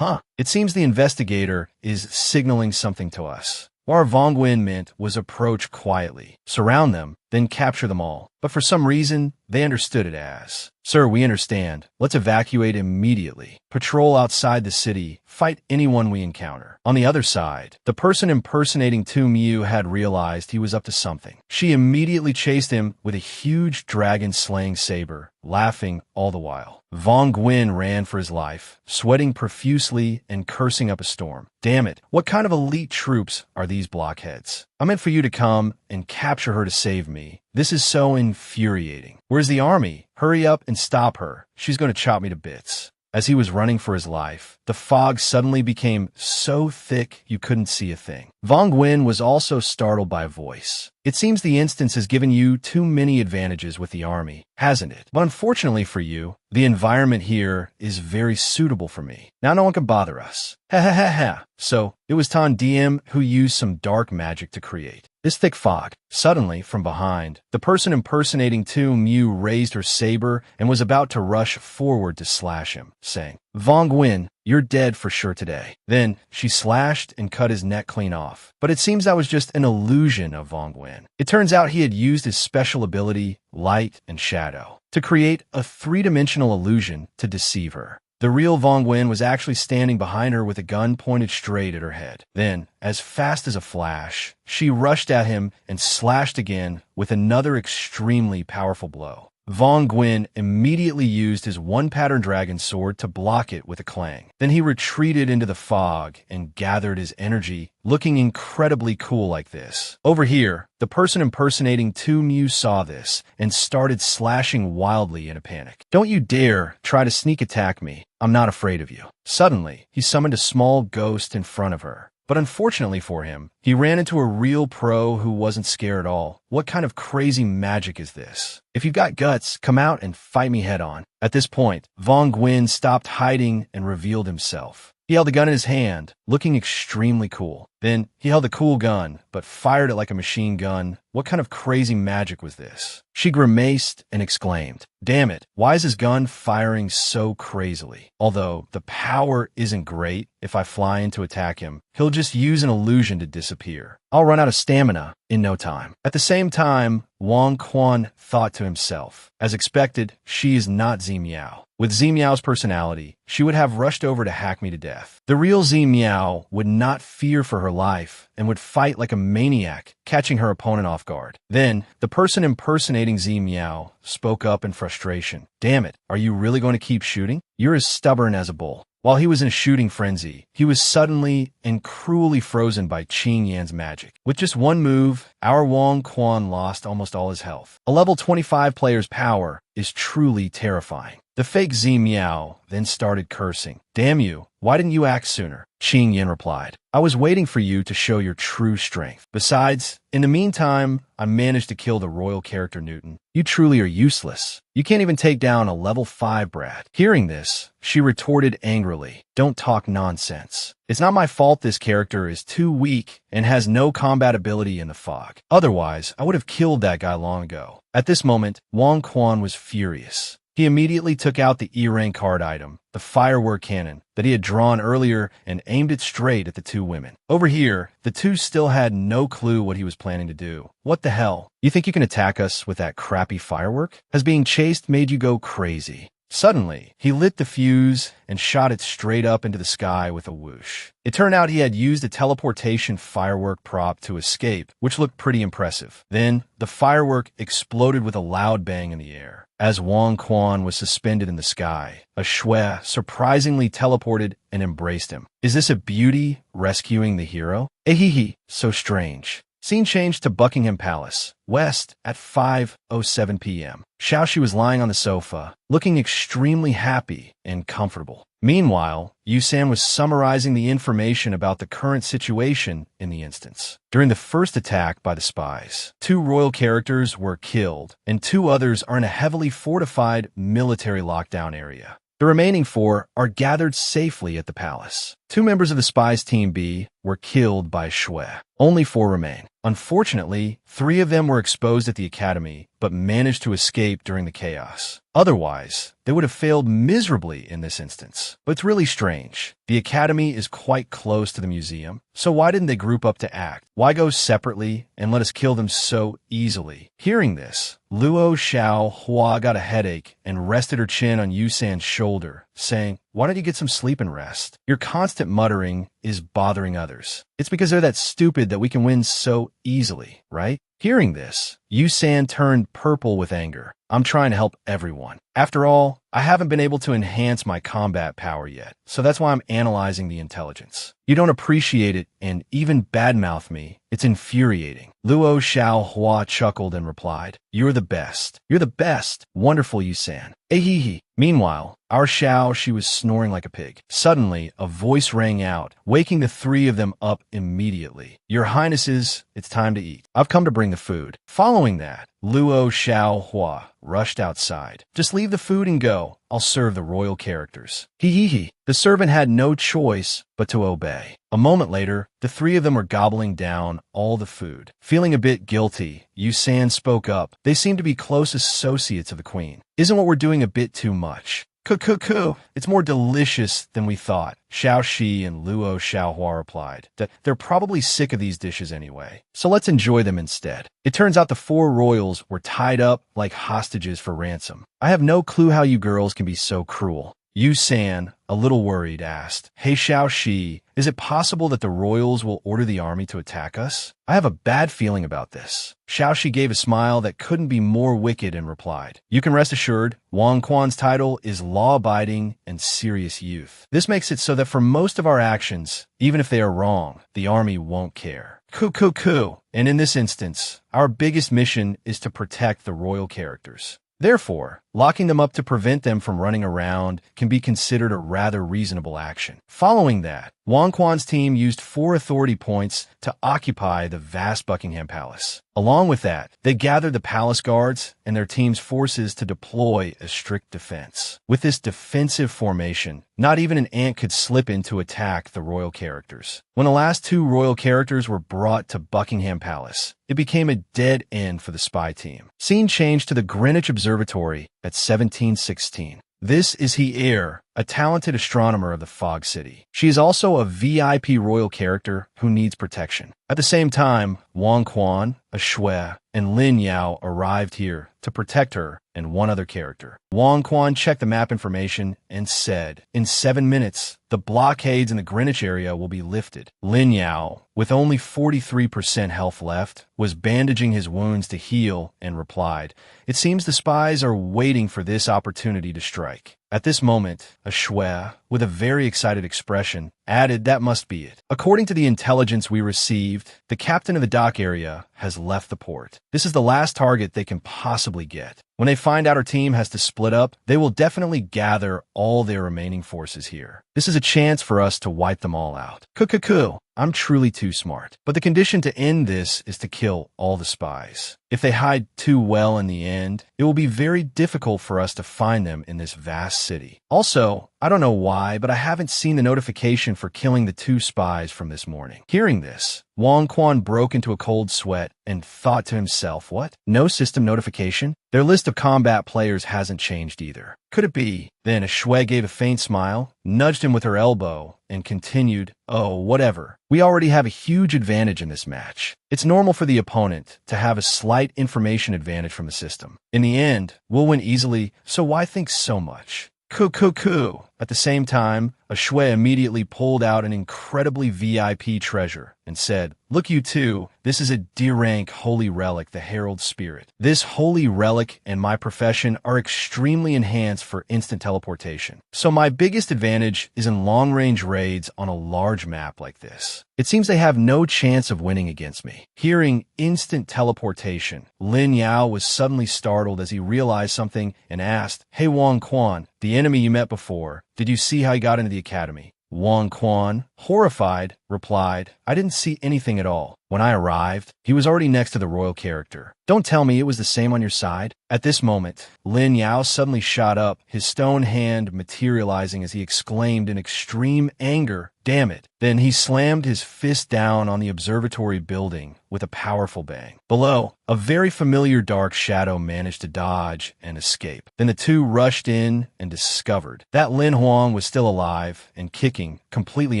it seems the investigator is signaling something to us. What Vong Gwyn meant was approach quietly, surround them, then capture them all. But for some reason, they understood it as, "Sir, we understand. Let's evacuate immediately. Patrol outside the city. Fight anyone we encounter." On the other side, the person impersonating Tu Miu had realized he was up to something. She immediately chased him with a huge dragon-slaying saber, laughing all the while. Vong Guin ran for his life, sweating profusely and cursing up a storm. "Damn it, what kind of elite troops are these blockheads? I meant for you to come and capture her to save me. This is so infuriating. Where's the army? Hurry up and stop her. She's going to chop me to bits." As he was running for his life, the fog suddenly became so thick you couldn't see a thing. Vong Guin was also startled by a voice. "It seems the instance has given you too many advantages with the army, hasn't it? But unfortunately for you, the environment here is very suitable for me. Now no one can bother us." Ha ha ha ha. So, it was Tan Diem who used some dark magic to create this thick fog. Suddenly, from behind, the person impersonating Tu Miu raised her saber and was about to rush forward to slash him, saying, "Vong Guin, you're dead for sure today." Then, she slashed and cut his neck clean off. But it seems that was just an illusion of Vong Guin. It turns out he had used his special ability, Light and Shadow, to create a three-dimensional illusion to deceive her. The real Vong Guin was actually standing behind her with a gun pointed straight at her head. Then, as fast as a flash, she rushed at him and slashed again with another extremely powerful blow. Vong Guin immediately used his one-pattern dragon sword to block it with a clang. Then he retreated into the fog and gathered his energy, looking incredibly cool like this. Over here, the person impersonating Tu Miu saw this and started slashing wildly in a panic. "Don't you dare try to sneak attack me. I'm not afraid of you." Suddenly, he summoned a small ghost in front of her. But unfortunately for him, he ran into a real pro who wasn't scared at all. What kind of crazy magic is this? "If you've got guts, come out and fight me head on." At this point, Vong Guin stopped hiding and revealed himself. He held the gun in his hand, looking extremely cool. Then, he held a cool gun, but fired it like a machine gun. What kind of crazy magic was this? She grimaced and exclaimed, "Damn it, why is his gun firing so crazily? Although, the power isn't great. If I fly in to attack him, he'll just use an illusion to disappear. I'll run out of stamina in no time." At the same time, Wang Quan thought to himself, as expected, she is not Zi Miao. With Zi Miao's personality, she would have rushed over to hack me to death. The real Zi Miao would not fear for her life and would fight like a maniac, catching her opponent off guard. Then, the person impersonating Zi Miao spoke up in frustration. "Damn it, are you really going to keep shooting? You're as stubborn as a bull." While he was in a shooting frenzy, he was suddenly and cruelly frozen by Qing Yan's magic. With just one move, our Wang Quan lost almost all his health. A level 25 player's power is truly terrifying. The fake Zi Miao then started cursing. "Damn you, why didn't you act sooner?" Qing Yan replied, "I was waiting for you to show your true strength. Besides, in the meantime, I managed to kill the royal character Newton. You truly are useless. You can't even take down a level 5 brat." Hearing this, she retorted angrily, "Don't talk nonsense. It's not my fault this character is too weak and has no combat ability in the fog. Otherwise, I would have killed that guy long ago." At this moment, Wang Quan was furious. He immediately took out the E-rank card item, the firework cannon, that he had drawn earlier and aimed it straight at the two women. Over here, the two still had no clue what he was planning to do. "What the hell? You think you can attack us with that crappy firework? Has being chased made you go crazy?" Suddenly, he lit the fuse and shot it straight up into the sky with a whoosh. It turned out he had used a teleportation firework prop to escape, which looked pretty impressive. Then, the firework exploded with a loud bang in the air. As Wang Quan was suspended in the sky, a shui surprisingly teleported and embraced him. Is this a beauty rescuing the hero? Ehehe, so strange. Scene changed to Buckingham Palace, West, at 5:07 p.m. Xiaoxi was lying on the sofa, looking extremely happy and comfortable. Meanwhile, Yusan was summarizing the information about the current situation in the instance. During the first attack by the spies, 2 royal characters were killed, and 2 others are in a heavily fortified military lockdown area. The remaining 4 are gathered safely at the palace. 2 members of the spies Team B were killed by shui. Only 4 remain. Unfortunately, 3 of them were exposed at the academy, but managed to escape during the chaos. Otherwise, they would have failed miserably in this instance. But it's really strange. The academy is quite close to the museum, so why didn't they group up to act? Why go separately and let us kill them so easily? Hearing this, Luo Xiaohua got a headache and rested her chin on Yusan's shoulder, saying, "Why don't you get some sleep and rest? Your constant muttering is bothering others. It's because they're that stupid that we can win so easily, right?" Hearing this, Yusan turned purple with anger. "I'm trying to help everyone. After all, I haven't been able to enhance my combat power yet, so that's why I'm analyzing the intelligence. You don't appreciate it and even badmouth me. It's infuriating." Luo Xiaohua chuckled and replied, "You're the best. You're the best. Wonderful, Yusan. Ahihi." Meanwhile, our Xiao, she was snoring like a pig. Suddenly, a voice rang out, waking the three of them up immediately. "Your Highnesses, it's time to eat. I've come to bring the food." Following that, Luo Xiaohua rushed outside. "Just leave the food and go. I'll serve the royal characters." Hee. The servant had no choice but to obey. A moment later, the three of them were gobbling down all the food. Feeling a bit guilty, Yusan spoke up. "They seem to be close associates of the queen. Isn't what we're doing a bit too much?" "Cuckoo. It's more delicious than we thought," Xiao Shi and Luo Xiaohua replied. "They're probably sick of these dishes anyway, so let's enjoy them instead." It turns out the four royals were tied up like hostages for ransom. "I have no clue how you girls can be so cruel." Yusan, a little worried, asked, "Hey Xiao Shi, is it possible that the royals will order the army to attack us? I have a bad feeling about this." Xiao Shi gave a smile that couldn't be more wicked and replied, "You can rest assured, Wang Quan's title is law-abiding and serious youth. This makes it so that for most of our actions, even if they are wrong, the army won't care." Cuckoo. And in this instance, our biggest mission is to protect the royal characters. Therefore, locking them up to prevent them from running around can be considered a rather reasonable action. Following that, Wang Quan's team used 4 authority points to occupy the vast Buckingham Palace. Along with that, they gathered the palace guards and their team's forces to deploy a strict defense. With this defensive formation, not even an ant could slip in to attack the royal characters. When the last 2 royal characters were brought to Buckingham Palace, it became a dead end for the spy team. Scene changed to the Greenwich Observatory at 1716. This is He Er, a talented astronomer of the Fog City. She is also a VIP royal character who needs protection. At the same time, Wang Quan, a Shui, and Lin Yao arrived here to protect her and one other character. Wang Quan checked the map information and said, "In 7 minutes, the blockades in the Greenwich area will be lifted." Lin Yao, with only 43% health left, was bandaging his wounds to heal and replied, "It seems the spies are waiting for this opportunity to strike." At this moment, a Shui, with a very excited expression, added, "That must be it. According to the intelligence we received, the captain of the dock area has left the port. This is the last target they can possibly get. When they find out our team has to split up, they will definitely gather all their remaining forces here. This is a chance for us to wipe them all out." Cuckoo. I'm truly too smart. But the condition to end this is to kill all the spies. If they hide too well in the end, it will be very difficult for us to find them in this vast city. Also, I don't know why, but I haven't seen the notification for killing the 2 spies from this morning. Hearing this, Wang Quan broke into a cold sweat and thought to himself, what? No system notification? Their list of combat players hasn't changed either. Could it be? Then a Shui gave a faint smile, nudged him with her elbow, and continued, "Oh, whatever. We already have a huge advantage in this match. It's normal for the opponent to have a slight information advantage from the system. In the end, we'll win easily, so why think so much?" Cuckoo. At the same time, a Shui immediately pulled out an incredibly VIP treasure and said, "Look, you two, this is a D-rank holy relic, the Herald Spirit. This holy relic and my profession are extremely enhanced for instant teleportation. So my biggest advantage is in long-range raids on a large map like this. It seems they have no chance of winning against me." Hearing instant teleportation, Lin Yao was suddenly startled as he realized something and asked, "Hey Wang Quan, the enemy you met before, did you see how he got into the academy?" Wang Quan, horrified, replied, "I didn't see anything at all. When I arrived, he was already next to the royal character. Don't tell me it was the same on your side. At this moment, Lin Yao suddenly shot up, his stone hand materializing as he exclaimed in extreme anger, "Damn it." Then he slammed his fist down on the observatory building with a powerful bang. Below, a very familiar dark shadow managed to dodge and escape. Then the two rushed in and discovered that Lin Huang was still alive and kicking, completely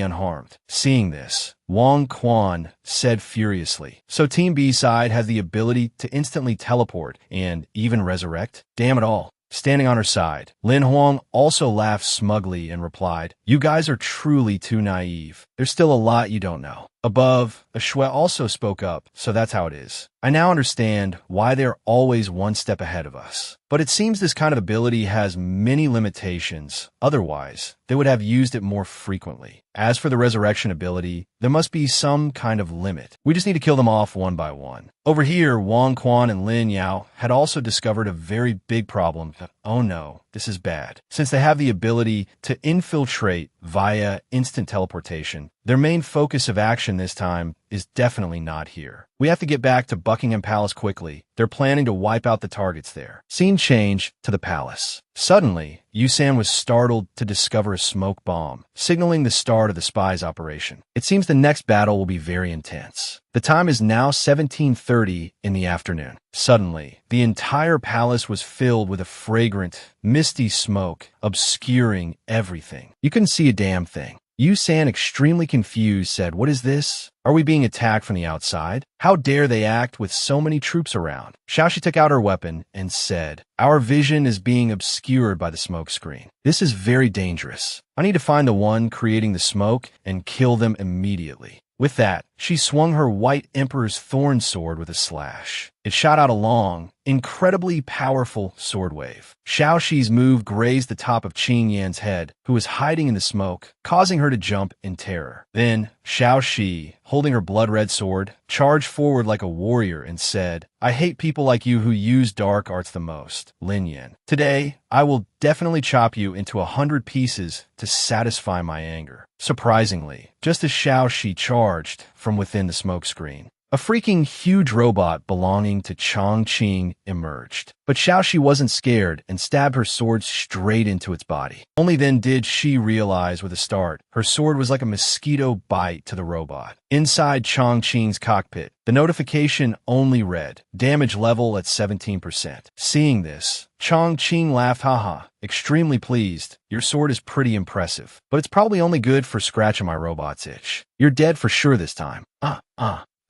unharmed. Seeing this, Wang Quan said furiously, "So Team B-side has the ability to instantly teleport and even resurrect? Damn it all." Standing on her side, Lin Huang also laughed smugly and replied, "You guys are truly too naive. There's still a lot you don't know." Above, a Shui also spoke up, "So that's how it is. I now understand why they're always one step ahead of us. But it seems this kind of ability has many limitations. Otherwise, they would have used it more frequently. As for the resurrection ability, there must be some kind of limit. We just need to kill them off one by one." Over here, Wang Quan and Lin Yao had also discovered a very big problem. Oh no, this is bad. Since they have the ability to infiltrate via instant teleportation, their main focus of action this time is definitely not here. We have to get back to Buckingham Palace quickly. They're planning to wipe out the targets there. Scene change to the palace. Suddenly, Yusan was startled to discover a smoke bomb, signaling the start of the spies' operation. It seems the next battle will be very intense. The time is now 17:30 in the afternoon. Suddenly, the entire palace was filled with a fragrant, misty smoke, obscuring everything. You couldn't see a damn thing. Yusan, extremely confused, said, "What is this? Are we being attacked from the outside? How dare they act with so many troops around?" Xiaoxi took out her weapon and said, "Our vision is being obscured by the smoke screen. This is very dangerous. I need to find the one creating the smoke and kill them immediately." With that, she swung her white Emperor's Thorn sword with a slash. It shot out a long, incredibly powerful sword wave. Xiaoxi's move grazed the top of Qing Yan's head, who was hiding in the smoke, causing her to jump in terror. Then, Xiaoxi, holding her blood-red sword, charged forward like a warrior and said, "I hate people like you who use dark arts the most, Lin Yan. Today, I will definitely chop you into 100 pieces to satisfy my anger." Surprisingly, just as Xiaoxi charged from within the smoke screen, a freaking huge robot belonging to Chongqing emerged. But Xiaoxi wasn't scared and stabbed her sword straight into its body. Only then did she realize with a start, her sword was like a mosquito bite to the robot. Inside Chongqing's cockpit, the notification only read, "Damage level at 17%. Seeing this, Chongqing laughed, "Haha, extremely pleased. Your sword is pretty impressive, but it's probably only good for scratching my robot's itch. You're dead for sure this time."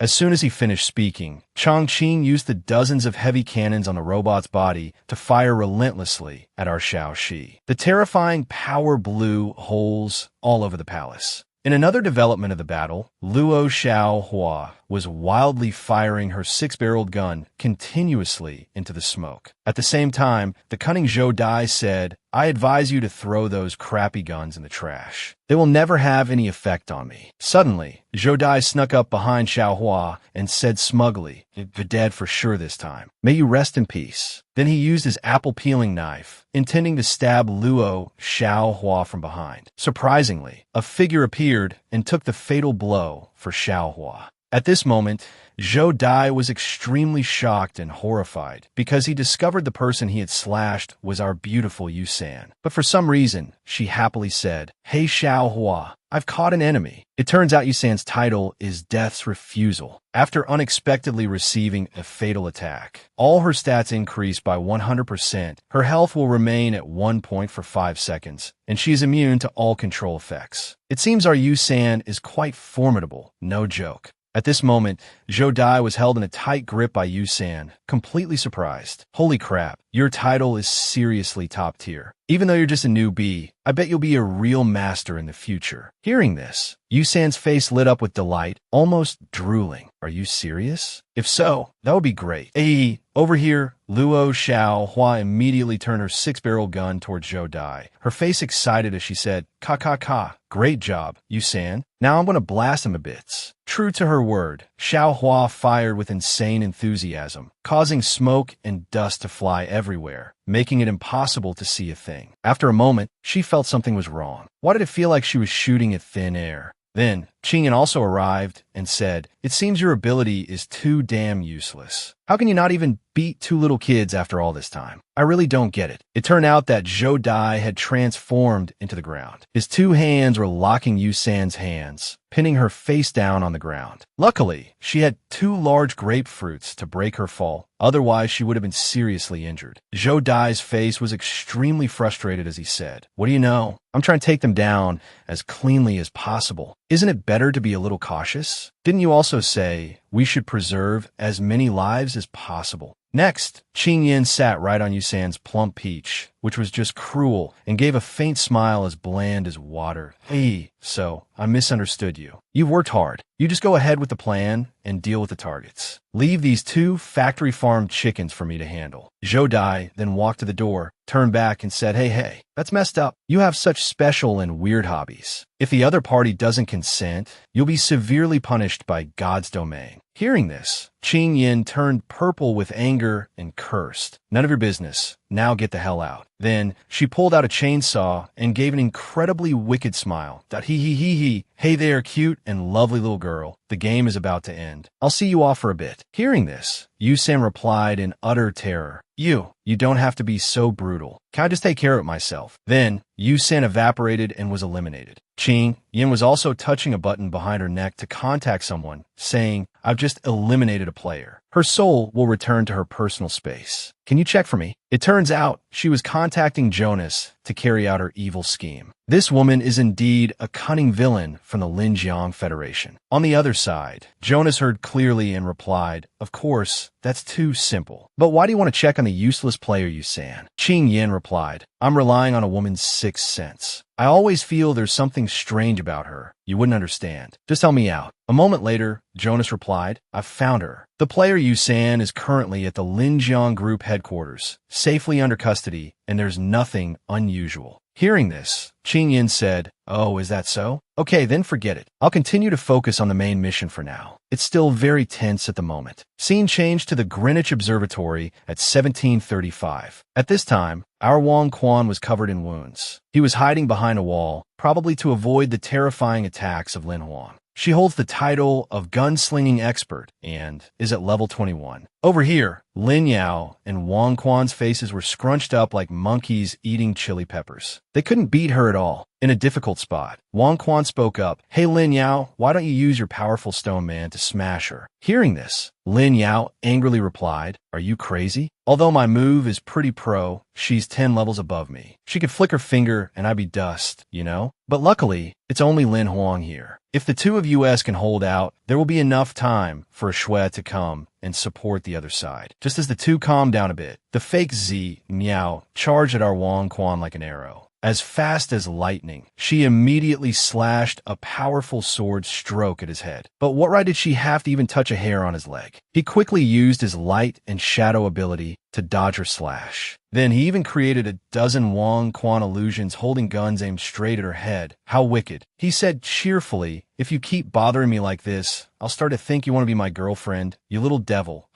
As soon as he finished speaking, Chongqing used the dozens of heavy cannons on the robot's body to fire relentlessly at our Xiaoxi. The terrifying power blew holes all over the palace. In another development of the battle, Luo Xiaohua was wildly firing her six-barreled gun continuously into the smoke. At the same time, the cunning Zhou Dai said, "I advise you to throw those crappy guns in the trash. They will never have any effect on me." Suddenly, Zhou Dai snuck up behind Xiaohua and said smugly, "You're dead for sure this time. May you rest in peace." Then he used his apple-peeling knife, intending to stab Luo Xiaohua from behind. Surprisingly, a figure appeared and took the fatal blow for Xiaohua. At this moment, Zhou Dai was extremely shocked and horrified because he discovered the person he had slashed was our beautiful Yusan. But for some reason, she happily said, "Hey Xiaohua, I've caught an enemy." It turns out Yusan's title is Death's Refusal. After unexpectedly receiving a fatal attack, all her stats increase by 100%. Her health will remain at 1 point for 5 seconds, and she is immune to all control effects. It seems our Yusan is quite formidable, no joke. At this moment, Zhou Dai was held in a tight grip by Yusan, completely surprised. "Holy crap, your title is seriously top tier. Even though you're just a newbie, I bet you'll be a real master in the future." Hearing this, Yusan's face lit up with delight, almost drooling. "Are you serious? If so, that would be great." Hey, over here, Luo Xiaohua immediately turned her six-barrel gun towards Zhou Dai, her face excited as she said, "Ka. Great job, Yusan. Now I'm going to blast him a bit." True to her word, Xiaohua fired with insane enthusiasm, causing smoke and dust to fly everywhere, making it impossible to see a thing. After a moment, she felt something was wrong. Why did it feel like she was shooting at thin air? Then, Qing Yan also arrived and said, "It seems your ability is too damn useless. How can you not even beat two little kids after all this time? I really don't get it." It turned out that Zhou Dai had transformed into the ground. His two hands were locking Yu San's hands, pinning her face down on the ground. Luckily, she had two large grapefruits to break her fall. Otherwise, she would have been seriously injured. Zhou Dai's face was extremely frustrated as he said, "What do you know? I'm trying to take them down as cleanly as possible. Isn't it better to be a little cautious? Didn't you also say we should preserve as many lives as possible?" Next, Qing Yan sat right on Yu San's plump peach, which was just cruel, and gave a faint smile as bland as water. "Hey, so I misunderstood you. You've worked hard. You just go ahead with the plan and deal with the targets. Leave these two factory-farmed chickens for me to handle." Zhou Dai then walked to the door, turned back, and said, Hey, that's messed up. You have such special and weird hobbies. If the other party doesn't consent, you'll be severely punished by God's domain." Hearing this, Qing Yan turned purple with anger and cursed. "None of your business. Now get the hell out." Then she pulled out a chainsaw and gave an incredibly wicked smile. Hee. "Hey there, cute and lovely little girl. The game is about to end. I'll see you off for a bit." Hearing this, Yu San replied in utter terror, You don't have to be so brutal. Can I just take care of it myself?" Then Yu San evaporated and was eliminated. Qing Yan was also touching a button behind her neck to contact someone, saying, "I've just eliminated a player. Her soul will return to her personal space. Can you check for me?" It turns out she was contacting Jonas to carry out her evil scheme. This woman is indeed a cunning villain from the Linjiang Federation. On the other side, Jonas heard clearly and replied, "Of course, that's too simple. But why do you want to check on the useless player, Yu San?" Qing Yan replied, "I'm relying on a woman's sixth sense. I always feel there's something strange about her. You wouldn't understand. Just help me out." A moment later, Jonas replied, "I've found her. The player Yu San is currently at the Linjiang Group headquarters, safely under custody, and there's nothing unusual." Hearing this, Qing Yan said, "Oh, is that so? Okay, then forget it. I'll continue to focus on the main mission for now. It's still very tense at the moment." Scene changed to the Greenwich Observatory at 1735. At this time, our Wang Quan was covered in wounds. He was hiding behind a wall, probably to avoid the terrifying attacks of Lin Huang. She holds the title of gunslinging expert and is at level 21. Over here, Lin Yao and Wang Quan's faces were scrunched up like monkeys eating chili peppers. They couldn't beat her at all. In a difficult spot, Wang Quan spoke up, "Hey Lin Yao, why don't you use your powerful stone man to smash her?" Hearing this, Lin Yao angrily replied, "Are you crazy? Although my move is pretty pro, she's 10 levels above me. She could flick her finger and I'd be dust, you know? But luckily, it's only Lin Huang here. If the two of us can hold out, there will be enough time for a Shui to come and support the other side." Just as the two calmed down a bit, the fake Z, Miao, charged at our Wang Quan like an arrow. As fast as lightning, she immediately slashed a powerful sword stroke at his head. But what right did she have to even touch a hair on his leg? He quickly used his light and shadow ability to dodge her slash. Then he even created a dozen Wang Quan illusions holding guns aimed straight at her head. How wicked. He said cheerfully, "If you keep bothering me like this, I'll start to think you want to be my girlfriend, you little devil."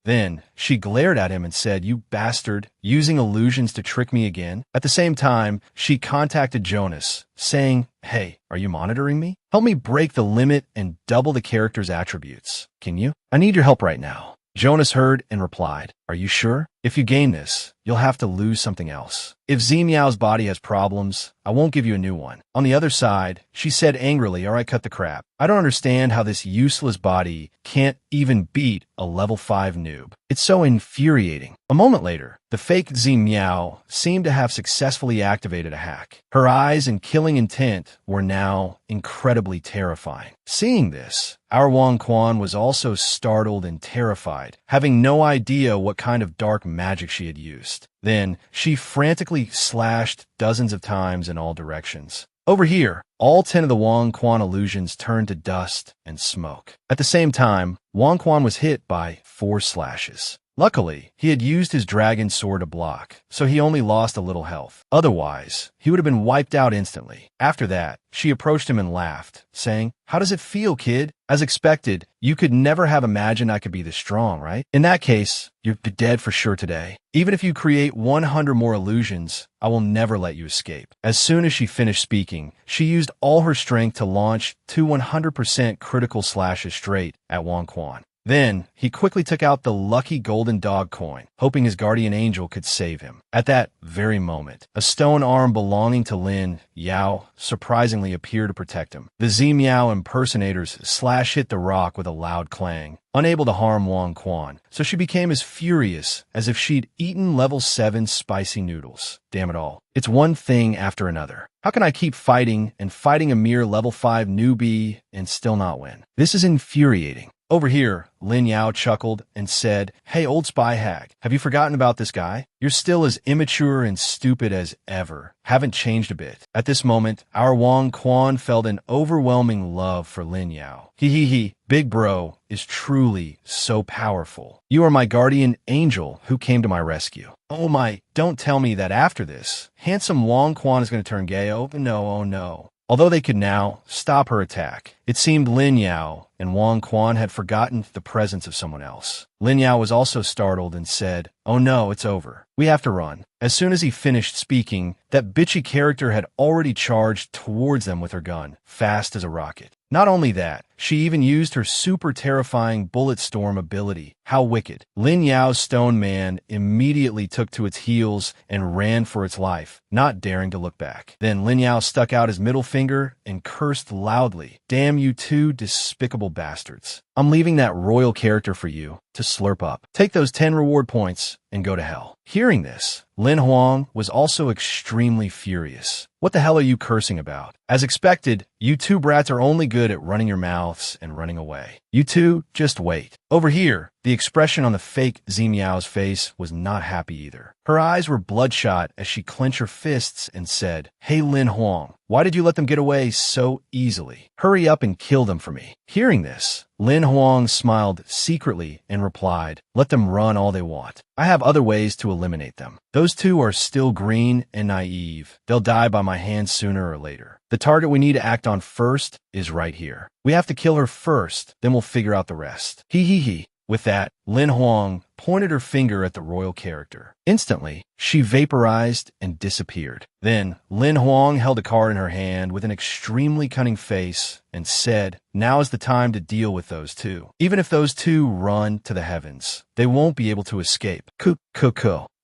Then she glared at him and said, "You bastard, using illusions to trick me again?" At the same time, she contacted Jonas, saying, "Hey, are you monitoring me? Help me break the limit and double the character's attributes. Can you? I need your help right now." Jonas heard and replied, "Are you sure? If you gain this, you'll have to lose something else. If Miao's body has problems, I won't give you a new one." On the other side, she said angrily, "All right, cut the crap. I don't understand how this useless body can't even beat a level 5 noob. It's so infuriating." A moment later, the fake Miao seemed to have successfully activated a hack. Her eyes and killing intent were now incredibly terrifying. Seeing this, our Wang Quan was also startled and terrified, having no idea what kind of dark magic she had used. Then, she frantically slashed dozens of times in all directions. Over here, all 10 of the Wang Quan illusions turned to dust and smoke. At the same time, Wang Quan was hit by 4 slashes. Luckily, he had used his dragon sword to block, so he only lost a little health. Otherwise, he would have been wiped out instantly. After that, she approached him and laughed, saying, "How does it feel, kid?" As expected, you could never have imagined I could be this strong, right? In that case, you're dead for sure today. Even if you create 100 more illusions, I will never let you escape. As soon as she finished speaking, she used all her strength to launch 2 100% critical slashes straight at Wang Quan. Then, he quickly took out the lucky golden dog coin, hoping his guardian angel could save him. At that very moment, a stone arm belonging to Lin Yao surprisingly appeared to protect him. The Z Miao impersonator's slash hit the rock with a loud clang, unable to harm Wang Quan, so she became as furious as if she'd eaten level 7 spicy noodles. Damn it all. It's one thing after another. How can I keep fighting and fighting a mere level 5 newbie and still not win? This is infuriating. Over here, Lin Yao chuckled and said, "Hey, old spy hag, have you forgotten about this guy? You're still as immature and stupid as ever. Haven't changed a bit." At this moment, our Wang Quan felt an overwhelming love for Lin Yao. He, big bro is truly so powerful. You are my guardian angel who came to my rescue. Oh my, don't tell me that after this, handsome Wang Quan is going to turn gay. Oh no. Although they could now stop her attack, it seemed Lin Yao and Wang Quan had forgotten the presence of someone else. Lin Yao was also startled and said, "Oh no, it's over. We have to run." As soon as he finished speaking, that bitchy character had already charged towards them with her gun, fast as a rocket. Not only that, she even used her super terrifying bullet storm ability. How wicked. Lin Yao's stone man immediately took to its heels and ran for its life, not daring to look back. Then Lin Yao stuck out his middle finger and cursed loudly, "Damn you two despicable bastards. I'm leaving that royal character for you to slurp up. Take those 10 reward points and go to hell." Hearing this, Lin Huang was also extremely furious. "What the hell are you cursing about? As expected, you two brats are only good at running your mouths and running away. You two, just wait." Over here, the expression on the fake Z Miao's face was not happy either. Her eyes were bloodshot as she clenched her fists and said, "Hey Lin Huang, why did you let them get away so easily? Hurry up and kill them for me." Hearing this, Lin Huang smiled secretly and replied, "Let them run all they want. I have other ways to eliminate them. Those two are still green and naive. They'll die by my hands sooner or later. The target we need to act on first is right here. We have to kill her first, then we'll figure out the rest." He. With that, Lin Huang pointed her finger at the royal character. Instantly, she vaporized and disappeared. Then, Lin Huang held a card in her hand with an extremely cunning face and said, "Now is the time to deal with those two. Even if those two run to the heavens, they won't be able to escape."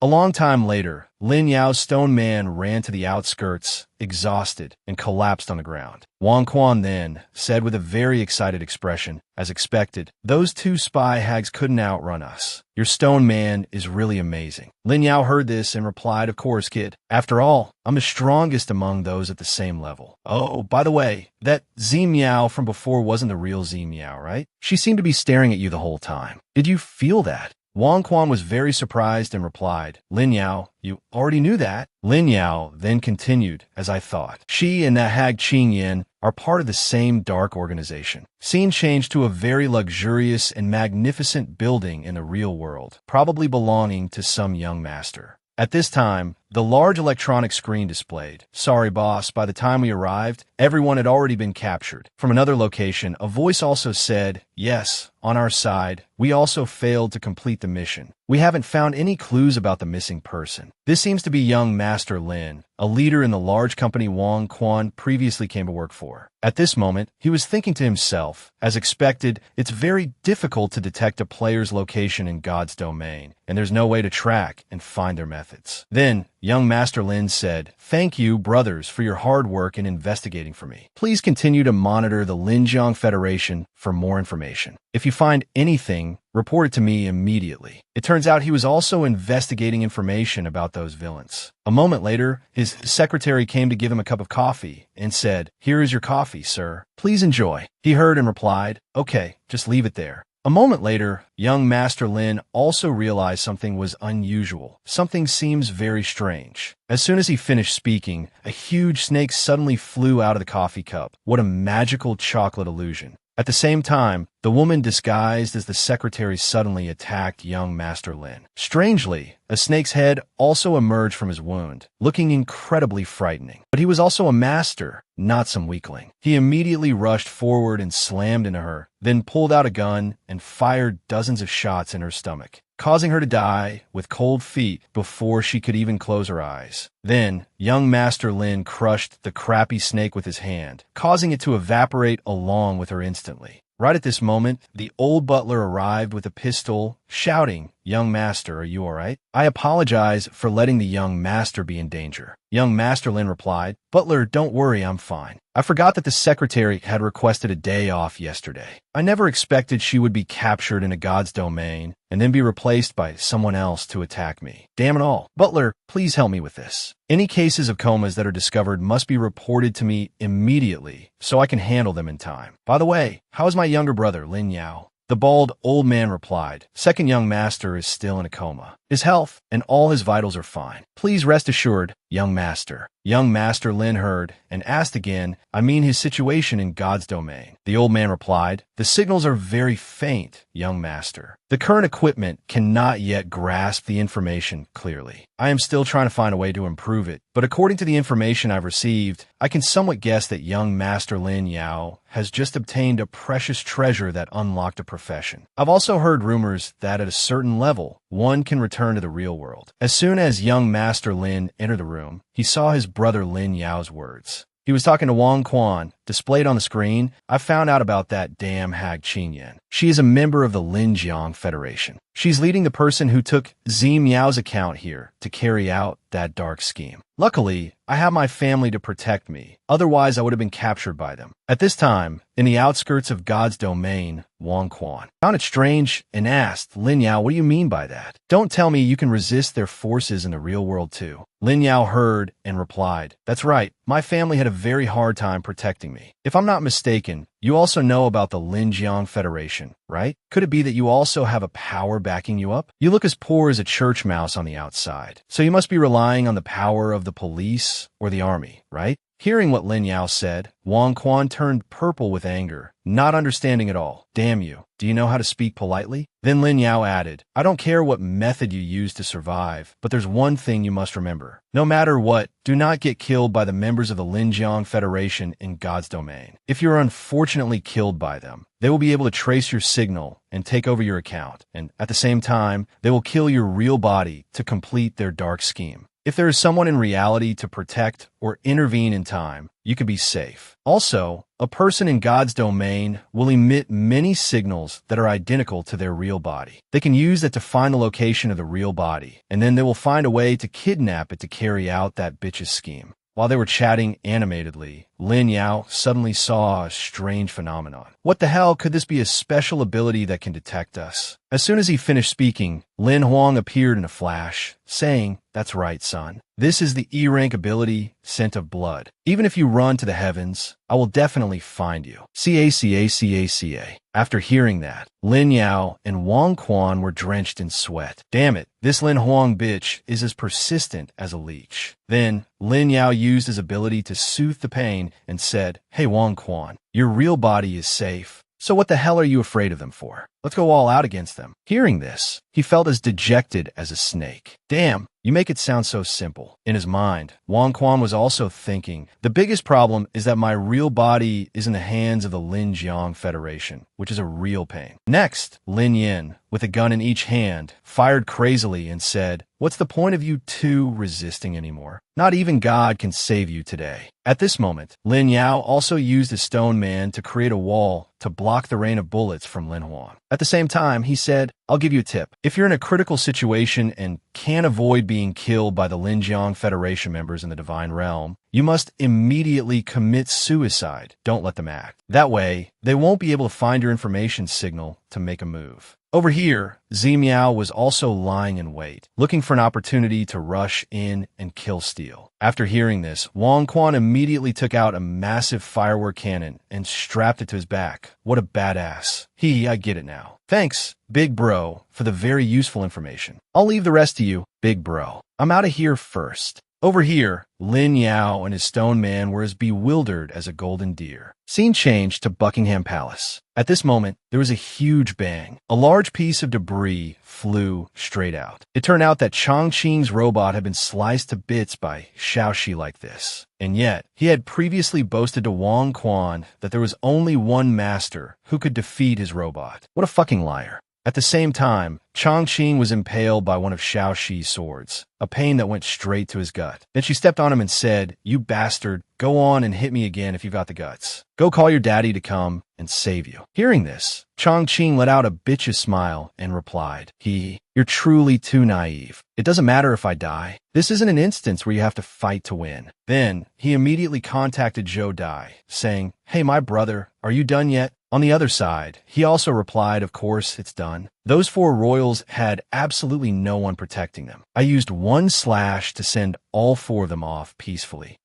A long time later, Lin Yao's stone man ran to the outskirts, exhausted, and collapsed on the ground. Wang Quan then said with a very excited expression, "As expected, those two spy hags couldn't outrun us. Your stone man is really amazing." Lin Yao heard this and replied, "Of course, kid. After all, I'm the strongest among those at the same level. Oh, by the way, that Z Miao from before wasn't the real Z Miao, right? She seemed to be staring at you the whole time. Did you feel that?" Wang Quan was very surprised and replied, "Lin Yao, you already knew that?" Lin Yao then continued, "As I thought. She and that hag Qing Yin are part of the same dark organization." Scene changed to a very luxurious and magnificent building in the real world, probably belonging to some young master. At this time, the large electronic screen displayed, "Sorry boss, by the time we arrived, everyone had already been captured." From another location, a voice also said, "Yes, on our side, we also failed to complete the mission. We haven't found any clues about the missing person." This seems to be young Master Lin, a leader in the large company Wang Quan previously came to work for. At this moment, he was thinking to himself, as expected, it's very difficult to detect a player's location in God's domain, and there's no way to track and find their methods. Then, young Master Lin said, "Thank you, brothers, for your hard work in investigating for me. Please continue to monitor the Linjiang Federation for more information. If you find anything, report it to me immediately." It turns out he was also investigating information about those villains. A moment later, his secretary came to give him a cup of coffee and said, "Here is your coffee, sir. Please enjoy." He heard and replied, "Okay, just leave it there." A moment later, young Master Lin also realized something was unusual. Something seems very strange. As soon as he finished speaking, a huge snake suddenly flew out of the coffee cup. What a magical chocolate illusion. At the same time, the woman disguised as the secretary suddenly attacked young Master Lin. Strangely, a snake's head also emerged from his wound, looking incredibly frightening. But he was also a master, not some weakling. He immediately rushed forward and slammed into her, then pulled out a gun and fired dozens of shots in her stomach, causing her to die with cold feet before she could even close her eyes. Then, young Master Lin crushed the crappy snake with his hand, causing it to evaporate along with her instantly. Right at this moment, the old butler arrived with a pistol, shouting, "Young master, are you all right?" "I apologize for letting the young master be in danger." Young Master Lin replied, "Butler, don't worry, I'm fine. I forgot that the secretary had requested a day off yesterday. I never expected she would be captured in a god's domain and then be replaced by someone else to attack me. Damn it all. Butler, please help me with this. Any cases of comas that are discovered must be reported to me immediately so I can handle them in time. By the way, how is my younger brother, Lin Yao?" The bald old man replied, "Second young master is still in a coma. His health and all his vitals are fine. Please rest assured, young master." Young Master Lin heard and asked again, "I mean his situation in God's domain." The old man replied, "The signals are very faint, young master. The current equipment cannot yet grasp the information clearly. I am still trying to find a way to improve it, but according to the information I've received, I can somewhat guess that young Master Lin Yao has just obtained a precious treasure that unlocked a profession. I've also heard rumors that at a certain level, one can return to the real world." As soon as young Master Lin entered the room, he saw his brother Lin Yao's words. He was talking to Wang Quan. Displayed on the screen, I found out about that damn hag Qin Yan. She is a member of the Linjiang Federation. She's leading the person who took Zi Miao's account here to carry out that dark scheme. Luckily, I have my family to protect me. Otherwise, I would have been captured by them. At this time, in the outskirts of God's domain, Wang Quan found it strange and asked, "Lin Yao, what do you mean by that? Don't tell me you can resist their forces in the real world too." Lin Yao heard and replied, "That's right. My family had a very hard time protecting me. If I'm not mistaken, you also know about the Linjiang Federation, right? Could it be that you also have a power backing you up? You look as poor as a church mouse on the outside, so you must be relying on the power of the police or the army, right?" Hearing what Lin Yao said, Wang Quan turned purple with anger, not understanding at all. "Damn you, do you know how to speak politely?" Then Lin Yao added, "I don't care what method you use to survive, but there's one thing you must remember. No matter what, do not get killed by the members of the Linjiang Federation in God's domain. If you're unfortunately killed by them, they will be able to trace your signal and take over your account, and at the same time, they will kill your real body to complete their dark scheme. If there is someone in reality to protect or intervene in time, you could be safe. Also, a person in God's domain will emit many signals that are identical to their real body. They can use that to find the location of the real body, and then they will find a way to kidnap it to carry out that bitch's scheme." While they were chatting animatedly, Lin Yao suddenly saw a strange phenomenon. "What the hell, could this be a special ability that can detect us?" As soon as he finished speaking, Lin Huang appeared in a flash, saying, "That's right, son. This is the E-rank ability, Scent of Blood. Even if you run to the heavens, I will definitely find you. CACACACA. After hearing that, Lin Yao and Wang Quan were drenched in sweat. Damn it, this Lin Huang bitch is as persistent as a leech. Then, Lin Yao used his ability to soothe the pain and said, "Hey Wang Quan, your real body is safe. So what the hell are you afraid of them for? Let's go all out against them." Hearing this, he felt as dejected as a snake. "Damn, you make it sound so simple." In his mind, Wang Quan was also thinking, "The biggest problem is that my real body is in the hands of the Linjiang Federation, which is a real pain." Next, Lin Yin, with a gun in each hand, fired crazily and said, "What's the point of you two resisting anymore? Not even God can save you today." At this moment, Lin Yao also used a stone man to create a wall to block the rain of bullets from Lin Huang. At the same time, he said, "I'll give you a tip. If you're in a critical situation and can't avoid being killed by the Linjiang Federation members in the Divine Realm, you must immediately commit suicide. Don't let them act. That way, they won't be able to find your information signal to make a move." Over here, Zi Miao was also lying in wait, looking for an opportunity to rush in and kill Steel. After hearing this, Wang Quan immediately took out a massive firework cannon and strapped it to his back. What a badass. I get it now. Thanks, big bro, for the very useful information. I'll leave the rest to you, big bro. I'm out of here first. Over here, Lin Yao and his stone man were as bewildered as a golden deer. Scene changed to Buckingham Palace. At this moment, there was a huge bang. A large piece of debris flew straight out. It turned out that Chongqing's robot had been sliced to bits by Xiaoxi like this. And yet, he had previously boasted to Wang Quan that there was only one master who could defeat his robot. What a fucking liar. At the same time, Chongqing was impaled by one of Xiaoxi's swords, a pain that went straight to his gut. Then she stepped on him and said, "You bastard, go on and hit me again if you've got the guts. Go call your daddy to come and save you." Hearing this, Chongqing let out a bitch's smile and replied, "You're truly too naive. It doesn't matter if I die. This isn't an instance where you have to fight to win." Then, he immediately contacted Zhou Dai, saying, "Hey, my brother, are you done yet?" On the other side, he also replied, "Of course, it's done." Those four royals had absolutely no one protecting them. I used one slash to send all four of them off peacefully.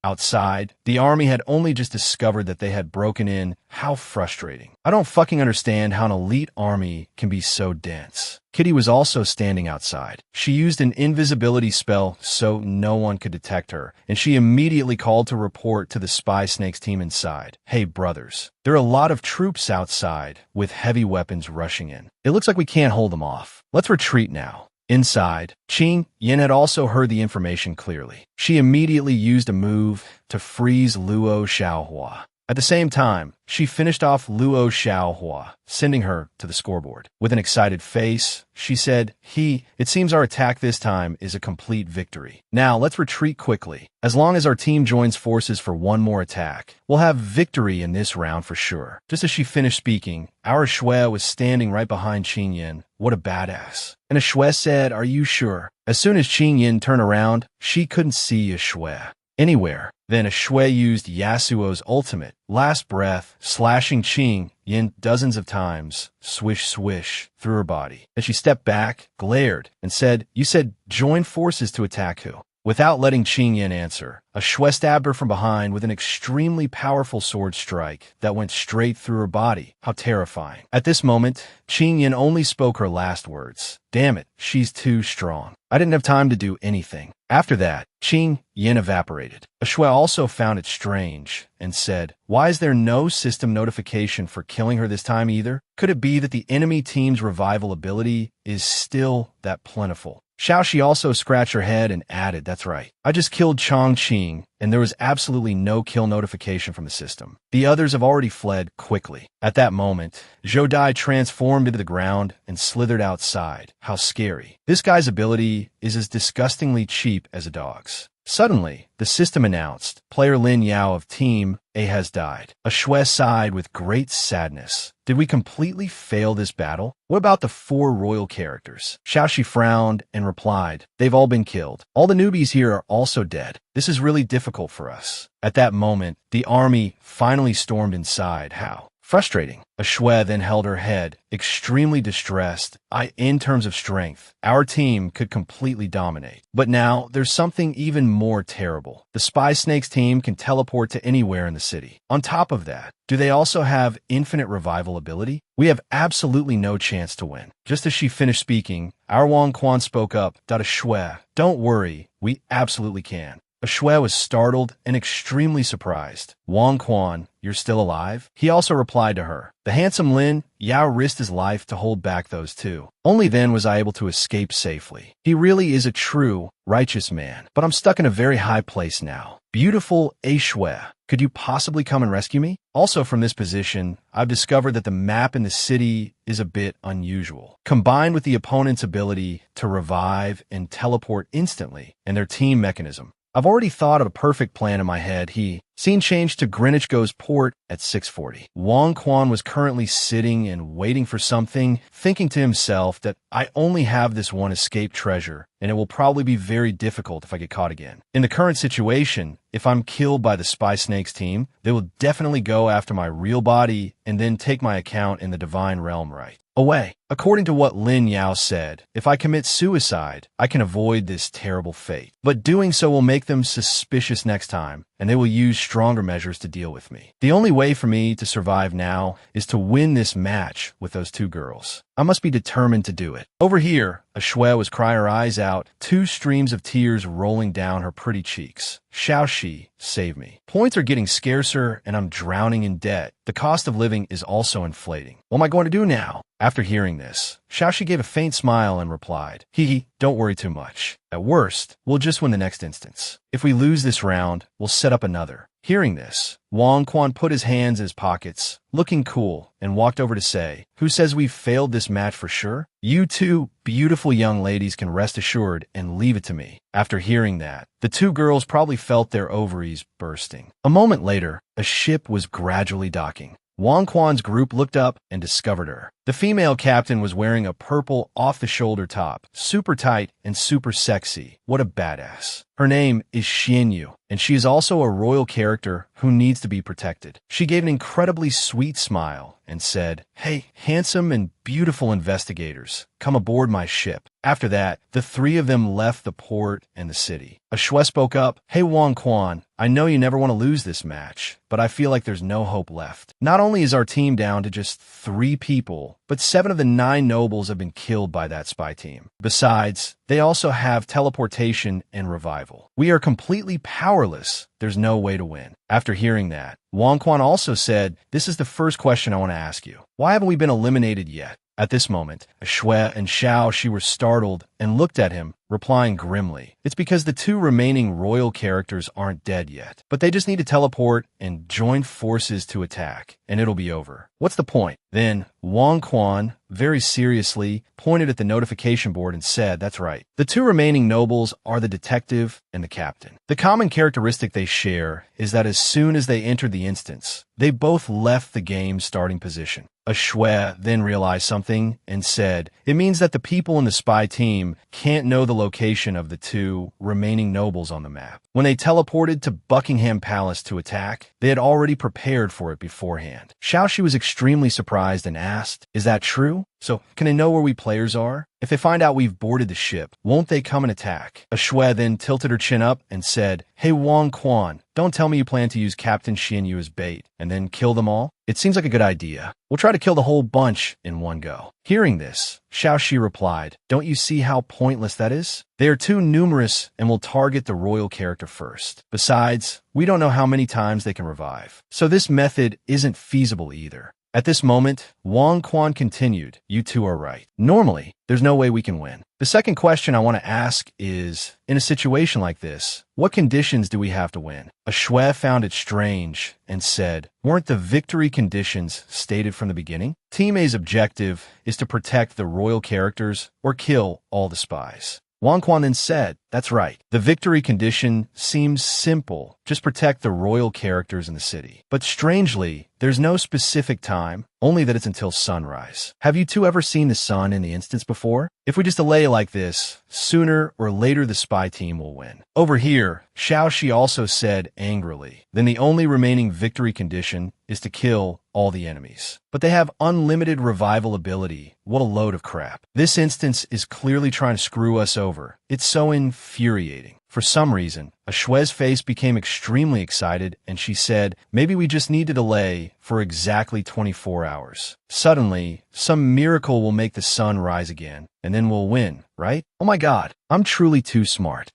Outside, the army had only just discovered that they had broken in. How frustrating. I don't fucking understand how an elite army can be so dense. Kitty was also standing outside. She used an invisibility spell so no one could detect her, and she immediately called to report to the Spy Snakes team inside. "Hey, brothers, there are a lot of troops outside with heavy weapons rushing in. It looks like we can't hold them off. Let's retreat now." Inside, Qing Yin had also heard the information clearly. She immediately used a move to freeze Luo Xiaohua. At the same time, she finished off Luo Xiaohua, sending her to the scoreboard. With an excited face, she said, "It seems our attack this time is a complete victory. Now let's retreat quickly. As long as our team joins forces for one more attack, we'll have victory in this round for sure." Just as she finished speaking, our Shui was standing right behind Qing Yin. What a badass. And a Shui said, "Are you sure?" As soon as Qing Yin turned around, she couldn't see a Shui anywhere. Then a Shui used Yasuo's ultimate, Last Breath, slashing Qing Yin dozens of times, swish swish, through her body. Then she stepped back, glared, and said, "You said join forces to attack who?" Without letting Qing Yin answer, a Shui stabbed her from behind with an extremely powerful sword strike that went straight through her body. How terrifying. At this moment, Qing Yin only spoke her last words. "Damn it, she's too strong. I didn't have time to do anything." After that, Qing Yin evaporated. A Shui also found it strange and said, "Why is there no system notification for killing her this time either? Could it be that the enemy team's revival ability is still that plentiful?" Xiaoxi also scratched her head and added, "That's right. I just killed Chongqing, and there was absolutely no kill notification from the system. The others have already fled quickly." At that moment, Zhou Dai transformed into the ground and slithered outside. How scary. This guy's ability is as disgustingly cheap as a dog's. Suddenly, the system announced, player Lin Yao of Team A has died. A Shui sighed with great sadness. Did we completely fail this battle? What about the four royal characters? Xiaoxi frowned and replied, "They've all been killed. All the newbies here are also dead. This is really difficult for us." At that moment, the army finally stormed inside. How frustrating. A Shui then held her head, extremely distressed. In terms of strength, our team could completely dominate. But now, there's something even more terrible. The Spy Snakes team can teleport to anywhere in the city. On top of that, do they also have infinite revival ability? We have absolutely no chance to win. Just as she finished speaking, our Wang Quan spoke up, "A Shui, don't worry, we absolutely can." A Shui was startled and extremely surprised. "Wang Quan, you're still alive?" He also replied to her. The handsome Lin Yao risked his life to hold back those two. Only then was I able to escape safely. He really is a true, righteous man, but I'm stuck in a very high place now. Beautiful A Shui, could you possibly come and rescue me? Also from this position, I've discovered that the map in the city is a bit unusual. Combined with the opponent's ability to revive and teleport instantly and their team mechanism, I've already thought of a perfect plan in my head. Scene changed to Greenwich Goes Port at 6:40. Wang Quan was currently sitting and waiting for something, thinking to himself that I only have this one escape treasure, and it will probably be very difficult if I get caught again. In the current situation, if I'm killed by the Spy Snakes team, they will definitely go after my real body and then take my account in the Divine Realm, right? away. According to what Lin Yao said, if I commit suicide, I can avoid this terrible fate. But doing so will make them suspicious next time, and they will use stronger measures to deal with me. The only way for me to survive now is to win this match with those two girls. I must be determined to do it. Over here, a Shui was crying her eyes out, two streams of tears rolling down her pretty cheeks. Xiaoxi, save me. Points are getting scarcer, and I'm drowning in debt. The cost of living is also inflating. What am I going to do now? After hearing this, Xiaoxi gave a faint smile and replied, Hee, don't worry too much. At worst, we'll just win the next instance. If we lose this round, we'll set up another. Hearing this, Wang Quan put his hands in his pockets, looking cool, and walked over to say, Who says we've failed this match for sure? You two beautiful young ladies can rest assured and leave it to me. After hearing that, the two girls probably felt their ovaries bursting. A moment later, a ship was gradually docking. Wang Quan's group looked up and discovered her. The female captain was wearing a purple off-the-shoulder top, super tight and super sexy. What a badass. Her name is Xianyu, and she is also a royal character who needs to be protected. She gave an incredibly sweet smile and said, Hey, handsome and beautiful investigators, come aboard my ship. After that, the three of them left the port and the city. A Shui spoke up, Hey Wang Quan, I know you never want to lose this match, but I feel like there's no hope left. Not only is our team down to just 3 people, but 7 of the 9 nobles have been killed by that spy team. Besides, they also have teleportation and revival. We are completely powerless. There's no way to win. After hearing that, Wang Quan also said, This is the first question I want to ask you. Why haven't we been eliminated yet? At this moment, a Shui and Xiaoxi were startled and looked at him, replying grimly, It's because the 2 remaining royal characters aren't dead yet, but they just need to teleport and join forces to attack, and it'll be over. What's the point? Then Wang Quan, very seriously, pointed at the notification board and said, That's right. The 2 remaining nobles are the detective and the captain. The common characteristic they share is that as soon as they entered the instance, they both left the game's starting position. A Shui then realized something and said, It means that the people in the spy team can't know the location of the 2 remaining nobles on the map. When they teleported to Buckingham Palace to attack, they had already prepared for it beforehand. Xiaoxi was extremely surprised and asked, Is that true? So, can they know where we players are? If they find out we've boarded the ship, won't they come and attack? A Shui then tilted her chin up and said, Hey Wang Quan, don't tell me you plan to use Captain Xianyu as bait and then kill them all? It seems like a good idea. We'll try to kill the whole bunch in one go. Hearing this, Xiaoxi replied, Don't you see how pointless that is? They are too numerous and will target the royal character first. Besides, we don't know how many times they can revive. So this method isn't feasible either. At this moment, Wang Quan continued, You two are right. Normally, there's no way we can win. The second question I want to ask is, in a situation like this, what conditions do we have to win? A Shui found it strange and said, Weren't the victory conditions stated from the beginning? Team A's objective is to protect the royal characters or kill all the spies. Wang Quan then said, That's right. The victory condition seems simple. Just protect the royal characters in the city. But strangely, there's no specific time, only that it's until sunrise. Have you two ever seen the sun in the instance before? If we just delay like this, sooner or later the spy team will win. Over here, Xiaoxi also said angrily, Then the only remaining victory condition is to kill all the enemies. But they have unlimited revival ability. What a load of crap. This instance is clearly trying to screw us over. It's so infuriating. For some reason, a Shui's face became extremely excited and she said, Maybe we just need to delay for exactly 24 hours. Suddenly, some miracle will make the sun rise again, and then we'll win, right? Oh my god, I'm truly too smart.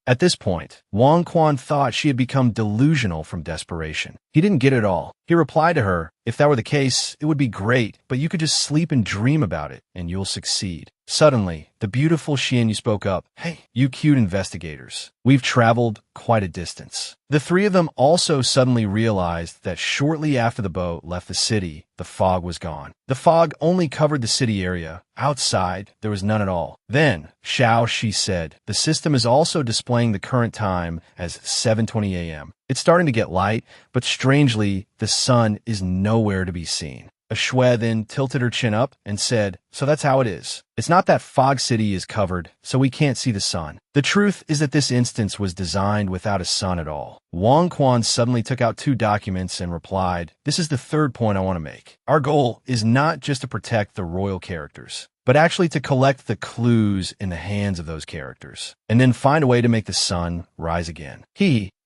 At this point, Wang Quan thought she had become delusional from desperation. He didn't get it all. He replied to her, If that were the case, it would be great, but you could just sleep and dream about it, and you'll succeed. Suddenly, the beautiful Xianyu spoke up, Hey, you cute investigators. We've traveled quite a distance. The 3 of them also suddenly realized that shortly after the boat left the city, the fog was gone. The fog only covered the city area. Outside, there was none at all. Then, Xiaoxi said, The system is also displaying the current time as 7:20 a.m. It's starting to get light, but strangely, the sun is nowhere to be seen. Ashue then tilted her chin up and said, "So that's how it is. It's not that Fog City is covered, so we can't see the sun. The truth is that this instance was designed without a sun at all." Wang Quan suddenly took out 2 documents and replied, "This is the third point I want to make. Our goal is not just to protect the royal characters, but actually to collect the clues in the hands of those characters, and then find a way to make the sun rise again."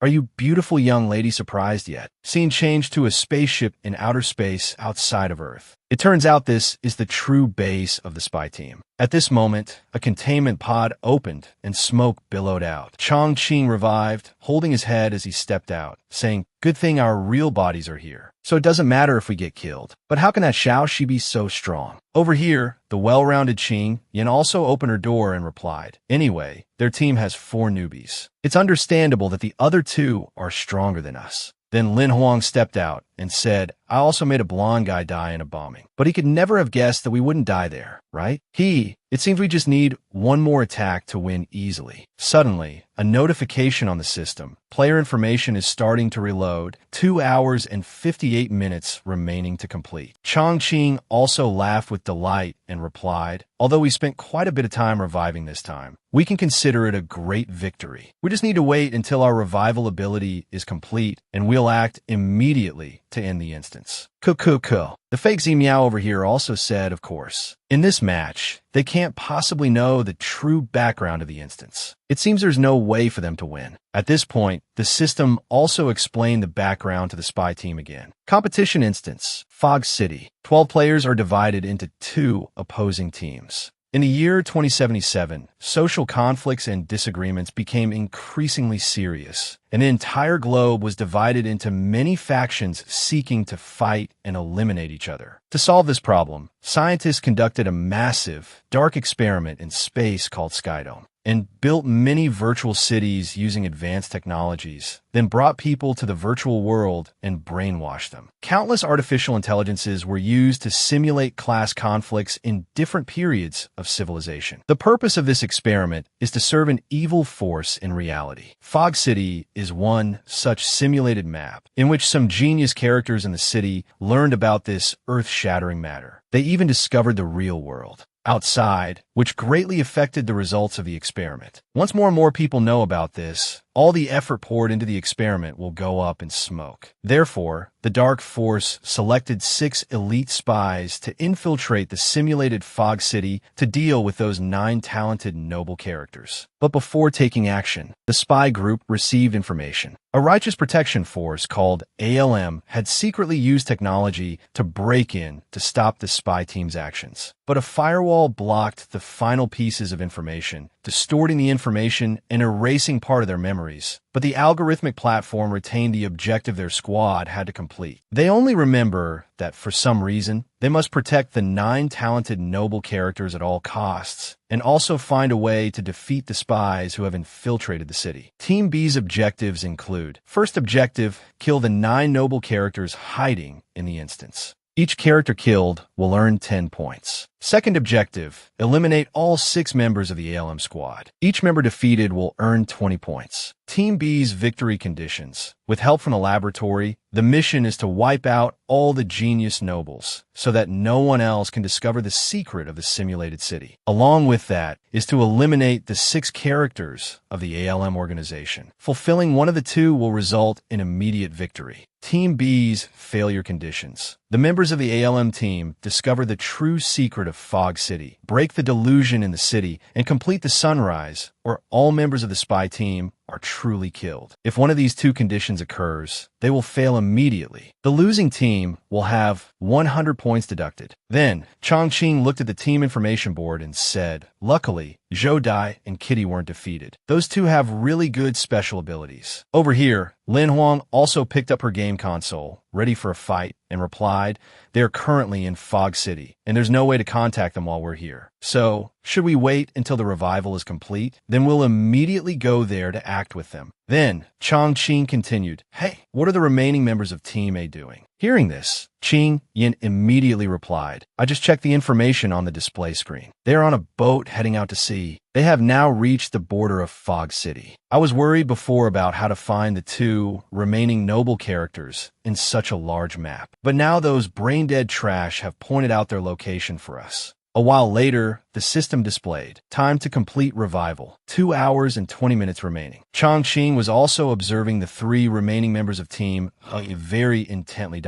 Are you beautiful young lady surprised yet? Scene changed to a spaceship in outer space outside of Earth. It turns out this is the true base of the spy team. At this moment, a containment pod opened and smoke billowed out. Chongqing revived, holding his head as he stepped out, saying, "Good thing our real bodies are here, so it doesn't matter if we get killed. But how can that Xiao Shi be so strong?" Over here, the well-rounded Qing Yin also opened her door and replied, "Anyway, their team has 4 newbies. It's understandable that the other 2 are stronger than us." Then Lin Huang stepped out and said, "I also made a blonde guy die in a bombing. But he could never have guessed that we wouldn't die there, right? It seems we just need one more attack to win easily." Suddenly, a notification on the system. Player information is starting to reload. 2 hours and 58 minutes remaining to complete. Chongqing also laughed with delight and replied, "Although we spent quite a bit of time reviving this time, we can consider it a great victory. We just need to wait until our revival ability is complete, and we'll act immediately to end the instance." Cool. The fake Zimiao over here also said, "Of course. In this match, they can't possibly know the true background of the instance. It seems there's no way for them to win." At this point, the system also explained the background to the spy team again. Competition instance, Fog City. 12 players are divided into 2 opposing teams. In the year 2077, social conflicts and disagreements became increasingly serious, and the entire globe was divided into many factions seeking to fight and eliminate each other. To solve this problem, scientists conducted a massive, dark experiment in space called Skydome, and built many virtual cities using advanced technologies, then brought people to the virtual world and brainwashed them. Countless artificial intelligences were used to simulate class conflicts in different periods of civilization. The purpose of this experiment is to serve an evil force in reality. Fog City is one such simulated map, in which some genius characters in the city learned about this earth-shattering matter. They even discovered the real world outside, which greatly affected the results of the experiment. Once more and more people know about this, all the effort poured into the experiment will go up in smoke. Therefore, the Dark Force selected 6 elite spies to infiltrate the simulated Fog City to deal with those 9 talented noble characters. But before taking action, the spy group received information. A righteous protection force called ALM had secretly used technology to break in to stop the spy team's actions. But a firewall blocked the final pieces of information, distorting the information and erasing part of their memories. But the algorithmic platform retained the objective their squad had to complete. They only remember that, for some reason, they must protect the 9 talented noble characters at all costs, and also find a way to defeat the spies who have infiltrated the city. Team B's objectives include: first objective, kill the 9 noble characters hiding in the instance. Each character killed will earn 10 points. Second objective, eliminate all 6 members of the ALM squad. Each member defeated will earn 20 points. Team B's victory conditions. With help from the laboratory, the mission is to wipe out all the genius nobles so that no one else can discover the secret of the simulated city. Along with that is to eliminate the 6 characters of the ALM organization. Fulfilling one of the 2 will result in immediate victory. Team B's failure conditions. The members of the ALM team discover the true secret of Fog City, break the delusion in the city, and complete the sunrise, or all members of the spy team are truly killed. If one of these 2 conditions occurs, they will fail immediately. The losing team will have 100 points deducted. Then, Chongqing looked at the team information board and said, "Luckily, Zhou Dai and Kitty weren't defeated. Those 2 have really good special abilities." Over here, Lin Huang also picked up her game console, ready for a fight, and replied, "They are currently in Fog City, and there's no way to contact them while we're here. So, should we wait until the revival is complete? Then we'll immediately go there to act with them. Then, Chongqing continued, "Hey, what are the remaining members of Team A doing?" Hearing this, Qing Yin immediately replied, "I just checked the information on the display screen. They are on a boat heading out to sea. They have now reached the border of Fog City. I was worried before about how to find the two remaining noble characters in such a large map. But now those brain-dead trash have pointed out their location for us." A while later, the system displayed, "Time to complete revival. 2 hours and 20 minutes remaining." Chongqing was also observing the 3 remaining members of Team very intently.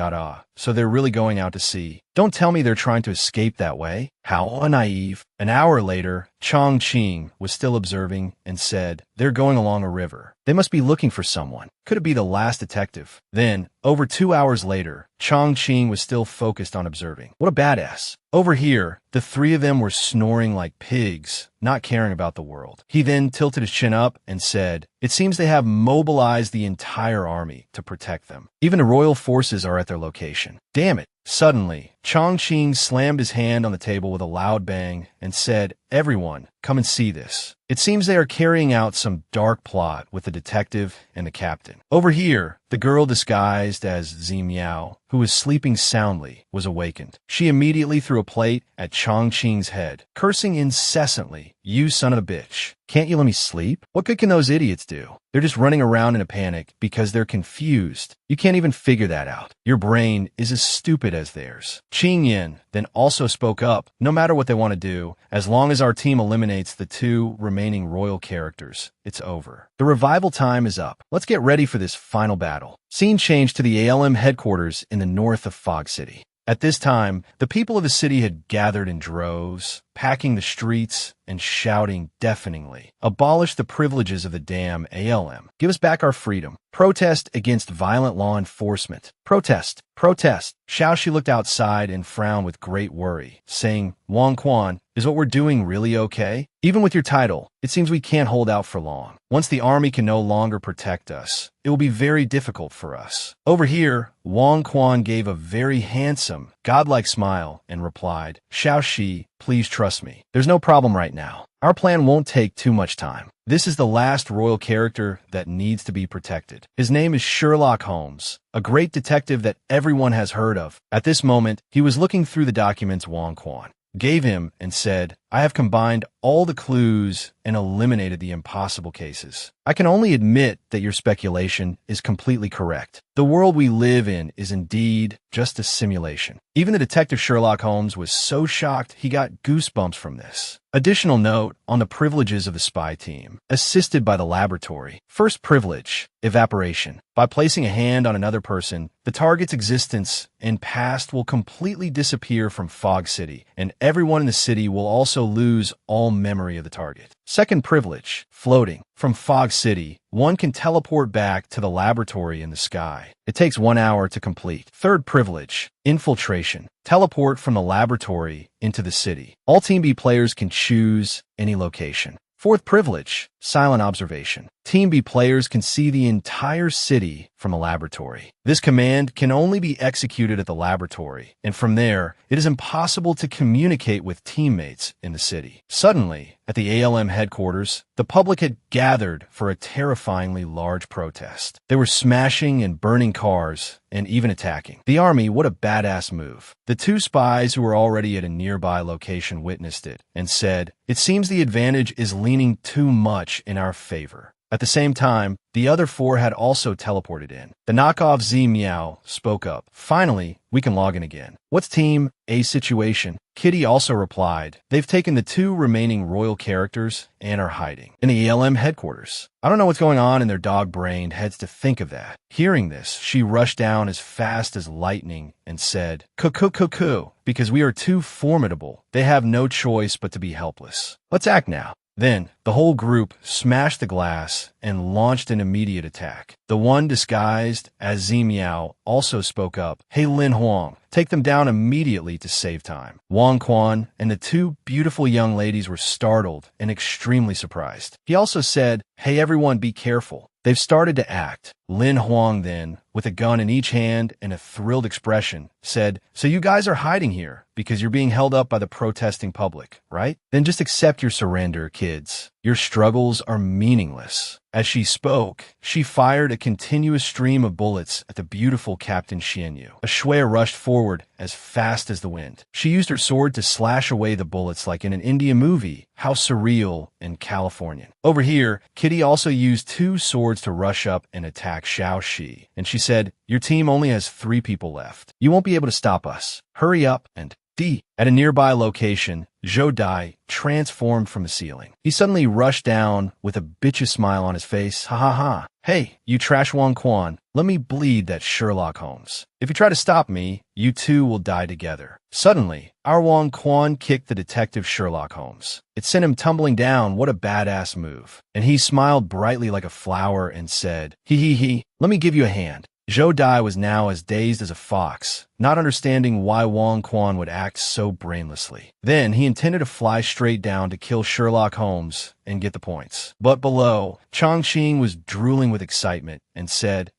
So they're really going out to sea. Don't tell me they're trying to escape that way. How naive. An hour later, Chongqing was still observing and said, "They're going along a river. They must be looking for someone. Could it be the last detective?" Then, over 2 hours later, Chongqing was still focused on observing. What a badass. Over here, the 3 of them were snoring like pigs, not caring about the world. He then tilted his chin up and said, "It seems they have mobilized the entire army to protect them. Even the royal forces are at their location. Damn it." Suddenly, Chongqing slammed his hand on the table with a loud bang and said, "Everyone, come and see this. It seems they are carrying out some dark plot with the detective and the captain." Over here, the girl disguised as Zi Miao, who was sleeping soundly, was awakened. She immediately threw a plate at Chongqing's head, cursing incessantly, "You son of a bitch. Can't you let me sleep? What good can those idiots do? They're just running around in a panic because they're confused. You can't even figure that out. Your brain is as stupid as theirs." Qing Yin then also spoke up, "No matter what they want to do, as long as our team eliminates the 2 remaining royal characters, it's over. The revival time is up. Let's get ready for this final battle." Scene changed to the ALM headquarters in the north of Fog City. At this time, the people of the city had gathered in droves, packing the streets and shouting deafeningly, "Abolish the privileges of the damn ALM. Give us back our freedom. Protest against violent law enforcement. Protest. Protest." Xiaoxi looked outside and frowned with great worry, saying, "Wang Quan, is what we're doing really okay? Even with your title, it seems we can't hold out for long. Once the army can no longer protect us, it will be very difficult for us." Over here, Wang Quan gave a very handsome, godlike smile and replied, "Xiaoxi, please trust me. There's no problem right now. Our plan won't take too much time. This is the last royal character that needs to be protected. His name is Sherlock Holmes, a great detective that everyone has heard of." At this moment, he was looking through the documents Wang Quan gave him and said, "I have combined all the clues and eliminated the impossible cases. I can only admit that your speculation is completely correct. The world we live in is indeed just a simulation." Even the detective Sherlock Holmes was so shocked he got goosebumps from this. Additional note on the privileges of the spy team, assisted by the laboratory. First privilege, evaporation. By placing a hand on another person, the target's existence and past will completely disappear from Fog City, and everyone in the city will also lose all memory of the target. Second privilege, floating. From Fog City, one can teleport back to the laboratory in the sky. It takes 1 hour to complete. Third privilege, infiltration. Teleport from the laboratory into the city. All Team B players can choose any location. Fourth privilege, silent observation. Team B players can see the entire city from a laboratory. This command can only be executed at the laboratory, and from there, it is impossible to communicate with teammates in the city. Suddenly, at the ALM headquarters, the public had gathered for a terrifyingly large protest. They were smashing and burning cars, and even attacking. The army, what a badass move. The 2 spies who were already at a nearby location witnessed it, and said, "It seems the advantage is leaning too much in our favor." At the same time, the other 4 had also teleported in. The knockoff Zi Miao spoke up, "Finally, we can log in again. What's Team A's situation?" Kitty also replied, "They've taken the 2 remaining royal characters and are hiding in the ALM headquarters. I don't know what's going on in their dog-brained heads to think of that." Hearing this, she rushed down as fast as lightning and said, Cuckoo, because we are too formidable. They have no choice but to be helpless. Let's act now." Then, the whole group smashed the glass and launched an immediate attack. The one disguised as Zi Miao also spoke up, "Hey Lin Huang, take them down immediately to save time." Wang Quan and the 2 beautiful young ladies were startled and extremely surprised. He also said, "Hey everyone, be careful. They've started to act. Lin Huang then, with a gun in each hand and a thrilled expression, said, "So you guys are hiding here because you're being held up by the protesting public, right? Then just accept your surrender, kids. Your struggles are meaningless." As she spoke, she fired a continuous stream of bullets at the beautiful Captain Xianyu. A shui rushed forward as fast as the wind. She used her sword to slash away the bullets like in an Indian movie. How surreal and Californian. Over here, Kitty also used 2 swords to rush up and attack Xiao Shi, and she said, "Your team only has 3 people left. You won't be able to stop us. Hurry up and D." At a nearby location, Zhou Dai transformed from the ceiling. He suddenly rushed down with a bitchy smile on his face. "Ha ha ha. Hey, you trash Wang Quan, let me bleed that Sherlock Holmes. If you try to stop me, you two will die together." Suddenly, our Wang Quan kicked the detective Sherlock Holmes. It sent him tumbling down. What a badass move. And he smiled brightly like a flower and said, "He, let me give you a hand." Zhou Dai was now as dazed as a fox, not understanding why Wang Quan would act so brainlessly. Then he intended to fly straight down to kill Sherlock Holmes and get the points. But below, Chongqing was drooling with excitement and said,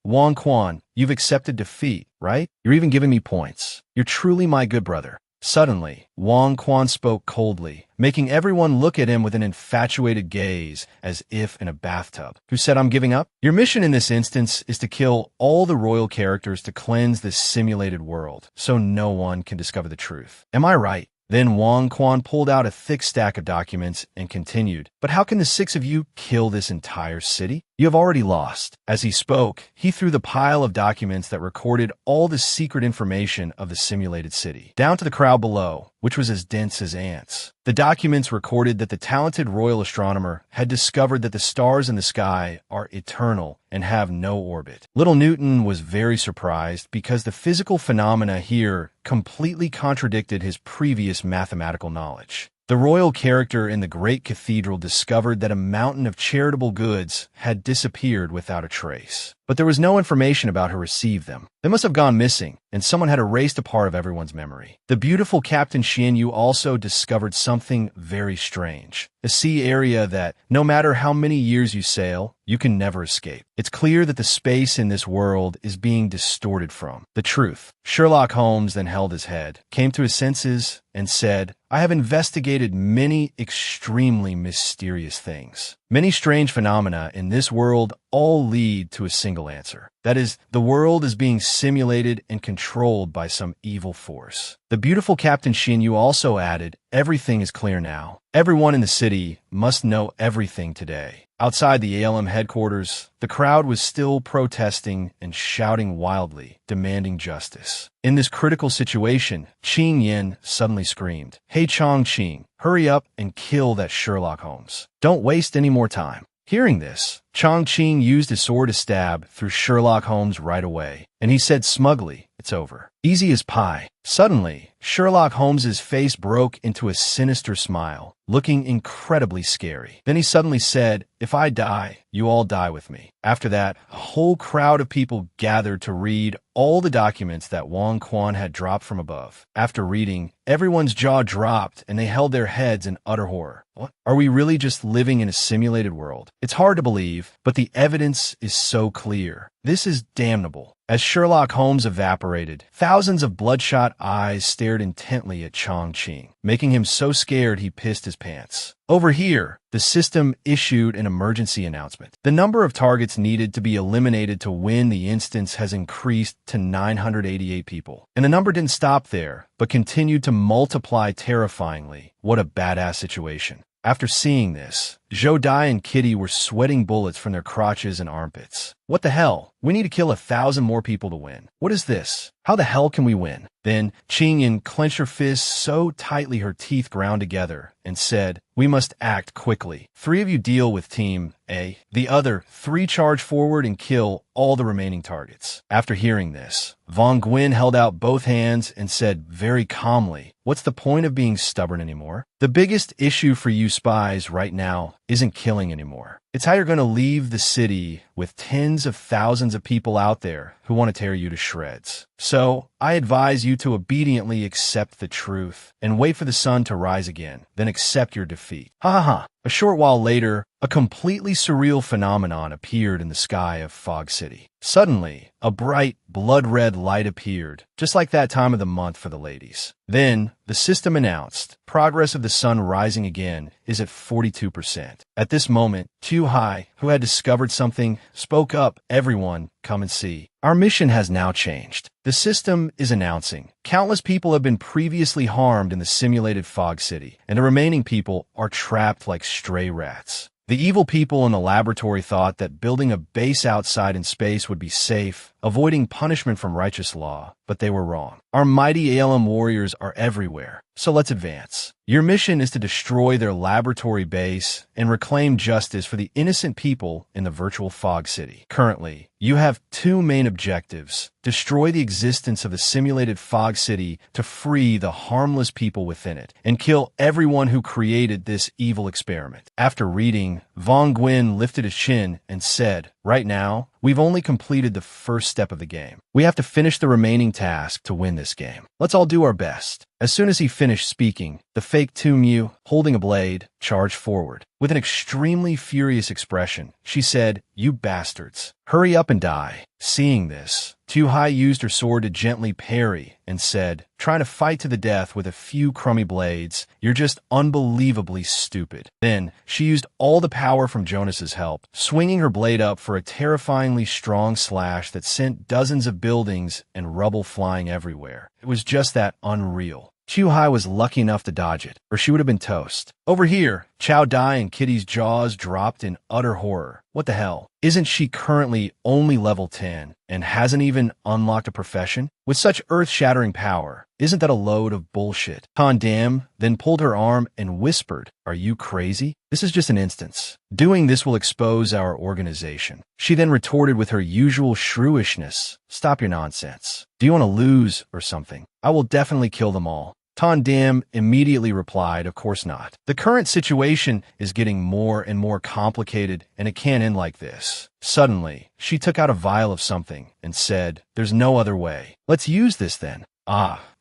Wang Quan, you've accepted defeat, right? You're even giving me points. You're truly my good brother." Suddenly, Wang Quan spoke coldly, making everyone look at him with an infatuated gaze, as if in a bathtub. "Who said I'm giving up? Your mission in this instance is to kill all the royal characters to cleanse this simulated world, so no one can discover the truth. Am I right?" Then Wang Quan pulled out a thick stack of documents and continued, "But how can the 6 of you kill this entire city? You have already lost." As he spoke, he threw the pile of documents that recorded all the secret information of the simulated city down to the crowd below, which was as dense as ants. The documents recorded that the talented royal astronomer had discovered that the stars in the sky are eternal and have no orbit. Little Newton was very surprised because the physical phenomena here completely contradicted his previous mathematical knowledge. The royal character in the great cathedral discovered that a mountain of charitable goods had disappeared without a trace. But there was no information about who received them. They must have gone missing, and someone had erased a part of everyone's memory. The beautiful Captain Xianyu also discovered something very strange. A sea area that, no matter how many years you sail, you can never escape. It's clear that the space in this world is being distorted from the truth. Sherlock Holmes then held his head, came to his senses, and said, "I have investigated many extremely mysterious things. Many strange phenomena in this world all lead to a single answer. That is, the world is being simulated and controlled by some evil force." The beautiful Captain Xianyu also added, "Everything is clear now. Everyone in the city must know everything today." Outside the ALM headquarters, the crowd was still protesting and shouting wildly, demanding justice. In this critical situation, Qing Yin suddenly screamed, "Hey Chongqing, hurry up and kill that Sherlock Holmes. Don't waste any more time." Hearing this, Chongqing used his sword to stab through Sherlock Holmes right away, and he said smugly, "It's over. Easy as pie." Suddenly, Sherlock Holmes's face broke into a sinister smile, looking incredibly scary. Then he suddenly said, "If I die, you all die with me." After that, a whole crowd of people gathered to read all the documents that Wang Quan had dropped from above. After reading, everyone's jaw dropped and they held their heads in utter horror. What? Are we really just living in a simulated world? It's hard to believe, but the evidence is so clear. This is damnable. As Sherlock Holmes evaporated, thousands of bloodshot eyes stared intently at Chongqing, making him so scared he pissed his pants. Over here, the system issued an emergency announcement. The number of targets needed to be eliminated to win the instance has increased to 988 people. And the number didn't stop there, but continued to multiply terrifyingly. What a badass situation. After seeing this, Zhou Dai and Kitty were sweating bullets from their crotches and armpits. What the hell? We need to kill 1,000 more people to win. What is this? How the hell can we win? Then Qing Yin clenched her fists so tightly her teeth ground together and said, "We must act quickly. 3 of you deal with Team A. The other 3 charge forward and kill all the remaining targets." After hearing this, Von Gwyn held out both hands and said very calmly, "What's the point of being stubborn anymore? The biggest issue for you spies right now isn't killing anymore. It's how you're going to leave the city with tens of thousands of people out there who want to tear you to shreds. So, I advise you to obediently accept the truth and wait for the sun to rise again, then accept your defeat. Ha ha ha. A short while later, a completely surreal phenomenon appeared in the sky of Fog City. Suddenly, a bright, blood-red light appeared, just like that time of the month for the ladies. Then, the system announced, progress of the sun rising again is at 42%. At this moment, Chu-Hai, who had discovered something, spoke up, "Everyone, come and see. Our mission has now changed. The system is announcing. Countless people have been previously harmed in the simulated Fog City, and the remaining people are trapped like stray rats. The evil people in the laboratory thought that building a base outside in space would be safe, avoiding punishment from righteous law, but they were wrong. Our mighty ALM warriors are everywhere, so let's advance. Your mission is to destroy their laboratory base and reclaim justice for the innocent people in the virtual Fog City. Currently, you have two main objectives: destroy the existence of the simulated Fog City to free the harmless people within it, and kill everyone who created this evil experiment." After reading, Vong Gwyn lifted his chin and said, "Right now, we've only completed the first step of the game. We have to finish the remaining task to win this game. Let's all do our best." As soon as he finished speaking, the fake Tumyu, holding a blade, charged forward. With an extremely furious expression, she said, "You bastards, hurry up and die." Seeing this, Tu-Hai used her sword to gently parry and said, "Trying to fight to the death with a few crummy blades, you're just unbelievably stupid." Then, she used all the power from Jonas's help, swinging her blade up for a terrifyingly strong slash that sent dozens of buildings and rubble flying everywhere. It was just that unreal. Chu-Hai was lucky enough to dodge it, or she would have been toast. Over here, Chow Dai and Kitty's jaws dropped in utter horror. What the hell? Isn't she currently only level 10 and hasn't even unlocked a profession? With such earth-shattering power, isn't that a load of bullshit? Tan Dam then pulled her arm and whispered, "Are you crazy? This is just an instance. Doing this will expose our organization." She then retorted with her usual shrewishness, "Stop your nonsense. Do you want to lose or something? I will definitely kill them all." Tan Dam immediately replied, "Of course not. The current situation is getting more and more complicated, and it can't end like this." Suddenly, she took out a vial of something and said, "There's no other way. Let's use this then."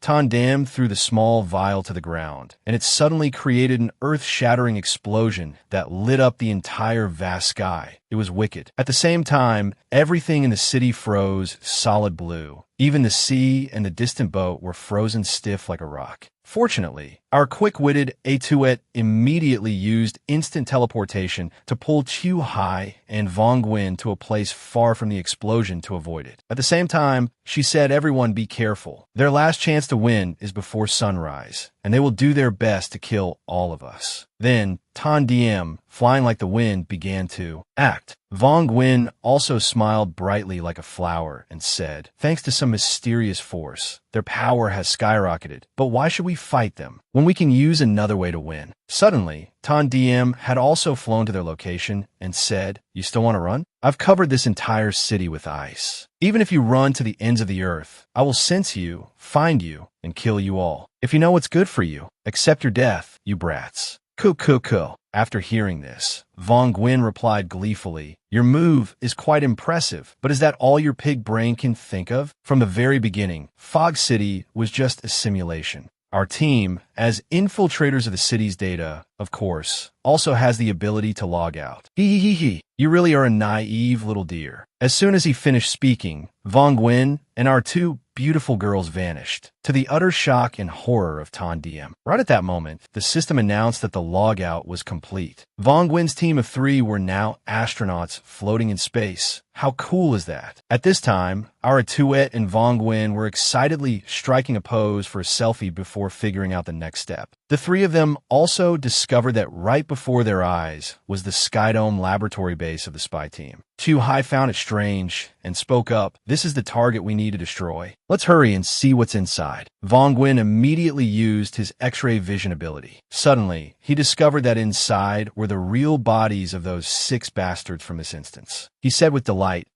Tan Dam threw the small vial to the ground, and it suddenly created an earth-shattering explosion that lit up the entire vast sky. It was wicked. At the same time, everything in the city froze solid blue. Even the sea and the distant boat were frozen stiff like a rock. Fortunately, our quick-witted Atuet immediately used instant teleportation to pull Chu-Hai and Vong Gwyn to a place far from the explosion to avoid it. At the same time, she said, "Everyone be careful. Their last chance to win is before sunrise, and they will do their best to kill all of us." Then, Tan Diem, flying like the wind, began to act. Vong Gwyn also smiled brightly like a flower and said, "Thanks to some mysterious force, their power has skyrocketed. But why should we fight them when we can use another way to win?" Suddenly, Tan Diem had also flown to their location and said, "You still want to run? I've covered this entire city with ice. Even if you run to the ends of the earth, I will sense you, find you, and kill you all. If you know what's good for you, accept your death, you brats." Cool. After hearing this, Vong Gwyn replied gleefully, "Your move is quite impressive, but is that all your pig brain can think of? From the very beginning, Fog City was just a simulation. Our team, as infiltrators of the city's data, of course, also has the ability to log out. Hee. You really are a naive little dear." As soon as he finished speaking, Vong Gwyn and our two beautiful girls vanished, to the utter shock and horror of Tan Diem. Right at that moment, the system announced that the logout was complete. Vong Gwyn's team of 3 were now astronauts floating in space. How cool is that? At this time, our Atuet and Vong Gwyn were excitedly striking a pose for a selfie before figuring out the next step. The 3 of them also discovered that right before their eyes was the Skydome laboratory base of the spy team. Chu-Hai found it strange and spoke up, "This is the target we need to destroy. Let's hurry and see what's inside." Vong Gwyn immediately used his X-ray vision ability. Suddenly, he discovered that inside were the real bodies of those 6 bastards from this instance. He said with delight,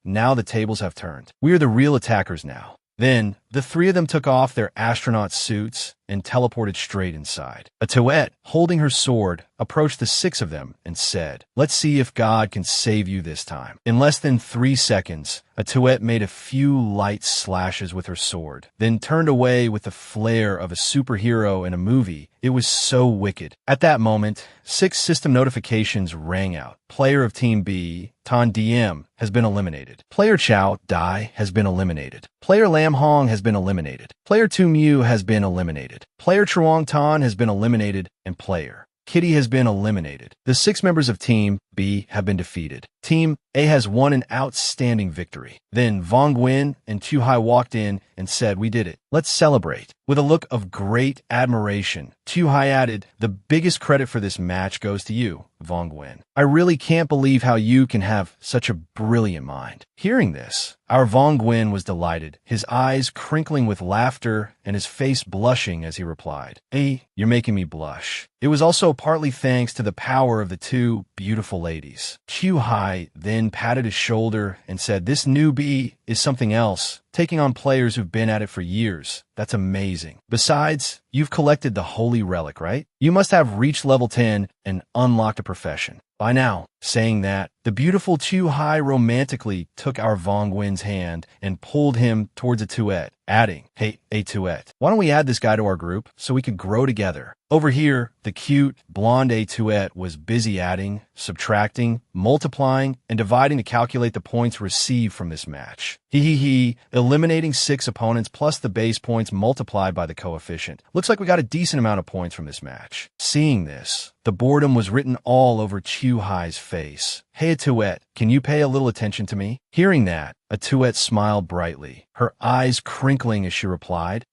"Now the tables have turned. We are the real attackers now." Then, The three of them took off their astronaut suits and teleported straight inside. A Tuet, holding her sword, approached the six of them and said, "Let's see if God can save you this time." In less than 3 seconds, a Tuet made a few light slashes with her sword, then turned away with the flair of a superhero in a movie. It was so wicked. At that moment, 6 system notifications rang out. Player of Team B, Tan DM, has been eliminated. Player Chao Dai has been eliminated. Player Lam Hong has been eliminated. Player Tu Mu has been eliminated. Player Truong Tan has been eliminated, and Player Kitty has been eliminated. The 6 members of Team B have been defeated. Team A has won an outstanding victory. Then Vong Nguyen and Tu Hai walked in and said, "We did it. Let's celebrate." With a look of great admiration, Tu Hai added, "The biggest credit for this match goes to you, Vong Nguyen. I really can't believe how you can have such a brilliant mind." Hearing this, our Vong Nguyen was delighted, his eyes crinkling with laughter and his face blushing as he replied, "Hey, you're making me blush." It was also partly thanks to the power of the 2 beautiful ladies. Tu Hai then patted his shoulder and said, "This newbie is something else, taking on players who've been at it for years. That's amazing. Besides, you've collected the holy relic, right? You must have reached level 10 and unlocked a profession by now." Saying that, the beautiful Tu Hai romantically took our Vong Nguyen's hand and pulled him towards a Tuet, adding, "Hey, a Tuet, why don't we add this guy to our group so we could grow together?" Over here, the cute, blonde a Tuet was busy adding, subtracting, multiplying, and dividing to calculate the points received from this match. Eliminating 6 opponents plus the base points multiplied by the coefficient. Looks like we got a decent amount of points from this match. Seeing this, the boredom was written all over Tu Hai's face. "Hey, a Tuet, can you pay a little attention to me?" Hearing that, a Tuet smiled brightly, her eyes crinkling as she replied,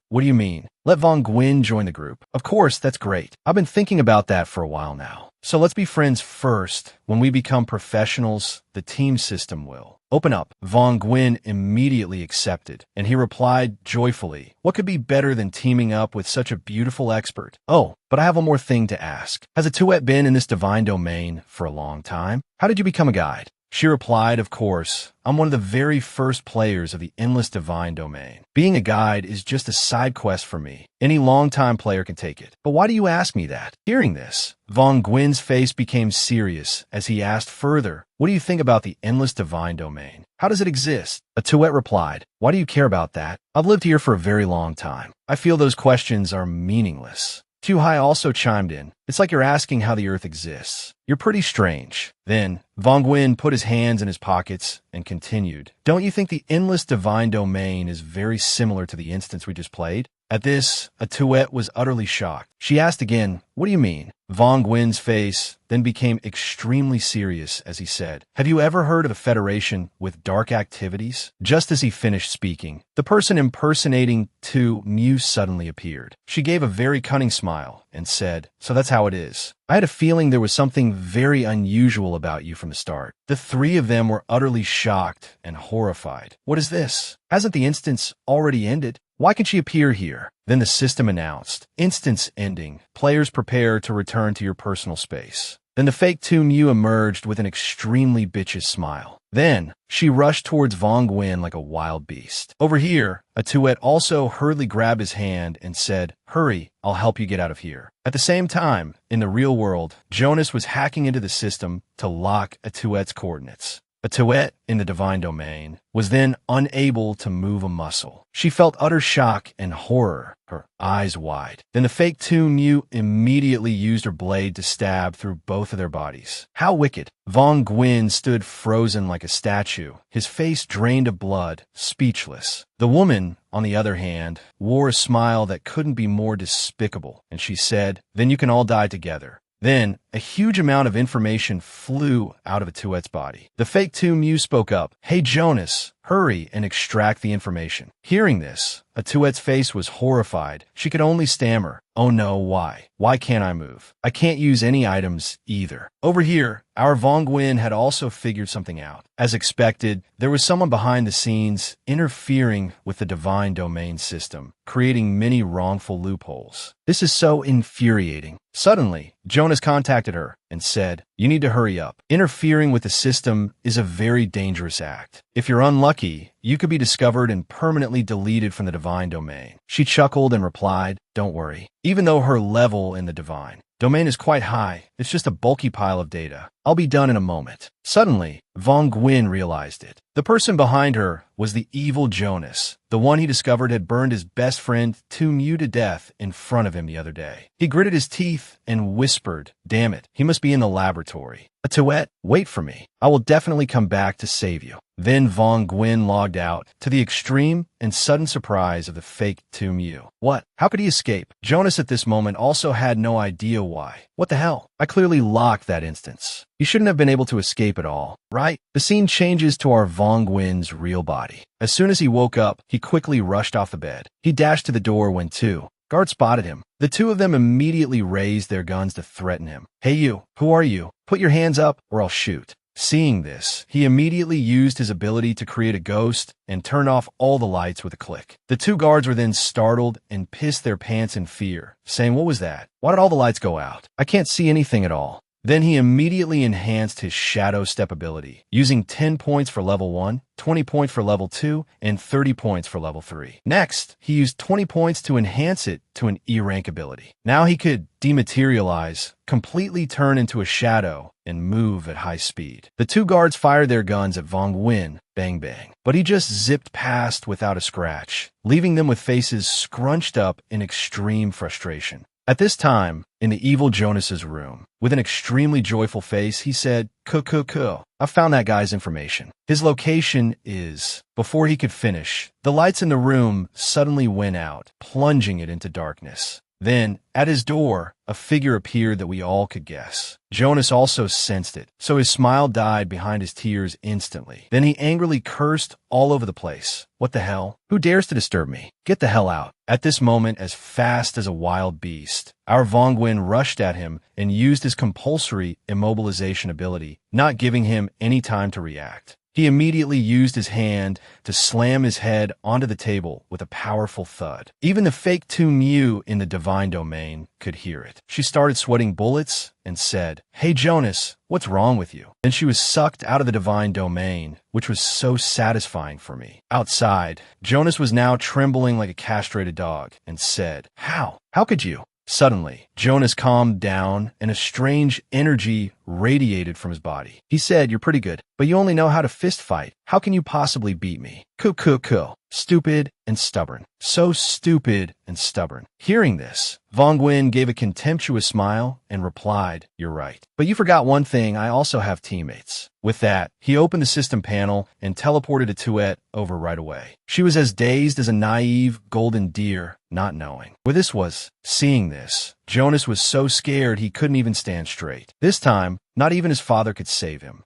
what do you mean? Let Vong Nguyen join the group. Of course, that's great. I've been thinking about that for a while now. So let's be friends first. When we become professionals, the team system will open up. Vong Nguyen immediately accepted, and he replied joyfully, "What could be better than teaming up with such a beautiful expert? Oh, but I have one more thing to ask. Has a Tuet been in this divine domain for a long time? How did you become a guide?" She replied, "Of course, I'm one of the very first players of the endless divine domain. Being a guide is just a side quest for me. Any longtime player can take it. But why do you ask me that?" Hearing this, Vong Nguyen's face became serious as he asked further, "What do you think about the endless divine domain? How does it exist?" A Tuet replied, "Why do you care about that? I've lived here for a very long time. I feel those questions are meaningless." Tu Hai also chimed in, "It's like you're asking how the Earth exists. You're pretty strange." Then, Vong Nguyen put his hands in his pockets and continued, "Don't you think the endless divine domain is very similar to the instance we just played?" At this, a Tuet was utterly shocked. She asked again, "What do you mean?" Vong Nguyen's face then became extremely serious as he said, "Have you ever heard of a federation with dark activities?" Just as he finished speaking, the person impersonating Tu Mu suddenly appeared. She gave a very cunning smile and said, "So that's how it is. I had a feeling there was something very unusual about you from the start." The 3 of them were utterly shocked and horrified. "What is this? Hasn't the instance already ended? Why can she appear here?" Then the system announced, "Instance ending. Players prepare to return to your personal space." Then the fake Tu Mu emerged with an extremely bitchish smile. Then, she rushed towards Vong Nguyen like a wild beast. Over here, a Tuet also hurriedly grabbed his hand and said, "Hurry, I'll help you get out of here." At the same time, in the real world, Jonas was hacking into the system to lock a Tuet's coordinates. A Tuet in the divine domain was then unable to move a muscle. She felt utter shock and horror, her eyes wide. Then the fake Tu Mu immediately used her blade to stab through both of their bodies. How wicked! Vong Nguyen stood frozen like a statue, his face drained of blood, speechless. The woman, on the other hand, wore a smile that couldn't be more despicable, and she said, "Then you can all die together." Then, a huge amount of information flew out of a Tuet's body. The fake Tu Mu spoke up, "Hey Jonas, hurry and extract the information." Hearing this, a Tuet's face was horrified. She could only stammer, "Oh no, why? Why can't I move? I can't use any items either." Over here, our Vong Nguyen had also figured something out. As expected, there was someone behind the scenes interfering with the divine domain system, creating many wrongful loopholes. This is so infuriating. Suddenly, Jonas contacted her and said, "You need to hurry up. Interfering with the system is a very dangerous act. If you're unlucky, you could be discovered and permanently deleted from the divine domain. She chuckled and replied, "Don't worry. Even though her level in the divine domain is quite high, it's just a bulky pile of data. I'll be done in a moment." Suddenly, Vong Gwyn realized it. The person behind her was the evil Jonas, the one he discovered had burned his best friend Tu Mu to death in front of him the other day. He gritted his teeth and whispered, "Damn it, he must be in the laboratory. Atuet, wait for me. I will definitely come back to save you." Then Vong Gwyn logged out, to the extreme and sudden surprise of the fake Tu Mu. What? How could he escape? Jonas at this moment also had no idea why. What the hell? I clearly locked that instance. He shouldn't have been able to escape at all, right? The scene changes to our Vong Gwyn's real body. As soon as he woke up, he quickly rushed off the bed. He dashed to the door when two guards spotted him. The two of them immediately raised their guns to threaten him. "Hey you, who are you? Put your hands up or I'll shoot." Seeing this, he immediately used his ability to create a ghost and turn off all the lights with a click. The two guards were then startled and pissed their pants in fear, saying, "What was that? Why did all the lights go out? I can't see anything at all." Then he immediately enhanced his shadow step ability, using 10 points for level 1, 20 points for level 2, and 30 points for level 3. Next, he used 20 points to enhance it to an E-rank ability. Now he could dematerialize, completely turn into a shadow, and move at high speed. The two guards fired their guns at Vong Gwyn, bang bang, but he just zipped past without a scratch, leaving them with faces scrunched up in extreme frustration. At this time, in the evil Jonas's room, with an extremely joyful face, he said, "Cool. I found that guy's information. His location is..." Before he could finish, the lights in the room suddenly went out, plunging it into darkness. Then, at his door, a figure appeared that we all could guess. Jonas also sensed it, so his smile died behind his tears instantly. Then he angrily cursed all over the place. "What the hell? Who dares to disturb me? Get the hell out." At this moment, as fast as a wild beast, our Vong Gwyn rushed at him and used his compulsory immobilization ability, not giving him any time to react. He immediately used his hand to slam his head onto the table with a powerful thud. Even the fake Tu Mu in the divine domain could hear it. She started sweating bullets and said, "Hey Jonas, what's wrong with you?" Then she was sucked out of the divine domain, which was so satisfying for me. Outside, Jonas was now trembling like a castrated dog and said, How could you?" Suddenly, Jonas calmed down and a strange energy radiated from his body. He said, "You're pretty good, but you only know how to fist fight. How can you possibly beat me? Cool. Stupid and stubborn. So stupid and stubborn." Hearing this, Vong Gwyn gave a contemptuous smile and replied, "You're right. But you forgot one thing, I also have teammates." With that, he opened the system panel and teleported Atuet over right away. She was as dazed as a naive golden deer, not knowing where this was. Seeing this, Jonas was so scared he couldn't even stand straight. This time, not even his father could save him.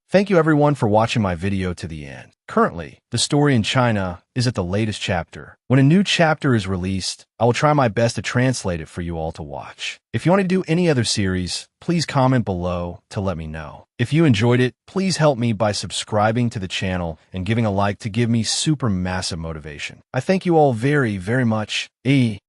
Thank you everyone for watching my video to the end. Currently, the story in China is at the latest chapter. When a new chapter is released, I will try my best to translate it for you all to watch. If you want to do any other series, please comment below to let me know. If you enjoyed it, please help me by subscribing to the channel and giving a like to give me super massive motivation. I thank you all very, very much.